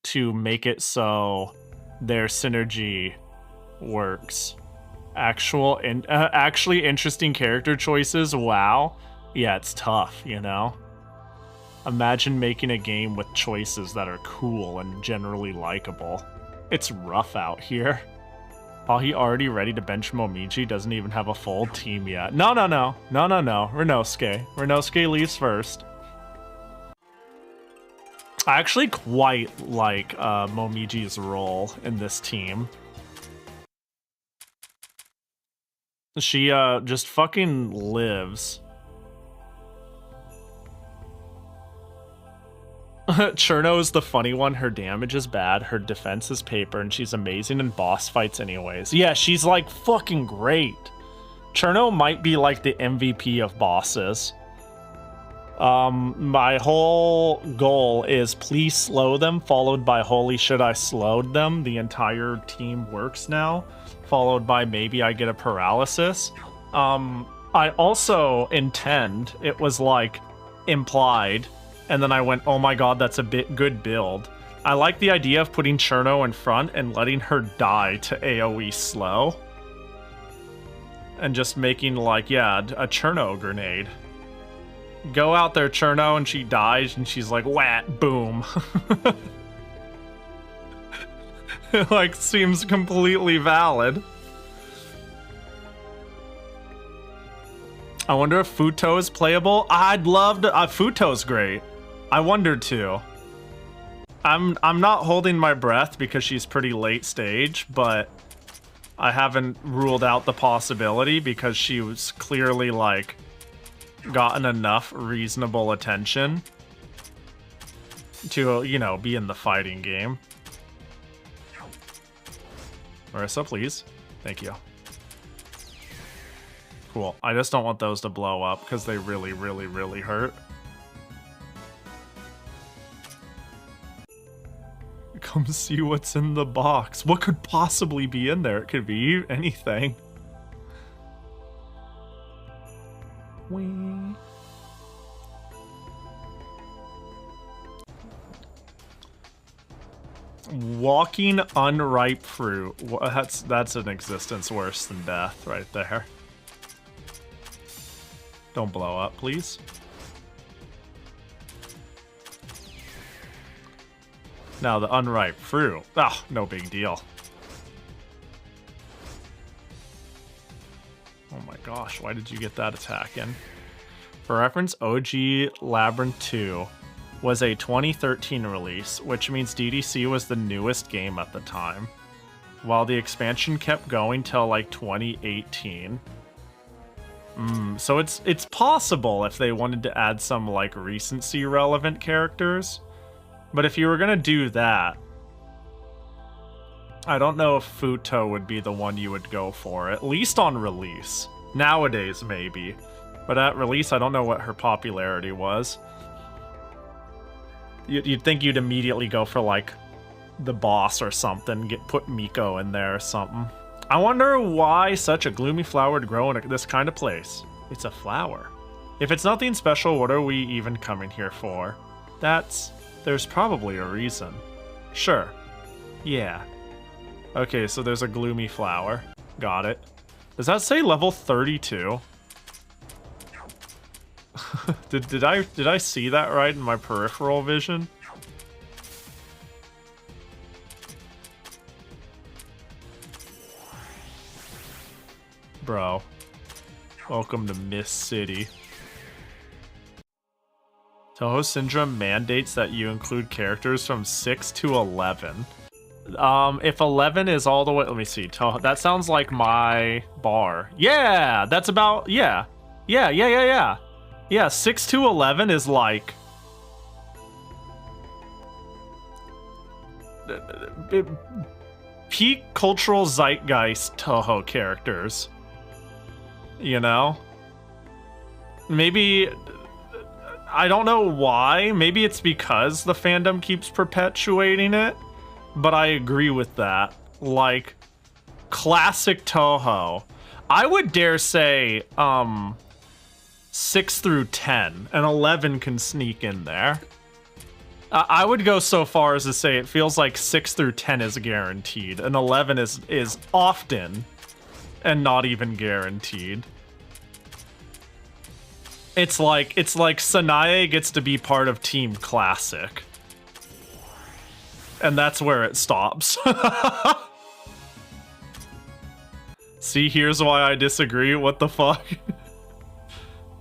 to make it so their synergy works. Actually interesting character choices, wow. Yeah, it's tough, you know? Imagine making a game with choices that are cool and generally likable. It's rough out here. Pahi already ready to bench Momiji, doesn't even have a full team yet. No. Renosuke. Renosuke leaves first. I actually quite like Momiji's role in this team. She just fucking lives. Cherno is the funny one. Her damage is bad, her defense is paper, and she's amazing in boss fights anyways. Yeah, she's like fucking great. Cherno might be like the MVP of bosses. My whole goal is please slow them, followed by holy shit I slowed them. The entire team works now, followed by maybe I get a paralysis. I also intend, it was like implied, and then I went, oh my god, that's a good build. I like the idea of putting Cherno in front and letting her die to AoE slow. And just making like, yeah, a Cherno grenade. Go out there, Cherno, and she dies, and she's like, what, boom. It like seems completely valid. I wonder if Futo is playable. I'd love to. Futo's great. I wonder too. I'm not holding my breath because she's pretty late stage, but I haven't ruled out the possibility because she was clearly like gotten enough reasonable attention to, you know, be in the fighting game. Marissa, please. Thank you. Cool. I just don't want those to blow up because they really, really, really hurt. Come see what's in the box. What could possibly be in there? It could be anything. Whee. Walking unripe fruit. That's an existence worse than death right there. Don't blow up, please. Now the unripe fruit. Ah, no big deal. Oh my gosh, why did you get that attack in? For reference, OG Labyrinth 2 was a 2013 release, which means DDC was the newest game at the time, while the expansion kept going till like 2018. So it's possible if they wanted to add some like recency relevant characters. But if you were gonna do that, I don't know if Futo would be the one you would go for, at least on release. Nowadays, maybe. But at release, I don't know what her popularity was. You'd think you'd immediately go for, like, the boss or something, put Miko in there or something. I wonder why such a gloomy flower would grow in this kind of place. It's a flower. If it's nothing special, what are we even coming here for? There's probably a reason. Sure. Yeah. Okay, so there's a gloomy flower. Got it. Does that say level 32? Did I see that right in my peripheral vision? Bro. Welcome to Miss City. Touhou Syndrome mandates that you include characters from 6 to 11. If 11 is all the way... Let me see. That sounds like my bar. Yeah! That's about... Yeah. Yeah, 6 to 11 is like... peak cultural zeitgeist Touhou characters. You know? Maybe... I don't know why. Maybe it's because the fandom keeps perpetuating it. But I agree with that. Like, classic Touhou. I would dare say, 6 through 10. And 11 can sneak in there. I would go so far as to say it feels like 6 through 10 is guaranteed. And 11 is often and not even guaranteed. It's like Sanae gets to be part of Team Classic. And that's where it stops. See, here's why I disagree. What the fuck?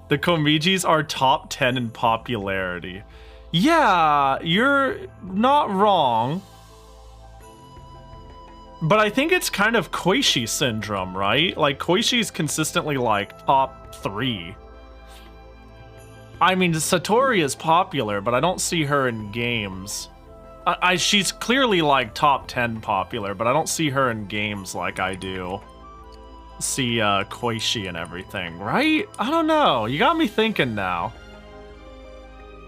The Komijis are top 10 in popularity. Yeah, you're not wrong. But I think it's kind of Koishi syndrome, right? Like, Koishi's consistently, like, top 3. I mean, Satori is popular, but I don't see her in games. She's clearly, like, top 10 popular, but I don't see her in games like I do. See Koishi and everything, right? I don't know. You got me thinking now.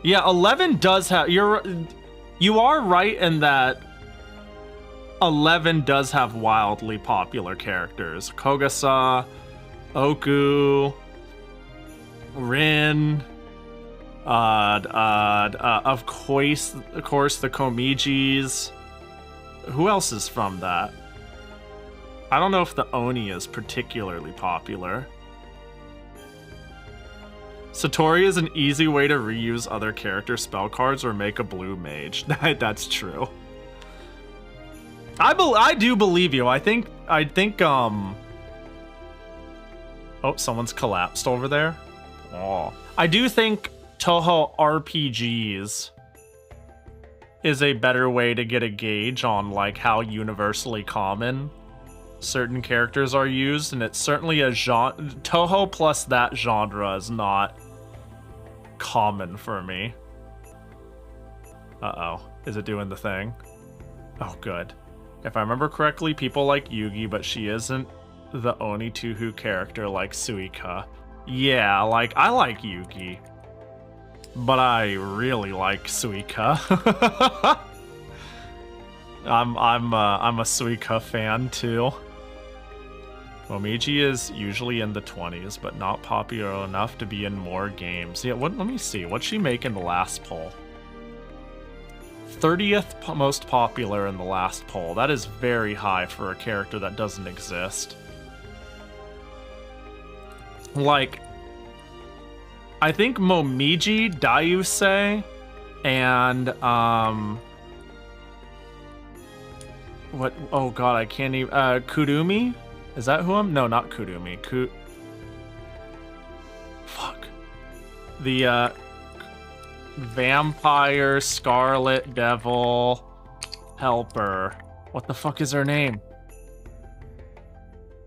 Yeah, 11 does have... You are right in that 11 does have wildly popular characters. Kogasa, Oku, Rin, of course the Komijis. Who else is from that? I don't know if the Oni is particularly popular. Satori is an easy way to reuse other character spell cards or make a blue mage. That's true. I do believe you. I think oh, someone's collapsed over there. Oh. I do think Touhou RPGs is a better way to get a gauge on like how universally common certain characters are used, and it's certainly a genre. Touhou plus that genre is not common for me. Uh-oh. Is it doing the thing? Oh, good. If I remember correctly, people like Yugi, but she isn't the Oni Touhou character like Suika. Yeah, like, I like Yugi, but I really like Suika. I'm a Suika fan too. Momiji is usually in the 20s, but not popular enough to be in more games. Yeah, let me see. What'd she make in the last poll? 30th most popular in the last poll. That is very high for a character that doesn't exist. Like, I think Momiji, Daiusei, and, what? Oh god, I can't even, Kurumi? Is that who I'm? No, not Kurumi. Fuck. The, Vampire, Scarlet Devil, Helper. What the fuck is her name?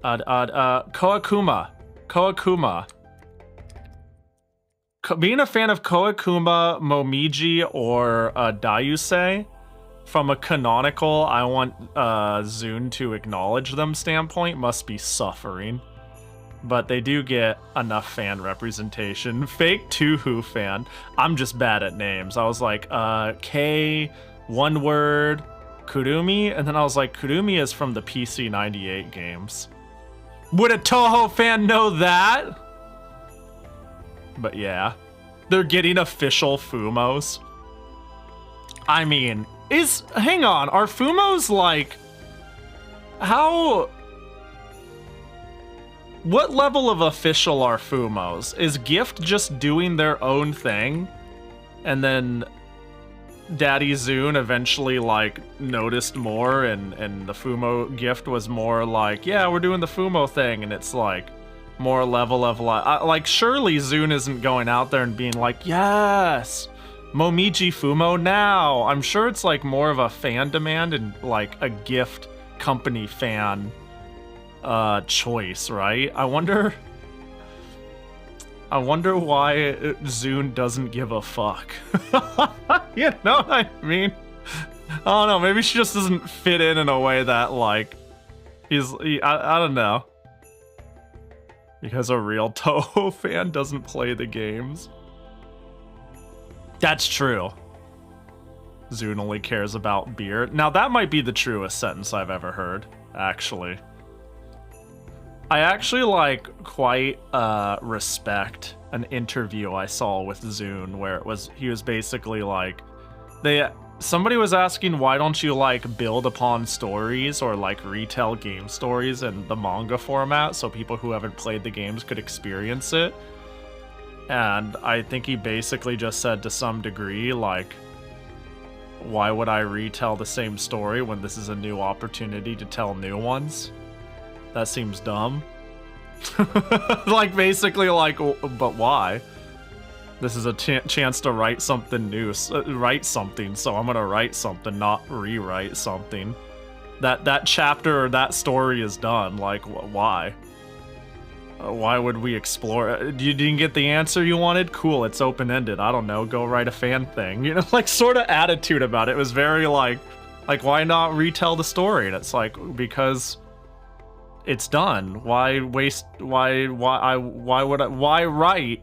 Koakuma. Being a fan of Koakuma, Momiji, or Daiusei, from a canonical, I want Zune to acknowledge them standpoint, must be suffering. But they do get enough fan representation. Fake Touhou fan. I'm just bad at names. I was like, K, one word, Kurumi, and then I was like, Kurumi is from the PC 98 games. Would a Touhou fan know that? But yeah, they're getting official Fumos. I mean, hang on, are Fumos like, what level of official are Fumos? Is Gift just doing their own thing? And then Daddy Zune eventually like noticed more, and the Fumo Gift was more like, yeah, we're doing the Fumo thing, and it's like more level of like surely Zune isn't going out there and being like, yes, Momiji Fumo now. I'm sure it's like more of a fan demand and like a Gift company fan choice, right? I wonder why Zune doesn't give a fuck. You know what I mean? I don't know, maybe she just doesn't fit in a way that like I don't know. Because a real Touhou fan doesn't play the games. That's true. Zune only cares about beer. Now that might be the truest sentence I've ever heard, actually. I actually like quite respect an interview I saw with Zune where he was basically like, somebody was asking, why don't you like build upon stories or like retell game stories in the manga format so people who haven't played the games could experience it? And I think he basically just said to some degree, like, why would I retell the same story when this is a new opportunity to tell new ones? That seems dumb. Like, basically, like, but why? This is a chance to write something new, write something, so I'm gonna write something, not rewrite something. That chapter or that story is done, like, why? Why would we explore? You didn't get the answer you wanted? Cool, it's open-ended. I don't know, go write a fan thing. You know, like, sort of attitude about it. It was very like, why not retell the story? And it's like, because it's done. Why waste, why write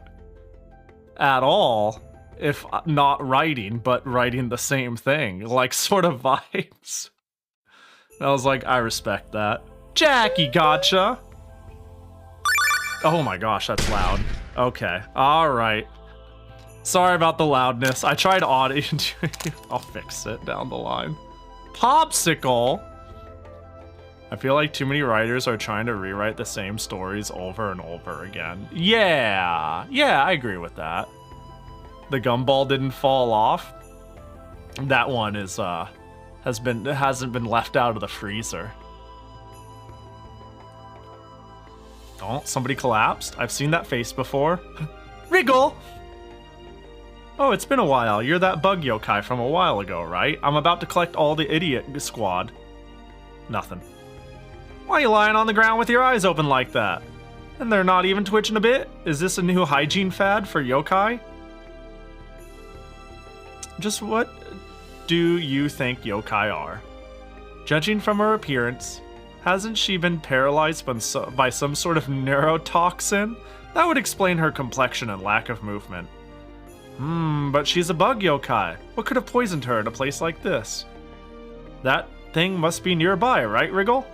at all if not writing, but writing the same thing? Like, sort of vibes. And I was like, I respect that. Jackie, gotcha! Oh my gosh, that's loud. Okay, alright. Sorry about the loudness. I tried audio. I'll fix it down the line. Popsicle! I feel like too many writers are trying to rewrite the same stories over and over again. Yeah, I agree with that. The gumball didn't fall off. That one is, hasn't been left out of the freezer. Oh, somebody collapsed. I've seen that face before. Wriggle! Oh, it's been a while. You're that bug yokai from a while ago, right? I'm about to collect all the idiot squad. Nothing. Why are you lying on the ground with your eyes open like that? And they're not even twitching a bit? Is this a new hygiene fad for yokai? Just what do you think yokai are? Judging from her appearance, hasn't she been paralyzed by some sort of neurotoxin? That would explain her complexion and lack of movement. But she's a bug yokai. What could have poisoned her in a place like this? That thing must be nearby, right, Wriggle?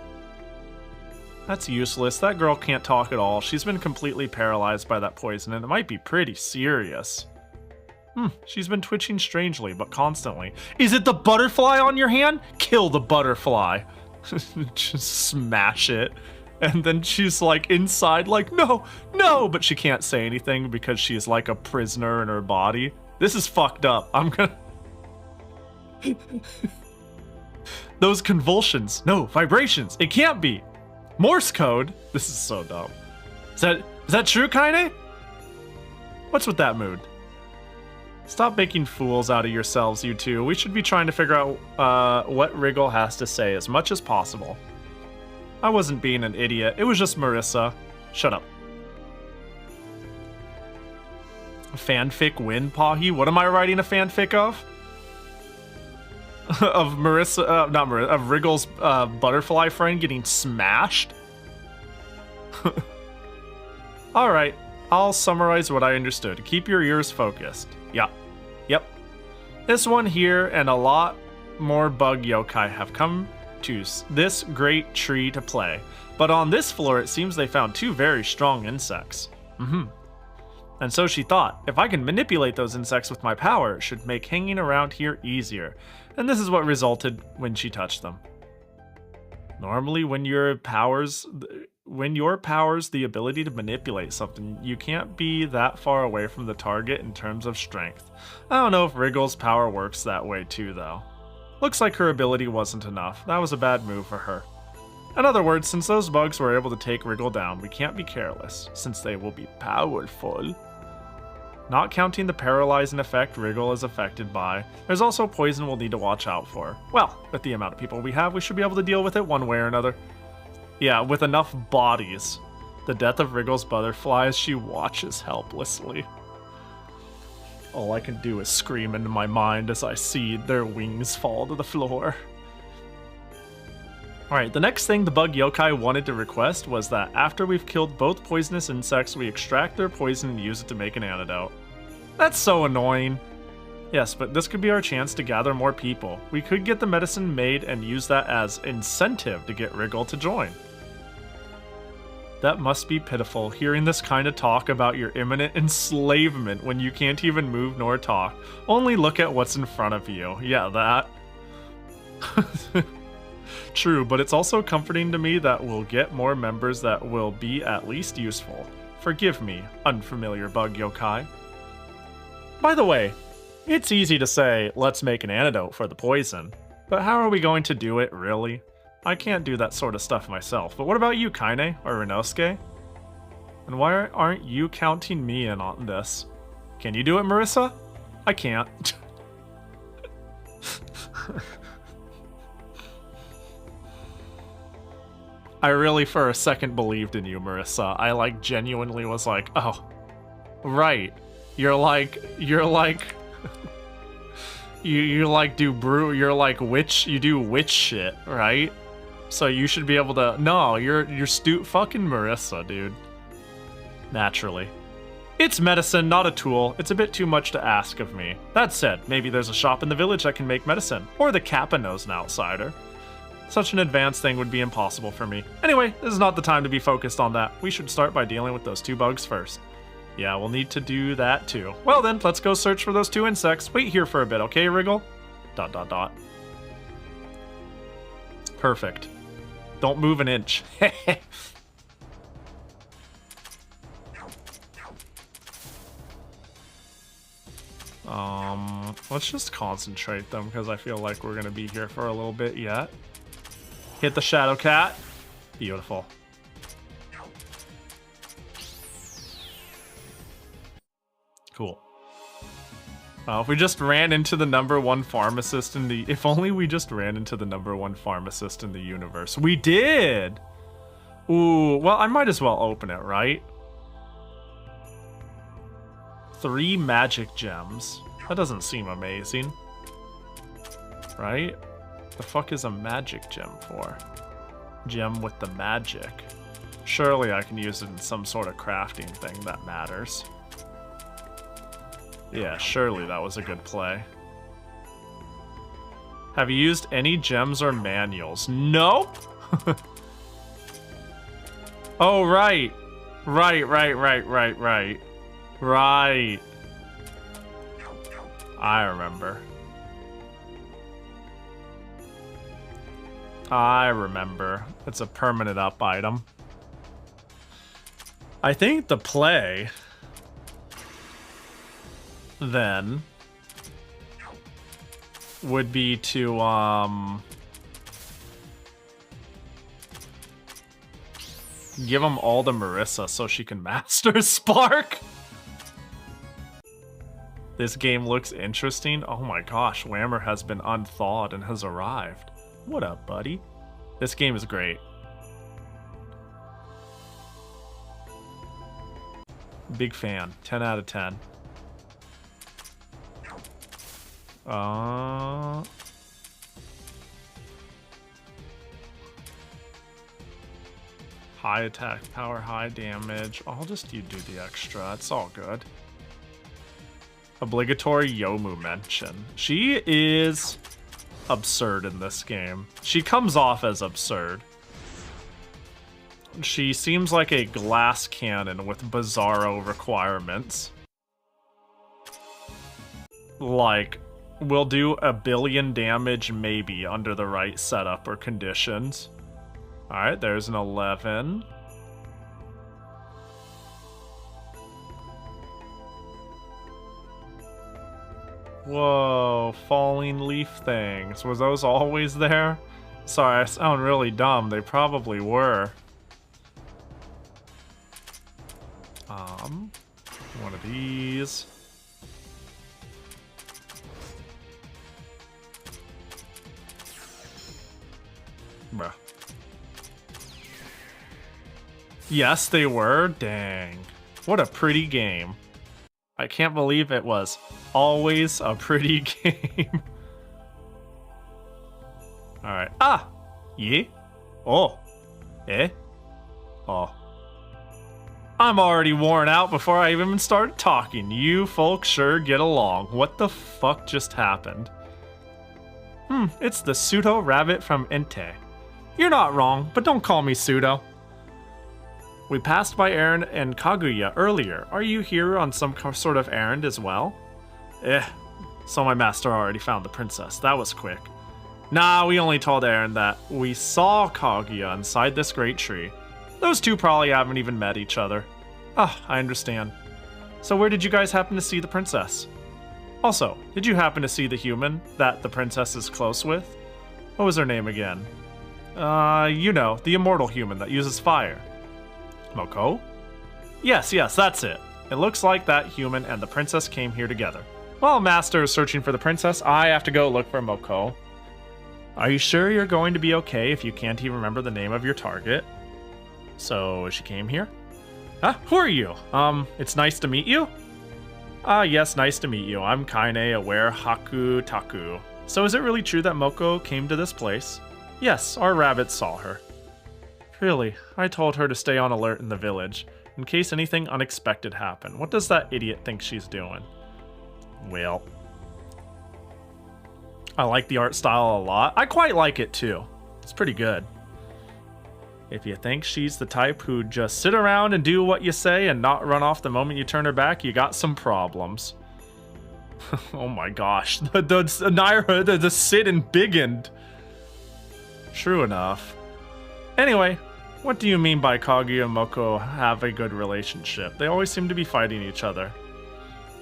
That's useless. That girl can't talk at all. She's been completely paralyzed by that poison, and it might be pretty serious. She's been twitching strangely, but constantly. Is it the butterfly on your hand? Kill the butterfly. Just smash it. And then she's like inside like, no, but she can't say anything because she's like a prisoner in her body. This is fucked up. I'm gonna... Those convulsions. No, vibrations. It can't be. Morse code? This is so dumb. Is that true, Kaine? What's with that mood? Stop making fools out of yourselves, you two. We should be trying to figure out what Wriggle has to say as much as possible. I wasn't being an idiot. It was just Marissa. Shut up. Fanfic win, Pahi? What am I writing a fanfic of? Of Marissa, not Marissa, of Wriggle's butterfly friend getting smashed? Alright, I'll summarize what I understood. Keep your ears focused. Yep. This one here and a lot more bug yokai have come to this great tree to play. But on this floor, it seems they found two very strong insects. And so she thought, if I can manipulate those insects with my power, it should make hanging around here easier. And this is what resulted when she touched them. Normally, when your powers the ability to manipulate something, you can't be that far away from the target in terms of strength. I don't know if Wriggle's power works that way too, though. Looks like her ability wasn't enough. That was a bad move for her. In other words, since those bugs were able to take Wriggle down, we can't be careless, since they will be powerful. Not counting the paralyzing effect Wriggle is affected by, there's also poison we'll need to watch out for. Well, with the amount of people we have, we should be able to deal with it one way or another. Yeah, with enough bodies. The death of Wriggle's butterfly as she watches helplessly. All I can do is scream into my mind as I see their wings fall to the floor. Alright, the next thing the bug yokai wanted to request was that after we've killed both poisonous insects, we extract their poison and use it to make an antidote. That's so annoying. Yes, but this could be our chance to gather more people. We could get the medicine made and use that as incentive to get Wriggle to join. That must be pitiful, hearing this kind of talk about your imminent enslavement when you can't even move nor talk. Only look at what's in front of you. Yeah, that. True, but it's also comforting to me that we'll get more members that will be at least useful. Forgive me, unfamiliar bug yokai. By the way, it's easy to say, let's make an antidote for the poison. But how are we going to do it, really? I can't do that sort of stuff myself. But what about you, Kaine or Renosuke? And why aren't you counting me in on this? Can you do it, Marissa? I can't. I really for a second believed in you, Marissa. I like genuinely was like, oh, right. You're like you do witch shit, right? So you should be able to. No, you're fucking Marissa, dude. Naturally. It's medicine, not a tool. It's a bit too much to ask of me. That said, maybe there's a shop in the village that can make medicine, or the Kappa knows an outsider. Such an advanced thing would be impossible for me. Anyway, this is not the time to be focused on that. We should start by dealing with those 2 bugs first. Yeah, we'll need to do that too. Well then, let's go search for those 2 insects. Wait here for a bit, okay, Wriggle? ... Perfect. Don't move an inch. Let's just concentrate them, because I feel like we're gonna be here for a little bit yet. Hit the Shadow Cat. Beautiful. Cool. If we just ran into the #1 pharmacist in the... If only we just ran into the #1 pharmacist in the universe. We did! Ooh, well, I might as well open it, right? 3 magic gems. That doesn't seem amazing. Right? The fuck is a magic gem for? Gem with the magic. Surely I can use it in some sort of crafting thing that matters. Yeah, surely that was a good play. Have you used any gems or manuals? Nope! Oh, right. Right. Right. I remember. It's a permanent up item. I think the play then would be to give them all to Marissa so she can master Spark. This game looks interesting. Oh my gosh, Whammer has been unthawed and has arrived. What up, buddy? This game is great. Big fan. 10 out of 10. High attack power, high damage. I'll just do the extra. It's all good. Obligatory Yomu mention. She is absurd in this game. She comes off as absurd. She seems like a glass cannon with bizarro requirements. Like, will do 1 billion damage maybe under the right setup or conditions. Alright, there's an 11. Whoa, falling leaf things. Was those always there? Sorry, I sound really dumb. They probably were. One of these. Bruh. Yes, they were. Dang. What a pretty game. I can't believe it was always a pretty game. Alright. Ah! Yeah? Oh. Eh? Oh. I'm already worn out before I even started talking. You folks sure get along. What the fuck just happened? It's the pseudo rabbit from Entei. You're not wrong, but don't call me pseudo. We passed by Aaron and Kaguya earlier. Are you here on some sort of errand as well? So my master already found the princess. That was quick. Nah, we only told Aaron that we saw Kaguya inside this great tree. Those two probably haven't even met each other. Ah, I understand. So where did you guys happen to see the princess? Also, did you happen to see the human that the princess is close with? What was her name again? You know, the immortal human that uses fire. Moko? Yes, that's it. It looks like that human and the princess came here together. While Master is searching for the princess, I have to go look for Moko. Are you sure you're going to be okay if you can't even remember the name of your target? So, she came here? Huh? Who are you? It's nice to meet you? Yes, nice to meet you. I'm Kaine Aware Haku Taku. So is it really true that Moko came to this place? Yes, our rabbit saw her. Really? I told her to stay on alert in the village, in case anything unexpected happened. What does that idiot think she's doing? Well, I like the art style a lot. I quite like it too. It's pretty good. If you think she's the type who'd just sit around and do what you say and not run off the moment you turn her back, you got some problems. Oh my gosh, the Naira, the sit and biggened. True enough. Anyway, what do you mean by Kaguya and Moko have a good relationship? They always seem to be fighting each other.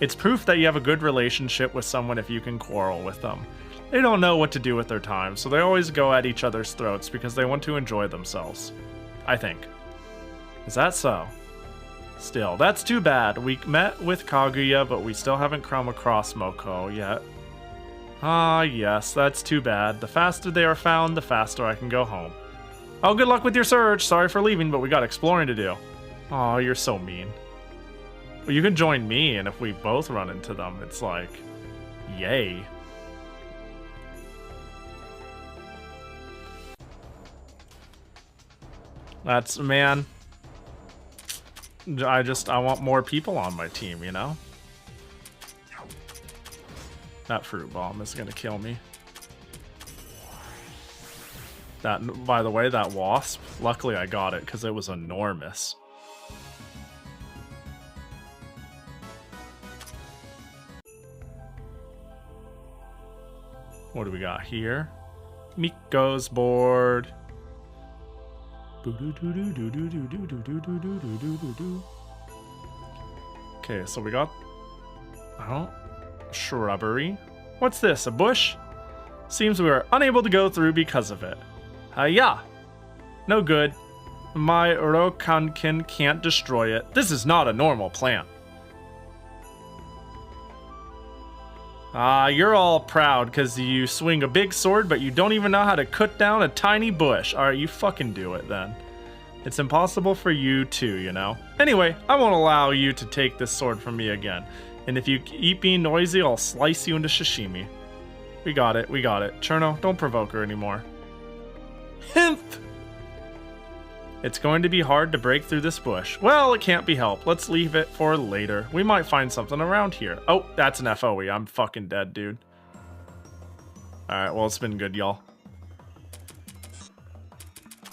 It's proof that you have a good relationship with someone if you can quarrel with them. They don't know what to do with their time, so they always go at each other's throats because they want to enjoy themselves. I think. Is that so? Still, that's too bad. We met with Kaguya, but we still haven't come across Moko yet. Ah, yes, that's too bad. The faster they are found, the faster I can go home. Oh, good luck with your search. Sorry for leaving, but we got exploring to do. Oh, you're so mean. Well, you can join me, and if we both run into them, it's like, yay. That's, man, I want more people on my team, you know? That fruit bomb is gonna kill me. That, by the way, that wasp, luckily I got it because it was enormous. What do we got here? Miko's board. Okay, so we got shrubbery. What's this? A bush? Seems we were unable to go through because of it. Yeah. No good. My Rokankin can't destroy it. This is not a normal plant. You're all proud because you swing a big sword, but you don't even know how to cut down a tiny bush. Alright, you fucking do it then. It's impossible for you too, you know? Anyway, I won't allow you to take this sword from me again. And if you keep being noisy, I'll slice you into sashimi. We got it, we got it. Cherno, don't provoke her anymore. Himp! It's going to be hard to break through this bush. Well, it can't be helped. Let's leave it for later. We might find something around here. Oh, that's an FOE. I'm fucking dead, dude. Alright, well, it's been good, y'all.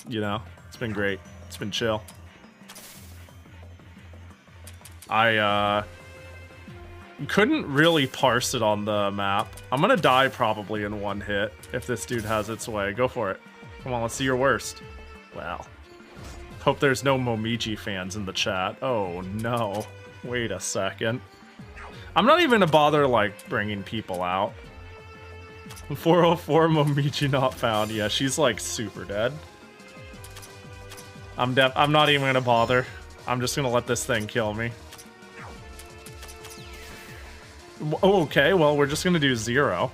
You know, it's been great. It's been chill. I couldn't really parse it on the map. I'm gonna die probably in one hit if this dude has its way. Go for it. Come on, let's see your worst. Wow. Hope there's no Momiji fans in the chat. Oh no. Wait a second. I'm not even gonna bother like bringing people out. 404 Momiji not found. Yeah, she's like super dead. I'm not even gonna bother. I'm just gonna let this thing kill me. Okay, well, we're just gonna do 0.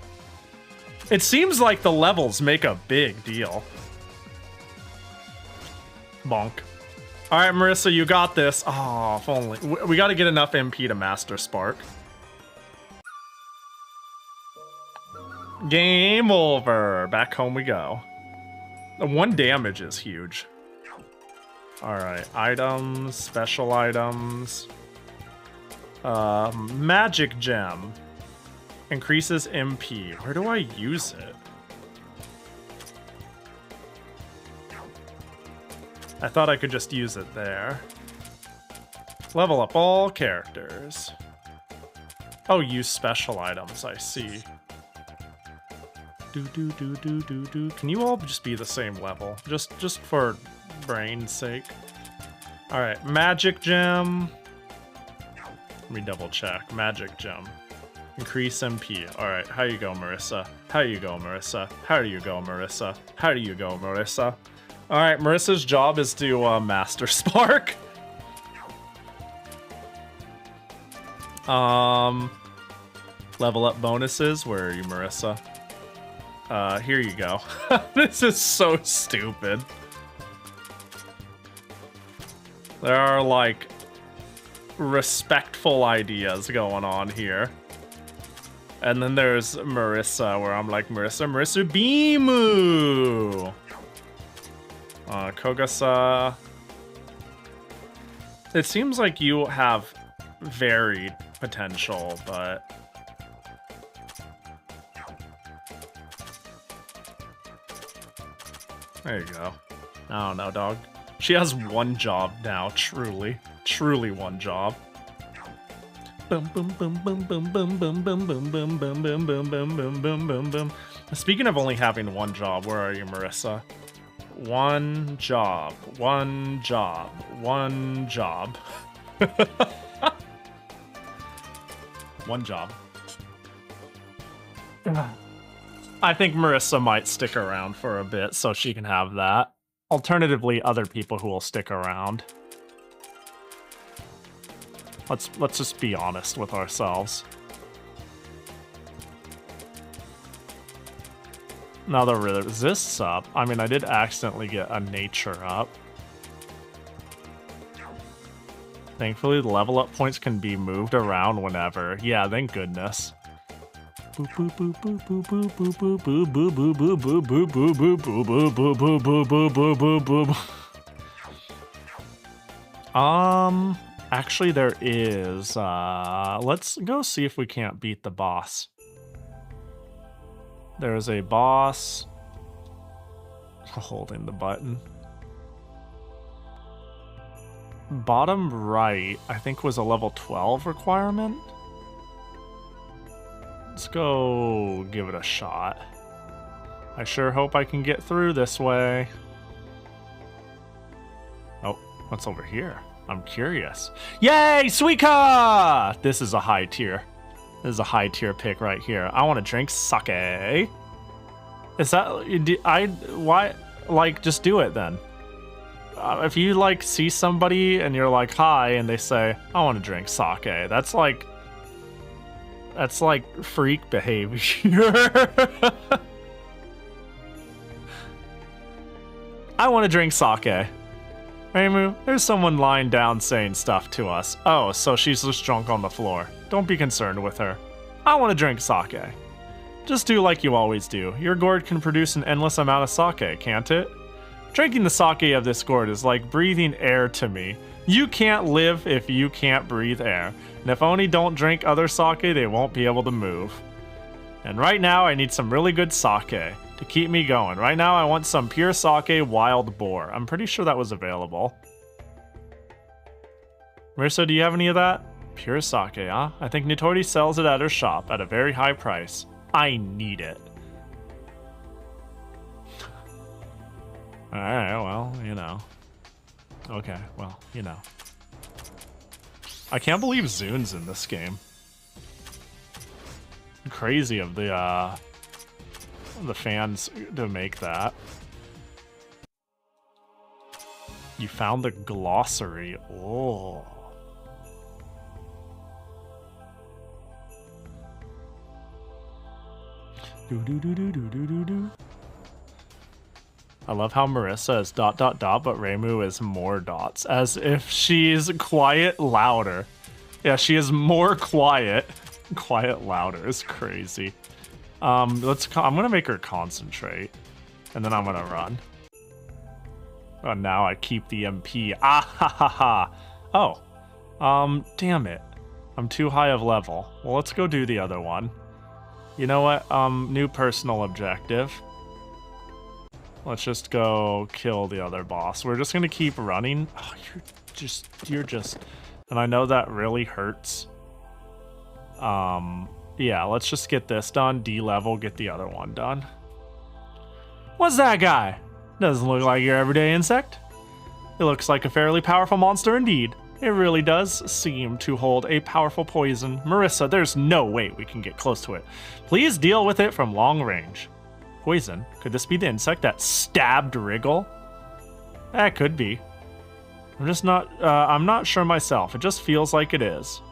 It seems like the levels make a big deal. Bonk. Alright, Marissa, you got this. Oh, if only. We gotta get enough MP to master Spark. Game over. Back home we go. 1 damage is huge. Alright, items, special items. Magic gem. Increases MP. Where do I use it? I thought I could just use it there. Level up all characters. Oh, use special items, I see. Can you all just be the same level? Just for brain's sake. Alright, magic gem. Let me double check. Magic gem. Increase MP. Alright, how you go, Marissa? How you go, Marissa? How do you go, Marissa? How do you go, Marissa? Alright, Marissa's job is to master Spark. Level up bonuses. Where are you, Marissa? Here you go. This is so stupid. There are, like, respectful ideas going on here. And then there's Marissa, where I'm like, Marissa Bimu! Kogasa. It seems like you have varied potential, but... There you go. I don't know, dog. She has one job now, truly. Truly one job. Speaking of only having one job, where are you, Marissa? One job. One job. One job. One job. I think Marissa might stick around for a bit so she can have that. Alternatively, other people who will stick around. Let's just be honest with ourselves. Now the resists up. I mean, I did accidentally get a nature up. Thankfully, the level up points can be moved around whenever. Yeah, thank goodness. Actually there is, let's go see if we can't beat the boss. There's a boss. Holding the button. Bottom right, I think, was a level 12 requirement. Let's go give it a shot. I sure hope I can get through this way. Oh, what's over here? I'm curious. Yay, Suika! This is a high tier. This is a high tier pick right here. I want to drink sake. Is that... why... Like, just do it then. If you, like, see somebody and you're like, hi, and they say, I want to drink sake. That's like freak behavior. I want to drink sake. Reimu, there's someone lying down saying stuff to us. Oh, so she's just drunk on the floor. Don't be concerned with her. I want to drink sake. Just do like you always do. Your gourd can produce an endless amount of sake, can't it? Drinking the sake of this gourd is like breathing air to me. You can't live if you can't breathe air. And if Oni don't drink other sake, they won't be able to move. And right now, I need some really good sake to keep me going. Right now, I want some pure sake wild boar. I'm pretty sure that was available. Marissa, do you have any of that? Pure sake, huh? I think Nitori sells it at her shop at a very high price. I need it. Alright, well, you know. Okay, well, you know. I can't believe Zune's in this game. Crazy of the fans to make that. You found the glossary. Oh. I love how Marissa is ... but Reimu is more dots, as if she's quiet louder. Yeah, she is more quiet. Quiet louder is crazy. I'm gonna make her concentrate, and then I'm gonna run. Oh, now I keep the MP. Ah ha ha ha. Oh, damn it. I'm too high of level. Well, let's go do the other one. You know what? New personal objective. Let's just go kill the other boss. We're just gonna keep running. Oh, you're just, and I know that really hurts. Yeah, let's just get this done, D-level, get the other one done. What's that guy? Doesn't look like your everyday insect. It looks like a fairly powerful monster indeed. It really does seem to hold a powerful poison. Marissa, there's no way we can get close to it. Please deal with it from long range. Poison? Could this be the insect that stabbed Wriggle? That could be. I'm not sure myself. It just feels like it is.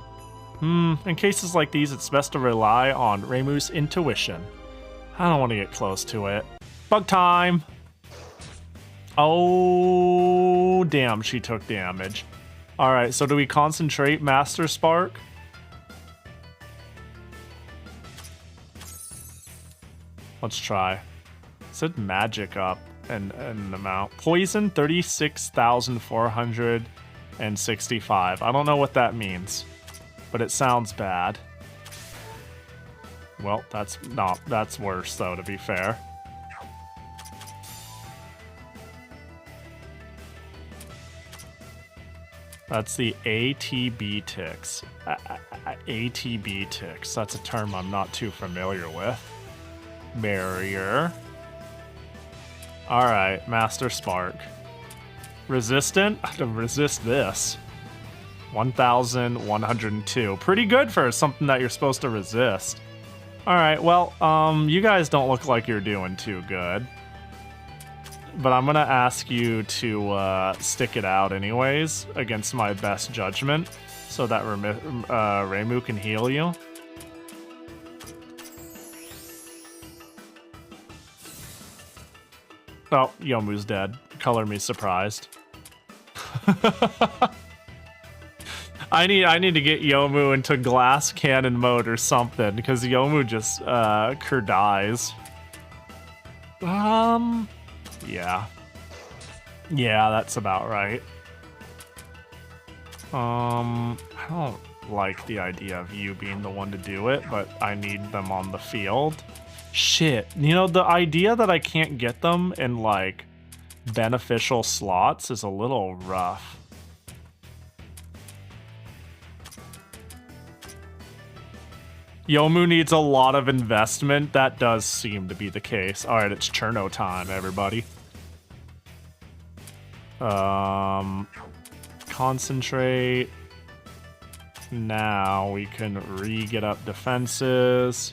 In cases like these, it's best to rely on Reimu's intuition. I don't want to get close to it. Bug time! Oh, damn, she took damage. Alright, so do we concentrate Master Spark? Let's try. It said magic up and an amount. Poison, 36,465. I don't know what that means, but it sounds bad. Well, that's worse though, to be fair. That's the ATB ticks. ATB ticks. That's a term I'm not too familiar with. Barrier. Alright, Master Spark. Resistant? I can resist this. 1,102. Pretty good for something that you're supposed to resist. Alright, well, you guys don't look like you're doing too good. But I'm gonna ask you to stick it out anyways, against my best judgment, so that Reimu can heal you. Oh, Yomu's dead. Color me surprised. I need to get Yomu into glass cannon mode or something, because Yomu just dies. Yeah. Yeah, that's about right. I don't like the idea of you being the one to do it, but I need them on the field. Shit. You know, the idea that I can't get them in, like, beneficial slots is a little rough. Yomu needs a lot of investment. That does seem to be the case. Alright, it's Cherno time, everybody. Concentrate. Now we can get up defenses.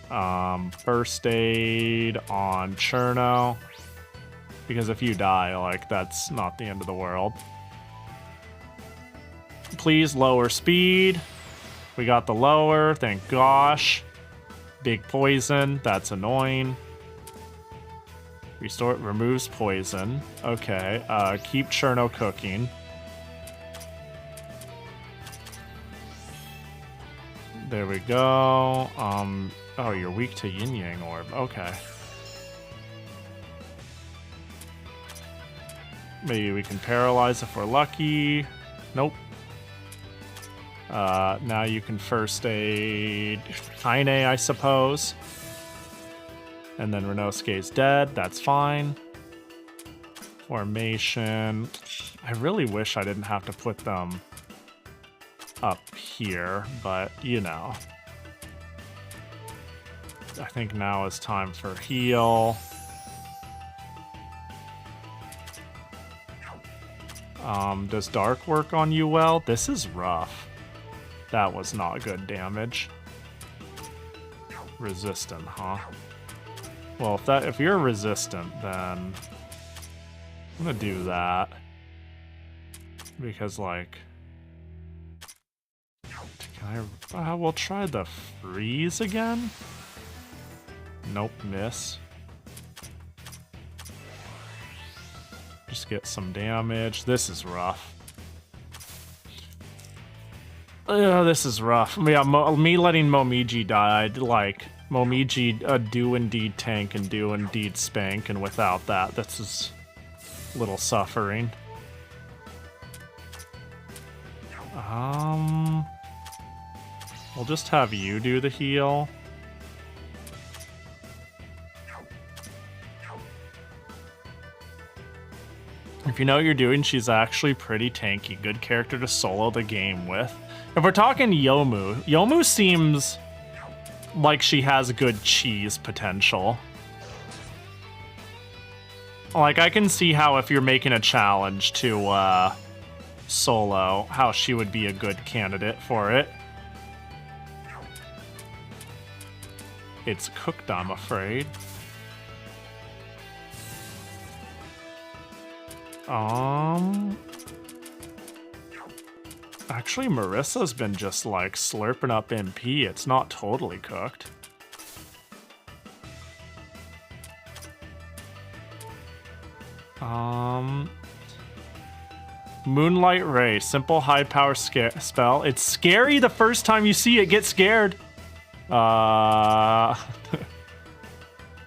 First aid on Cherno. Because if you die, like, that's not the end of the world. Please lower speed. We got the lower, thank gosh. Big poison, that's annoying. Restore, removes poison. Okay, keep Cherno cooking. There we go. Oh, you're weak to Yin Yang Orb. Okay. Maybe we can paralyze if we're lucky. Nope. Now you can first aid Kaine, I suppose. And then Renosuke's dead. That's fine. Formation. I really wish I didn't have to put them up here, but you know. I think now is time for heal. Does Dark work on you well? This is rough. That was not good damage. Resistant, huh? Well, if you're resistant, then I'm gonna do that. Because, like, can I? We'll try the freeze again. Nope, miss. Just get some damage. This is rough. This is rough. Yeah, me letting Momiji die, like, Momiji do indeed tank and do indeed spank, and without that, this is a little suffering. We'll just have you do the heal. If you know what you're doing, she's actually pretty tanky. Good character to solo the game with. If we're talking Yomu seems like she has good cheese potential. Like, I can see how if you're making a challenge to solo, how she would be a good candidate for it. It's cooked, I'm afraid. Actually, Marissa's been just, like, slurping up MP. It's not totally cooked. Moonlight Ray. Simple high power spell. It's scary the first time you see it. Get scared. Can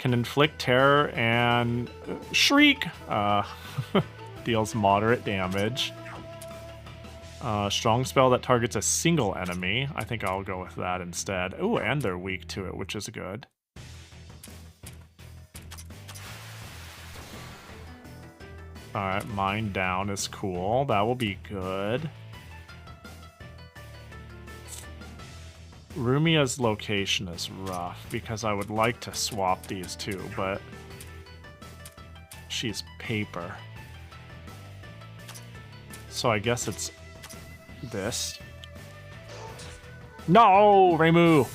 inflict terror and shriek. Deals moderate damage. Strong spell that targets a single enemy. I think I'll go with that instead. Ooh, and they're weak to it, which is good. Alright, Mind Down is cool. That will be good. Rumia's location is rough because I would like to swap these two, but she's paper. So I guess it's this. No, Reimu!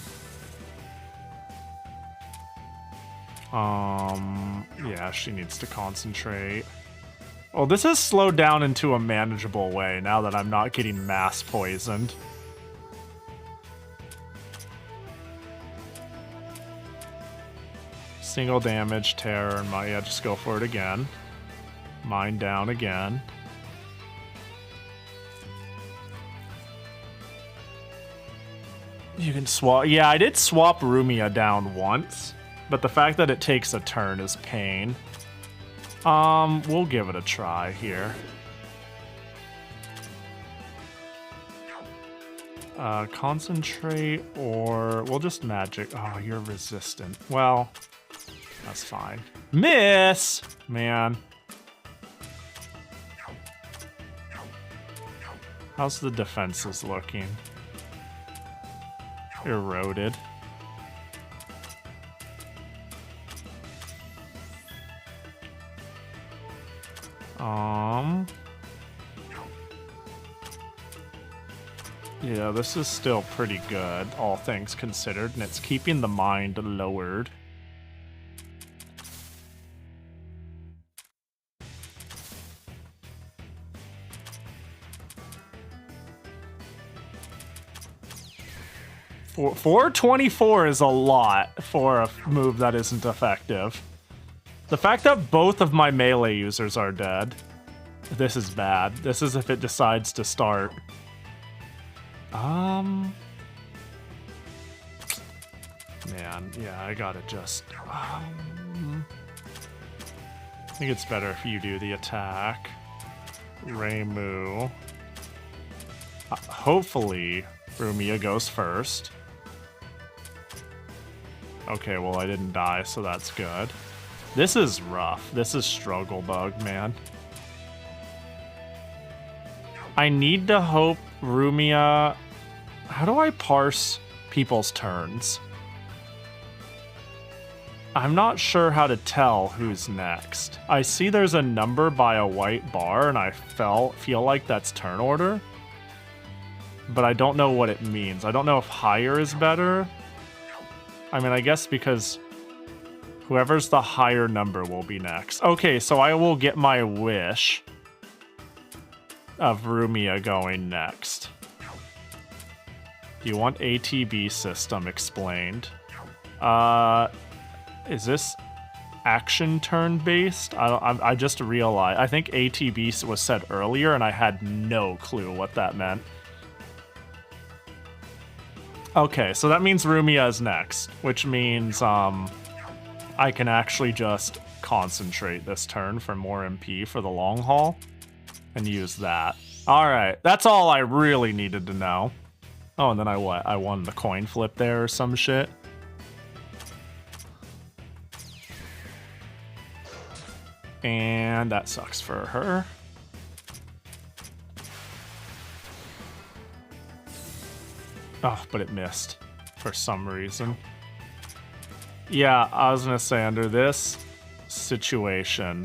Yeah, she needs to concentrate. Oh, this has slowed down into a manageable way now that I'm not getting mass poisoned. Single damage, terror, and yeah, just go for it again. Mind Down again. You can swap. Yeah, I did swap Rumia down once, but the fact that it takes a turn is pain. We'll give it a try here. Concentrate, or we'll just magic. Oh, you're resistant. Well, that's fine. Miss! Man. How's the defenses looking? Eroded. Yeah, this is still pretty good, all things considered, and it's keeping the mind lowered. For 424 is a lot for a move that isn't effective. The fact that both of my melee users are dead, this is bad. This is if it decides to start. Man, yeah, I gotta just... I think it's better if you do the attack. Reimu. Hopefully, Rumia goes first. Okay, well, I didn't die, so that's good. This is rough. This is struggle bug, man. I need to hope Rumia... How do I parse people's turns? I'm not sure how to tell who's next. I see there's a number by a white bar, and I feel like that's turn order. But I don't know what it means. I don't know if higher is better. I mean, I guess because whoever's the higher number will be next. Okay, so I will get my wish of Rumia going next. Do you want ATB system explained? Is this action turn based? I just realized. I think ATB was said earlier, and I had no clue what that meant. Okay, so that means Rumia is next, which means I can actually just concentrate this turn for more MP for the long haul and use that. All right, that's all I really needed to know. Oh, and then I won the coin flip there or some shit. And that sucks for her. Oh, but it missed for some reason. Yeah, I was gonna say, under this situation,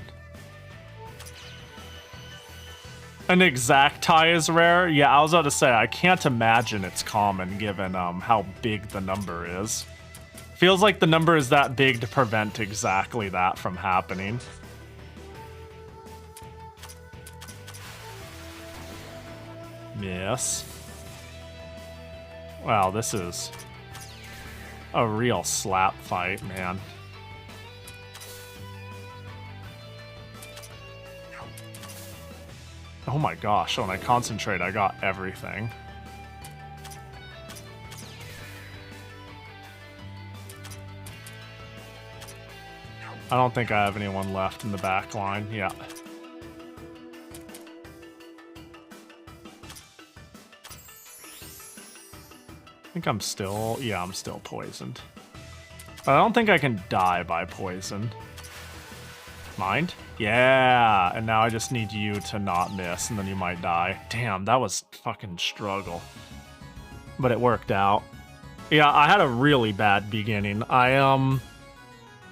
An exact tie is rare? Yeah, I was about to say, I can't imagine it's common given how big the number is. Feels like the number is that big to prevent exactly that from happening. Yes. Wow, this is a real slap fight, man. Oh my gosh, when I concentrate, I got everything. I don't think I have anyone left in the back line. Yeah. I think I'm still... Yeah, I'm still poisoned. But I don't think I can die by poison. Mind? Yeah! And now I just need you to not miss, and then you might die. Damn, that was fucking struggle. But it worked out. Yeah, I had a really bad beginning. I,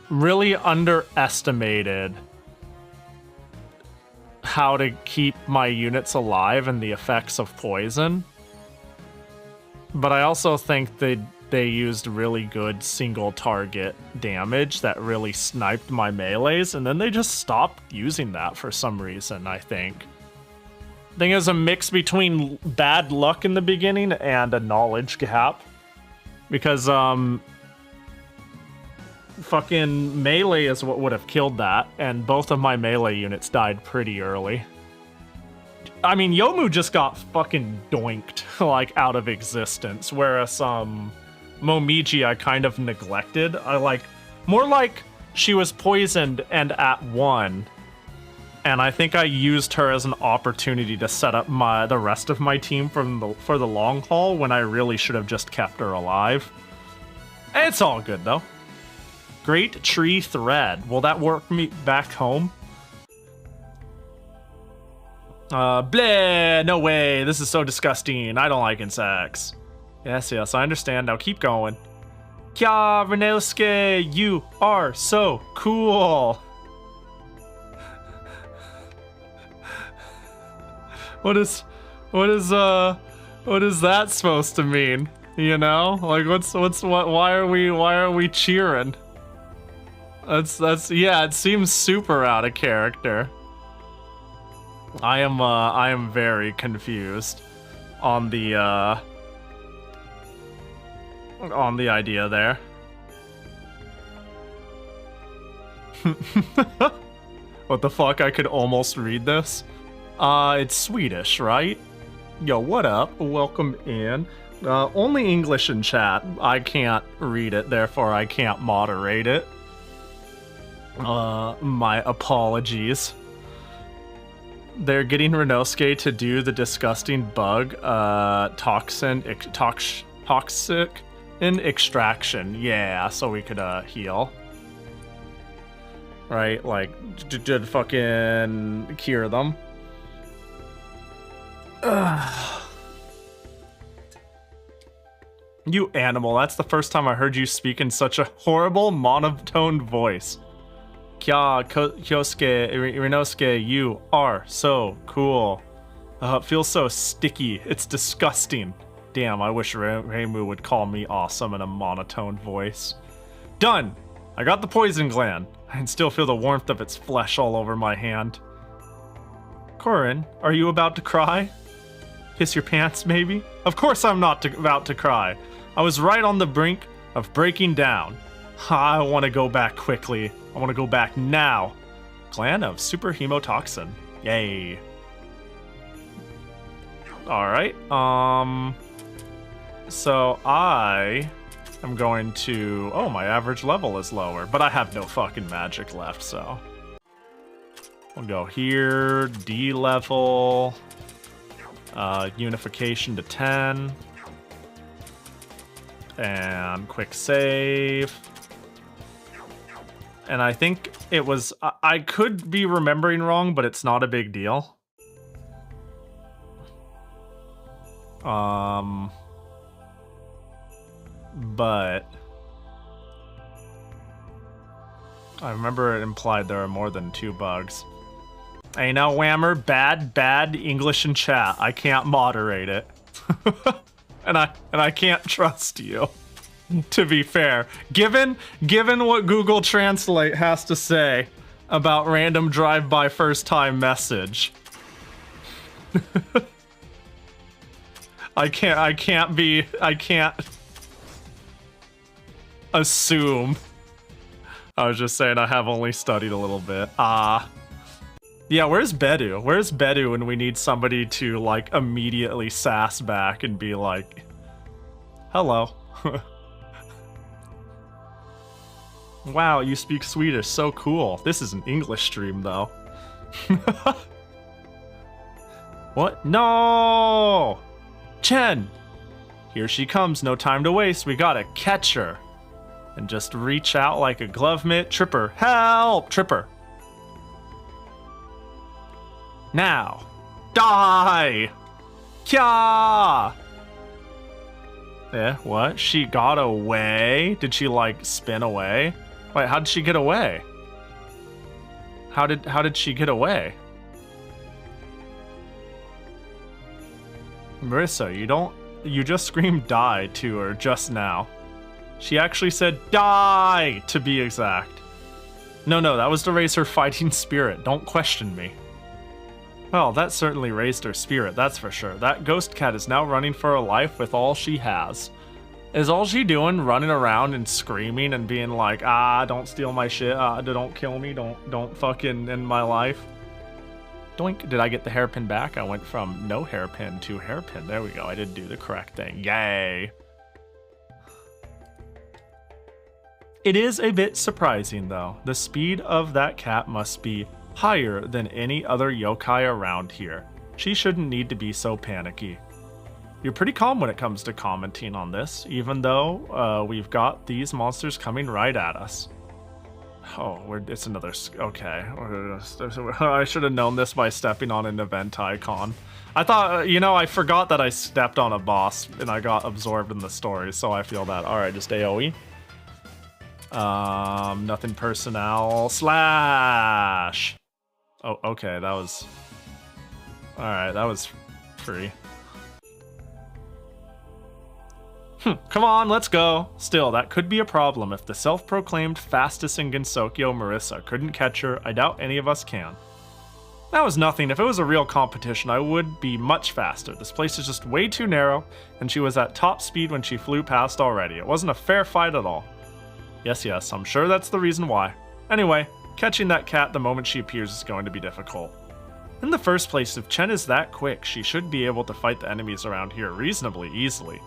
really underestimated how to keep my units alive and the effects of poison. But I also think they used really good single target damage that really sniped my melees, and then they just stopped using that for some reason, I think. I think it was a mix between bad luck in the beginning and a knowledge gap. Because, fucking melee is what would have killed that, and both of my melee units died pretty early. I mean, Yomu just got fucking doinked, like, out of existence, whereas, Momiji I kind of neglected. More like she was poisoned and at 1, and I think I used her as an opportunity to set up the rest of my team for the long haul when I really should have just kept her alive. It's all good, though. Great tree thread. Will that work me back home? Bleh, no way. This is so disgusting. I don't like insects. Yes, I understand. Now keep going. Kya, Renosuke, you are so cool. What is that supposed to mean? You know? Like why are we cheering? That's yeah, it seems super out of character. I am very confused on the idea there. What the fuck? I could almost read this. It's Swedish, right? Yo, what up? Welcome in. Only English in chat. I can't read it, therefore I can't moderate it. My apologies. They're getting Renosuke to do the disgusting bug, toxic in extraction. Yeah, so we could, heal. Right, like, did fucking cure them. Ugh. You animal, that's the first time I heard you speak in such a horrible monotone voice. Kya, Kyosuke, Renosuke, you are so cool. It feels so sticky. It's disgusting. Damn, I wish Reimu would call me awesome in a monotone voice. Done! I got the poison gland. I can still feel the warmth of its flesh all over my hand. Corin, are you about to cry? Piss your pants, maybe? Of course I'm not about to cry. I was right on the brink of breaking down. I want to go back quickly. I want to go back now. Gland of super hemotoxin. Yay. Alright, so I am going to... Oh, my average level is lower, but I have no fucking magic left, so... We'll go here, D level, unification to 10, and quick save. And I think it was... I could be remembering wrong, but it's not a big deal. But I remember it implied there are more than 2 bugs. Hey, now, Whammer, bad English in chat. I can't moderate it. and I can't trust you. To be fair, given what Google Translate has to say about random drive-by first-time message. I can't assume. I was just saying I have only studied a little bit. Yeah, where's Bedu? Where's Bedu when we need somebody to, like, immediately sass back and be like, hello. Wow, you speak Swedish, so cool. This is an English stream, though. What? No! Chen! Here she comes, no time to waste, we gotta catch her. And just reach out like a glove mitt. Tripper, help! Tripper. Now. Die! Kya! Eh, what? She got away? Did she, like, spin away? Wait, how did she get away? How did she get away? Marissa, you just screamed die to her just now. She actually said die, to be exact. No, that was to raise her fighting spirit. Don't question me. Well, that certainly raised her spirit, that's for sure. That ghost cat is now running for her life with all she has. Is all she doing running around and screaming and being like, don't steal my shit, don't kill me, don't fucking end my life? Doink, did I get the hairpin back? I went from no hairpin to hairpin. There we go, I did do the correct thing. Yay! It is a bit surprising, though. The speed of that cat must be higher than any other yokai around here. She shouldn't need to be so panicky. You're pretty calm when it comes to commenting on this, even though we've got these monsters coming right at us. Oh, it's another... Okay. I should have known this by stepping on an event icon. I thought, I forgot that I stepped on a boss and I got absorbed in the story, so I feel that. Alright, just AoE. Nothing personnel. Slash! Oh, okay, that was... Alright, that was free. Come on, let's go. Still, that could be a problem. If the self-proclaimed fastest in Gensokyo, Marissa, couldn't catch her, I doubt any of us can. That was nothing. If it was a real competition, I would be much faster. This place is just way too narrow, and she was at top speed when she flew past already. It wasn't a fair fight at all. Yes, I'm sure that's the reason why. Anyway, catching that cat the moment she appears is going to be difficult. In the first place, if Chen is that quick, she should be able to fight the enemies around here reasonably easily.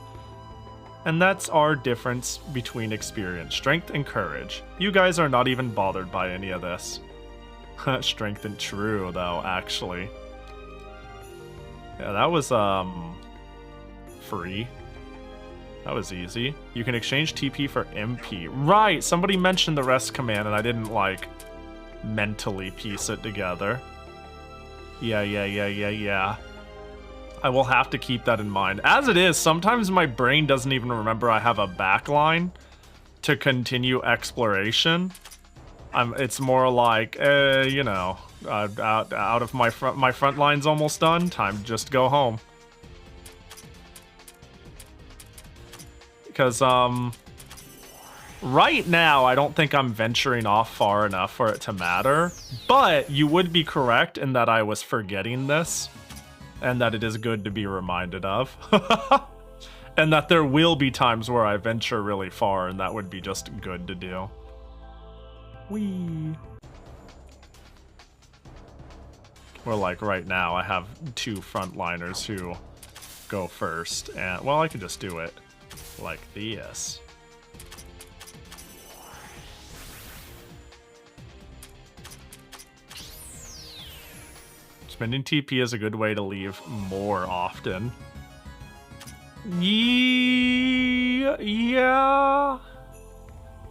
And that's our difference between experience, strength, and courage. You guys are not even bothered by any of this. Strength and true, though, actually. Yeah, that was, free. That was easy. You can exchange TP for MP. Right! Somebody mentioned the rest command, and I didn't, like, mentally piece it together. Yeah. I will have to keep that in mind. As it is, sometimes my brain doesn't even remember I have a backline to continue exploration. It's more like, out of my front line's almost done. Time to just go home. Because, right now, I don't think I'm venturing off far enough for it to matter. But you would be correct in that I was forgetting this. And that it is good to be reminded of. And that there will be times where I venture really far, and that would be just good to do. Whee! Or like right now, I have two frontliners who go first. And, well, I could just do it like this. Spending TP is a good way to leave more often. Yeah.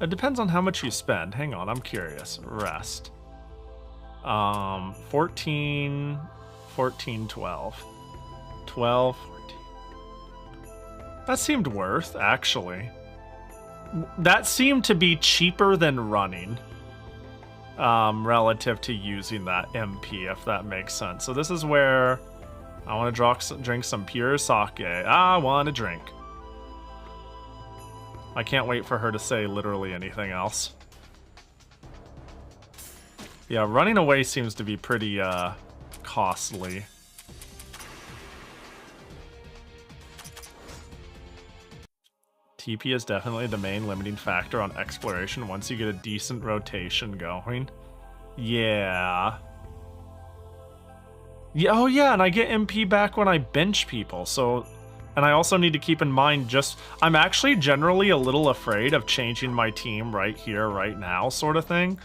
It depends on how much you spend. Hang on, I'm curious. Rest. 14, 12. 12, 14. That seemed worth, actually. That seemed to be cheaper than running. relative to using that MP, if that makes sense. So this is where I want to drink some pure sake. I want to drink. I can't wait for her to say literally anything else. Yeah, running away seems to be pretty costly. TP is definitely the main limiting factor on exploration once you get a decent rotation going. Yeah. Yeah, oh yeah, and I get MP back when I bench people, so... And I also need to keep in mind I'm actually generally a little afraid of changing my team right here, right now, sort of thing.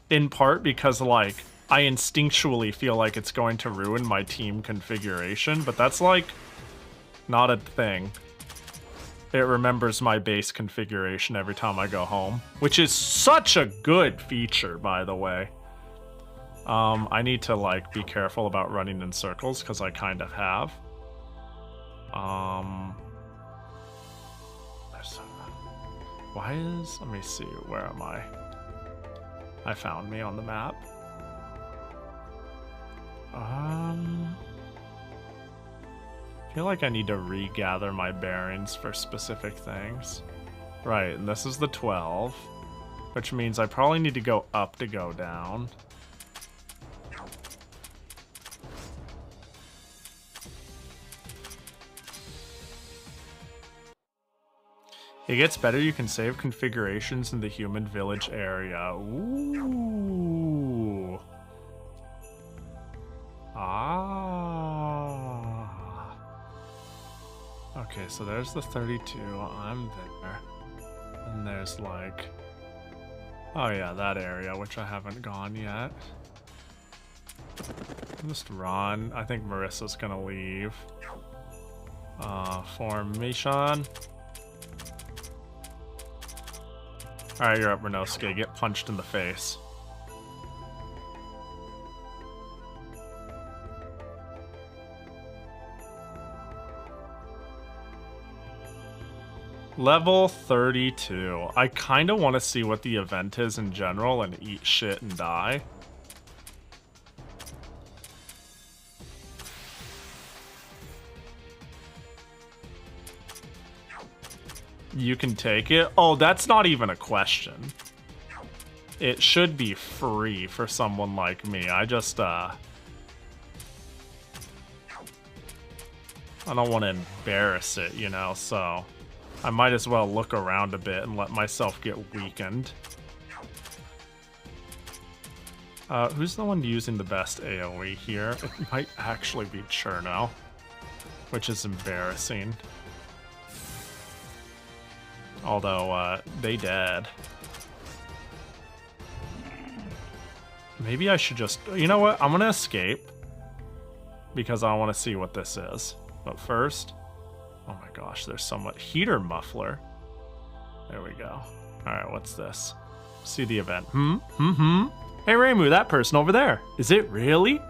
In part because, like, I instinctually feel like it's going to ruin my team configuration, but that's, like, not a thing. It remembers my base configuration every time I go home, which is such a good feature, by the way. I need to, like, be careful about running in circles, because I kind of have. Let me see, where am I? I found me on the map. I feel like I need to regather my bearings for specific things. Right, and this is the 12, which means I probably need to go up to go down. It gets better, you can save configurations in the human village area. Ooh. Ah. Okay, so there's the 32. I'm there. And there's like... Oh yeah, that area, which I haven't gone yet. Just run. I think Marissa's gonna leave. Formation. Alright, you're up, Renosuke. Get punched in the face. Level 32. I kind of want to see what the event is in general and eat shit and die. You can take it? Oh, that's not even a question. It should be free for someone like me. I just, I don't want to embarrass it, you know, so I might as well look around a bit and let myself get weakened. Who's the one using the best AoE here? It might actually be Cherno, which is embarrassing. Although, they dead. Maybe I should just... You know what? I'm gonna escape. Because I want to see what this is. But first... Oh my gosh, there's somewhat... Heater muffler. There we go. Alright, what's this? See the event. Hey, Reimu, that person over there. Is it really?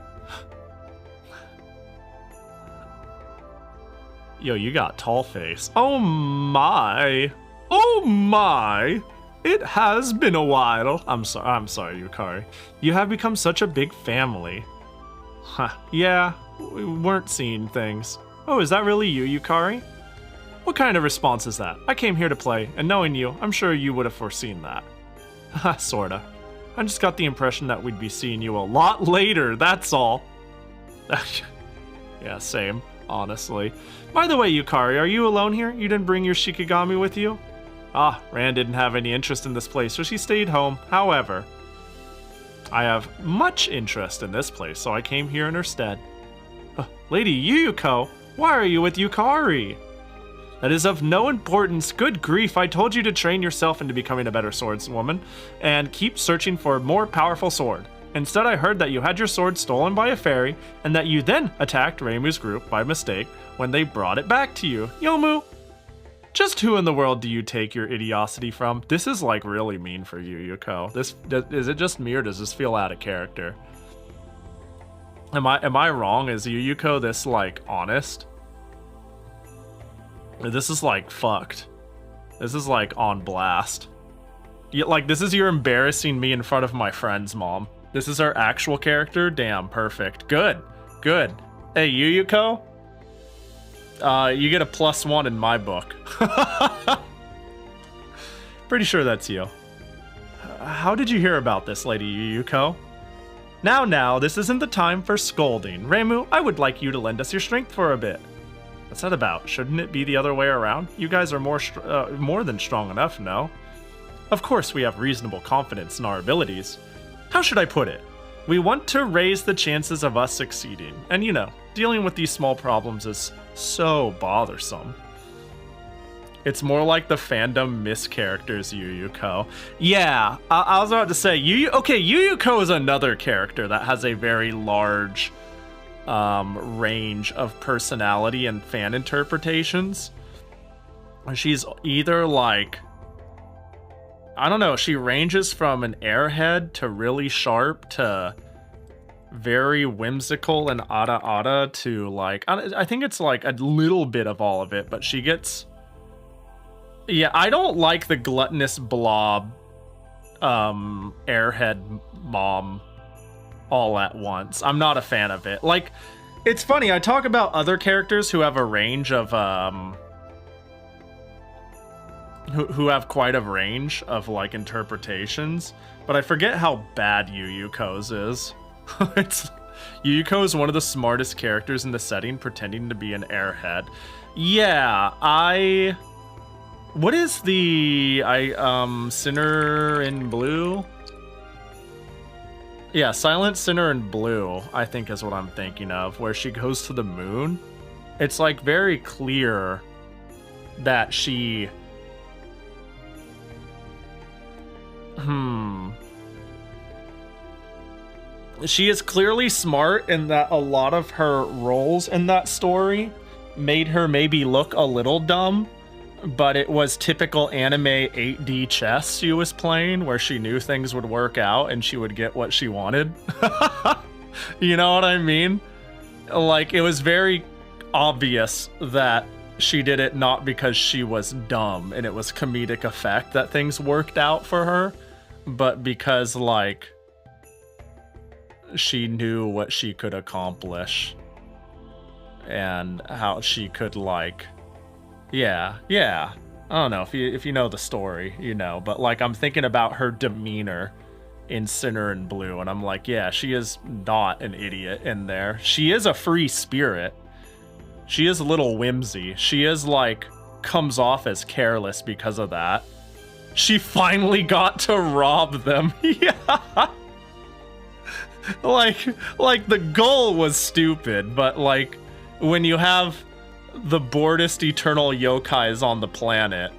Yo, you got tall face. Oh my... Oh my! It has been a while. I'm sorry, Yukari. You have become such a big family. Huh, yeah, we weren't seeing things. Oh, is that really you, Yukari? What kind of response is that? I came here to play, and knowing you, I'm sure you would have foreseen that. Haha, sorta. I just got the impression that we'd be seeing you a lot later, that's all. Yeah, same, honestly. By the way, Yukari, are you alone here? You didn't bring your Shikigami with you? Ah, Rand didn't have any interest in this place, so she stayed home. However, I have much interest in this place, so I came here in her stead. Lady Yuyuko, why are you with Yukari? That is of no importance. Good grief, I told you to train yourself into becoming a better swordswoman, and keep searching for a more powerful sword. Instead, I heard that you had your sword stolen by a fairy, and that you then attacked Reimu's group by mistake when they brought it back to you. Yomu! Just who in the world do you take your idiocity from? This is like really mean for you, Yuko. Is it just me or does this feel out of character? Am I wrong? Is Yuyuko this like honest? This is like fucked. This is like on blast. Like, this is you're embarrassing me in front of my friends, Mom. This is our actual character? Damn, perfect. Good. Good. Hey, Yuyuko? You get a +1 in my book. Pretty sure that's you. How did you hear about this, Lady Yuyuko? Now, this isn't the time for scolding. Reimu, I would like you to lend us your strength for a bit. What's that about? Shouldn't it be the other way around? You guys are more than strong enough, no? Of course we have reasonable confidence in our abilities. How should I put it? We want to raise the chances of us succeeding. And you know, dealing with these small problems is so bothersome. It's more like the fandom mischaracters Yuyuko. Yeah, I was about to say, Yuyuko is another character that has a very large range of personality and fan interpretations. She's either like, I don't know, she ranges from an airhead to really sharp to very whimsical and ada to like, I think it's like a little bit of all of it, but she gets... Yeah, I don't like the gluttonous blob airhead mom all at once. I'm not a fan of it. Like, it's funny, I talk about other characters who have a range of who have quite a range of like interpretations, but I forget how bad Yuyuko's is. Yuyuko is one of the smartest characters in the setting, pretending to be an airhead. Yeah, what is the Sinner in Blue? Yeah, Silent Sinner in Blue, I think is what I'm thinking of, where she goes to the moon. It's like very clear that she... She is clearly smart in that a lot of her roles in that story made her maybe look a little dumb, but it was typical anime 8D chess she was playing, where she knew things would work out and she would get what she wanted. You know what I mean? Like, it was very obvious that she did it not because she was dumb and it was comedic effect that things worked out for her, but because, like, she knew what she could accomplish and how she could, like... Yeah. I don't know, if you know the story, you know, but like I'm thinking about her demeanor in Sinner in Blue, and I'm like, yeah, she is not an idiot in there. She is a free spirit. She is a little whimsy. She is like, comes off as careless because of that. She finally got to rob them. Yeah. Like the goal was stupid, but like when you have the boredest eternal yokais on the planet,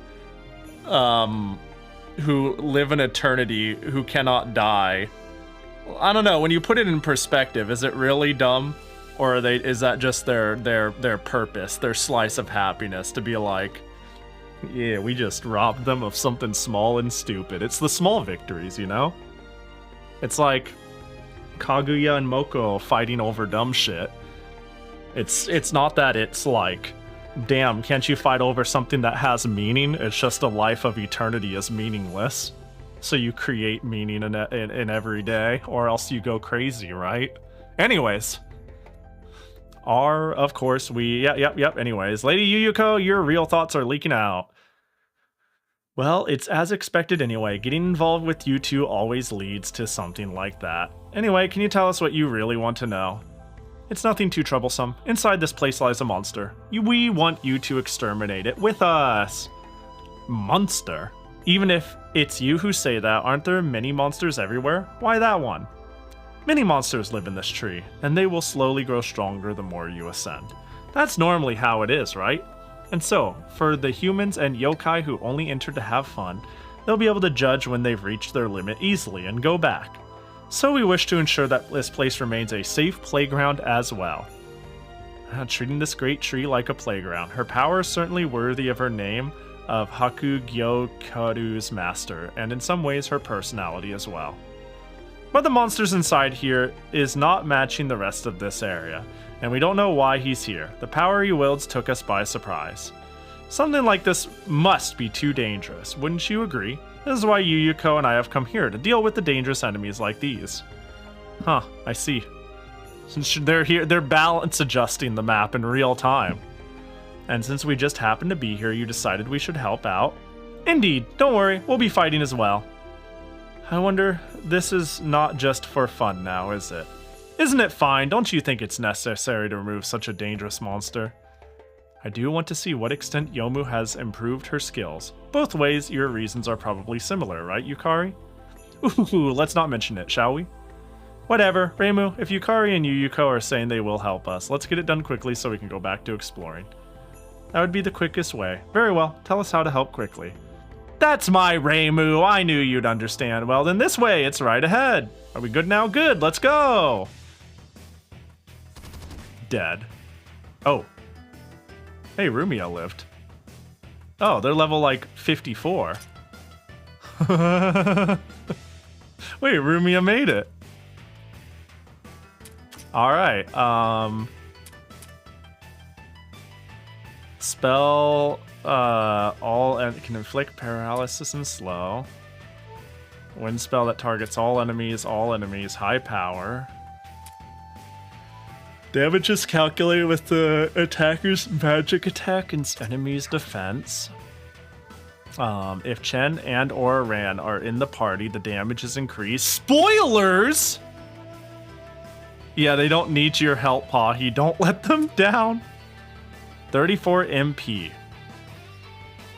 who live in eternity, who cannot die. I don't know, when you put it in perspective, is it really dumb? Or is that just their purpose, their slice of happiness, to be like, yeah, we just robbed them of something small and stupid. It's the small victories, you know? It's like Kaguya and Moko fighting over dumb shit. It's not that it's like, damn, can't you fight over something that has meaning? It's just a life of eternity is meaningless. So you create meaning in every day, or else you go crazy, right? Anyways. Of course, yep. Anyways, Lady Yuyuko, your real thoughts are leaking out. Well, it's as expected anyway. Getting involved with you two always leads to something like that. Anyway, can you tell us what you really want to know? It's nothing too troublesome. Inside this place lies a monster. We want you to exterminate it with us. Monster? Even if it's you who say that, aren't there many monsters everywhere? Why that one? Many monsters live in this tree, and they will slowly grow stronger the more you ascend. That's normally how it is, right? And so, for the humans and yokai who only enter to have fun, they'll be able to judge when they've reached their limit easily and go back. So we wish to ensure that this place remains a safe playground as well. Treating this great tree like a playground. Her power is certainly worthy of her name of Hakugyokaru's master, and in some ways her personality as well. But the monsters inside here is not matching the rest of this area, and we don't know why he's here. The power he wields took us by surprise. Something like this must be too dangerous, wouldn't you agree? This is why Yuyuko and I have come here, to deal with the dangerous enemies like these. Huh, I see. Since they're here, they're balance adjusting the map in real time. And since we just happened to be here, you decided we should help out. Indeed, don't worry, we'll be fighting as well. I wonder, this is not just for fun now, is it? Isn't it fine? Don't you think it's necessary to remove such a dangerous monster? I do want to see what extent Yomu has improved her skills. Both ways, your reasons are probably similar, right, Yukari? Ooh, let's not mention it, shall we? Whatever, Reimu, if Yukari and Yuyuko are saying they will help us, let's get it done quickly so we can go back to exploring. That would be the quickest way. Very well, tell us how to help quickly. That's my Reimu, I knew you'd understand. Well then this way, it's right ahead. Are we good now? Good, let's go! Dead. Oh. Hey, Rumia lived. Oh, they're level like 54. Wait, Rumia made it. Alright, spell, all and can inflict paralysis and slow. Wind spell that targets all enemies, high power. Damage is calculated with the attacker's magic attack and enemy's defense. If Chen and or Ran are in the party, the damage is increased. Spoilers! Yeah, they don't need your help, Pahi. Don't let them down. 34 MP.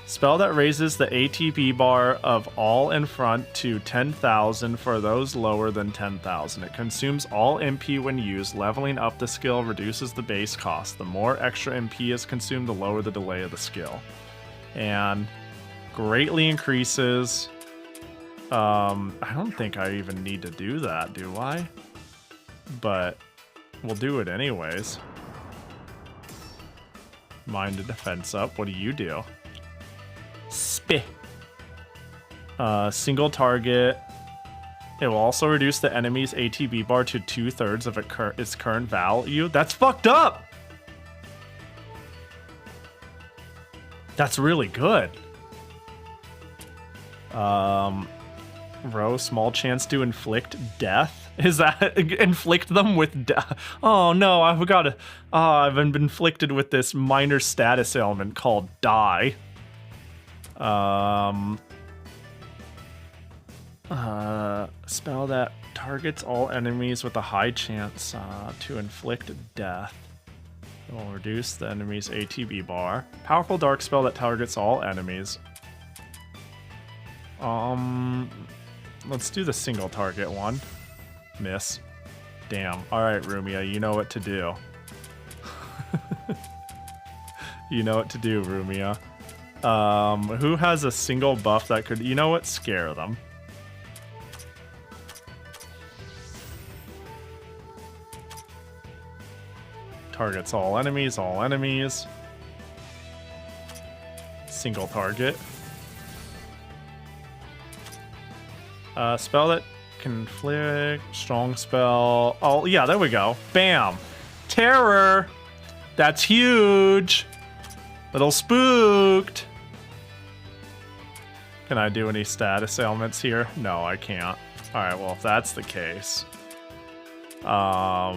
Spell that raises the ATB bar of all in front to 10,000 for those lower than 10,000. It consumes all MP when used. Leveling up the skill reduces the base cost. The more extra MP is consumed, the lower the delay of the skill. And greatly increases... I don't think I even need to do that, do I? But we'll do it anyways. Mind the defense up. What do you do? Spit. Single target. It will also reduce the enemy's ATB bar to 2/3 of its current value. That's fucked up! That's really good. Row, small chance to inflict death. Is that inflict them with death? Oh no, I've got to. I've been inflicted with this minor status ailment called die. Spell that targets all enemies with a high chance to inflict death. It will reduce the enemy's ATB bar. Powerful dark spell that targets all enemies. Let's do the single target one. Miss. Damn. Alright, Rumia, you know what to do. You know what to do, Rumia. Who has a single buff that could... You know what? Scare them. Targets all enemies, all enemies. Single target. Spell that conflict, strong spell. Oh, yeah, there we go. Bam. Terror. That's huge. Little spooked. Can I do any status ailments here? No, I can't. All right, well, if that's the case. I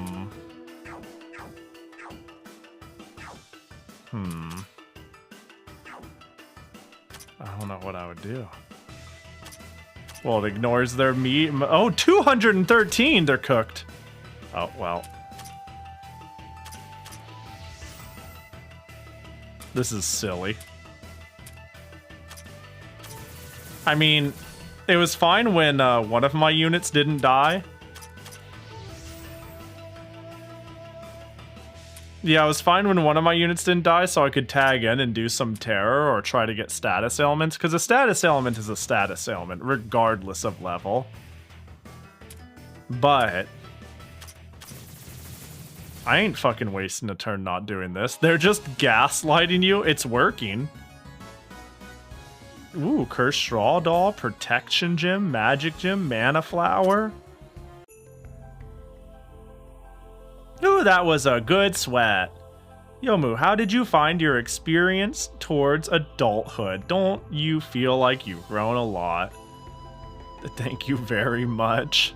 don't know what I would do. Well, it ignores their meat. Oh, 213, they're cooked. Oh, well. This is silly. I mean, it was fine when one of my units didn't die. Yeah, it was fine when one of my units didn't die, so I could tag in and do some terror or try to get status ailments, because a status ailment is a status ailment, regardless of level. But I ain't fucking wasting a turn not doing this. They're just gaslighting you. It's working. Ooh, Cursed Straw Doll, Protection Gem, Magic Gem, Mana Flower. Ooh, that was a good sweat. Yomu, how did you find your experience towards adulthood? Don't you feel like you've grown a lot? Thank you very much.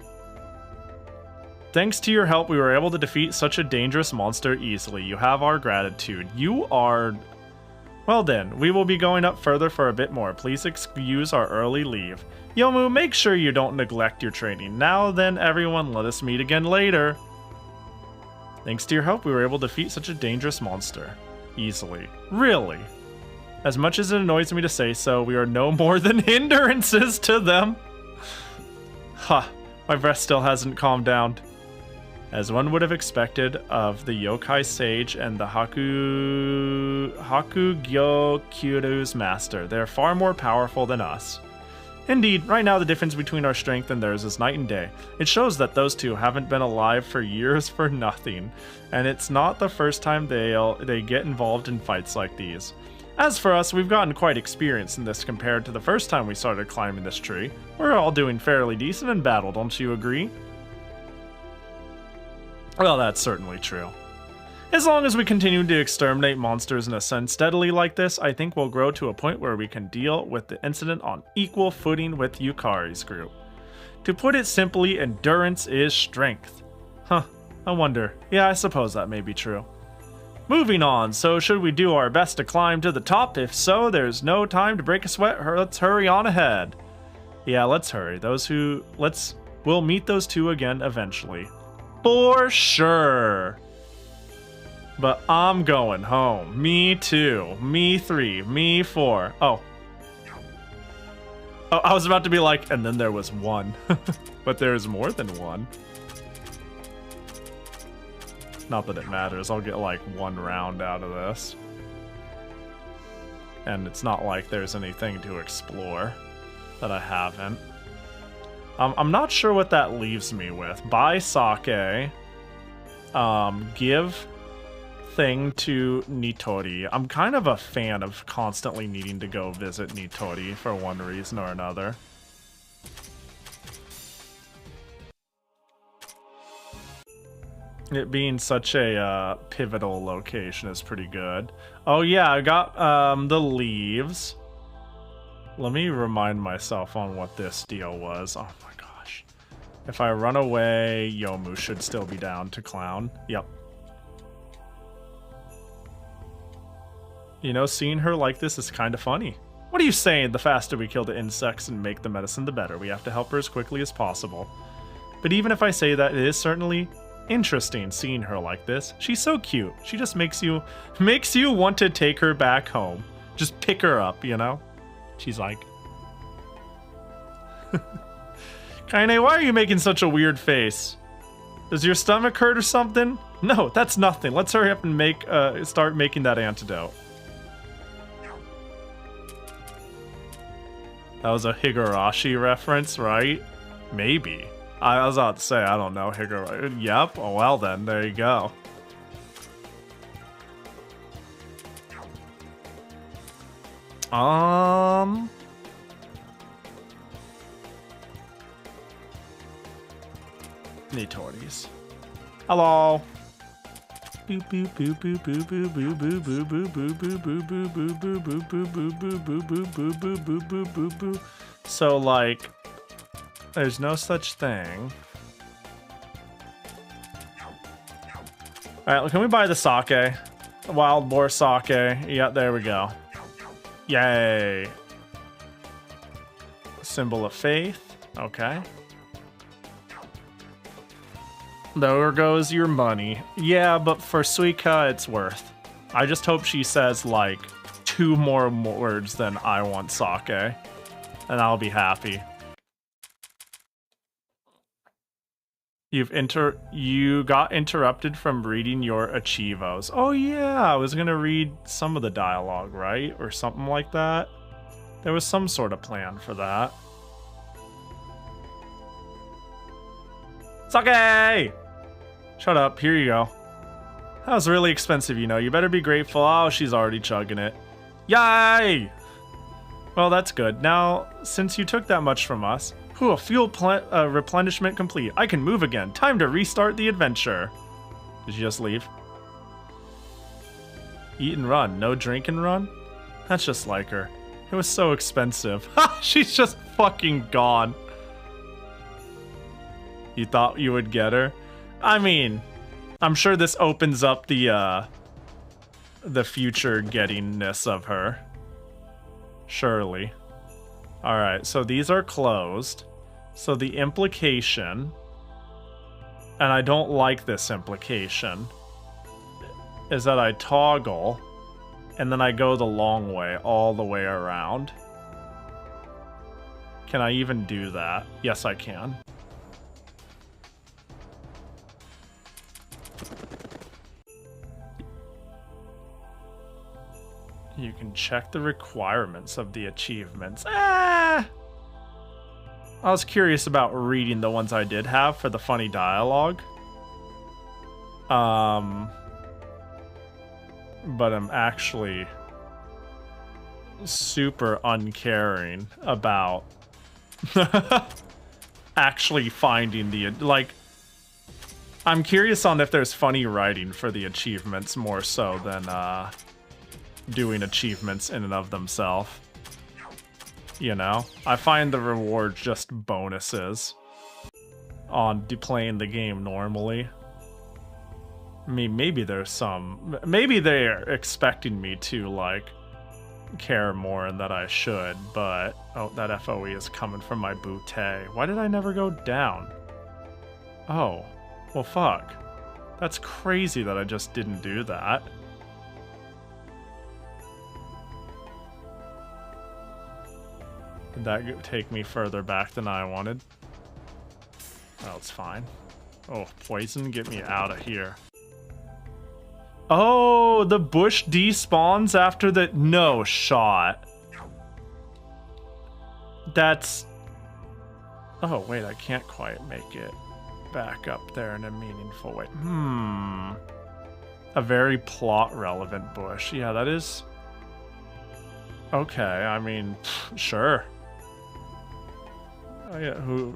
Thanks to your help, we were able to defeat such a dangerous monster easily. You have our gratitude. You are... Well then, we will be going up further for a bit more. Please excuse our early leave. Yomu, make sure you don't neglect your training. Now then, everyone, let us meet again later. Thanks to your help, we were able to defeat such a dangerous monster easily. Really? As much as it annoys me to say so, we are no more than hindrances to them. Ha, my breath still hasn't calmed down. As one would have expected of the yokai sage and the Hakugyokyuru's master, they are far more powerful than us. Indeed, right now the difference between our strength and theirs is night and day. It shows that those two haven't been alive for years for nothing, and it's not the first time they get involved in fights like these. As for us, we've gotten quite experienced in this compared to the first time we started climbing this tree. We're all doing fairly decent in battle, don't you agree? Well, that's certainly true. As long as we continue to exterminate monsters and ascend steadily like this, I think we'll grow to a point where we can deal with the incident on equal footing with Yukari's group. To put it simply, endurance is strength. Huh, I wonder. Yeah, I suppose that may be true. Moving on, so should we do our best to climb to the top? If so, there's no time to break a sweat. Let's hurry on ahead. Yeah, let's hurry. We'll meet those two again eventually. For sure. But I'm going home. Me too. Me 3. Me 4. Oh, I was about to be like, and then there was 1. But there's more than 1. Not that it matters. I'll get like 1 round out of this. And it's not like there's anything to explore that I haven't. I'm not sure what that leaves me with. Buy sake. Give thing to Nitori. I'm kind of a fan of constantly needing to go visit Nitori for one reason or another. It being such a pivotal location is pretty good. Oh yeah, I got the leaves. Let me remind myself on what this deal was. Oh my gosh. If I run away, Yomu should still be down to clown. Yep. You know, seeing her like this is kind of funny. What are you saying? The faster we kill the insects and make the medicine, the better. We have to help her as quickly as possible. But even if I say that, it is certainly interesting seeing her like this. She's so cute. She just makes you want to take her back home. Just pick her up, you know? She's like... Kaine, why are you making such a weird face? Does your stomach hurt or something? No, that's nothing. Let's hurry up and start making that antidote. That was a Higurashi reference, right? Maybe. I was about to say, I don't know. Higurashi. Yep. Oh, well then. There you go. Nitori's. Hello. So like, there's no such thing. All right, can we buy the sake? Wild boar sake. Yeah, there we go. Yay. Symbol of faith. Okay. There goes your money. Yeah, but for Suika, it's worth. I just hope she says, like, 2 more words than I want sake. And I'll be happy. You got interrupted from reading your achievos. Oh yeah, I was gonna read some of the dialogue, right? Or something like that. There was some sort of plan for that. Sake! Shut up, here you go. That was really expensive, you know. You better be grateful. Oh, she's already chugging it. Yay! Well, that's good. Now, since you took that much from us, fuel replenishment complete. I can move again. Time to restart the adventure. Did you just leave? Eat and run, no drink and run? That's just like her. It was so expensive. She's just fucking gone. You thought you would get her? I mean, I'm sure this opens up the future gettingness of her. Surely. Alright, so these are closed. So the implication, and I don't like this implication, is that I toggle, and then I go the long way, all the way around. Can I even do that? Yes, I can. You can check the requirements of the achievements. I was curious about reading the ones I did have for the funny dialogue. But I'm actually super uncaring about actually finding the, like, I'm curious on if there's funny writing for the achievements more so than doing achievements in and of themselves. You know? I find the reward just bonuses on playing the game normally. I mean, maybe there's some... Maybe they're expecting me to, like, care more than I should, but... Oh, that FOE is coming from my bootay. Why did I never go down? Oh. Well, fuck. That's crazy that I just didn't do that. Did that take me further back than I wanted? Oh, it's fine. Oh, poison, get me out of here. Oh, the bush despawns after the... No shot. That's... Oh, wait, I can't quite make it back up there in a meaningful way. A very plot-relevant bush. Yeah, that is... Okay, I mean, sure. Oh, yeah, who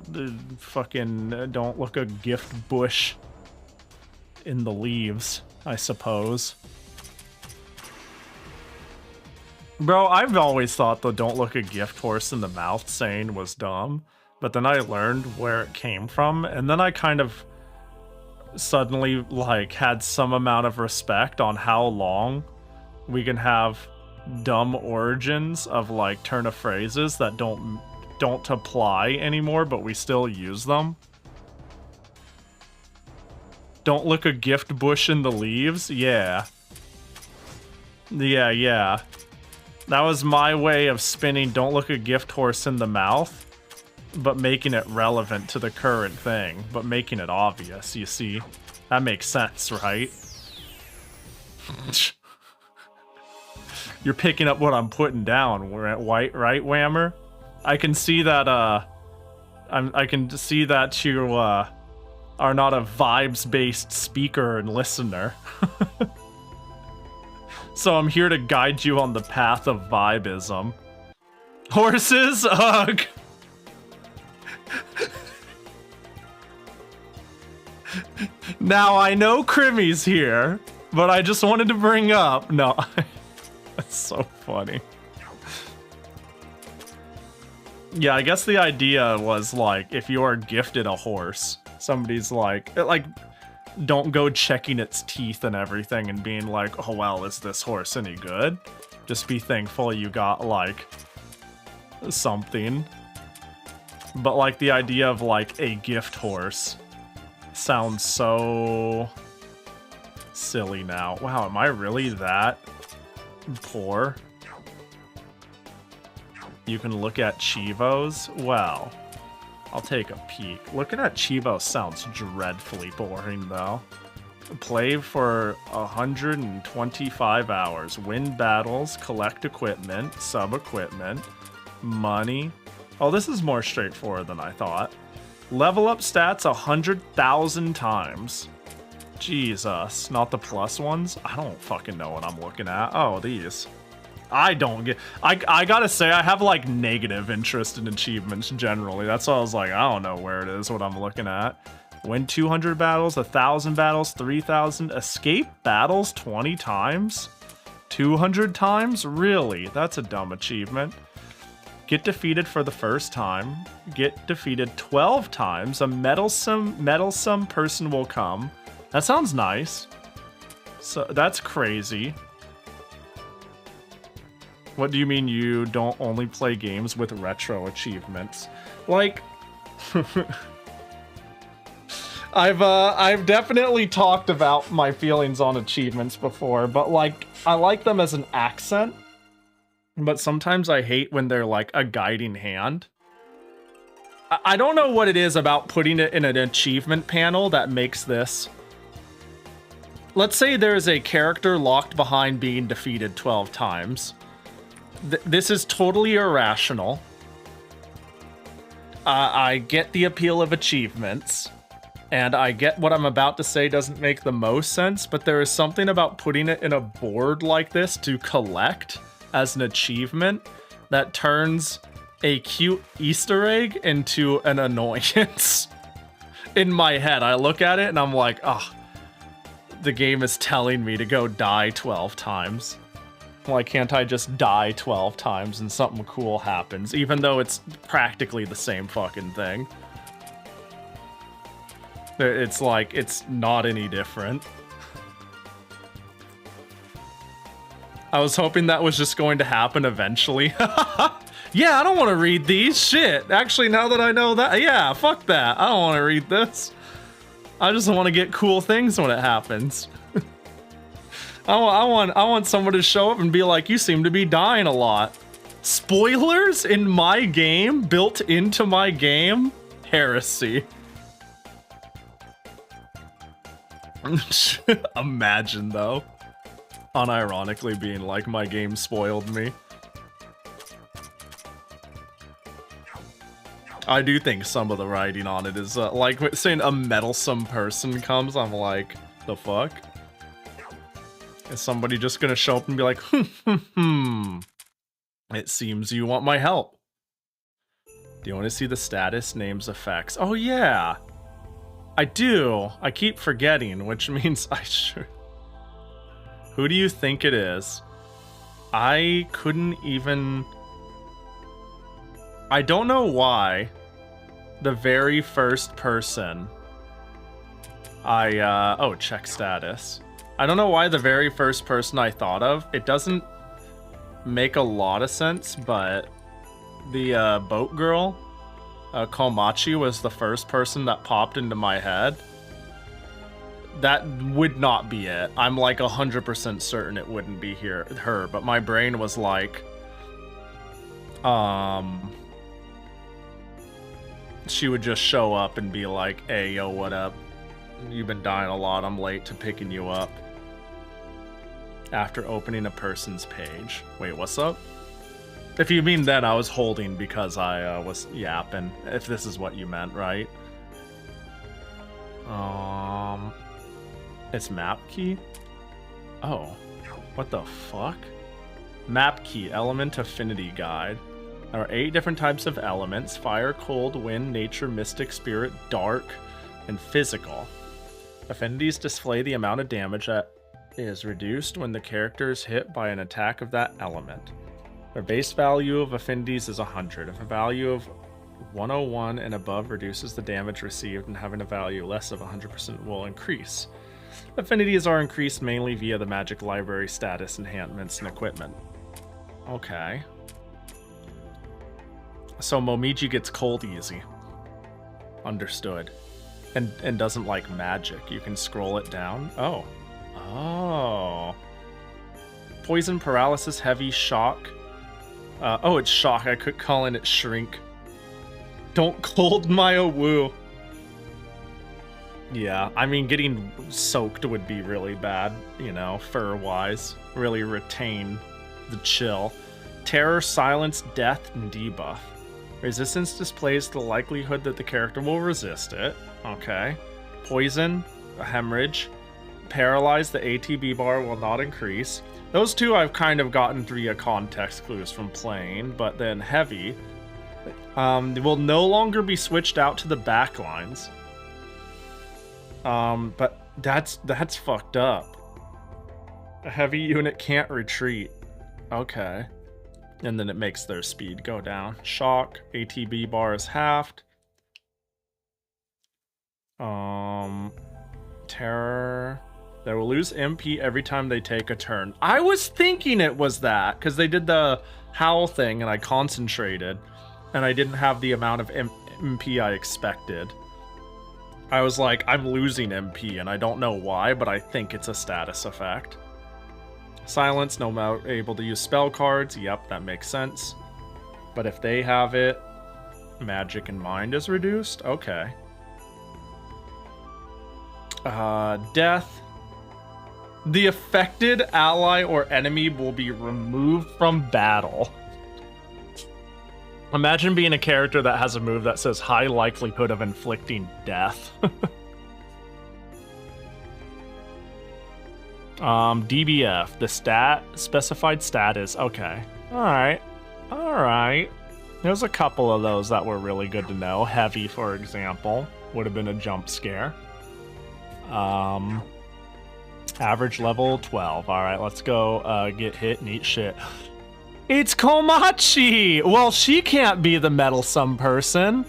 fucking don't look a gift bush in the leaves, I suppose. Bro, I've always thought the don't look a gift horse in the mouth saying was dumb, but then I learned where it came from, and then I kind of suddenly, like, had some amount of respect on how long we can have dumb origins of, like, turn of phrases that don't apply anymore, but we still use them. Don't look a gift bush in the leaves? Yeah. Yeah. That was my way of spinning don't look a gift horse in the mouth, but making it relevant to the current thing, but making it obvious, you see? That makes sense, right? You're picking up what I'm putting down, right, Whammer? I can see that, I can see that you, are not a vibes-based speaker and listener. So I'm here to guide you on the path of vibeism. Horses? Ugh! Now, I know Crimmy's here, but I just wanted to bring up... No, that's so funny. Yeah, I guess the idea was, like, if you are gifted a horse, somebody's like, don't go checking its teeth and everything and being like, oh, well, is this horse any good? Just be thankful you got, like, something. But, like, the idea of, like, a gift horse sounds so silly now. Wow, am I really that poor? You can look at Chivos? Well, I'll take a peek. Looking at Chivos sounds dreadfully boring, though. Play for 125 hours. Win battles, collect equipment, sub-equipment, money. Oh, this is more straightforward than I thought. Level up stats 100,000 times. Jesus, not the plus ones? I don't fucking know what I'm looking at. Oh, these. I don't get... I gotta say, I have, like, negative interest in achievements generally. That's why I was like, I don't know where it is, what I'm looking at. Win 200 battles, 1,000 battles, 3,000. Escape battles 20 times? 200 times? Really? That's a dumb achievement. Get defeated for the first time. Get defeated 12 times. A meddlesome person will come. That sounds nice. So that's crazy. What do you mean you don't only play games with retro achievements? Like, I've definitely talked about my feelings on achievements before, but like, I like them as an accent, but sometimes I hate when they're like a guiding hand. I don't know what it is about putting it in an achievement panel that makes this. Let's say there's a character locked behind being defeated 12 times. This is totally irrational. I get the appeal of achievements, and I get what I'm about to say doesn't make the most sense, but there is something about putting it in a board like this to collect as an achievement that turns a cute Easter egg into an annoyance. In my head, I look at it and I'm like, oh, the game is telling me to go die 12 times. Why can't I just die 12 times and something cool happens, even though it's practically the same fucking thing? It's like, it's not any different. I was hoping that was just going to happen eventually. Yeah, I don't want to read these. Shit. Actually, now that I know that, yeah, fuck that. I don't want to read this. I just want to get cool things when it happens. I want someone to show up and be like, you seem to be dying a lot. Spoilers in my game? Built into my game? Heresy. Imagine, though. Unironically being like, my game spoiled me. I do think some of the writing on it is, like, saying a meddlesome person comes, I'm like, the fuck? Is somebody just gonna show up and be like, it seems you want my help. Do you want to see the status, names, effects? Oh yeah, I do. I keep forgetting, which means I should. Who do you think it is? I couldn't even. I don't know why the very first person oh, check status. I don't know why the very first person I thought of, it doesn't make a lot of sense, but the boat girl, Komachi, was the first person that popped into my head. That would not be it. I'm like 100% certain it wouldn't be her, but my brain was like, she would just show up and be like, hey, yo, what up? You've been dying a lot, I'm late to picking you up. After opening a person's page. Wait, what's up? If you mean then, I was holding because I was yapping, if this is what you meant, right? It's map key? Oh, what the fuck? Map key, element affinity guide. There are 8 different types of elements: fire, cold, wind, nature, mystic, spirit, dark, and physical. Affinities display the amount of damage that is reduced when the character is hit by an attack of that element. Their base value of affinities is 100. If a value of 101 and above reduces the damage received, and having a value less of 100% will increase. Affinities are increased mainly via the magic library status enhancements and equipment. Okay. So Momiji gets cold easy. Understood. And doesn't like magic. You can scroll it down. Oh. Oh. Poison, paralysis, heavy, shock. Oh, it's shock. I could call it shrink. Don't cold my woo. Yeah, I mean, getting soaked would be really bad, you know, fur-wise. Really retain the chill. Terror, silence, death, and debuff. Resistance displays the likelihood that the character will resist it. Okay. Poison, a hemorrhage. Paralyze, the ATB bar will not increase. Those two I've kind of gotten via context clues from playing, but then heavy will no longer be switched out to the backlines. But that's fucked up. A heavy unit can't retreat. Okay. And then it makes their speed go down. Shock. ATB bar is halved. Terror. They will lose MP every time they take a turn. I was thinking it was that, because they did the howl thing and I concentrated. And I didn't have the amount of MP I expected. I was like, I'm losing MP, and I don't know why, but I think it's a status effect. Silence, no more able to use spell cards. Yep, that makes sense. But if they have it, magic and mind is reduced. Okay. Death. The affected ally or enemy will be removed from battle. Imagine being a character that has a move that says high likelihood of inflicting death. DBF, the specified stat is okay. Alright. There's a couple of those that were really good to know. Heavy, for example, would have been a jump scare. Average level 12. Alright, let's go get hit and eat shit. It's Komachi! Well, she can't be the meddlesome person.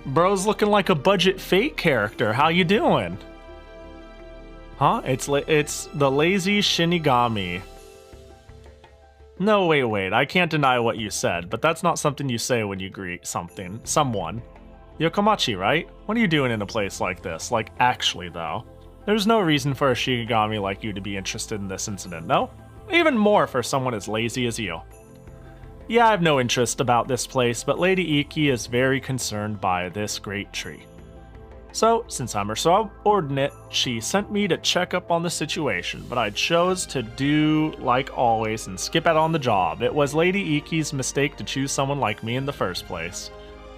Bro's looking like a budget Fate character. How you doing? Huh? It's the lazy Shinigami. No, wait. I can't deny what you said, but that's not something you say when you greet someone. You're Komachi, right? What are you doing in a place like this? Like, actually, though. There's no reason for a Shinigami like you to be interested in this incident, no? Even more for someone as lazy as you. Yeah, I have no interest about this place, but Lady Iki is very concerned by this great tree. So, since I'm her subordinate, she sent me to check up on the situation, but I chose to do like always and skip out on the job. It was Lady Iki's mistake to choose someone like me in the first place.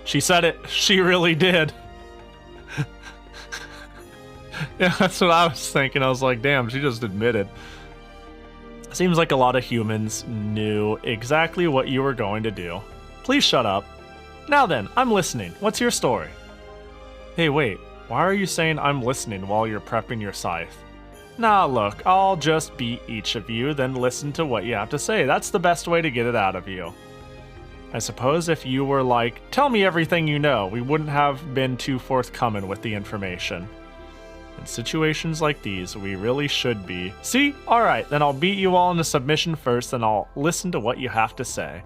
She said it. She really did. Yeah, that's what I was thinking. I was like, damn, she just admitted. Seems like a lot of humans knew exactly what you were going to do. Please shut up. Now then, I'm listening. What's your story? Hey, wait. Why are you saying I'm listening while you're prepping your scythe? Nah, look, I'll just beat each of you, then listen to what you have to say. That's the best way to get it out of you. I suppose if you were like, tell me everything you know, we wouldn't have been too forthcoming with the information. In situations like these, we really should be. See? Alright, then I'll beat you all into submission first, then I'll listen to what you have to say.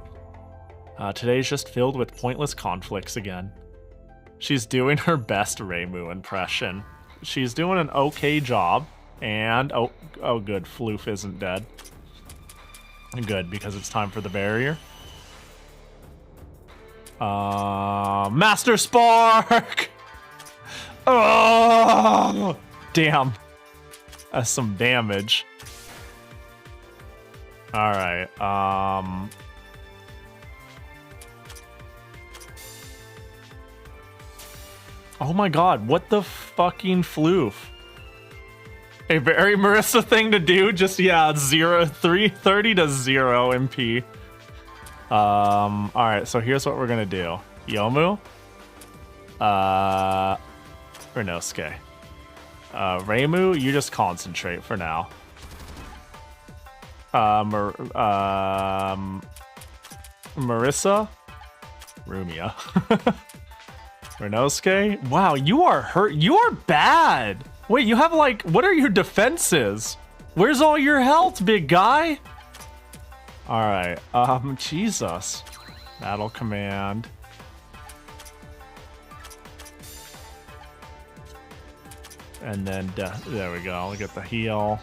Today's just filled with pointless conflicts again. She's doing her best Reimu impression. She's doing an okay job, and oh good, Floof isn't dead. Good, because it's time for the barrier. Master Spark! Oh, damn. That's some damage. Alright, oh my god, what the fucking floof? A very Marissa thing to do, just, yeah, 330 to 0 MP. Alright, so here's what we're gonna do. Yomu. Renosuke. Reimu, you just concentrate for now. Marissa. Rumia. Renosuke. Wow, you are hurt. You are bad. Wait, you have like, what are your defenses? Where's all your health, big guy? Alright, Jesus. Battle command. And then, there we go, I'll get the heal.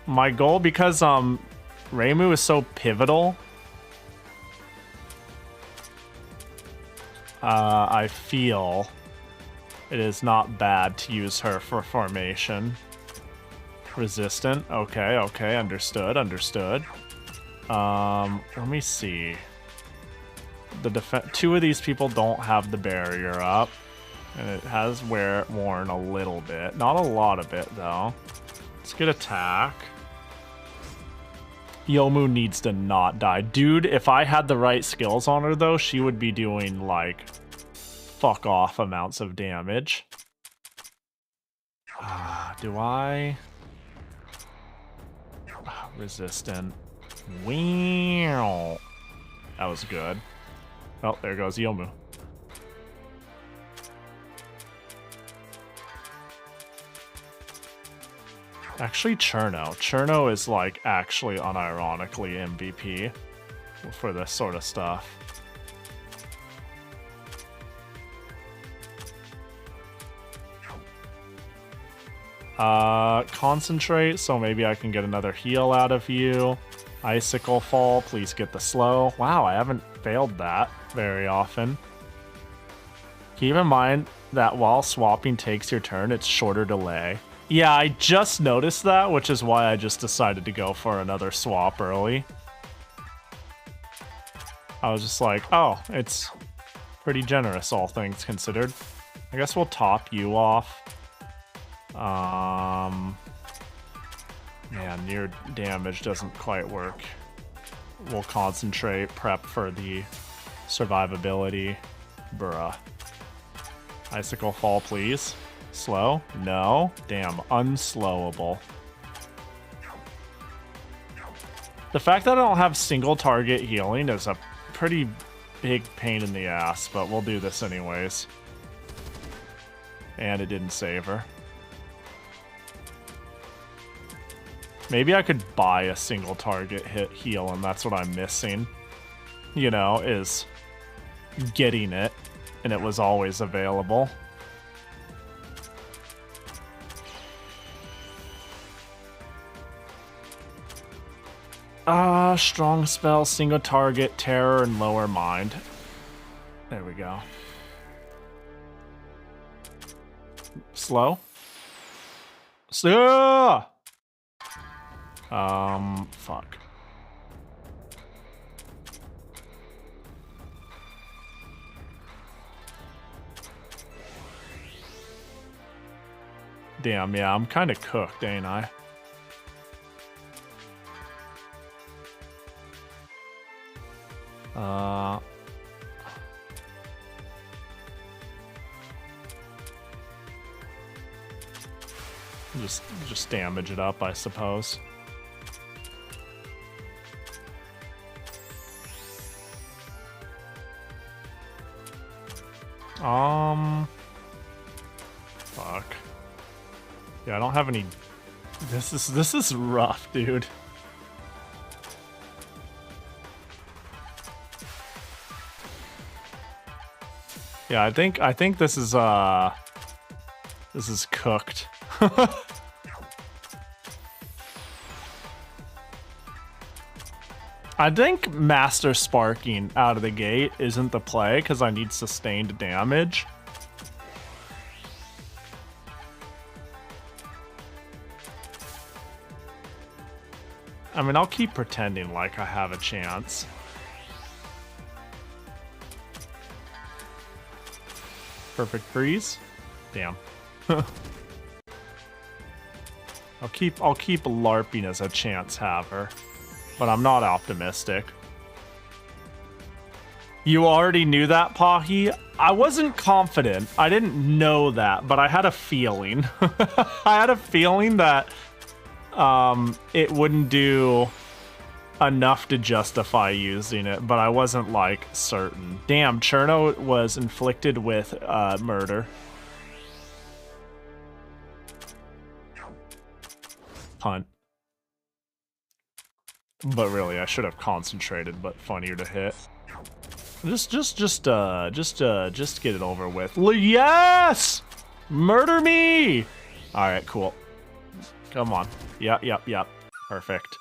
My goal, because, Reimu is so pivotal, I feel it is not bad to use her for formation. Resistant, okay, understood. Let me see. Two of these people don't have the barrier up. And it has worn a little bit. Not a lot of it, though. Let's get attack. Yomu needs to not die. Dude, if I had the right skills on her, though, she would be doing, like, fuck off amounts of damage. Do I? Resistant. Wow. That was good. Oh, there goes Yomu. Actually, Cherno. Cherno is like actually unironically MVP for this sort of stuff. Concentrate, so maybe I can get another heal out of you. Icicle Fall, please get the slow. Wow, I haven't failed that very often. Keep in mind that while swapping takes your turn, it's shorter delay. Yeah, I just noticed that, which is why I just decided to go for another swap early. I was just like, oh, it's pretty generous, all things considered. I guess we'll top you off. Man, near damage doesn't quite work. We'll concentrate, prep for the survivability. Bruh. Icicle Fall, please. Slow? No. Damn, unslowable. The fact that I don't have single target healing is a pretty big pain in the ass, but we'll do this anyways. And it didn't save her. Maybe I could buy a single target hit heal, and that's what I'm missing. You know, is getting it, and it was always available. Strong spell, single target, terror, and lower mind. There we go. Slow? Slow! Fuck. Damn, yeah, I'm kind of cooked, ain't I? Just damage it up, I suppose. Fuck. Yeah, I don't have any. This is rough, dude. Yeah, I think this is cooked. I think Master Sparking out of the gate isn't the play because I need sustained damage. I mean, I'll keep pretending like I have a chance. Perfect freeze. Damn. I'll keep LARPing as a chance haver, but I'm not optimistic. You already knew that, Pahi? I wasn't confident. I didn't know that, but I had a feeling. I had a feeling that it wouldn't do enough to justify using it, but I wasn't, like, certain. Damn, Cherno was inflicted with murder. Punt. But really, I should have concentrated, but funnier to hit. Just get it over with. Yes! Murder me! Alright, cool. Come on. Yep. Perfect.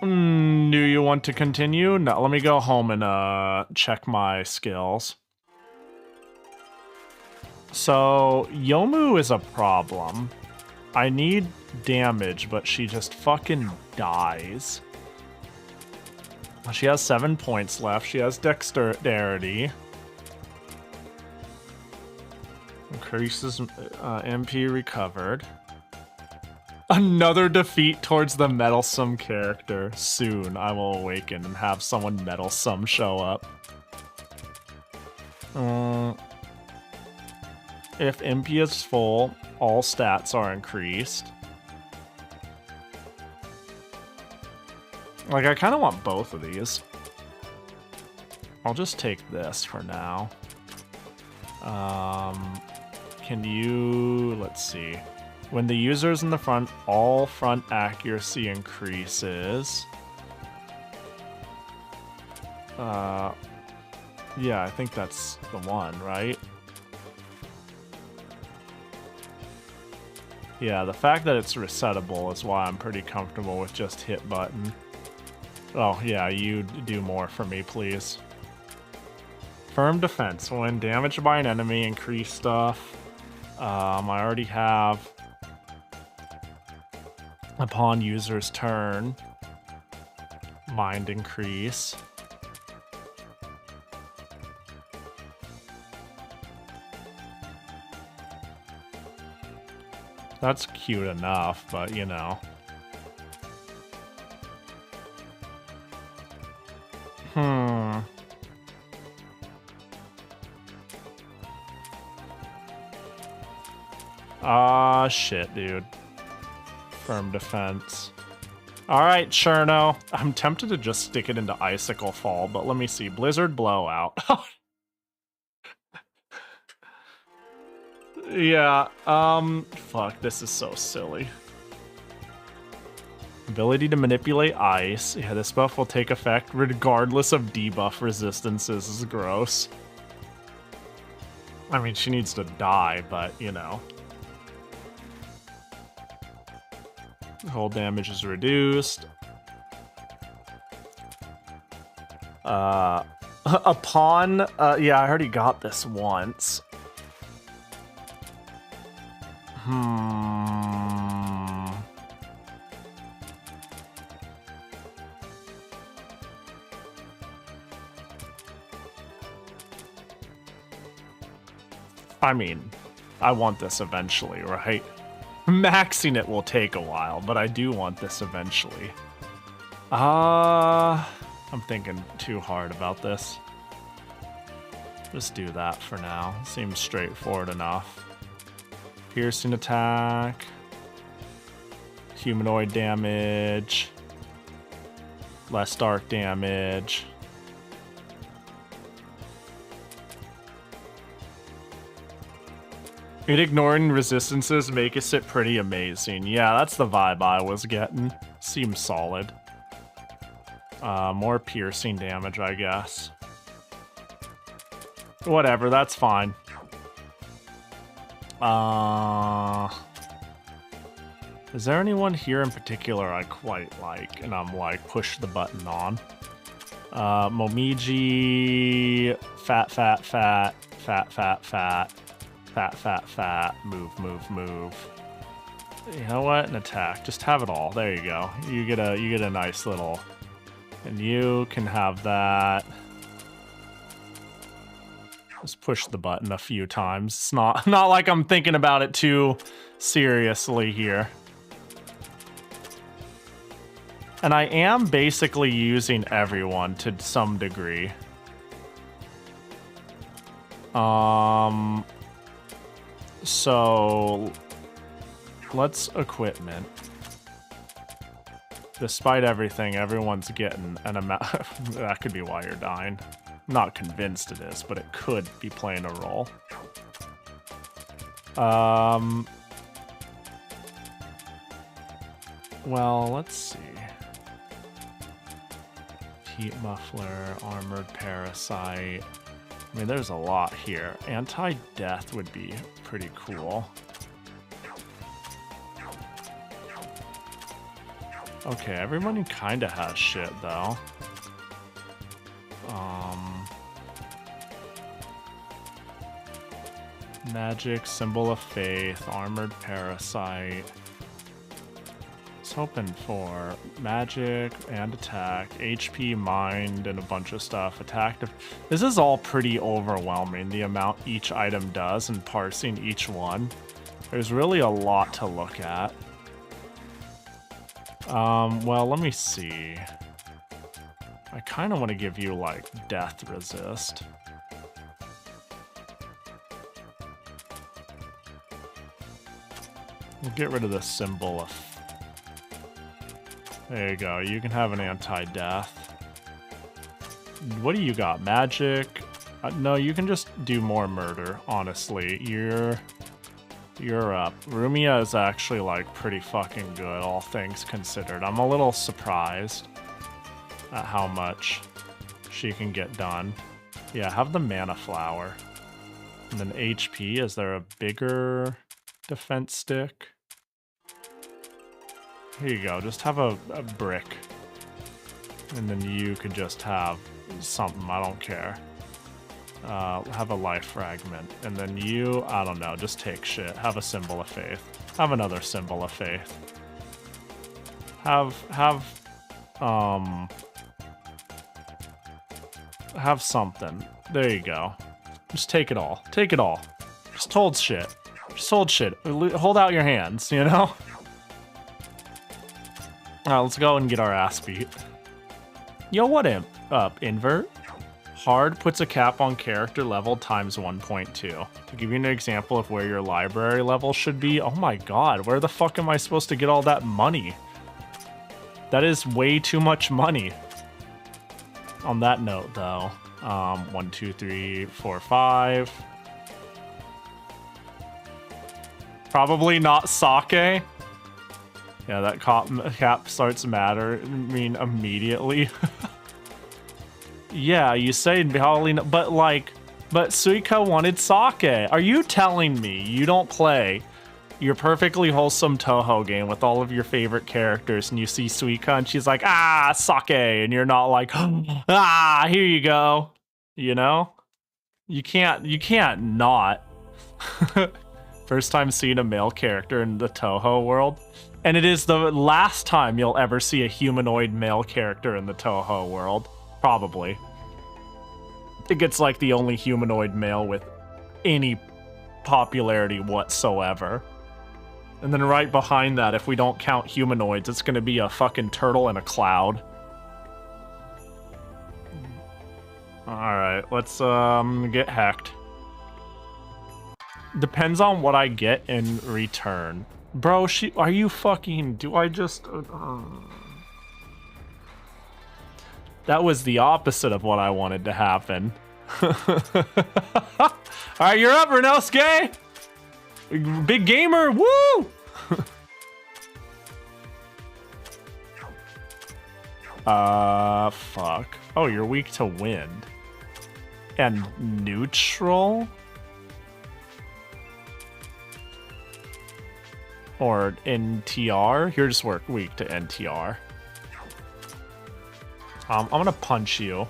Do you want to continue? No, let me go home and check my skills. So, Yomu is a problem. I need damage, but she just fucking dies. She has 7 points left. She has dexterity. Increases MP recovered. Another defeat towards the meddlesome character. Soon I will awaken and have someone meddlesome show up. If MP is full, All stats are increased. Like, I kind of want both of these. I'll just take this for now. Can you... Let's see. When the user is in the front, all front accuracy increases. Yeah, I think that's the one, right? Yeah, the fact that it's resettable is why I'm pretty comfortable with just hit button. Oh, yeah, you do more for me, please. Firm defense. When damaged by an enemy, increase stuff. I already have upon user's turn. Mind increase. That's cute enough, but you know. Ah, shit, dude. Firm defense. Alright, Cherno. I'm tempted to just stick it into Icicle Fall, but let me see. Blizzard Blowout. Yeah, fuck, this is so silly. Ability to manipulate ice. Yeah, this buff will take effect regardless of debuff resistances. This is gross. I mean, she needs to die, but, you know. Hull damage is reduced. Upon, yeah, I already got this once. I mean, I want this eventually, right? Maxing it will take a while, but I do want this eventually. I'm thinking too hard about this. Just do that for now. Seems straightforward enough. Piercing attack. Humanoid damage. Less dark damage. It ignoring resistances makes it pretty amazing. Yeah, that's the vibe I was getting. Seems solid. More piercing damage, I guess. Whatever, that's fine. Is there anyone here in particular I quite like? And I'm like, push the button on. Momiji, fat, fat, fat, fat, fat, fat. Fat, fat, fat, move, move, move. You know what? An attack. Just have it all. There you go. You get a nice little, and you can have that. Just push the button a few times. It's not like I'm thinking about it too seriously here. And I am basically using everyone to some degree. So let's equipment. Despite everything, everyone's getting an amount. That could be why you're dying. I'm not convinced it is, but it could be playing a role. Well, let's see. Heat muffler, armored parasite. I mean, there's a lot here. Anti-death would be pretty cool. Okay, everybody kind of has shit, though. Magic, Symbol of Faith, Armored Parasite. I was hoping for magic and attack, HP, mind, and a bunch of stuff. Attack. This is all pretty overwhelming, the amount each item does and parsing each one. There's really a lot to look at. Well, let me see. I kind of want to give you, like, death resist. We'll get rid of the symbol of... There you go. You can have an anti-death. What do you got? Magic? No, you can just do more murder, honestly. You're up. Rumia is actually, like, pretty fucking good, all things considered. I'm a little surprised at how much she can get done. Yeah, have the mana flower. And then HP, is there a bigger defense stick? Here you go, just have a brick. And then you could just have something, I don't care. Have a life fragment. And then you, I don't know, just take shit. Have a symbol of faith. Have another symbol of faith. Have something. There you go. Just take it all. Take it all. Just hold shit. Just hold shit. Hold out your hands, you know? Alright, let's go and get our ass beat. Yo, what up, invert? Hard puts a cap on character level times 1.2. To give you an example of where your library level should be, oh my god, where the fuck am I supposed to get all that money? That is way too much money. On that note, though, 1, 2, 3, 4, 5. Probably not sake. Yeah, that cap starts to matter. I mean, immediately. Yeah, you say probably, but like, but Suika wanted sake. Are you telling me you don't play your perfectly wholesome Touhou game with all of your favorite characters and you see Suika and she's like, ah, sake, and you're not like, ah, here you go. You know? You can't not. First time seeing a male character in the Touhou world. And it is the last time you'll ever see a humanoid male character in the Touhou world. Probably. I think it's like the only humanoid male with any popularity whatsoever. And then right behind that, if we don't count humanoids, it's gonna be a fucking turtle and a cloud. Alright, let's get hacked. Depends on what I get in return. Bro, are you fucking... Do I just... That was the opposite of what I wanted to happen. Alright, you're up, Renosuke! Big gamer, woo! Fuck. Oh, you're weak to wind. And neutral? Or NTR? You're just weak to NTR. I'm gonna punch you.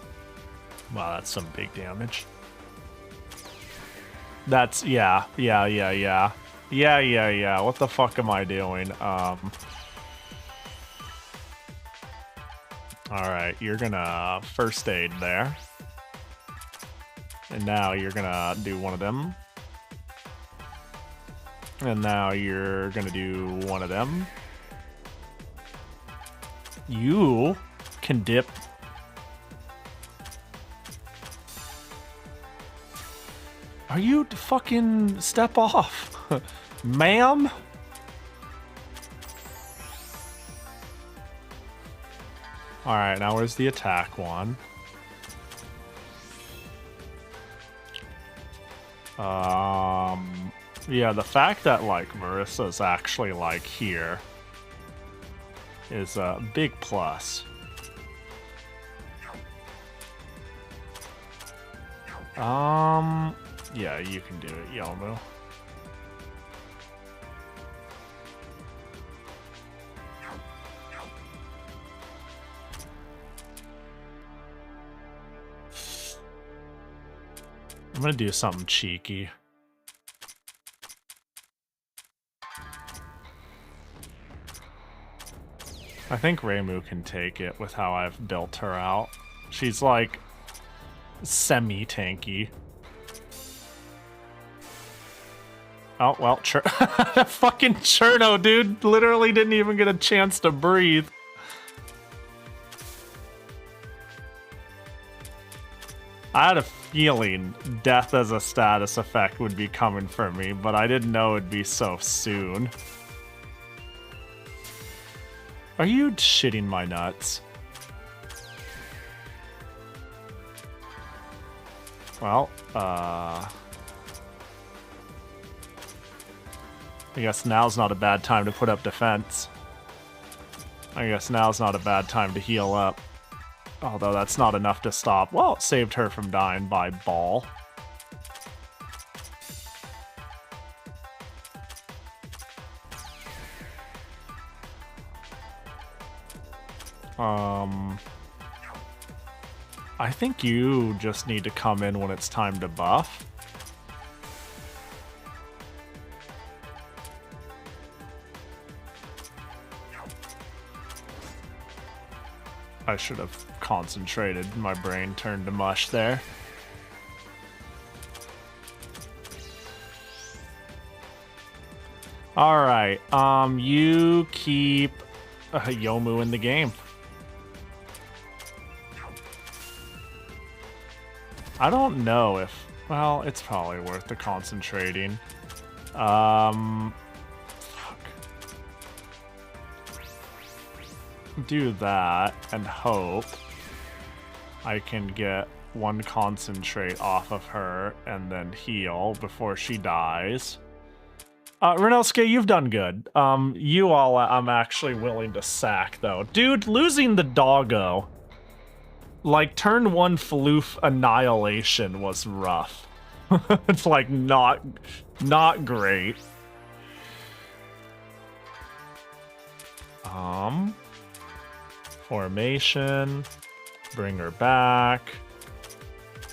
Wow, that's some big damage. That's, yeah. What the fuck am I doing? Alright, you're gonna first aid there. And now you're gonna do one of them. And now you're gonna do one of them. You can dip. Are you fucking step off? Ma'am? Alright, now where's the attack one? Yeah, the fact that, like, Marissa's actually, like, here is a big plus. Yeah, you can do it, Yomu. I'm gonna do something cheeky. I think Reimu can take it with how I've built her out. She's like semi-tanky. Oh, well, fucking Cherno, dude, literally didn't even get a chance to breathe. I had a feeling death as a status effect would be coming for me, but I didn't know it'd be so soon. Are you shitting my nuts? Well, I guess now's not a bad time to put up defense. I guess now's not a bad time to heal up. Although that's not enough to stop. Well, it saved her from dying by ball. I think you just need to come in when it's time to buff. I should have concentrated. My brain turned to mush there. Alright, you keep Yomu in the game. I don't know if... Well, it's probably worth the concentrating. Fuck. Do that and hope I can get one concentrate off of her and then heal before she dies. Renosuke, you've done good. You all I'm actually willing to sack, though. Dude, losing the doggo, like, turn 1 floof annihilation was rough. It's, like, not great. Formation. Bring her back.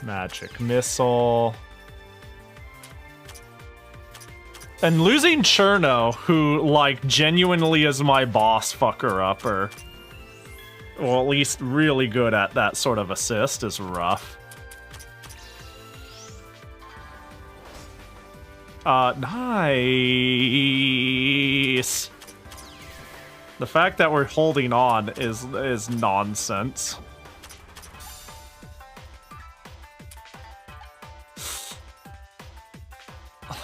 Magic missile. And losing Cherno, who, like, genuinely is my boss fucker-upper, well, at least really good at that sort of assist, is rough. Nice! The fact that we're holding on is nonsense.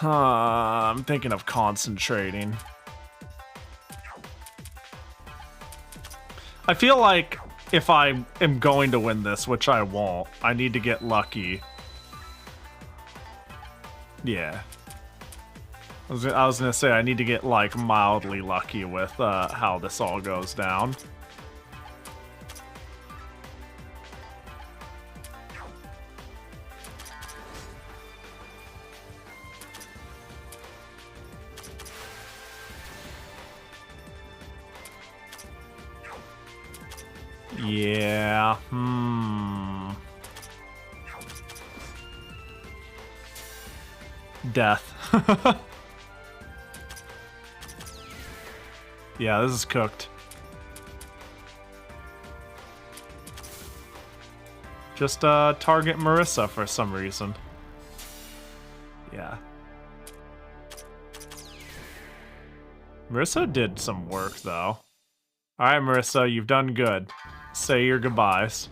I'm thinking of concentrating. I feel like if I am going to win this, which I won't, I need to get lucky. Yeah. I was gonna say I need to get, like, mildly lucky with how this all goes down. Yeah, Death. Yeah, this is cooked. Just target Marissa for some reason. Yeah. Marissa did some work, though. Alright, Marissa, you've done good. Say your goodbyes.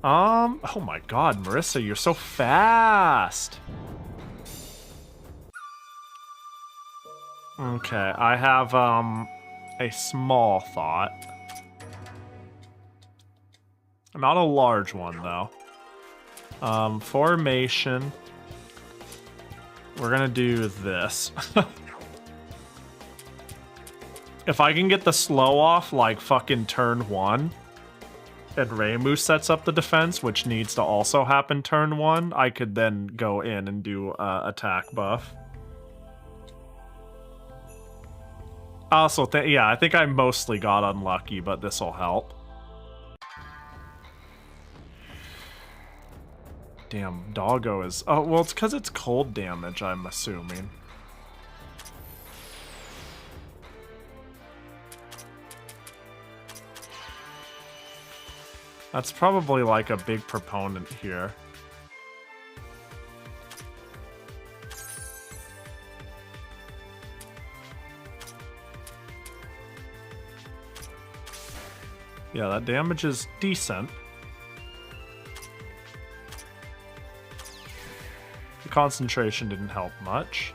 Oh my god, Marissa, you're so fast! Okay, I have, a small thought. Not a large one, though. Formation. We're gonna do this. If I can get the slow off, like, fucking turn 1, and Reimu sets up the defense, which needs to also happen turn 1, I could then go in and do attack buff. Also, yeah, I think I mostly got unlucky, but this will help. Damn, doggo is... Oh, well, it's because it's cold damage, I'm assuming. That's probably, like, a big proponent here. Yeah, that damage is decent. The concentration didn't help much.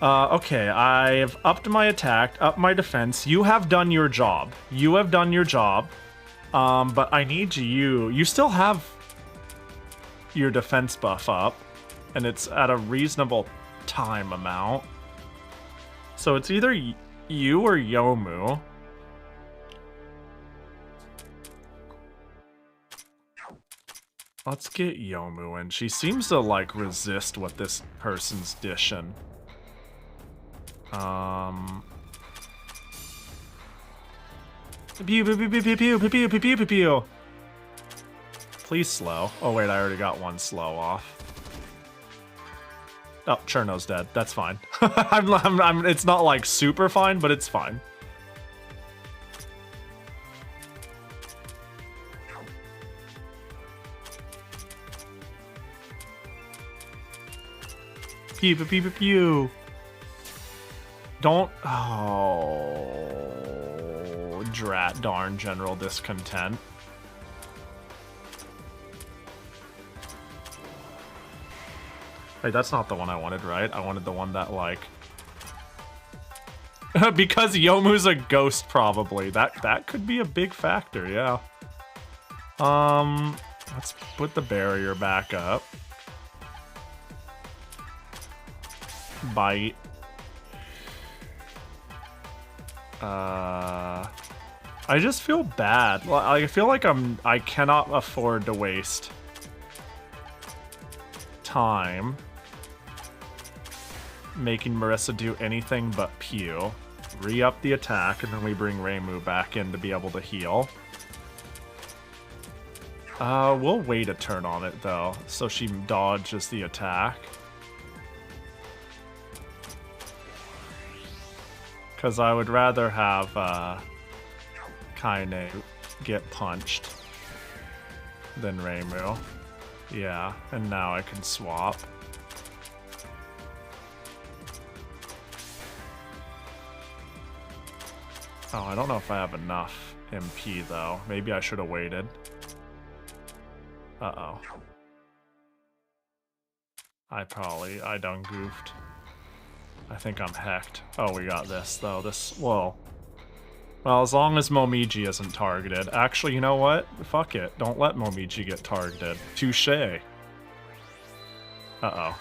Okay, I've upped my attack, upped my defense. You have done your job. You have done your job. But I need you. You still have your defense buff up, and it's at a reasonable time amount. So it's either you or Yomu. Let's get Yomu in. She seems to, like, resist what this person's dishing. Pew pew pew pew pew pew pew pew pew pew pew. Please slow. Oh wait, I already got one slow off. Oh, Cherno's dead. That's fine. It's not like super fine, but it's fine. Pew pew pew pew pew. Don't. Oh, drat darn general discontent. Wait, that's not the one I wanted, right? I wanted the one that, like... because Yomu's a ghost, probably. That could be a big factor, yeah. Let's put the barrier back up. Bite. I just feel bad. I feel like I cannot afford to waste time making Marissa do anything but pew. Re-up the attack, and then we bring Reimu back in to be able to heal. We'll wait a turn on it, though, so she dodges the attack. Because I would rather have, Kaine get punched than Reimu. Yeah, and now I can swap. Oh, I don't know if I have enough MP, though. Maybe I should have waited. Uh-oh. I done goofed. I think I'm hecked. Oh, we got this, though. Whoa. Well, as long as Momiji isn't targeted. Actually, you know what? Fuck it. Don't let Momiji get targeted. Touché. Uh-oh.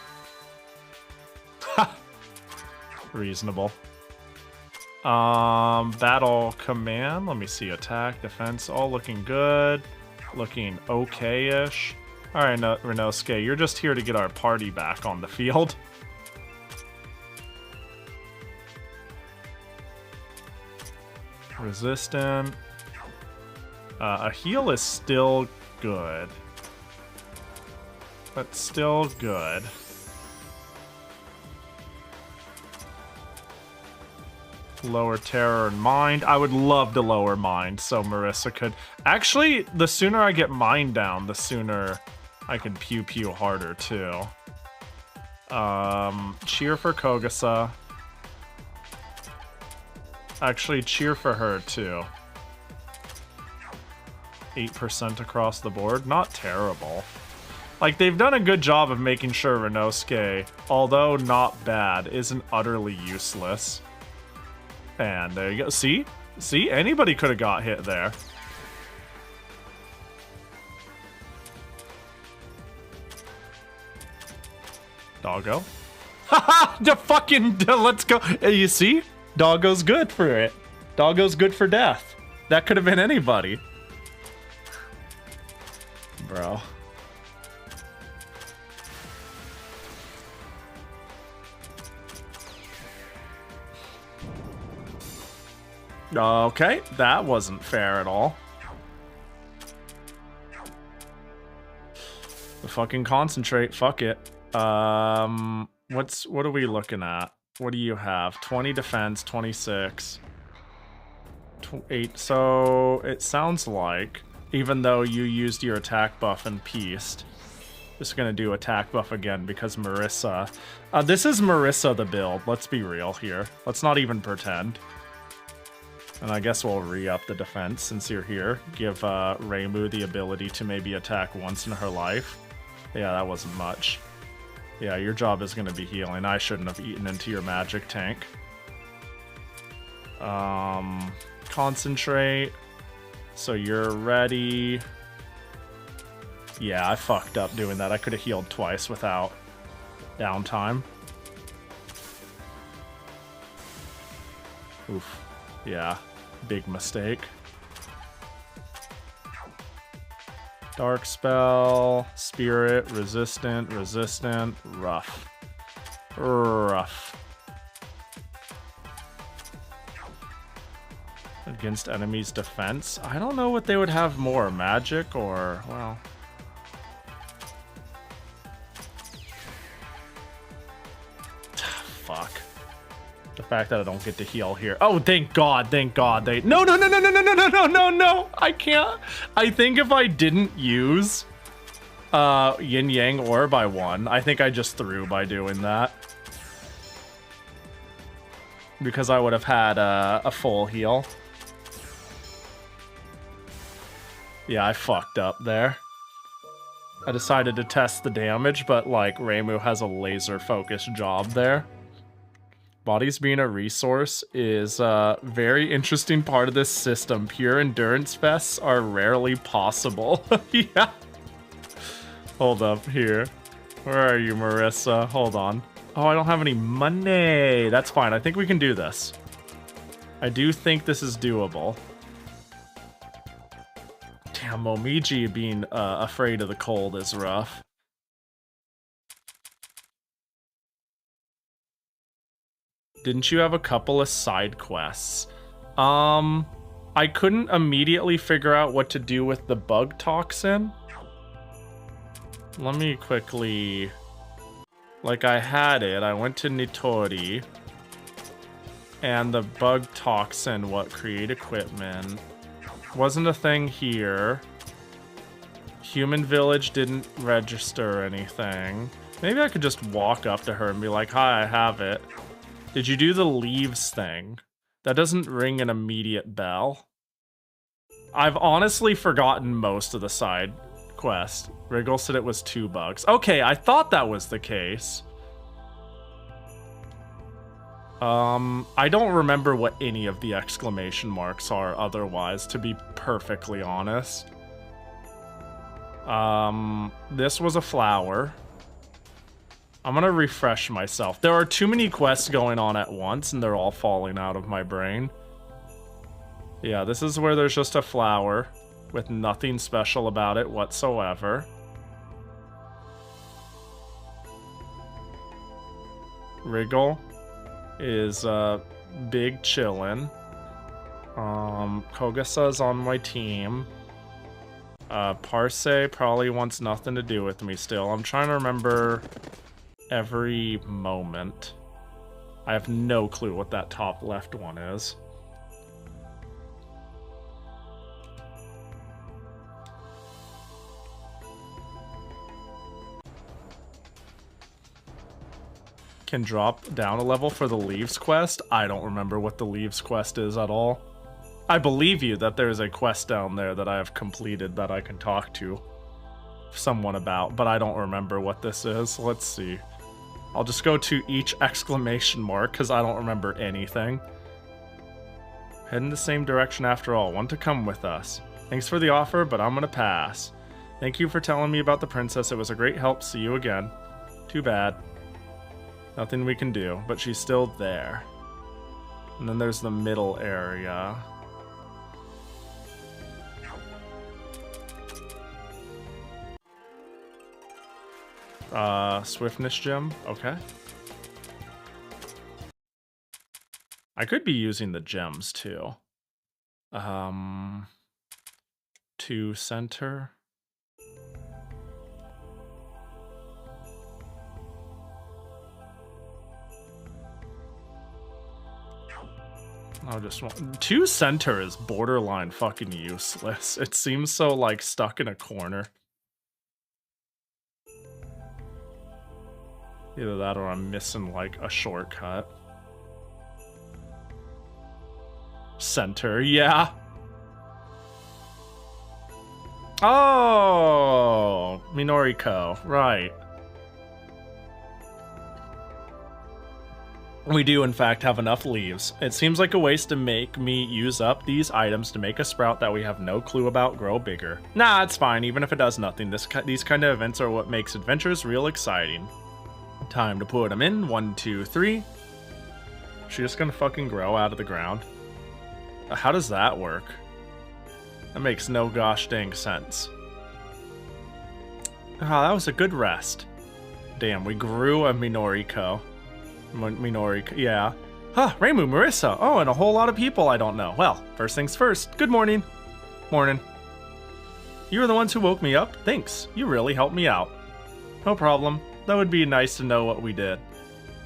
Ha! Reasonable. Battle command. Let me see. Attack, defense, all looking good. Looking okay-ish. Alright, Renosuke, you're just here to get our party back on the field. Resistant. A heal is still good. But still good. Lower terror and mind. I would love to lower mind so Marissa could... Actually, the sooner I get mind down, the sooner I can pew-pew harder, too. Cheer for Kogasa. Actually, cheer for her, too. 8% across the board. Not terrible. Like, they've done a good job of making sure Renosuke, although not bad, isn't utterly useless. And there you go. See? See? Anybody could have got hit there. Doggo. Haha! The fucking... Let's go. You see? Doggo's good for it. Doggo's good for death. That could have been anybody. Bro. Okay, that wasn't fair at all. Fucking concentrate, fuck it. What are we looking at? What do you have? 20 defense, 26. 8. So it sounds like, even though you used your attack buff and pieced, just gonna do attack buff again because Marissa. This is Marissa the build. Let's be real here. Let's not even pretend. And I guess we'll re-up the defense since you're here. Give Reimu the ability to maybe attack once in her life. Yeah, that wasn't much. Yeah, your job is going to be healing. I shouldn't have eaten into your magic tank. Concentrate. So you're ready. Yeah, I fucked up doing that. I could have healed twice without downtime. Oof. Yeah, big mistake. Dark spell, spirit, resistant, resistant, rough. Rough. Against enemies' defense? I don't know what they would have more, magic or, well... Fuck. The fact that I don't get to heal here. Oh, thank God, they... No, no, no, no, no, no, no, no, no, no, no! I can't... I think if I didn't use Yin Yang Orb by one, I think I just threw by doing that. Because I would have had a full heal. Yeah, I fucked up there. I decided to test the damage, but like Reimu has a laser-focused job there. Bodies being a resource is a very interesting part of this system. Pure endurance vests are rarely possible. Yeah. Hold up here. Where are you, Marissa? Hold on. Oh, I don't have any money. That's fine. I think we can do this. I do think this is doable. Damn, Momiji being afraid of the cold is rough. Didn't you have a couple of side quests? I couldn't immediately figure out what to do with the bug toxin. Let me quickly... Like, I had it. I went to Nitori. And the bug toxin, what? Create equipment. Wasn't a thing here. Human village didn't register anything. Maybe I could just walk up to her and be like, hi, I have it. Did you do the leaves thing? That doesn't ring an immediate bell. I've honestly forgotten most of the side quest. Wriggle said it was 2 bugs. Okay, I thought that was the case. I don't remember what any of the exclamation marks are otherwise, to be perfectly honest. This was a flower. I'm gonna refresh myself. There are too many quests going on at once, and they're all falling out of my brain. Yeah, this is where there's just a flower with nothing special about it whatsoever. Wriggle is big chillin'. Kogasa's on my team. Parse probably wants nothing to do with me still. I'm trying to remember every moment. I have no clue what that top left one is. Can drop down a level for the Leaves quest? I don't remember what the Leaves quest is at all. I believe you that there's a quest down there that I have completed that I can talk to someone about, but I don't remember what this is. Let's see. I'll just go to each exclamation mark because I don't remember anything. Head in the same direction after all. Want to come with us? Thanks for the offer, but I'm gonna pass. Thank you for telling me about the princess. It was a great help. See you again. Too bad. Nothing we can do, but she's still there. And then there's the middle area. Swiftness gem, okay. I could be using the gems too. To center. I just want... To center is borderline fucking useless. It seems so, like, stuck in a corner. Either that or I'm missing, like, a shortcut. Center, yeah. Oh, Minoriko, right. We do, in fact, have enough leaves. It seems like a waste to make me use up these items to make a sprout that we have no clue about grow bigger. Nah, it's fine, even if it does nothing. These kind of events are what makes adventures real exciting. Time to put them in. 1, 2, 3. She's just gonna fucking grow out of the ground. How does that work? That makes no gosh dang sense. Ah, that was a good rest. Damn, we grew a Minoriko. Yeah. Huh, Reimu, Marissa. Oh, and a whole lot of people I don't know. Well, first things first. Good morning. Morning. You were the ones who woke me up? Thanks. You really helped me out. No problem. That would be nice to know what we did.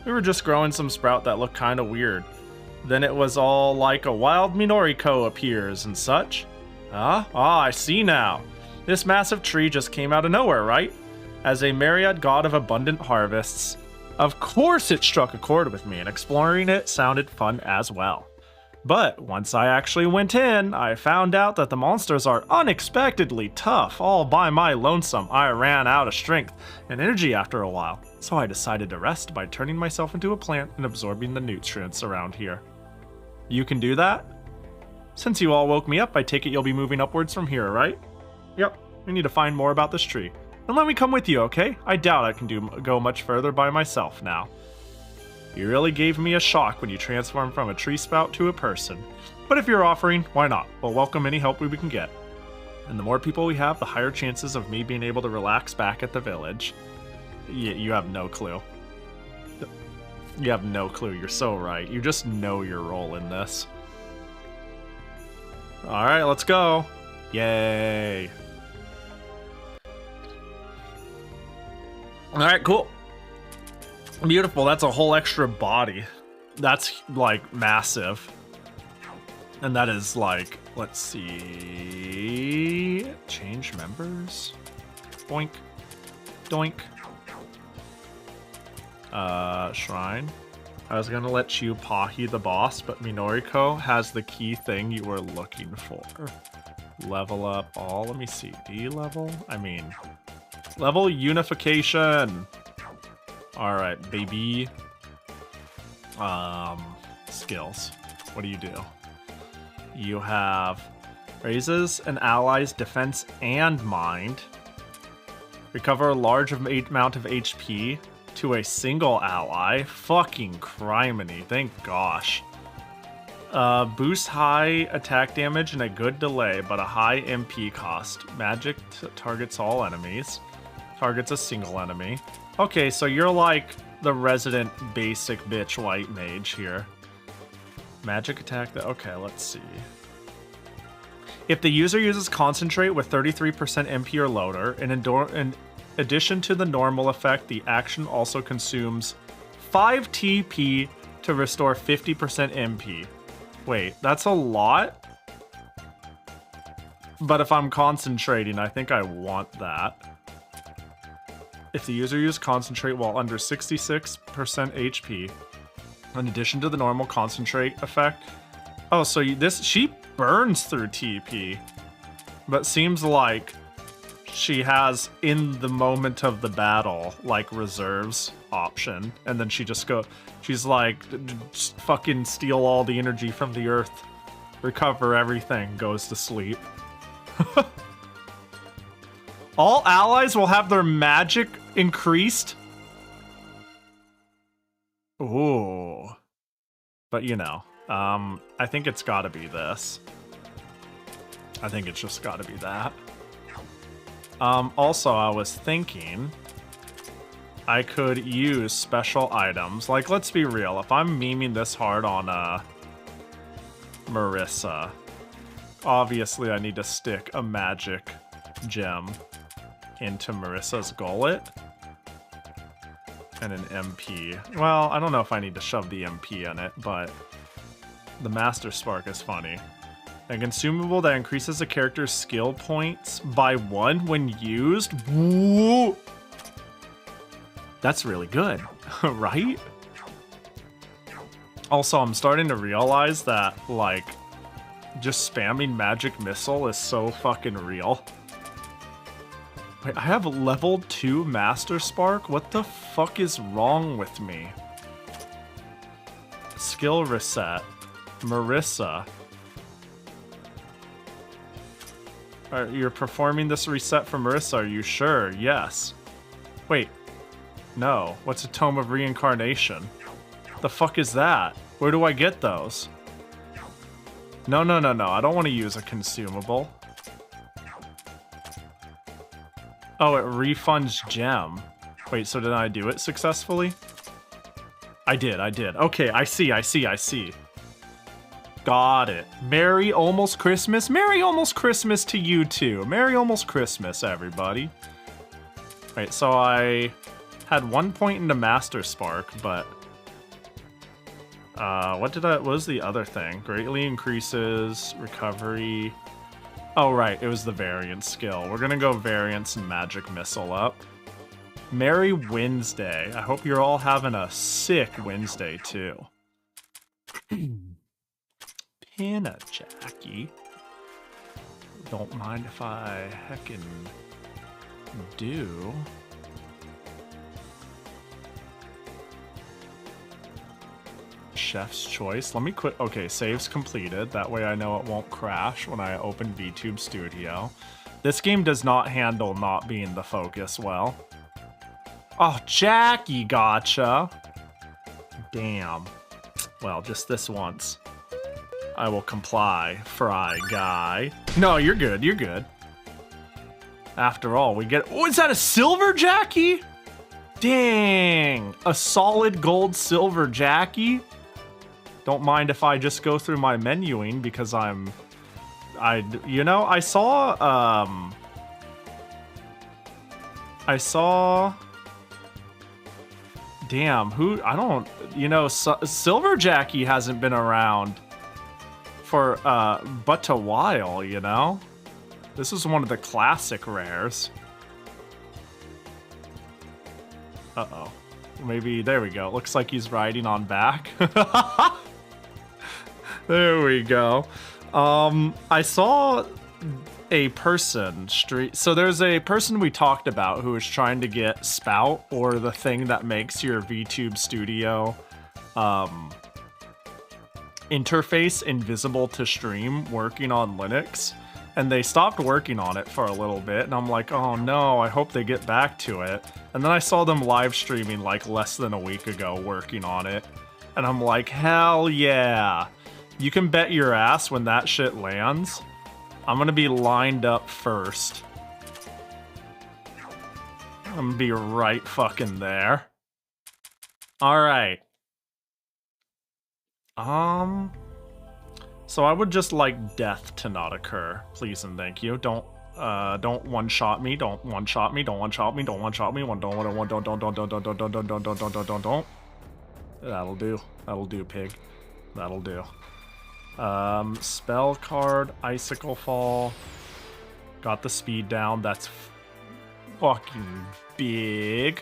We were just growing some sprout that looked kind of weird. Then it was all like a wild Minoriko appears and such. I see now. This massive tree just came out of nowhere, right? As a myriad god of abundant harvests. Of course it struck a chord with me, and exploring it sounded fun as well. But once I actually went in, I found out that the monsters are unexpectedly tough. All by my lonesome, I ran out of strength and energy after a while, so I decided to rest by turning myself into a plant and absorbing the nutrients around here. You can do that? Since you all woke me up, I take it you'll be moving upwards from here, right? Yep, we need to find more about this tree. And let me come with you, okay? I doubt I can go much further by myself now. You really gave me a shock when you transformed from a tree spout to a person. But if you're offering, why not? We'll welcome any help we can get. And the more people we have, the higher chances of me being able to relax back at the village. You have no clue. You have no clue. You're so right. You just know your role in this. Alright, let's go. Yay. Alright, cool. Beautiful. That's a whole extra body. That's, like, massive. And that is, like, let's see... Change members? Boink. Doink. Shrine. I was gonna let you Pahi the boss, but Minoriko has the key thing you were looking for. Level up all, let me see, D level? I mean, level unification. Alright, baby. Skills. What do? You have raises an ally's defense and mind. Recover a large amount of HP to a single ally. Fucking criminy, thank gosh. Boost high attack damage and a good delay, but a high MP cost. Magic targets all enemies. Targets a single enemy. Okay, so you're like the resident basic bitch white mage here. Magic attack, okay, let's see. If the user uses Concentrate with 33% MP or lower, in addition to the normal effect, the action also consumes 5 TP to restore 50% MP. Wait, that's a lot? But if I'm concentrating, I think I want that. If the user uses Concentrate while under 66% HP, in addition to the normal Concentrate effect... Oh, so she burns through TP. But seems like she has, in the moment of the battle, like, reserves option. And then she's like, just fucking steal all the energy from the earth, recover everything, goes to sleep. All allies will have their magic increased? Ooh. But you know, I think it's gotta be this. I think it's just gotta be that. Also, I was thinking I could use special items. Like, let's be real. If I'm memeing this hard on Marissa, obviously I need to stick a magic gem into Marissa's gullet. And an MP. Well, I don't know if I need to shove the MP in it, but the Master Spark is funny. A consumable that increases a character's skill points by 1 when used. Woo! That's really good, right? Also, I'm starting to realize that, like, just spamming Magic Missile is so fucking real. Wait, I have level 2 Master Spark? What the fuck is wrong with me? skill reset. Marissa. You're performing this reset for Marissa, are you sure? Yes. Wait. No. What's a Tome of Reincarnation? The fuck is that? Where do I get those? No, no, no, no. I don't want to use a consumable. Oh, it refunds gem. Wait, so did I do it successfully? I did. Okay, I see. Got it. Merry almost Christmas. Merry almost Christmas to you too. Merry almost Christmas, everybody. Right, so I had 1 point into Master Spark, but what was the other thing? Greatly increases recovery. Oh, right, it was the variance skill. We're gonna go variance and magic missile up. Merry Wednesday. I hope you're all having a sick Wednesday too. Pinna Jackie. Don't mind if I heckin' do. Chef's choice. Let me quit. Okay, save's completed. That way I know it won't crash when I open VTube Studio. This game does not handle not being the focus well. Oh, Jackie, gotcha. Damn. Well, just this once. I will comply, Fry Guy. No, you're good, you're good. After all, we get... Oh, is that a silver Jackie? Dang. A solid gold silver Jackie? Don't mind if I just go through my menuing because you know, I saw... Damn, I don't... You know, Silver Jackie hasn't been around for but a while, you know? This is one of the classic rares. Uh-oh. Maybe, there we go. It looks like he's riding on back. There we go. I saw a person so there's a person we talked about who is trying to get Spout, or the thing that makes your VTube Studio interface invisible to stream, working on Linux, and they stopped working on it for a little bit, and I'm like, oh no, I hope they get back to it. And then I saw them live streaming like less than a week ago working on it, and I'm like, hell yeah. You can bet your ass when that shit lands, I'm gonna be lined up first. I'm gonna be right fucking there. Alright. So I would just like death to not occur, please and thank you. Don't one-shot me, don't one-shot me, don't one-shot me, don't one-shot me, don't. That'll do, pig. That'll do. Spell card, Icicle Fall. Got the speed down, that's fucking big.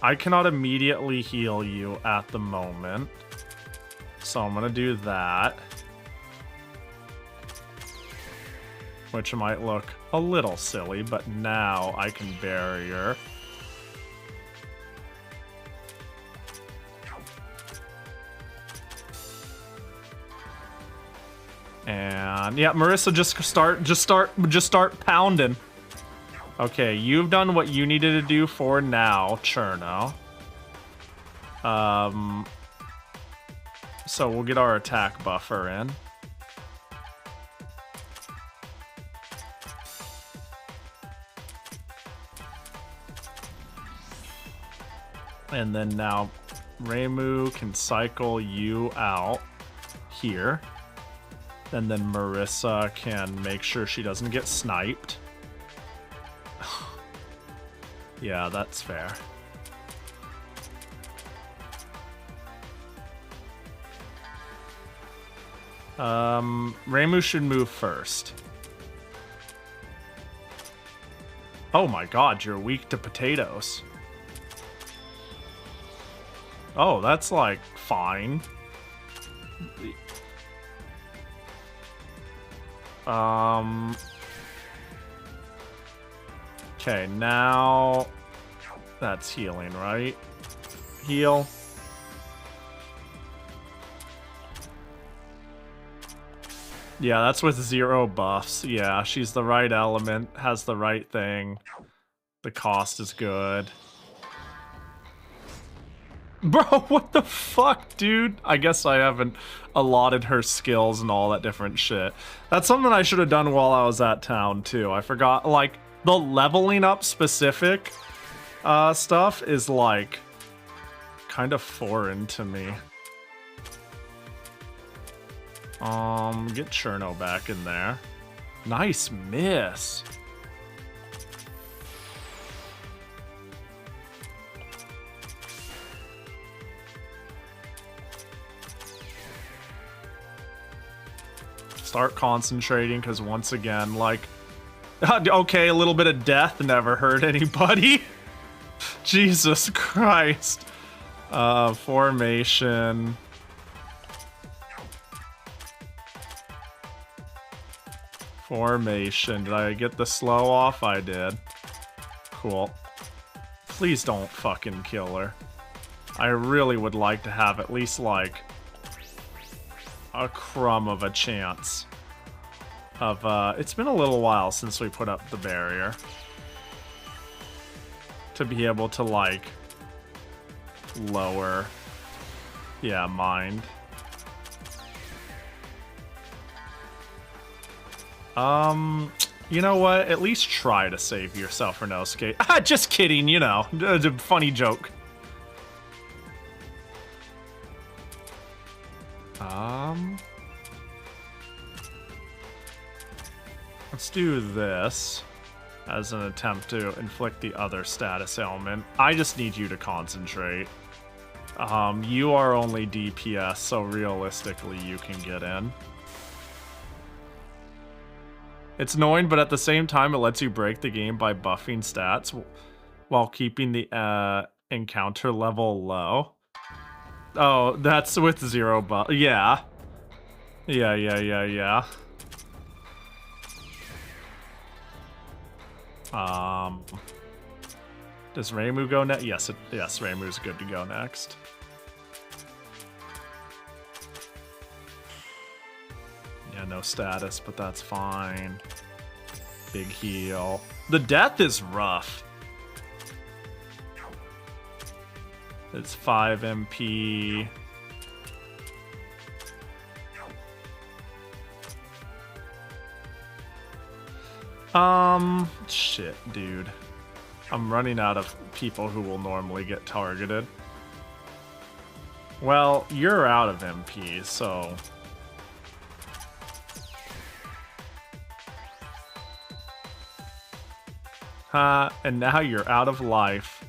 I cannot immediately heal you at the moment, so I'm gonna do that. Which might look a little silly, but now I can barrier. And yeah, Marissa, just start pounding. Okay, you've done what you needed to do for now, Cherno. So we'll get our attack buffer in. And then now Reimu can cycle you out here. And then Marissa can make sure she doesn't get sniped. Yeah, that's fair. Reimu should move first. Oh my god, you're weak to potatoes. Oh, that's like fine. Okay, now that's healing, right? Heal. Yeah, that's with 0 buffs. Yeah, she's the right element, has the right thing. The cost is good. Bro, what the fuck, dude? I guess I haven't allotted her skills and all that different shit. That's something I should have done while I was at town, too. I forgot, like, the leveling up specific stuff is, like, kind of foreign to me. Get Cherno back in there. Nice miss. Start concentrating, because once again, like, okay, a little bit of death never hurt anybody. Jesus Christ. Formation. Formation. Did I get the slow off? I did. Cool. Please don't fucking kill her. I really would like to have at least, like, a crumb of a chance of, it's been a little while since we put up the barrier. To be able to, like, lower, yeah, mind. You know what? At least try to save yourself, Renosuke. Ah, just kidding, you know. It's a funny joke. Let's do this as an attempt to inflict the other status ailment. I just need you to concentrate. You are only DPS, so realistically you can get in. It's annoying, but at the same time, it lets you break the game by buffing stats while keeping the encounter level low. Oh, that's with 0 buff. Yeah. Yeah. Does Reimu go next? Yes, Reimu's good to go next. Yeah, no status, but that's fine. Big heal. The death is rough. It's 5 MP. Shit, dude. I'm running out of people who will normally get targeted. Well, you're out of MP, so... and now you're out of life.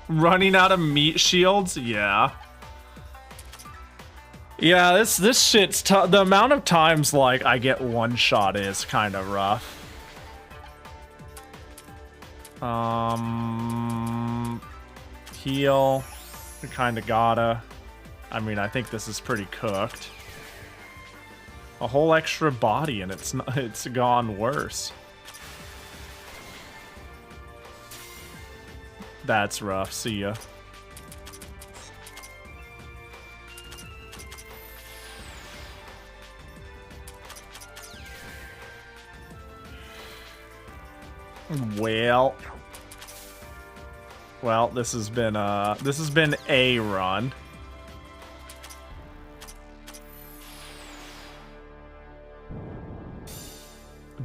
Running out of meat shields? Yeah. Yeah, this shit's tough. The amount of times, like, I get one shot is kind of rough. Heal. We kind of gotta. I mean, I think this is pretty cooked. A whole extra body and it's gone worse. That's rough. See ya. Well, this has been a run.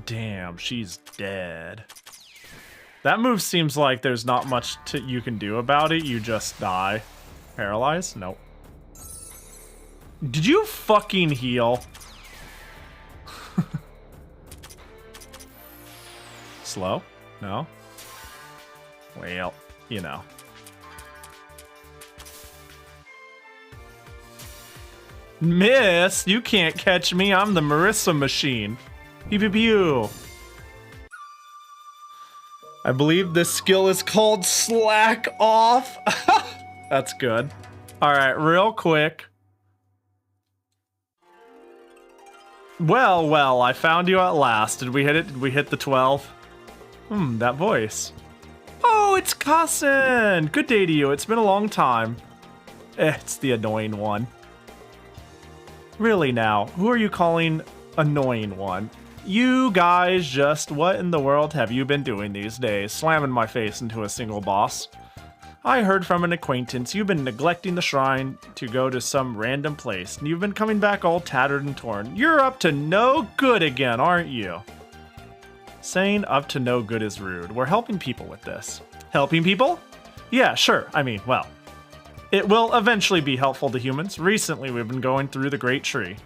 Damn, she's dead. That move seems like there's not much you can do about it. You just die. Paralyzed? Nope. Did you fucking heal? Slow? No? Well, you know. Miss! You can't catch me. I'm the Marissa machine. Pew pew pew. I believe this skill is called Slack Off. That's good. Alright, real quick. Well, I found you at last. Did we hit it? Did we hit the 12? That voice. Oh, it's Kassen! Good day to you. It's been a long time. It's the annoying one. Really now, who are you calling annoying one? You guys just, what in the world have you been doing these days? Slamming my face into a single boss. I heard from an acquaintance you've been neglecting the shrine to go to some random place, and you've been coming back all tattered and torn. You're up to no good again, aren't you? Saying up to no good is rude. We're helping people with this. Helping people? Yeah, sure. I mean, well, it will eventually be helpful to humans. Recently, we've been going through the Great Tree.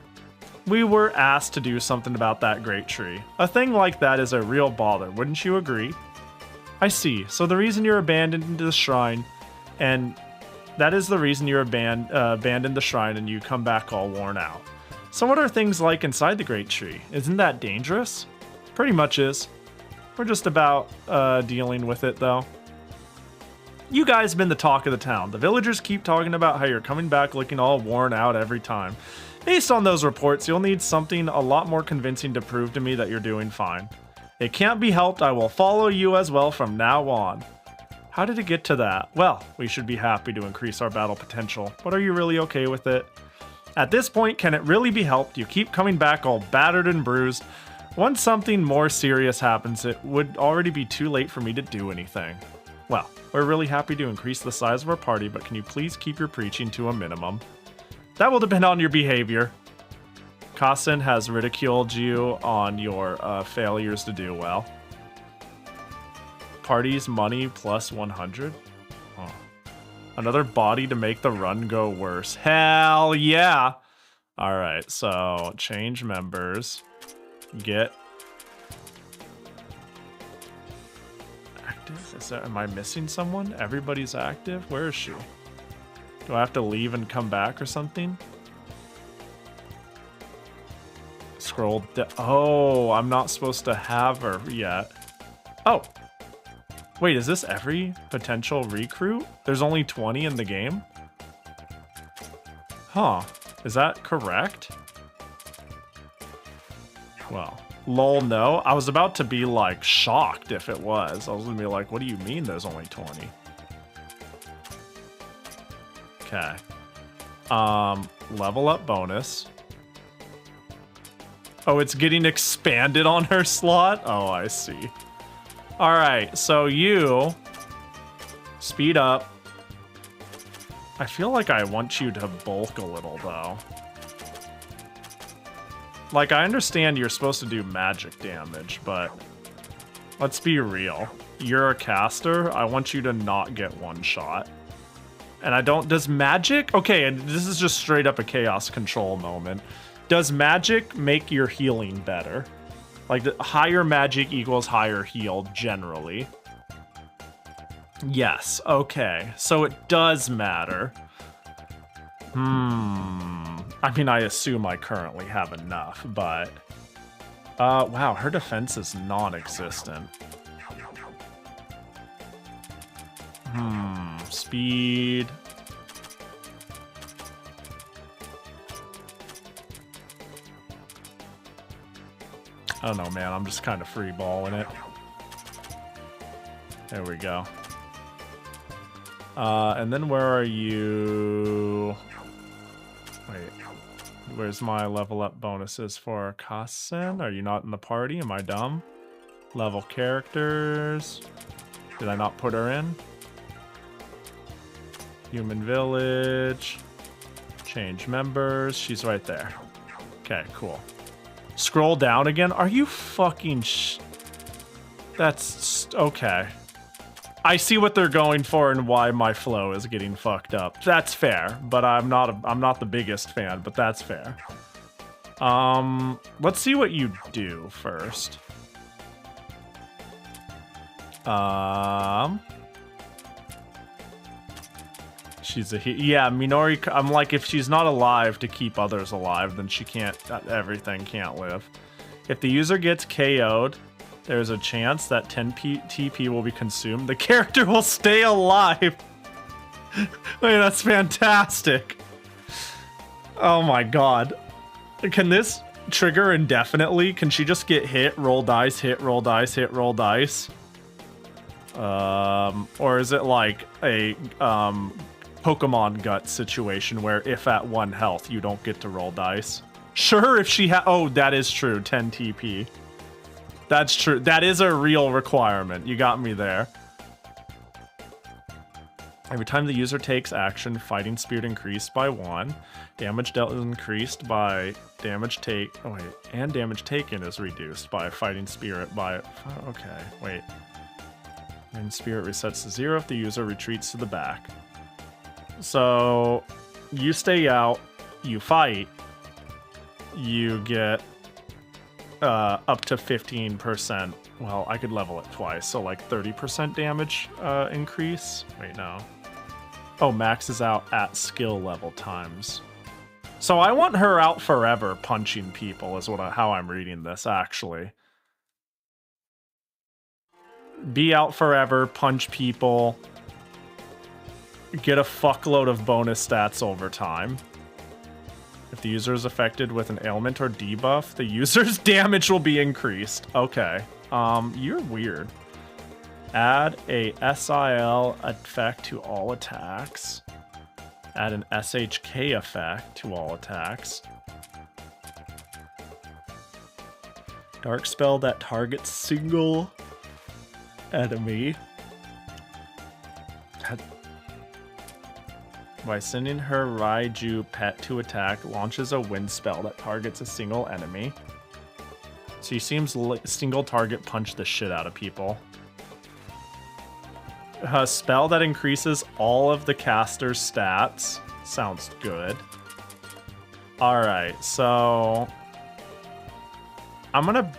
We were asked to do something about that Great Tree. A thing like that is a real bother, wouldn't you agree? I see. So the reason you're abandoned the shrine, and that is the reason you're abandoned the shrine and you come back all worn out. So what are things like inside the Great Tree? Isn't that dangerous? Pretty much is. We're just about dealing with it, though. You guys have been the talk of the town. The villagers keep talking about how you're coming back looking all worn out every time. Based on those reports, you'll need something a lot more convincing to prove to me that you're doing fine. It can't be helped, I will follow you as well from now on. How did it get to that? Well, we should be happy to increase our battle potential, but are you really okay with it? At this point, can it really be helped? You keep coming back all battered and bruised. Once something more serious happens, it would already be too late for me to do anything. Well, we're really happy to increase the size of our party, but can you please keep your preaching to a minimum? That will depend on your behavior. Kassen has ridiculed you on your failures to do well. Party's money plus 100? Oh. Another body to make the run go worse. Hell yeah! Alright, so change members. Get active? Am I missing someone? Everybody's active? Where is she? Do I have to leave and come back or something? Scroll down. Oh, I'm not supposed to have her yet. Oh. Wait, is this every potential recruit? There's only 20 in the game? Huh. Is that correct? Well, lol, no. I was about to be, like, shocked if it was. I was gonna be like, what do you mean there's only 20? Okay. Level up bonus. Oh, it's getting expanded on her slot? Oh, I see. Alright, so you speed up. I feel like I want you to bulk a little, though. Like, I understand you're supposed to do magic damage, but let's be real. You're a caster. I want you to not get one shot. And I don't... Does magic... Okay, and this is just straight up a chaos control moment. Does magic make your healing better? Like, the higher magic equals higher heal, generally. Yes, okay. So it does matter. I mean, I assume I currently have enough, but... wow, her defense is non-existent. Speed... I don't know, man. I'm just kind of freeballing it. There we go. And then where are you? Wait. Where's my level up bonuses for Kassen? Are you not in the party? Am I dumb? Level characters. Did I not put her in? Human village. Change members. She's right there. Okay, cool. Scroll down again? Are you fucking That's... okay. I see what they're going for and why my flow is getting fucked up. That's fair, but I'm not the biggest fan, but that's fair. Let's see what you do first. She's a yeah, Minori. I'm like, if she's not alive to keep others alive, then she can't. Everything can't live. If the user gets KO'd, there's a chance that 10 TP will be consumed. The character will stay alive. Wait, that's fantastic. Oh my god. Can this trigger indefinitely? Can she just get hit, roll dice, hit, roll dice, hit, roll dice? Or is it like a Pokemon Gut situation where if at 1 health, you don't get to roll dice. Sure, if she oh, that is true, 10 TP. That's true. That is a real requirement. You got me there. Every time the user takes action, fighting spirit increased by 1. Damage dealt is increased by damage take. Oh wait, and damage taken is reduced by fighting spirit by. Okay, wait. And spirit resets to 0 if the user retreats to the back. So you stay out, you fight, you get up to 15%. Well, I could level it twice, so like 30% damage increase. Wait, no. Oh, maxes out at skill level times. So I want her out forever punching people is how I'm reading this, actually. Be out forever, punch people, get a fuckload of bonus stats over time. If the user is affected with an ailment or debuff, the user's damage will be increased. Okay. You're weird. Add a SIL effect to all attacks. Add an SHK effect to all attacks. Dark spell that targets single enemy. By sending her Raiju pet to attack, launches a wind spell that targets a single enemy. She seems single target punch the shit out of people. A spell that increases all of the caster's stats. Sounds good. Alright, so... I'm gonna...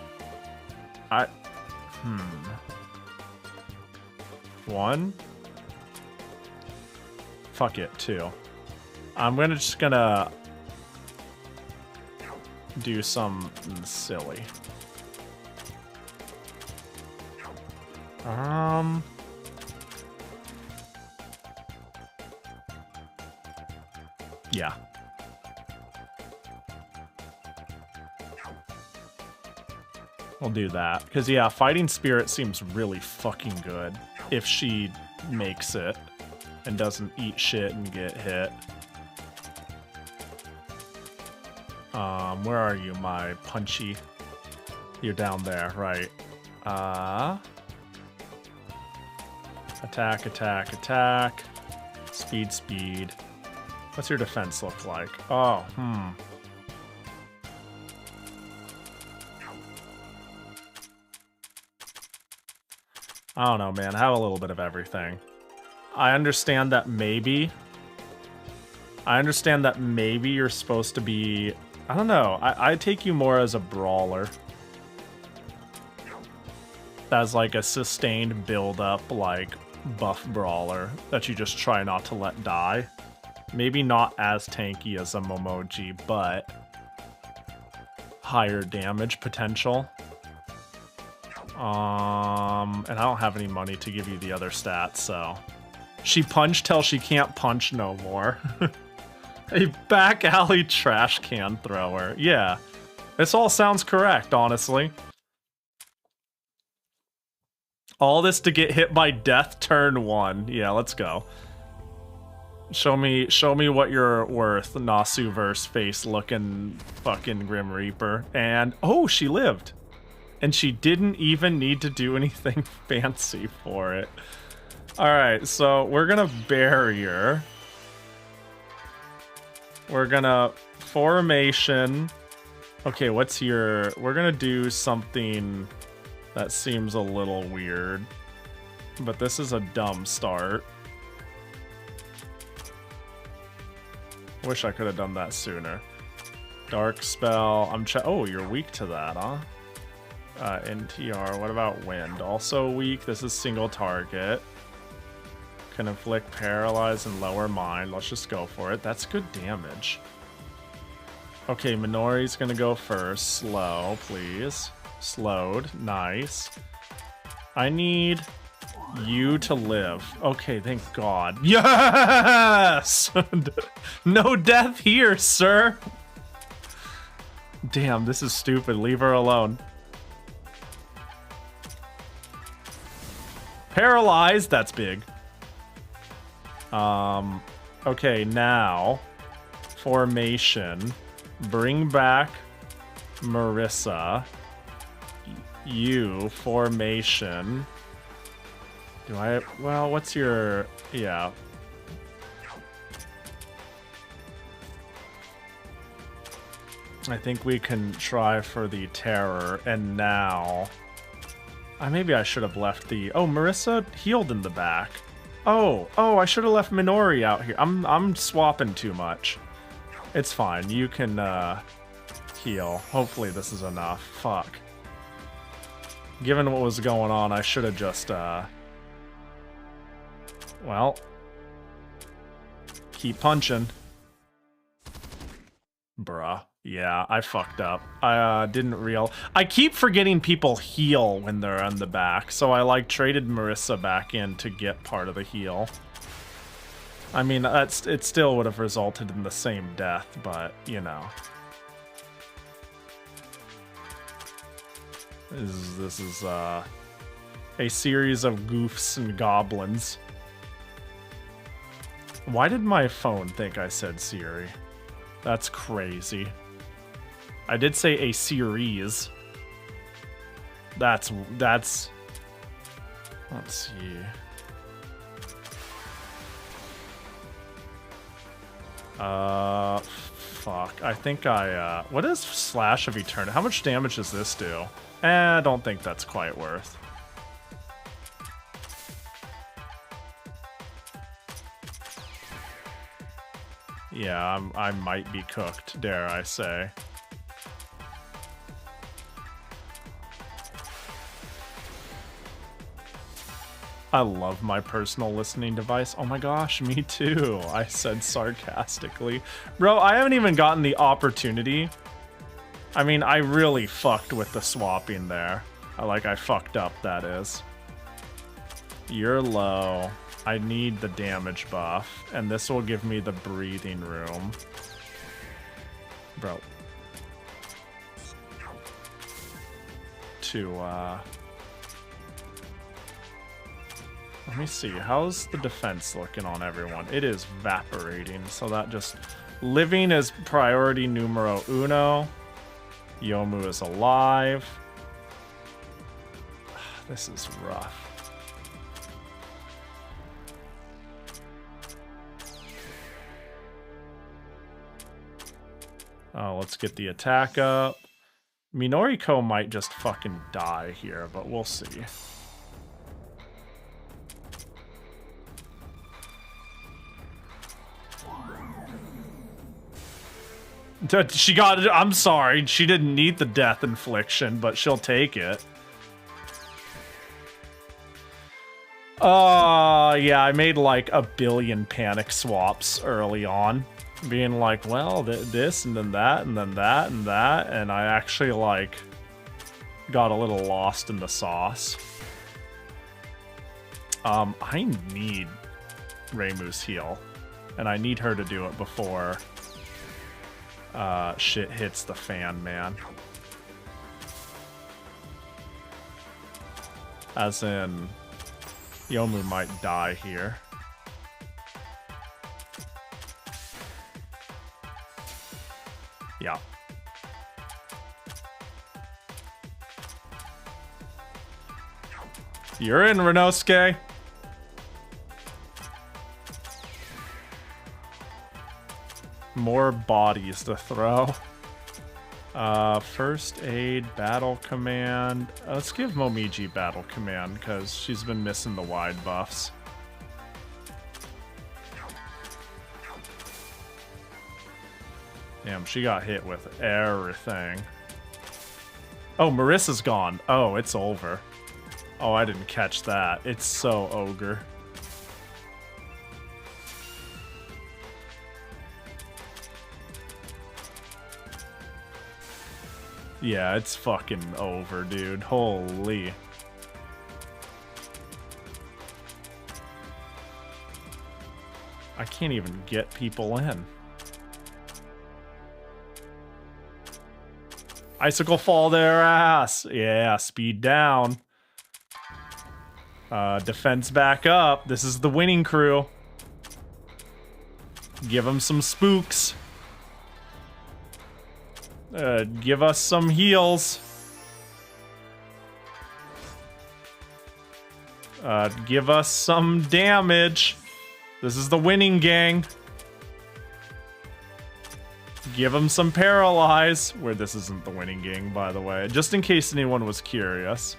One? Fuck it, 2. I'm just gonna... do something silly. Yeah. We'll do that. Because, yeah, Fighting Spirit seems really fucking good if she makes it and doesn't eat shit and get hit. Where are you, my punchy? You're down there, right. Attack, attack, attack. Speed, speed. What's your defense look like? Oh, I don't know, man. Have a little bit of everything. I understand that maybe you're supposed to be... I don't know. I take you more as a brawler. As like a sustained build-up, like, buff brawler that you just try not to let die. Maybe not as tanky as a Momoji, but higher damage potential. And I don't have any money to give you the other stats, so... She punched till she can't punch no more. A back alley trash can thrower. Yeah. This all sounds correct, honestly. All this to get hit by death turn 1. Yeah, let's go. Show me what you're worth, Nasuverse face looking fucking Grim Reaper. And oh, she lived. And she didn't even need to do anything fancy for it. Alright, so we're gonna barrier. We're gonna formation. Okay, what's your... We're gonna do something that seems a little weird. But this is a dumb start. Wish I could have done that sooner. Dark spell. Oh, you're weak to that, huh? NTR. What about wind? Also weak. This is single target. Can inflict paralyze and lower mind. Let's just go for it. That's good damage. Okay, Minori's gonna go first. Slow, please. Slowed. Nice. I need you to live. Okay, thank God. Yes! No death here, sir! Damn, this is stupid. Leave her alone. Paralyzed? That's big. Okay, now formation. Bring back Marissa. You formation. Do I? Well, what's your? Yeah. I think we can try for the terror, and now... maybe I should have left the... Oh, Marissa healed in the back. Oh, I should have left Minori out here. I'm swapping too much. It's fine. You can heal. Hopefully this is enough. Fuck. Given what was going on, I should have just... well... keep punching. Bruh. Yeah, I fucked up. I I keep forgetting people heal when they're on the back, so I like traded Marissa back in to get part of the heal. I mean, it still would have resulted in the same death, but you know. This is a series of goofs and goblins. Why did my phone think I said Siri? That's crazy. I did say a series. That's... let's see. Fuck. I think what is Slash of Eternity? How much damage does this do? I don't think that's quite worth. Yeah, I might be cooked, dare I say. I love my personal listening device. Oh my gosh, me too. I said sarcastically. Bro, I haven't even gotten the opportunity. I mean, I really fucked with the swapping there. I fucked up, that is. You're low. I need the damage buff, and this will give me the breathing room. Bro. Let me see, how's the defense looking on everyone? It is evaporating, so that just... Living is priority numero uno. Yomu is alive. This is rough. Oh, let's get the attack up. Minoriko might just fucking die here, but we'll see. She got it. I'm sorry. She didn't need the death infliction, but she'll take it. Yeah, I made like a billion panic swaps early on. Being like, well, this, and then that, and then that, and that. And I actually, like, got a little lost in the sauce. I need Reimu's heal. And I need her to do it before... shit hits the fan, man. As in, Yomu might die here. Yeah. You're in, Renosuke. More bodies to throw. First aid, battle command. Let's give Momiji battle command because she's been missing the wide buffs. Damn, she got hit with everything. Oh, Marissa's gone. Oh, it's over. Oh, I didn't catch that. It's so ogre. Yeah, it's fucking over, dude. Holy. I can't even get people in. Icicle fall their ass. Yeah, speed down. Defense back up. This is the winning crew. Give him some spooks. Give us some heals. Give us some damage. This is the winning gang. Give him some paralyze. Where this isn't the winning gang, by the way. Just in case anyone was curious.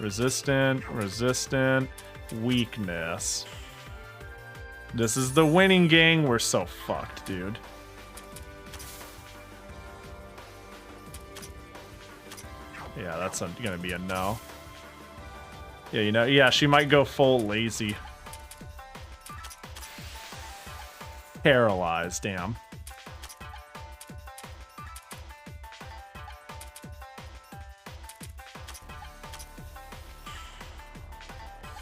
Resistant, resistant, weakness. This is the winning gang. We're so fucked, dude. Yeah, that's gonna be a no. Yeah, you know, yeah, she might go full lazy. Paralyzed, damn.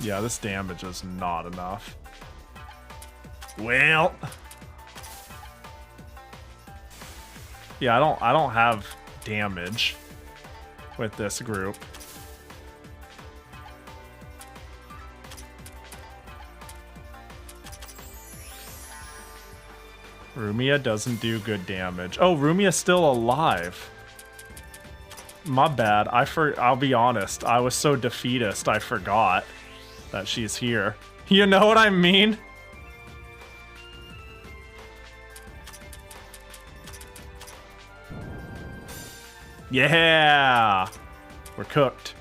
Yeah, this damage is not enough. Well, yeah, I don't have damage with this group. Rumia doesn't do good damage. Oh, Rumia's still alive. My bad. I'll be honest. I was so defeatist, I forgot that she's here. You know what I mean? Yeah! We're cooked.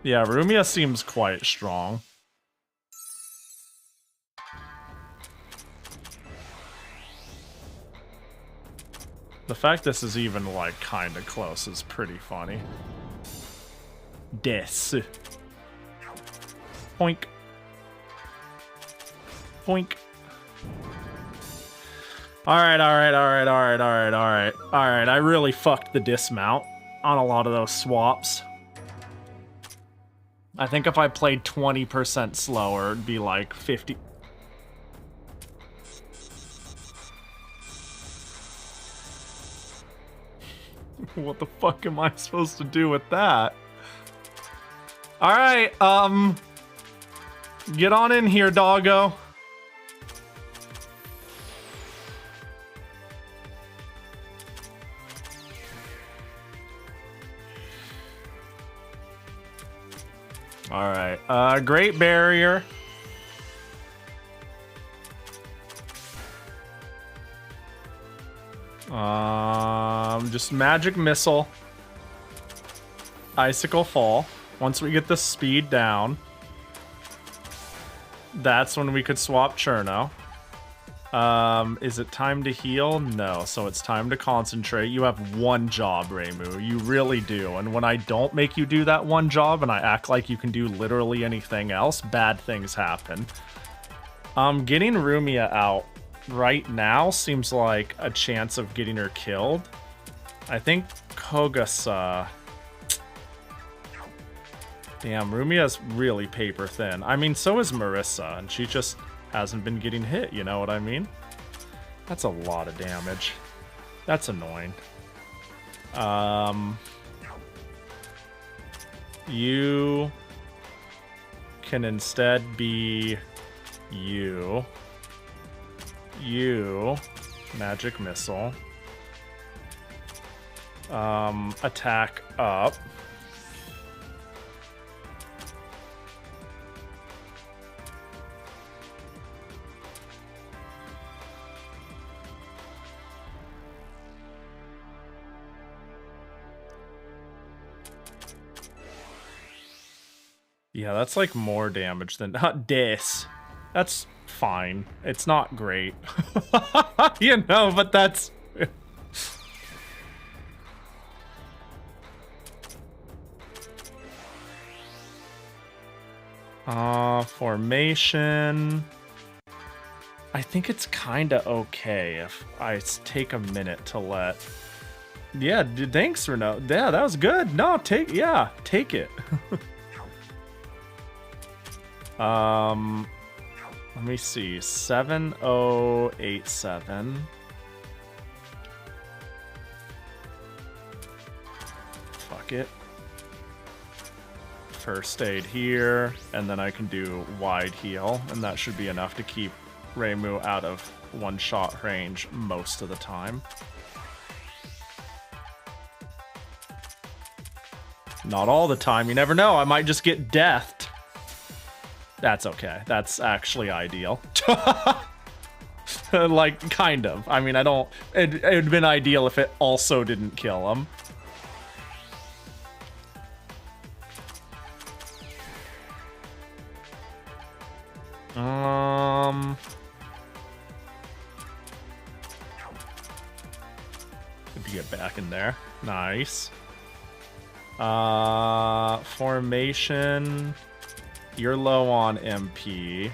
Yeah, Rumia seems quite strong. The fact this is even, like, kinda close is pretty funny. Des. Poink. Poink. Alright. I really fucked the dismount on a lot of those swaps. I think if I played 20% slower, it'd be like 50. What the fuck am I supposed to do with that? Alright, get on in here, doggo. Alright, Great Barrier. Just Magic Missile. Icicle Fall. Once we get the speed down, that's when we could swap Cherno. Is it time to heal? No, so it's time to concentrate. You have one job, Reimu. You really do. And when I don't make you do that one job and I act like you can do literally anything else, bad things happen. Getting Rumia out right now seems like a chance of getting her killed. I think Kogasa... Damn, Rumia's really paper thin. I mean, so is Marissa, and she just hasn't been getting hit, you know what I mean? That's a lot of damage. That's annoying. You can instead be you. You, Magic Missile. Attack up. Yeah, that's like more damage than des. That's fine. It's not great. You know, but that's... Formation. I think it's kinda okay if I take a minute to let... Yeah, thanks, Renault. Yeah, that was good. No, take it. Let me see. 7087. fuck it. First aid here, and then I can do wide heal, and that should be enough to keep Reimu out of one-shot range most of the time. Not all the time, you never know, I might just get deathed. That's okay, that's actually ideal. Like, kind of. I mean, I don't... It would have been ideal if it also didn't kill him. Good to get back in there. Nice. Formation. You're low on MP.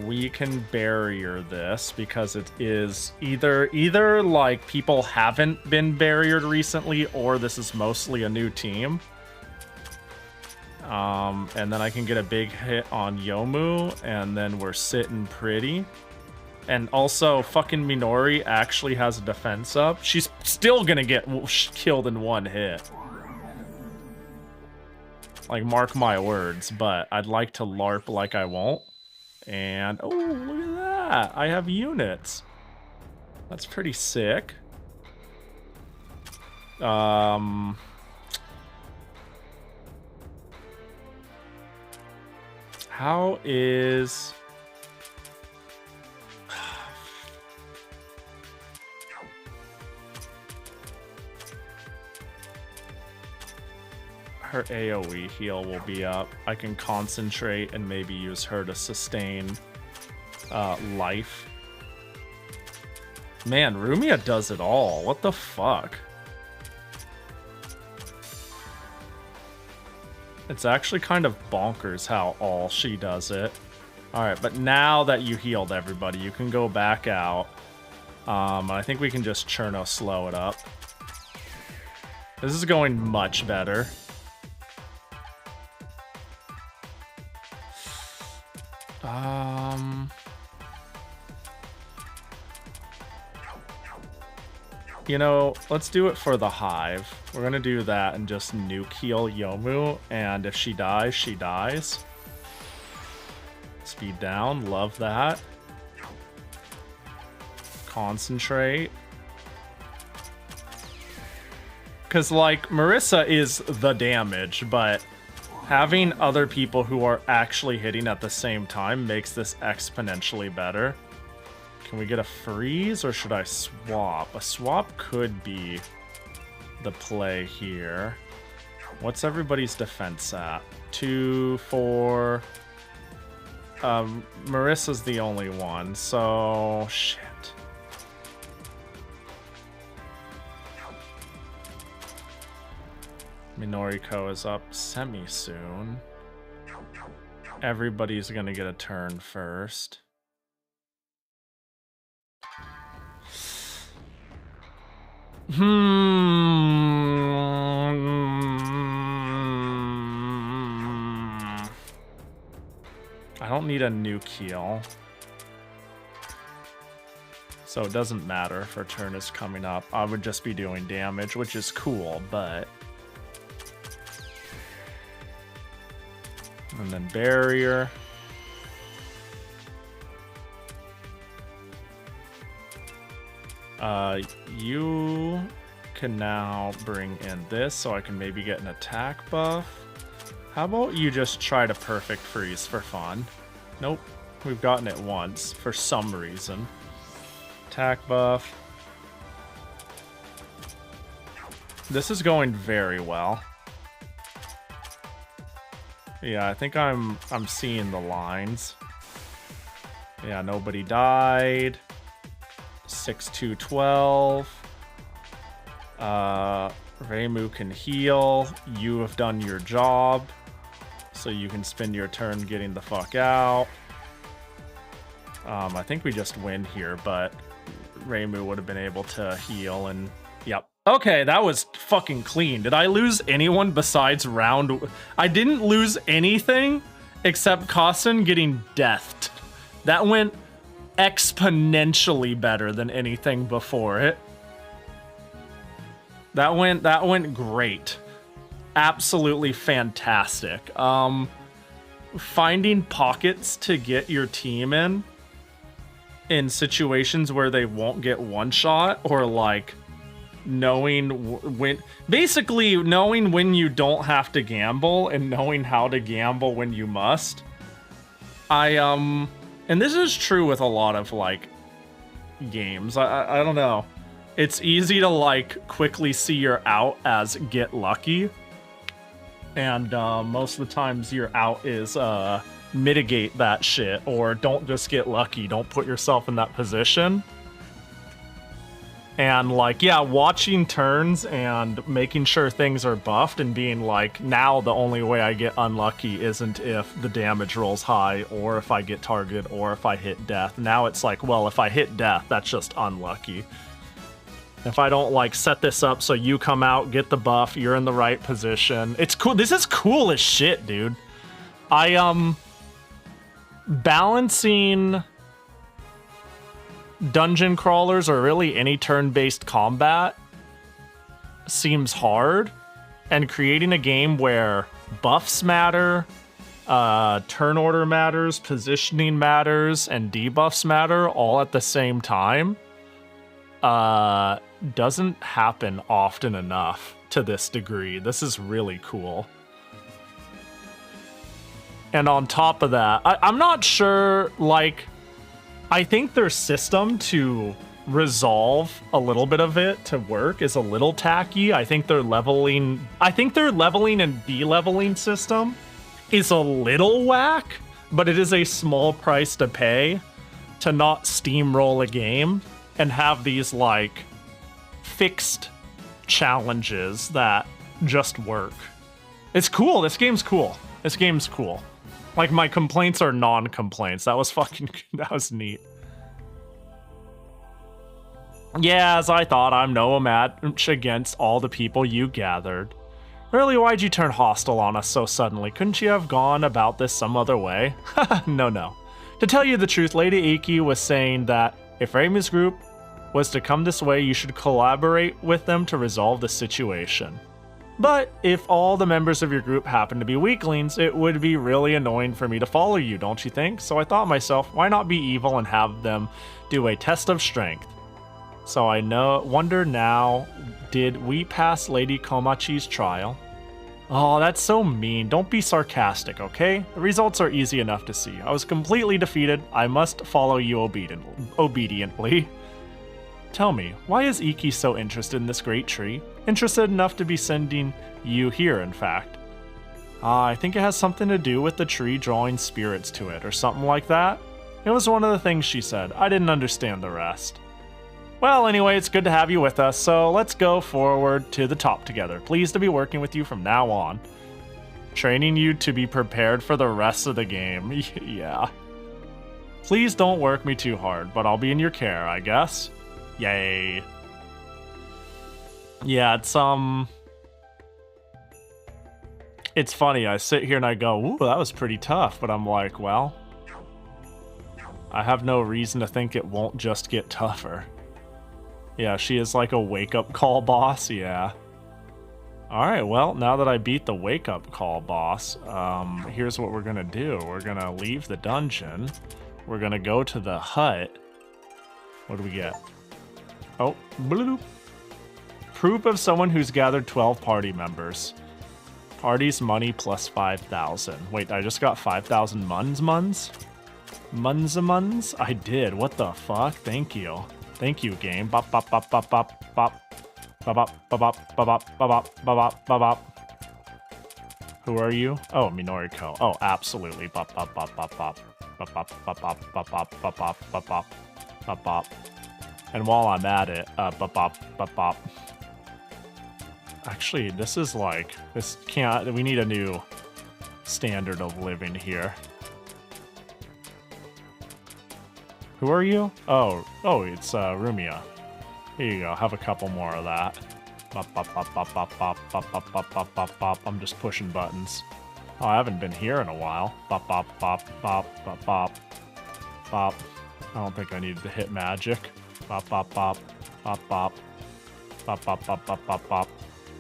We can barrier this because it is either like people haven't been barriered recently or this is mostly a new team. And then I can get a big hit on Yomu, and then we're sitting pretty. And also, fucking Minori actually has a defense up. She's still gonna get killed in one hit. Like, mark my words, but I'd like to LARP like I won't. And, oh, look at that! I have units. That's pretty sick. How is... her AoE heal will be up. I can concentrate and maybe use her to sustain life. Man, Rumia does it all. What the fuck? It's actually kind of bonkers how all she does it. Alright, but now that you healed everybody, you can go back out. I think we can just Cherno slow it up. This is going much better. You know, let's do it for the Hive. We're gonna do that and just nuke heal Yomu, and if she dies, she dies. Speed down, love that. Concentrate. Because, like, Marissa is the damage, but having other people who are actually hitting at the same time makes this exponentially better. Can we get a freeze, or should I swap? A swap could be the play here. What's everybody's defense at? 2, 4... Marissa's the only one, so... shit. Minoriko is up semi-soon. Everybody's gonna get a turn first. I don't need a nuke heal. So it doesn't matter if her turn is coming up. I would just be doing damage, which is cool, but... And then barrier. You can now bring in this so I can maybe get an attack buff. How about you just try to perfect freeze for fun? Nope, we've gotten it once for some reason. Attack buff. This is going very well. Yeah, I think I'm seeing the lines. Yeah, nobody died. 6-2-12. Reimu can heal. You have done your job. So you can spend your turn getting the fuck out. I think we just win here, but Reimu would have been able to heal and... Yep. Okay, that was fucking clean. Did I lose anyone besides round... I didn't lose anything except Kasen getting deathed. That went exponentially better than anything before it. That went great. Absolutely fantastic. Finding pockets to get your team in situations where they won't get one shot, or like knowing knowing when you don't have to gamble and knowing how to gamble when you must. And this is true with a lot of like games. I don't know. It's easy to like quickly see your out as get lucky. And most of the times your out is mitigate that shit, or don't just get lucky. Don't put yourself in that position. And like, yeah, watching turns and making sure things are buffed and being like, now the only way I get unlucky isn't if the damage rolls high, or if I get targeted, or if I hit death. Now it's like, well, if I hit death, that's just unlucky. If I don't like set this up so you come out, get the buff, you're in the right position. It's cool. This is cool as shit, dude. Balancing dungeon crawlers, or really any turn-based combat, seems hard, and creating a game where buffs matter, turn order matters, positioning matters, and debuffs matter all at the same time doesn't happen often enough to this degree. This is really cool. And on top of that, I'm not sure, like, I think their system to resolve a little bit of it to work is a little tacky. I think their leveling and de-leveling system is a little whack, but it is a small price to pay to not steamroll a game and have these like fixed challenges that just work. It's cool. This game's cool. This game's cool. Like, my complaints are non-complaints. That was neat. Yeah, as I thought, I'm no match against all the people you gathered. Really, why'd you turn hostile on us so suddenly? Couldn't you have gone about this some other way? No. To tell you the truth, Lady Iki was saying that if Reimu's group was to come this way, you should collaborate with them to resolve the situation. But if all the members of your group happen to be weaklings, it would be really annoying for me to follow you, don't you think? So I thought myself, why not be evil and have them do a test of strength? So I wonder now, did we pass Lady Komachi's trial? Oh, that's so mean. Don't be sarcastic, okay? The results are easy enough to see. I was completely defeated. I must follow you obediently. Tell me, why is Iki so interested in this great tree? Interested enough to be sending you here, in fact. I think it has something to do with the tree drawing spirits to it, or something like that. It was one of the things she said. I didn't understand the rest. Well, anyway, it's good to have you with us, so let's go forward to the top together. Pleased to be working with you from now on. Training you to be prepared for the rest of the game. Yeah. Please don't work me too hard, but I'll be in your care, I guess. Yay. Yeah, it's funny. I sit here and I go, ooh, that was pretty tough, but I'm like, well, I have no reason to think it won't just get tougher. Yeah, she is like a wake-up call boss, yeah. Alright, well, now that I beat the wake-up call boss, here's what we're gonna do. We're gonna leave the dungeon. We're gonna go to the hut. What do we get? Oh, bloop. Proof of someone who's gathered 12 party members. Party's money plus 5,000. Wait, I just got 5,000 muns? Muns? I did. What the fuck? Thank you. Thank you, game. Bop, bop, bop, bop, bop, bop. Bop, bop, bop, bop, bop, bop, bop, bop, bop, bop. Who are you? Oh, Minoriko. Oh, absolutely. Bop, bop, bop, bop, bop. Bop, bop, bop, bop, bop, bop, bop, bop, bop, bop. Bop, bop. And while I'm at it, bop, bop, bop, bop. Actually, this is like, this can't, we need a new standard of living here. Who are you? Oh, it's Rumia. Here you go, have a couple more of that. Bop, bop, bop, bop, bop, bop, bop, bop, bop, bop, bop, bop. I'm just pushing buttons. Oh, I haven't been here in a while. Bop, bop, bop, bop, bop, bop, bop. I don't think I needed to hit magic. Bop, bop, bop, bop, bop, Bop, bop, bop, bop, bop, bop.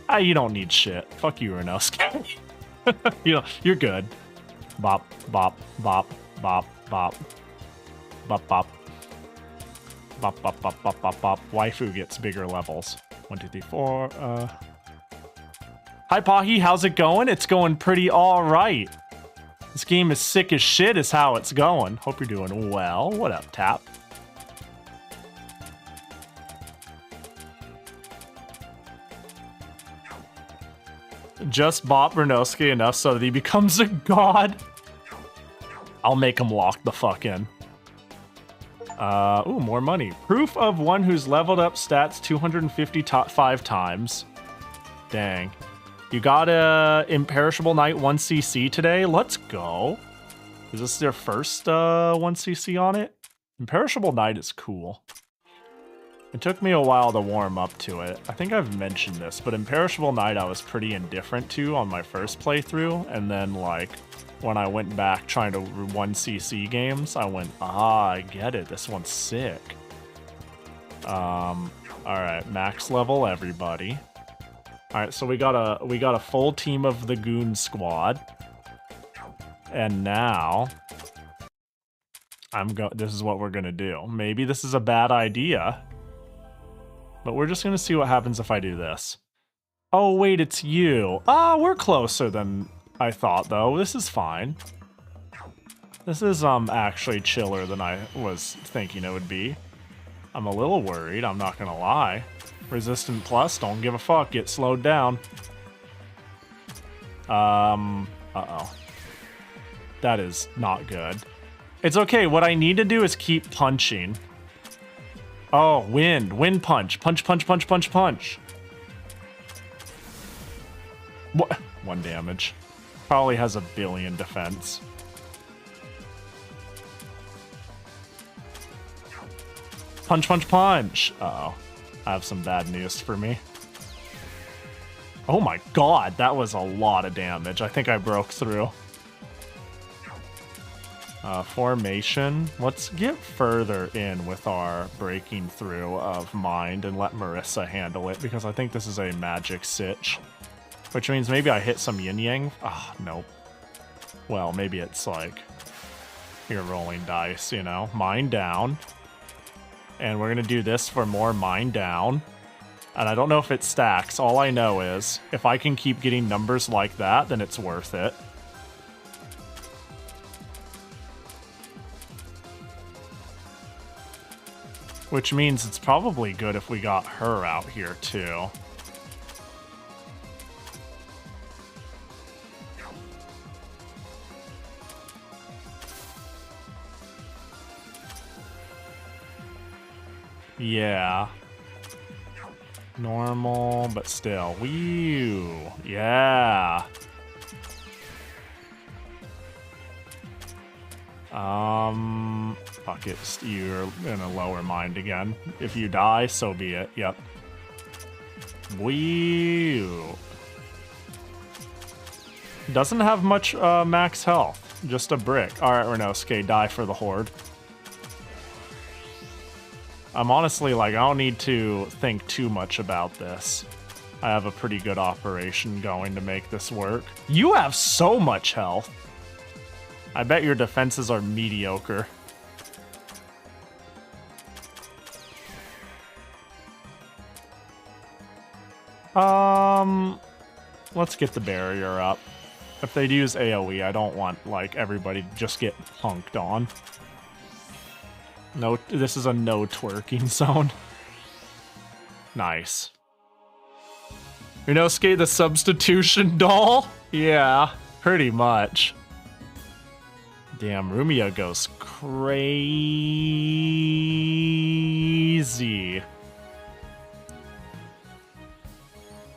Ah, you don't need shit. Fuck you, Renosuke. You're good. Bop, bop, bop, bop, bop. Bop, bop. Bop, bop, bop, bop, bop, bop. Waifu gets bigger levels. 1, 2, 3, 4. Hi, Pahi. How's it going? It's going pretty alright. This game is sick as shit is how it's going. Hope you're doing well. What up, Tap? Just bop Renosuke enough so that he becomes a god. I'll make him lock the fuck in. Ooh, more money. Proof of one who's leveled up stats 255 times. Dang. You got a Imperishable Knight 1cc today? Let's go. Is this their first 1cc on it? Imperishable Knight is cool. It took me a while to warm up to it. I think I've mentioned this, but Imperishable Knight I was pretty indifferent to on my first playthrough, and then like when I went back trying to 1cc games, I went, I get it. This one's sick. Alright, max level everybody. Alright, so we got a full team of the Goon Squad. And now this is what we're gonna do. Maybe this is a bad idea. But we're just gonna see what happens if I do this. Oh wait, it's you. Ah, we're closer than I thought though. This is fine. This is actually chiller than I was thinking it would be. I'm a little worried, I'm not gonna lie. Resistant plus, don't give a fuck, get slowed down. Uh-oh. That is not good. It's okay, what I need to do is keep punching. Oh, wind punch. Punch, punch, punch, punch, punch. What? 1 damage. Probably has a billion defense. Punch, punch, punch. Uh-oh. I have some bad news for me. Oh my god, that was a lot of damage. I think I broke through. Formation. Let's get further in with our breaking through of mind and let Marissa handle it, because I think this is a magic sitch. Which means maybe I hit some yin-yang. Ah, nope. Well, maybe it's like you're rolling dice, you know? Mind down. And we're gonna do this for more mind down. And I don't know if it stacks. All I know is if I can keep getting numbers like that, then it's worth it. Which means it's probably good if we got her out here too. Yeah. Normal, but still. Whew. Yeah. Fuck it. You're in a lower mind again. If you die, so be it. Yep. Whew. Doesn't have much max health. Just a brick. Alright, Renosuke, die for the Horde. I'm honestly like, I don't need to think too much about this. I have a pretty good operation going to make this work. You have so much health. I bet your defenses are mediocre. Let's get the barrier up. If they'd use AoE, I don't want, like, everybody to just get punked on. No, this is a no twerking zone. Nice. Renosuke the substitution doll? Yeah, pretty much. Damn, Rumia goes crazy.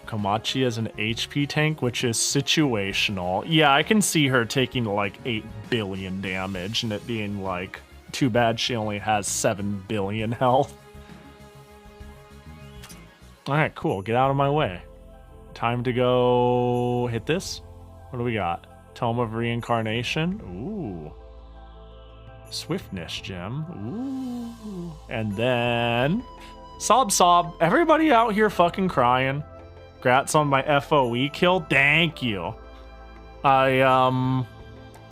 Komachi as an HP tank, which is situational. Yeah, I can see her taking like 8 billion damage and it being like, too bad she only has 7 billion health. Alright, cool. Get out of my way. Time to go hit this. What do we got? Tome of Reincarnation. Ooh. Swiftness gem. Ooh. And then Sob sob. Everybody out here fucking crying. Grats on my FOE kill. Thank you.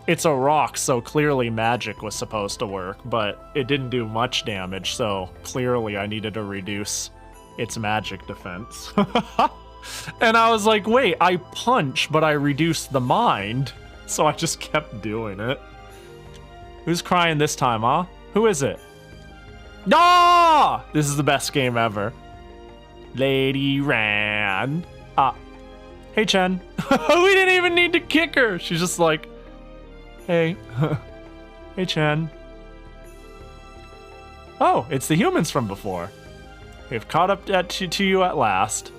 It's a rock, so clearly magic was supposed to work, but it didn't do much damage, so clearly I needed to reduce its magic defense. And I was like, wait, I punch, but I reduced the mind. So I just kept doing it. Who's crying this time, huh? Who is it? Ah! This is the best game ever. Lady Ran. Hey, Chen. We didn't even need to kick her. She's just like, hey. Hey, Chen. Oh, it's the humans from before. We've caught up to you at last.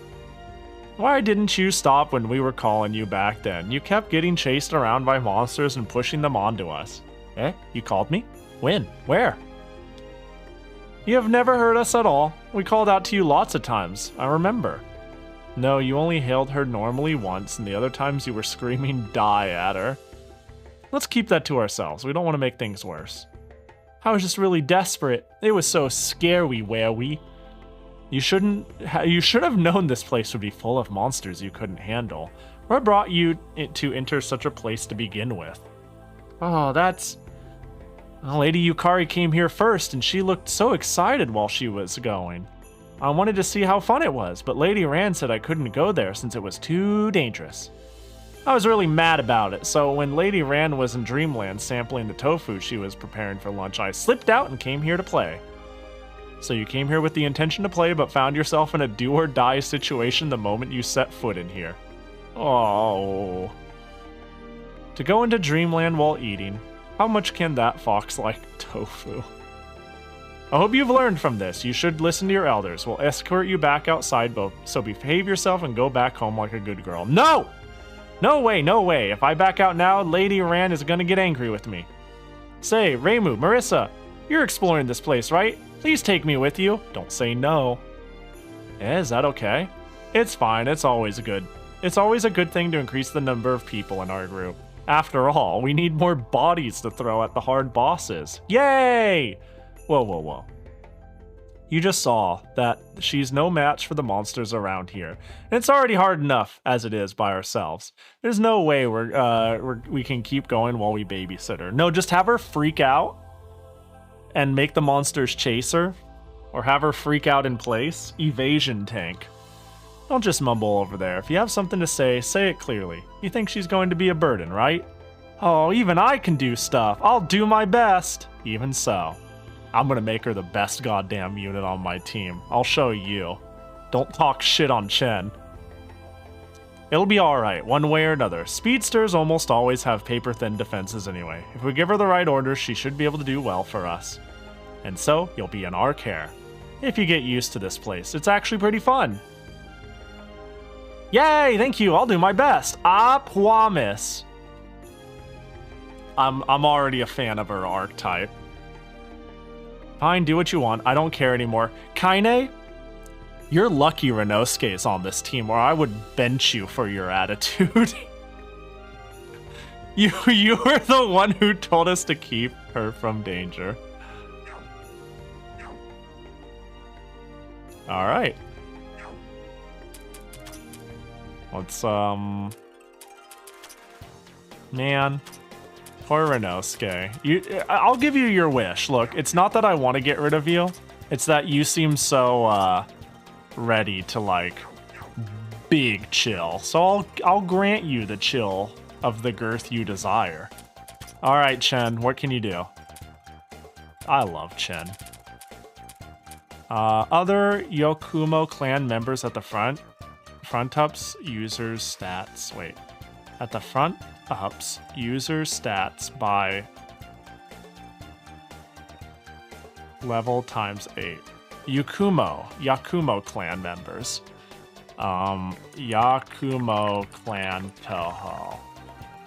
Why didn't you stop when we were calling you back then? You kept getting chased around by monsters and pushing them onto us. Eh? You called me? When? Where? You have never heard us at all. We called out to you lots of times. I remember. No, you only hailed her normally once, and the other times you were screaming die at her. Let's keep that to ourselves. We don't want to make things worse. I was just really desperate. It was so scary, where we. You should have known this place would be full of monsters you couldn't handle. What brought you to enter such a place to begin with? Oh, that's... Well, Lady Yukari came here first, and she looked so excited while she was going. I wanted to see how fun it was, but Lady Rand said I couldn't go there since it was too dangerous. I was really mad about it, so when Lady Rand was in Dreamland sampling the tofu she was preparing for lunch, I slipped out and came here to play. So you came here with the intention to play, but found yourself in a do-or-die situation the moment you set foot in here. Oh. To go into Dreamland while eating. How much can that fox like tofu? I hope you've learned from this. You should listen to your elders. We'll escort you back outside, so behave yourself and go back home like a good girl. No! No way, no way. If I back out now, Lady Rand is gonna get angry with me. Say, Reimu, Marissa, you're exploring this place, right? Please take me with you. Don't say no. Is that okay? It's fine. It's always good. It's always a good thing to increase the number of people in our group. After all, we need more bodies to throw at the hard bosses. Yay! Whoa, whoa, whoa. You just saw that she's no match for the monsters around here. And it's already hard enough as it is by ourselves. There's no way we can keep going while we babysit her. No, just have her freak out and make the monsters chase her, or have her freak out in place. Evasion tank. Don't just mumble over there. If you have something to say, say it clearly. You think she's going to be a burden, right? Oh, even I can do stuff. I'll do my best. Even so. I'm gonna make her the best goddamn unit on my team. I'll show you. Don't talk shit on Chen. It'll be alright, one way or another. Speedsters almost always have paper-thin defenses anyway. If we give her the right orders, she should be able to do well for us. And so, you'll be in our care. If you get used to this place, it's actually pretty fun. Yay, thank you, I'll do my best. I promise. I'm already a fan of her archetype. Fine, do what you want, I don't care anymore. Kaine? You're lucky Renosuke's on this team, or I would bench you for your attitude. You were the one who told us to keep her from danger. Alright. Let's, man. Poor Renosuke. I'll give you your wish. Look, it's not that I want to get rid of you. It's that you seem so, ready to, like, big chill. So I'll grant you the chill of the girth you desire. Alright, Chen, what can you do? I love Chen. Other Yokumo clan members at the front. Front ups, users, stats. Wait. At the front ups, users, stats by level times 8. Yakumo clan members. Yakumo clan Touhou.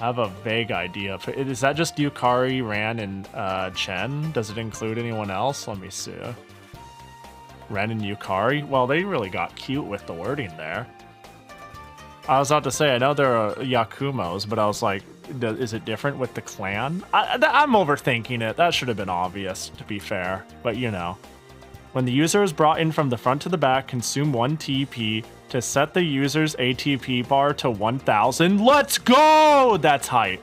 I have a vague idea. Is that just Yukari, Ran, and Chen? Does it include anyone else? Let me see. Ren and Yukari? Well, they really got cute with the wording there. I was about to say, I know there are Yakumos, but I was like, is it different with the clan? I'm overthinking it. That should have been obvious, to be fair. But, you know. When the user is brought in from the front to the back, consume 1 TP to set the user's ATP bar to 1000. Let's go! That's hype.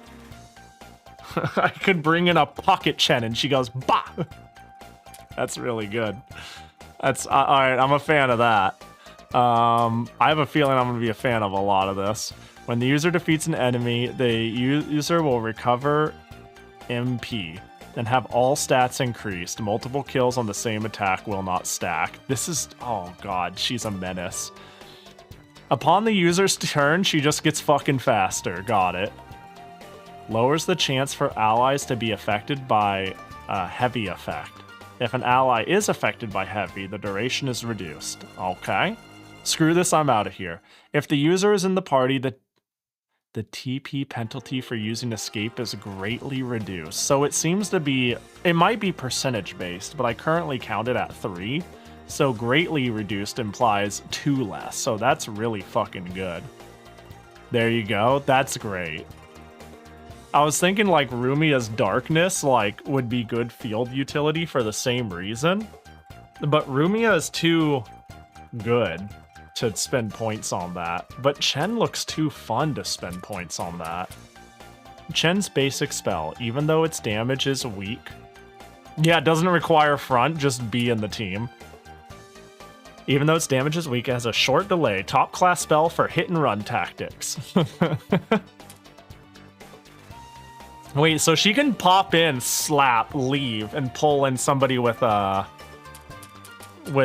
I could bring in a pocket Chen and she goes, bah! That's really good. That's alright, I'm a fan of that. I have a feeling I'm going to be a fan of a lot of this. When the user defeats an enemy, the user will recover MP and have all stats increased. Multiple kills on the same attack will not stack. This is... oh god, she's a menace. Upon the user's turn, she just gets fucking faster. Got it. Lowers the chance for allies to be affected by a heavy effect. If an ally is affected by heavy, the duration is reduced. Okay. Screw this, I'm out of here. If the user is in the party, the TP penalty for using escape is greatly reduced. So it seems to be, it might be percentage based, but I currently count it at 3. So greatly reduced implies 2 less. So that's really fucking good. There you go. That's great. I was thinking like Rumia's darkness like would be good field utility for the same reason. But Rumia is too good to spend points on that. But Chen looks too fun to spend points on that. Chen's basic spell, even though its damage is weak. Yeah, it doesn't require front, just be in the team. Even though its damage is weak, it has a short delay. Top class spell for hit and run tactics. Wait, so she can pop in, slap, leave, and pull in somebody with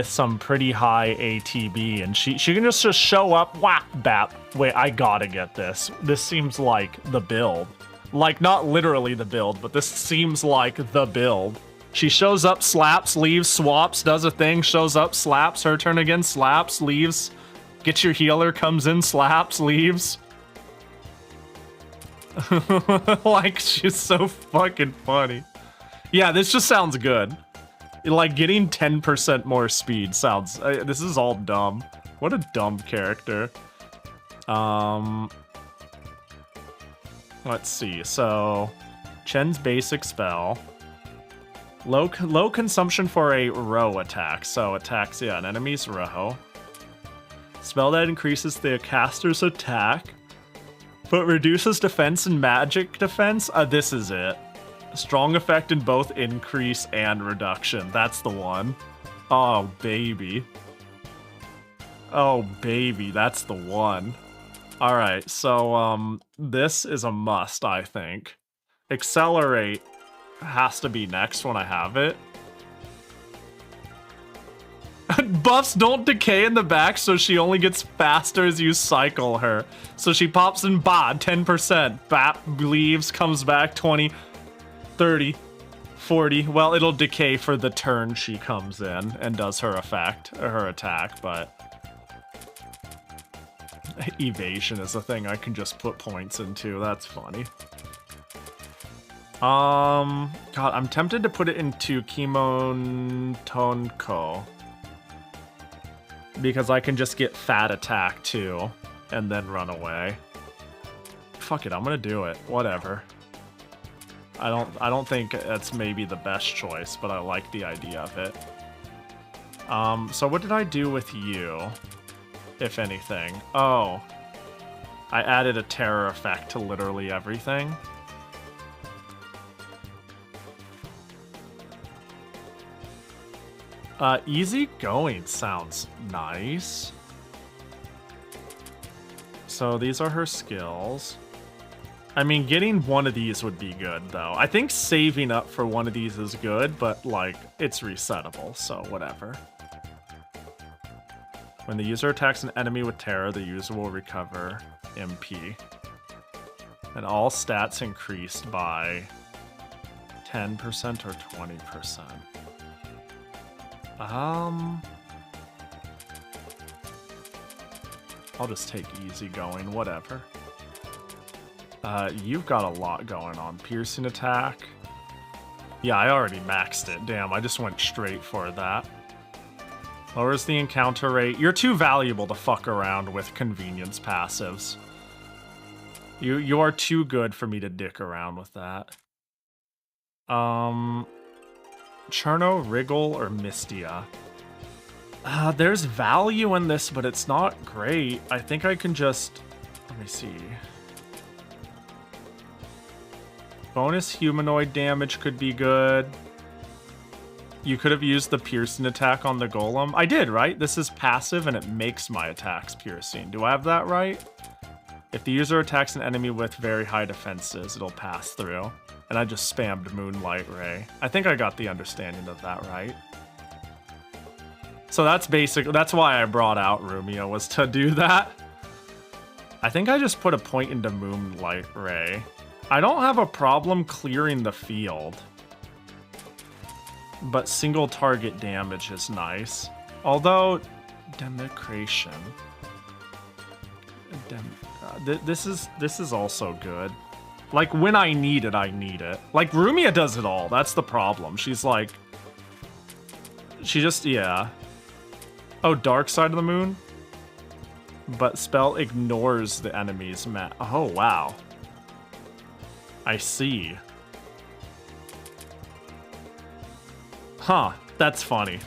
some pretty high ATB, and she can just show up, whap, bap. Wait, I gotta get this. This seems like the build. Like, not literally the build, but this seems like the build. She shows up, slaps, leaves, swaps, does a thing, shows up, slaps, her turn again, slaps, leaves. Get your healer, comes in, slaps, leaves. Like, she's so fucking funny. Yeah, this just sounds good. Like, getting 10% more speed sounds... this is all dumb. What a dumb character. Let's see. So, Chen's basic spell. Low consumption for a row attack. So, attacks, yeah, an enemy's row. Spell that increases the caster's attack, but reduces defense and magic defense. This is it. Strong effect in both increase and reduction. That's the one. Oh, baby. Oh, baby. That's the one. Alright, so, this is a must, I think. Accelerate has to be next when I have it. Buffs don't decay in the back, so she only gets faster as you cycle her. So she pops in, 10%. Bap, leaves, comes back, 20, 30, 40. Well, it'll decay for the turn she comes in and does her effect, or her attack, but... evasion is a thing I can just put points into. That's funny. God, I'm tempted to put it into Kimontonko, because I can just get fat attack too, and then run away. Fuck it, I'm gonna do it. Whatever. I don't think it's maybe the best choice, but I like the idea of it. So what did I do with you, if anything? Oh, I added a terror effect to literally everything. Easy going sounds nice. So these are her skills. I mean, getting one of these would be good, though. I think saving up for one of these is good, but, like, it's resettable, so whatever. When the user attacks an enemy with terror, the user will recover MP. And all stats increased by 10% or 20%. I'll just take easy going, whatever. You've got a lot going on. Piercing attack. Yeah, I already maxed it. Damn, I just went straight for that. Lowers the encounter rate. You're too valuable to fuck around with convenience passives. You are too good for me to dick around with that. Cherno, Wriggle, or Mistia? There's value in this, but it's not great. I think I can just... Let me see. Bonus humanoid damage could be good. You could have used the piercing attack on the golem. I did, right? This is passive and it makes my attacks piercing. Do I have that right? If the user attacks an enemy with very high defenses, it'll pass through. And I just spammed Moonlight Ray. I think I got the understanding of that right. So that's basic. That's why I brought out Rumia, was to do that. I think I just put a point into Moonlight Ray. I don't have a problem clearing the field. But single target damage is nice. Although, Democration. This is also good. Like, when I need it, I need it. Like, Rumia does it all. That's the problem. She's like... She just, yeah. Oh, Dark Side of the Moon? But spell ignores the enemy's Oh, wow. I see. Huh, that's funny.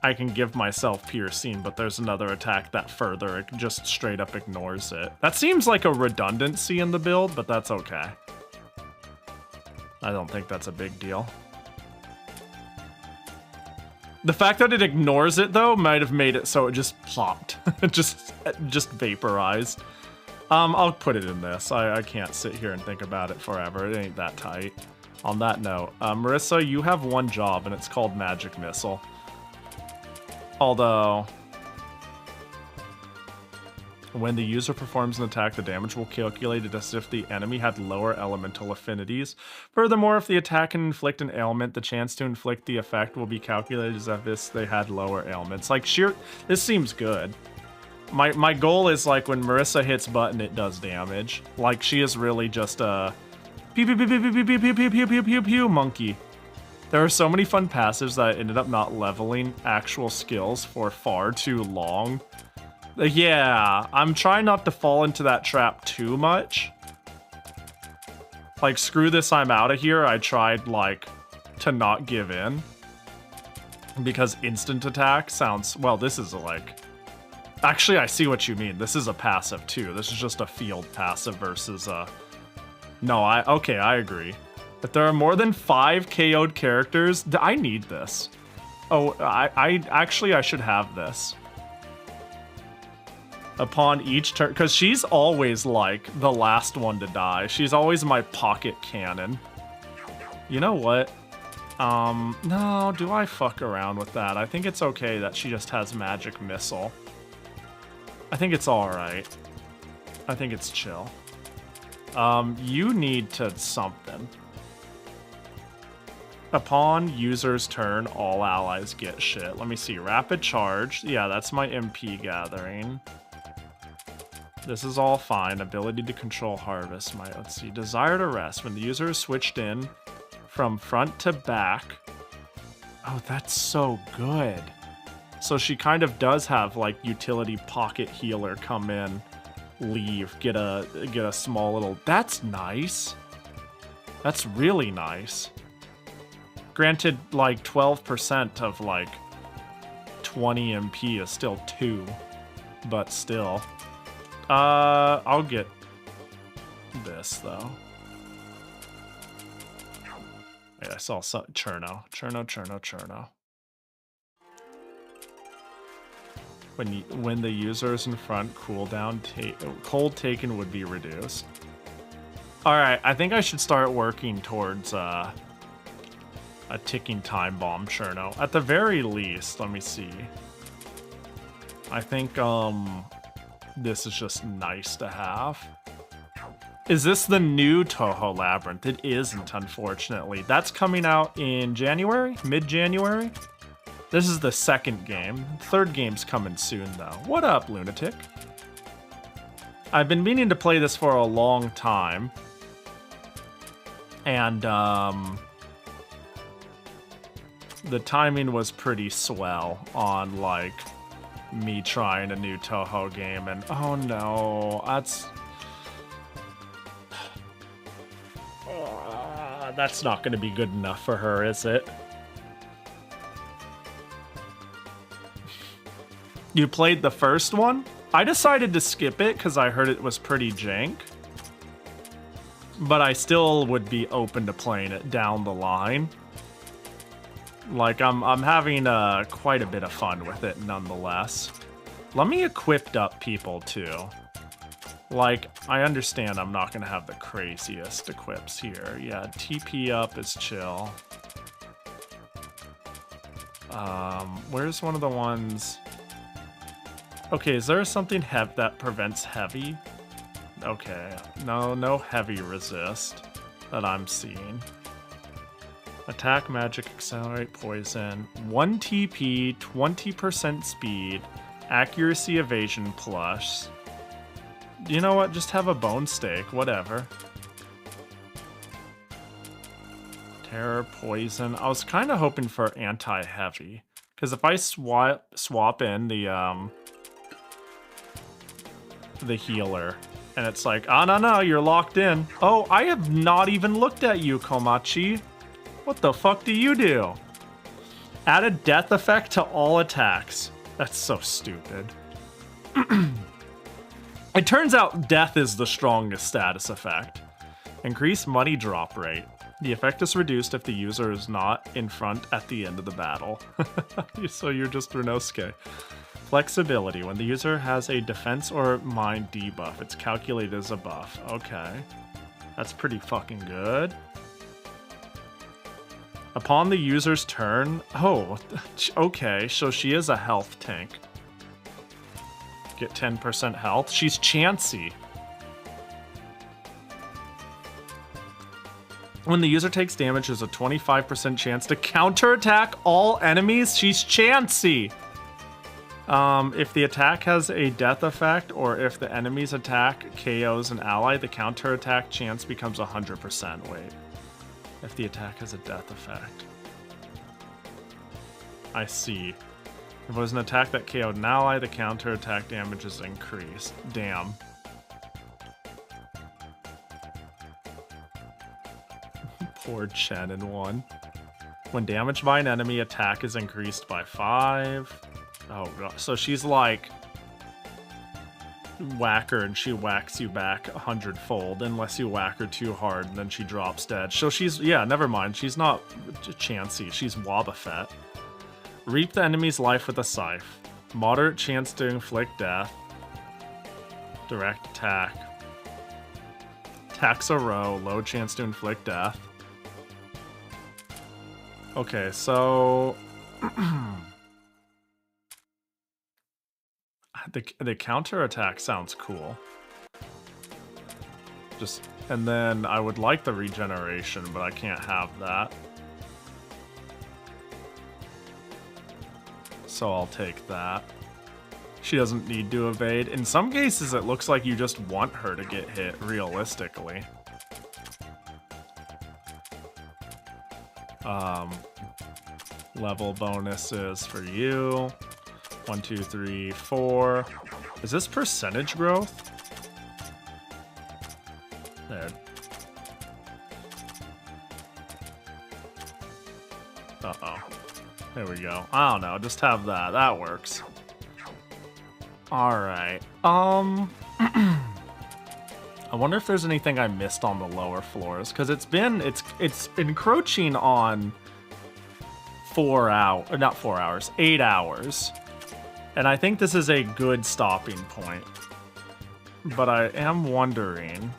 I can give myself piercing, but there's another attack that further it just straight up ignores it. That seems like a redundancy in the build, but that's okay. I don't think that's a big deal. The fact that it ignores it, though, might have made it so it just plopped. just vaporized. I'll put it in this. I can't sit here and think about it forever. It ain't that tight. On that note, Marissa, you have one job, and it's called Magic Missile. Although, when the user performs an attack, the damage will calculate it as if the enemy had lower elemental affinities. Furthermore, if the attack can inflict an ailment, the chance to inflict the effect will be calculated as if they had lower ailments. Like, this seems good. My goal is, like, when Marissa hits button, it does damage. Like, she is really just a pew pew pew pew pew pew pew pew pew pew pew pew monkey. There are so many fun passives that I ended up not leveling actual skills for far too long. Yeah, I'm trying not to fall into that trap too much. Like, screw this, I'm out of here. I tried, like, to not give in. Because instant attack sounds... Well, this is a, like... Actually, I see what you mean. This is a passive, too. This is just a field passive versus a... No, okay, I agree. If there are more than 5 KO'd characters, I need this. Oh, I should have this. Upon each turn, because she's always like the last one to die. She's always my pocket cannon. You know what? No, do I fuck around with that? I think it's okay that she just has Magic Missile. I think it's alright. I think it's chill. You need to something. Upon user's turn, all allies get shit. Let me see. Rapid charge. Yeah, that's my MP gathering. This is all fine. Ability to control harvest. Let's see. Desire to rest. When the user is switched in from front to back. Oh, that's so good. So she kind of does have, like, utility pocket healer come in, leave, get a small little... That's nice. That's really nice. Granted, like, 12% of, like, 20 MP is still 2. But still. I'll get this, though. Wait, I saw Cherno. Cherno. When the user is in front, cooldown cold taken would be reduced. Alright, I think I should start working towards a ticking time bomb Cherno. At the very least, let me see. I think this is just nice to have. Is this the new Touhou Labyrinth? It isn't, unfortunately. That's coming out in January? Mid-January? This is the second game. Third game's coming soon, though. What up, lunatic? I've been meaning to play this for a long time. And, the timing was pretty swell on, like, me trying a new Touhou game, and oh no, that's not going to be good enough for her, is it? You played the first one? I decided to skip it because I heard it was pretty jank. But I still would be open to playing it down the line. Like, I'm having quite a bit of fun with it nonetheless. Let me equip up people too. Like, I understand I'm not gonna have the craziest equips here. Yeah, TP up is chill. Where's one of the ones? Okay, is there something that prevents heavy? Okay, no heavy resist that I'm seeing. Attack, magic, accelerate, poison. 1 TP, 20% speed, accuracy, evasion plus. You know what? Just have a bone stake, whatever. Terror, poison. I was kind of hoping for anti-heavy, because if I swap in the healer, and it's like, oh no, you're locked in. Oh, I have not even looked at you, Komachi. What the fuck do you do? Add a death effect to all attacks. That's so stupid. It turns out death is the strongest status effect. Increase money drop rate. The effect is reduced if the user is not in front at the end of the battle. So you're just Runosuke. Flexibility. When the user has a defense or mind debuff, it's calculated as a buff. Okay. That's pretty fucking good. Upon the user's turn... Oh, okay. So she is a health tank. Get 10% health. She's chancy. When the user takes damage, there's a 25% chance to counterattack all enemies. She's chancy. If the attack has a death effect, or if the enemy's attack KOs an ally, the counterattack chance becomes 100%. Wait. If the attack has a death effect. I see. If it was an attack that KO'd an ally, the counterattack damage is increased. Damn. Poor Chen in one. When damaged by an enemy, attack is increased by 5. Oh god. So she's like whack her and she whacks you back 100-fold unless you whack her too hard and then she drops dead. So she's, yeah, never mind. She's not chancy. She's Wobbuffet. Reap the enemy's life with a scythe. Moderate chance to inflict death. Direct attack. Attacks a row. Low chance to inflict death. Okay, so... The counter-attack sounds cool. Just... And then I would like the regeneration, but I can't have that. So I'll take that. She doesn't need to evade. In some cases, it looks like you just want her to get hit, realistically. Level bonuses for you. 1, 2, 3, 4. Is this percentage growth? There. Uh-oh. There we go. I don't know, just have that. That works. Alright. I wonder if there's anything I missed on the lower floors, because it's encroaching on 8 hours. And I think this is a good stopping point. But I am wondering,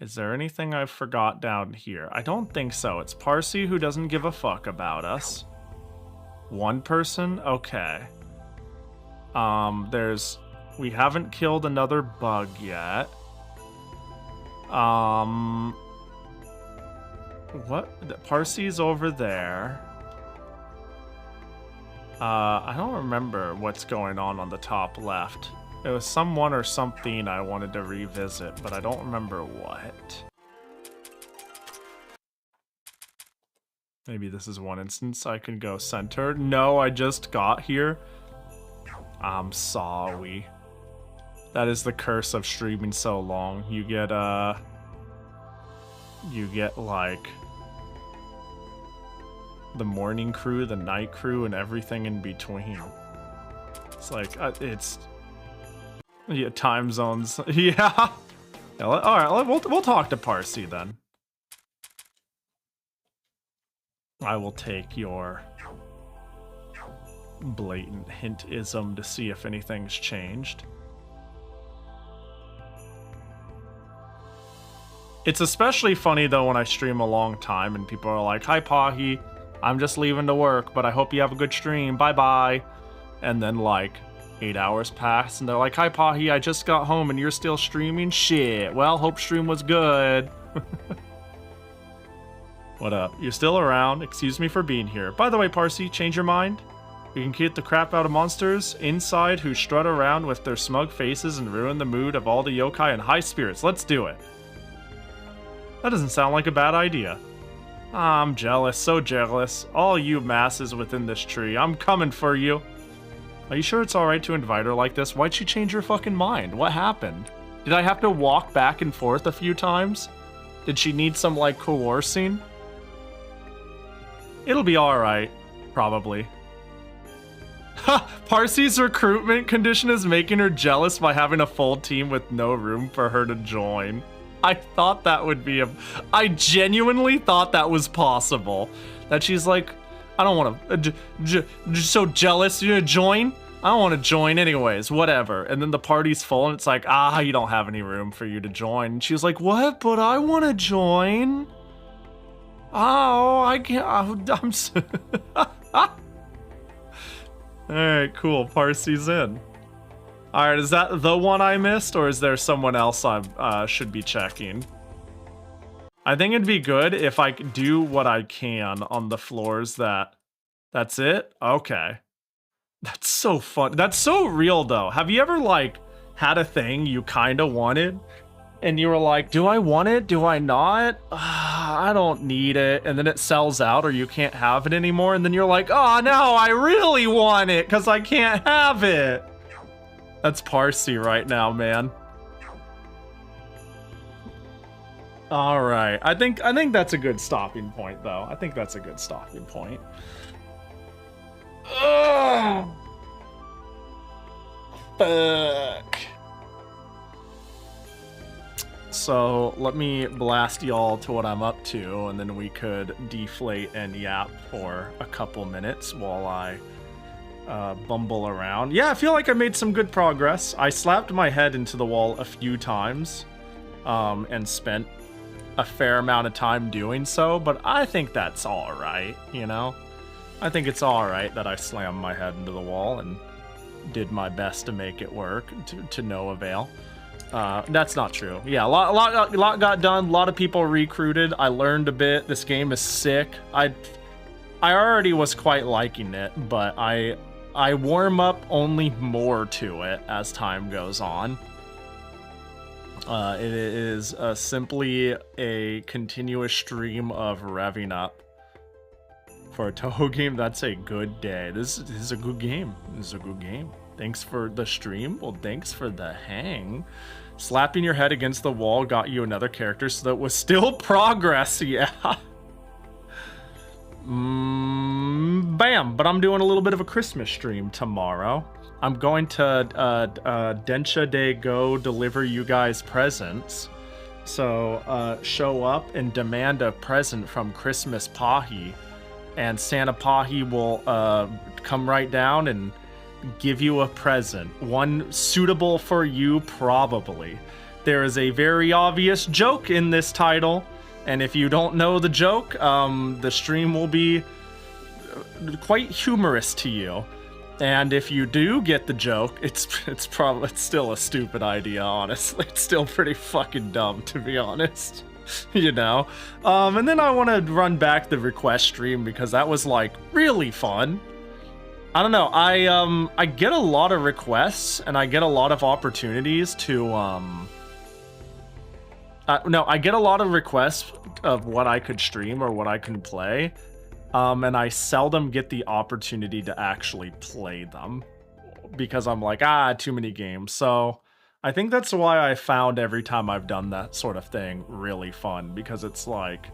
is there anything I forgot down here? I don't think so. It's Parsi who doesn't give a fuck about us. One person? Okay. We haven't killed another bug yet. What? Parsi's over there. I don't remember what's going on the top left. It was someone or something I wanted to revisit, but I don't remember what. Maybe this is one instance I can go center. No, I just got here. I'm sorry. That is the curse of streaming so long. You get like... the morning crew, the night crew, and everything in between. It's like, it's... Yeah, time zones. Yeah. Alright, we'll talk to Parsi then. I will take your blatant hintism to see if anything's changed. It's especially funny though when I stream a long time and people are like, "Hi Pahi, I'm just leaving to work, but I hope you have a good stream. Bye bye." And then like 8 hours pass and they're like, "Hi Pahi, I just got home and you're still streaming? Shit. Well, hope stream was good." What up? You're still around. Excuse me for being here. By the way, Parsi, change your mind? We can kick the crap out of monsters inside who strut around with their smug faces and ruin the mood of all the yokai and high spirits. Let's do it. That doesn't sound like a bad idea. I'm jealous, so jealous. All you masses within this tree, I'm coming for you. Are you sure it's alright to invite her like this? Why'd she change her fucking mind? What happened? Did I have to walk back and forth a few times? Did she need some, like, coercing? It'll be alright. Probably. Ha! Parsi's recruitment condition is making her jealous by having a full team with no room for her to join. I thought that would be I genuinely thought that was possible. That she's like, I don't want to... so jealous, you gonna join? I don't want to join anyways, whatever. And then the party's full and it's like, you don't have any room for you to join. And she was like, what? But I want to join. Oh, I can't... I'm so... Alright, cool. Parsi's in. Alright, is that the one I missed, or is there someone else I should be checking? I think it'd be good if I could do what I can on the floors that... That's it? Okay. That's so fun. That's so real, though. Have you ever, like, had a thing you kind of wanted? And you were like, do I want it? Do I not? I don't need it. And then it sells out or you can't have it anymore. And then you're like, oh, no, I really want it because I can't have it. That's Parsi right now, man. All right. I think that's a good stopping point, though. I think that's a good stopping point. Ugh. Fuck. So let me blast y'all to what I'm up to, and then we could deflate and yap for a couple minutes while I bumble around. Yeah, I feel like I made some good progress. I slapped my head into the wall a few times and spent a fair amount of time doing so, but I think that's all right, you know? I think it's all right that I slammed my head into the wall and did my best to make it work to no avail. That's not true. Yeah, a lot got done. A lot of people recruited. I learned a bit. This game is sick. I already was quite liking it, but I warm up only more to it as time goes on. It is simply a continuous stream of revving up. For a Touhou game, that's a good day. This is a good game. This is a good game. Thanks for the stream. Well, thanks for the hang. Slapping your head against the wall got you another character, so that was still progress, yeah. Bam, but I'm doing a little bit of a Christmas stream tomorrow. I'm going to Densha Day go deliver you guys presents. So show up and demand a present from Christmas Pahi, and Santa Pahi will come right down and give you a present. One suitable for you, probably. There is a very obvious joke in this title, and if you don't know the joke, the stream will be quite humorous to you. And if you do get the joke, it's still a stupid idea, honestly. It's still pretty fucking dumb, to be honest. You know? And then I want to run back the request stream because that was, like, really fun. I don't know, I get a lot of requests, and I get a lot of opportunities to, no, I get a lot of requests of what I could stream or what I can play, and I seldom get the opportunity to actually play them, because I'm like, too many games. So I think that's why I found every time I've done that sort of thing really fun, because it's like,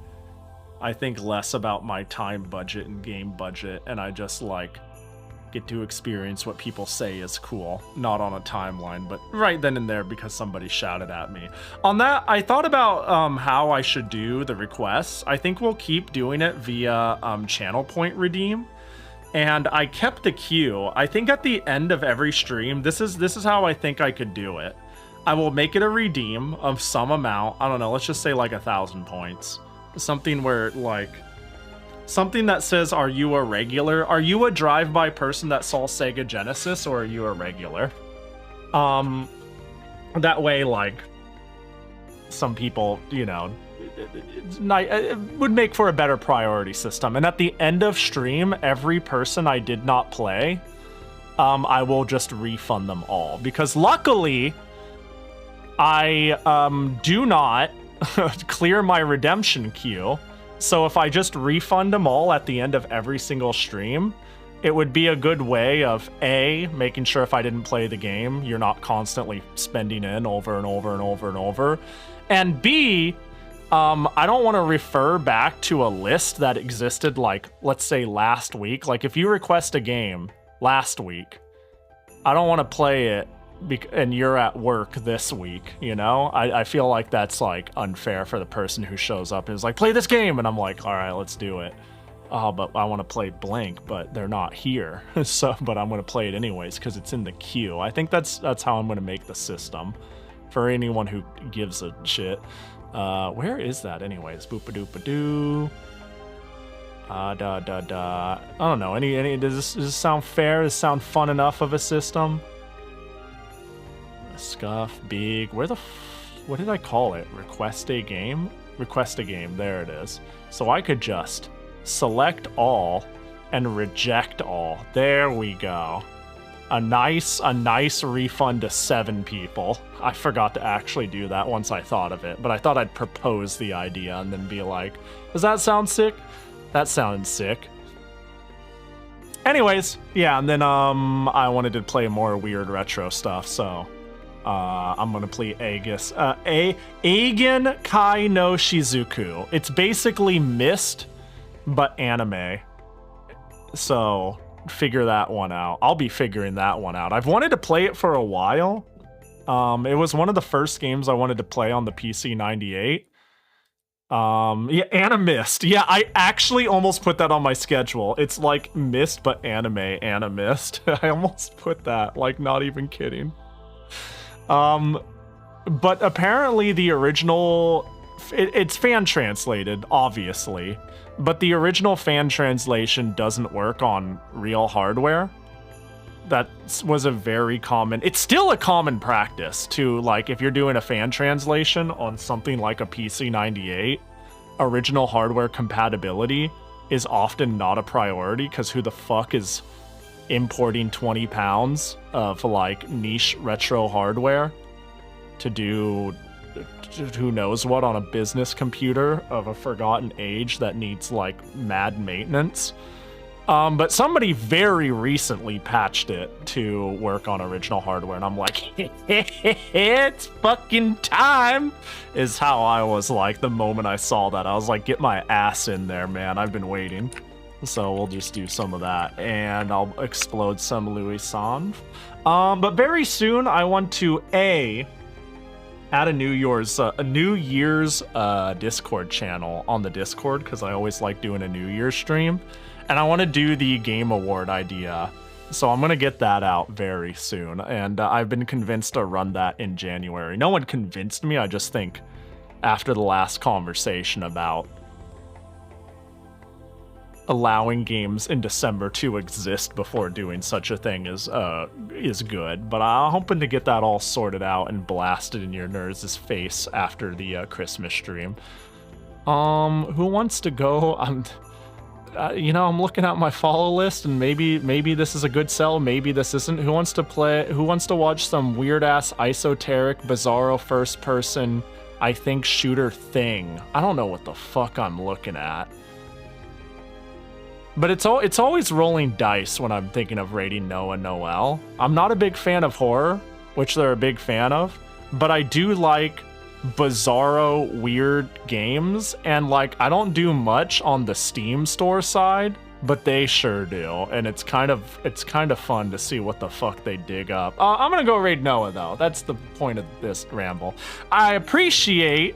I think less about my time budget and game budget, and I just like get to experience what people say is cool, not on a timeline, but right then and there because somebody shouted at me. On that, I thought about how I should do the requests. I think we'll keep doing it via channel point redeem. And I kept the queue. I think at the end of every stream, this is how I think I could do it. I will make it a redeem of some amount. I don't know, let's just say like 1,000 points. Something where like, something that says, are you a regular? Are you a drive-by person that saw Sega Genesis, or are you a regular? That way, like, some people, you know, it would make for a better priority system. And at the end of stream, every person I did not play, I will just refund them all. Because luckily, I do not clear my redemption queue. So if I just refund them all at the end of every single stream, it would be a good way of A, making sure if I didn't play the game, you're not constantly spending in over and over and over and over. And B, I don't want to refer back to a list that existed, like, let's say last week. Like, if you request a game last week, I don't want to play it and you're at work this week, you know? I feel like that's, like, unfair for the person who shows up and is like, play this game! And I'm like, all right, let's do it. Oh, but I want to play blank, but they're not here. But I'm going to play it anyways because it's in the queue. I think that's how I'm going to make the system for anyone who gives a shit. Where is that anyways? Boop-a-doop-a-doo. I don't know. Does this sound fair? Does this sound fun enough of a system? Scuff, big. What did I call it? Request a game? Request a game. There it is. So I could just select all and reject all. There we go. A nice refund to 7 people. I forgot to actually do that once I thought of it, but I thought I'd propose the idea and then be like, does that sound sick? That sounds sick. Anyways, yeah, and then I wanted to play more weird retro stuff, so I'm gonna play Eigen Kai no Shizuku. It's basically Myst, but anime. So figure that one out. I'll be figuring that one out. I've wanted to play it for a while. It was one of the first games I wanted to play on the PC 98. Yeah, Animist. Yeah, I actually almost put that on my schedule. It's like Myst, but Animist. I almost put that, like, not even kidding. But apparently the original, it's fan translated, obviously, but the original fan translation doesn't work on real hardware. That was a very common, it's still a common practice to, like, if you're doing a fan translation on something like a PC 98, original hardware compatibility is often not a priority, because who the fuck is importing 20 pounds of, like, niche retro hardware to do who knows what on a business computer of a forgotten age that needs, like, mad maintenance. But somebody very recently patched it to work on original hardware, and I'm like, it's fucking time, is how I was like the moment I saw that. I was like, get my ass in there, man. I've been waiting. So we'll just do some of that, and I'll explode some Louis Sanf. But very soon I want to add a New Year's Discord channel on the Discord, because I always like doing a New Year's stream. And I want to do the Game Award idea. So I'm going to get that out very soon. And I've been convinced to run that in January. No one convinced me. I just think after the last conversation about allowing games in December to exist before doing such a thing is good. But I'm hoping to get that all sorted out and blasted in your nerds' face after the Christmas stream. Who wants to go? You know, I'm looking at my follow list, and maybe this is a good sell, maybe this isn't. Who wants to watch some weird ass esoteric bizarro first person, I think, shooter thing? I don't know what the fuck I'm looking at. But it's always rolling dice when I'm thinking of rating Noah Noel. I'm not a big fan of horror, which they're a big fan of, but I do like bizarro weird games, and like I don't do much on the Steam store side, but they sure do, and it's kind of fun to see what the fuck they dig up. I'm gonna go raid Noah though. That's the point of this ramble. I appreciate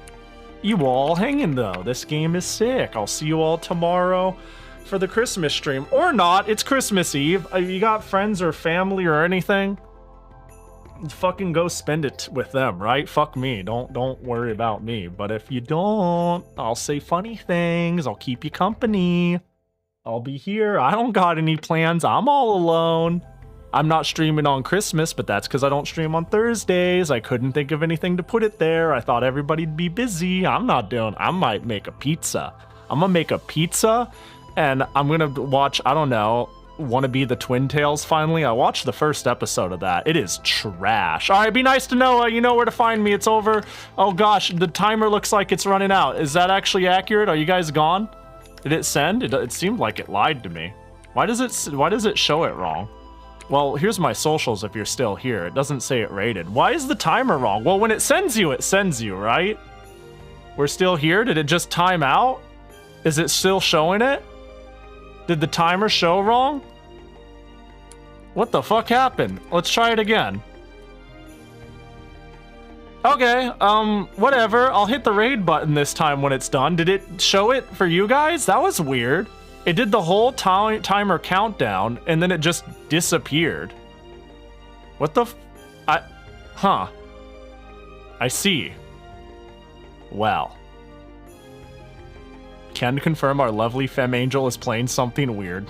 you all hanging though. This game is sick. I'll see you all tomorrow for the Christmas stream, or not. It's Christmas Eve. You got friends or family or anything? Fucking go spend it with them, right? Fuck me. Don't worry about me. But if you don't, I'll say funny things. I'll keep you company. I'll be here. I don't got any plans. I'm all alone. I'm not streaming on Christmas, but that's because I don't stream on Thursdays. I couldn't think of anything to put it there. I thought everybody'd be busy. I might make a pizza. I'm gonna make a pizza, and I'm gonna watch, I don't know, Want to Be the Twin Tails finally? I watched the first episode of that. It is trash. All right, be nice to Noah. You know where to find me. It's over. Oh gosh, the timer looks like it's running out. Is that actually accurate? Are you guys gone? Did it send? It seemed like it lied to me. Why does it show it wrong? Well, here's my socials if you're still here. It doesn't say it rated. Why is the timer wrong? Well, when it sends you, right? We're still here? Did it just time out? Is it still showing it? Did the timer show wrong? What the fuck happened? Let's try it again. Okay, whatever. I'll hit the raid button this time when it's done. Did it show it for you guys? That was weird. It did the whole timer countdown, and then it just disappeared. What the huh. I see. Well. Can confirm our lovely femme angel is playing something weird.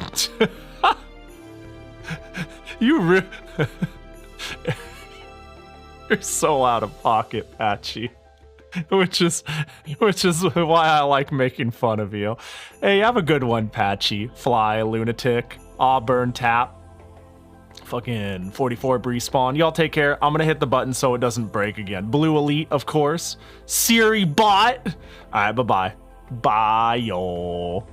You're so out of pocket, Patchy. Which is why I like making fun of you. Hey, have a good one, Patchy. Fly, Lunatic, Auburn, Tap. Fucking 44 Bree Spawn. Y'all take care. I'm gonna hit the button so it doesn't break again. Blue Elite, of course. Siri Bot. Alright, bye-bye. Bye, y'all.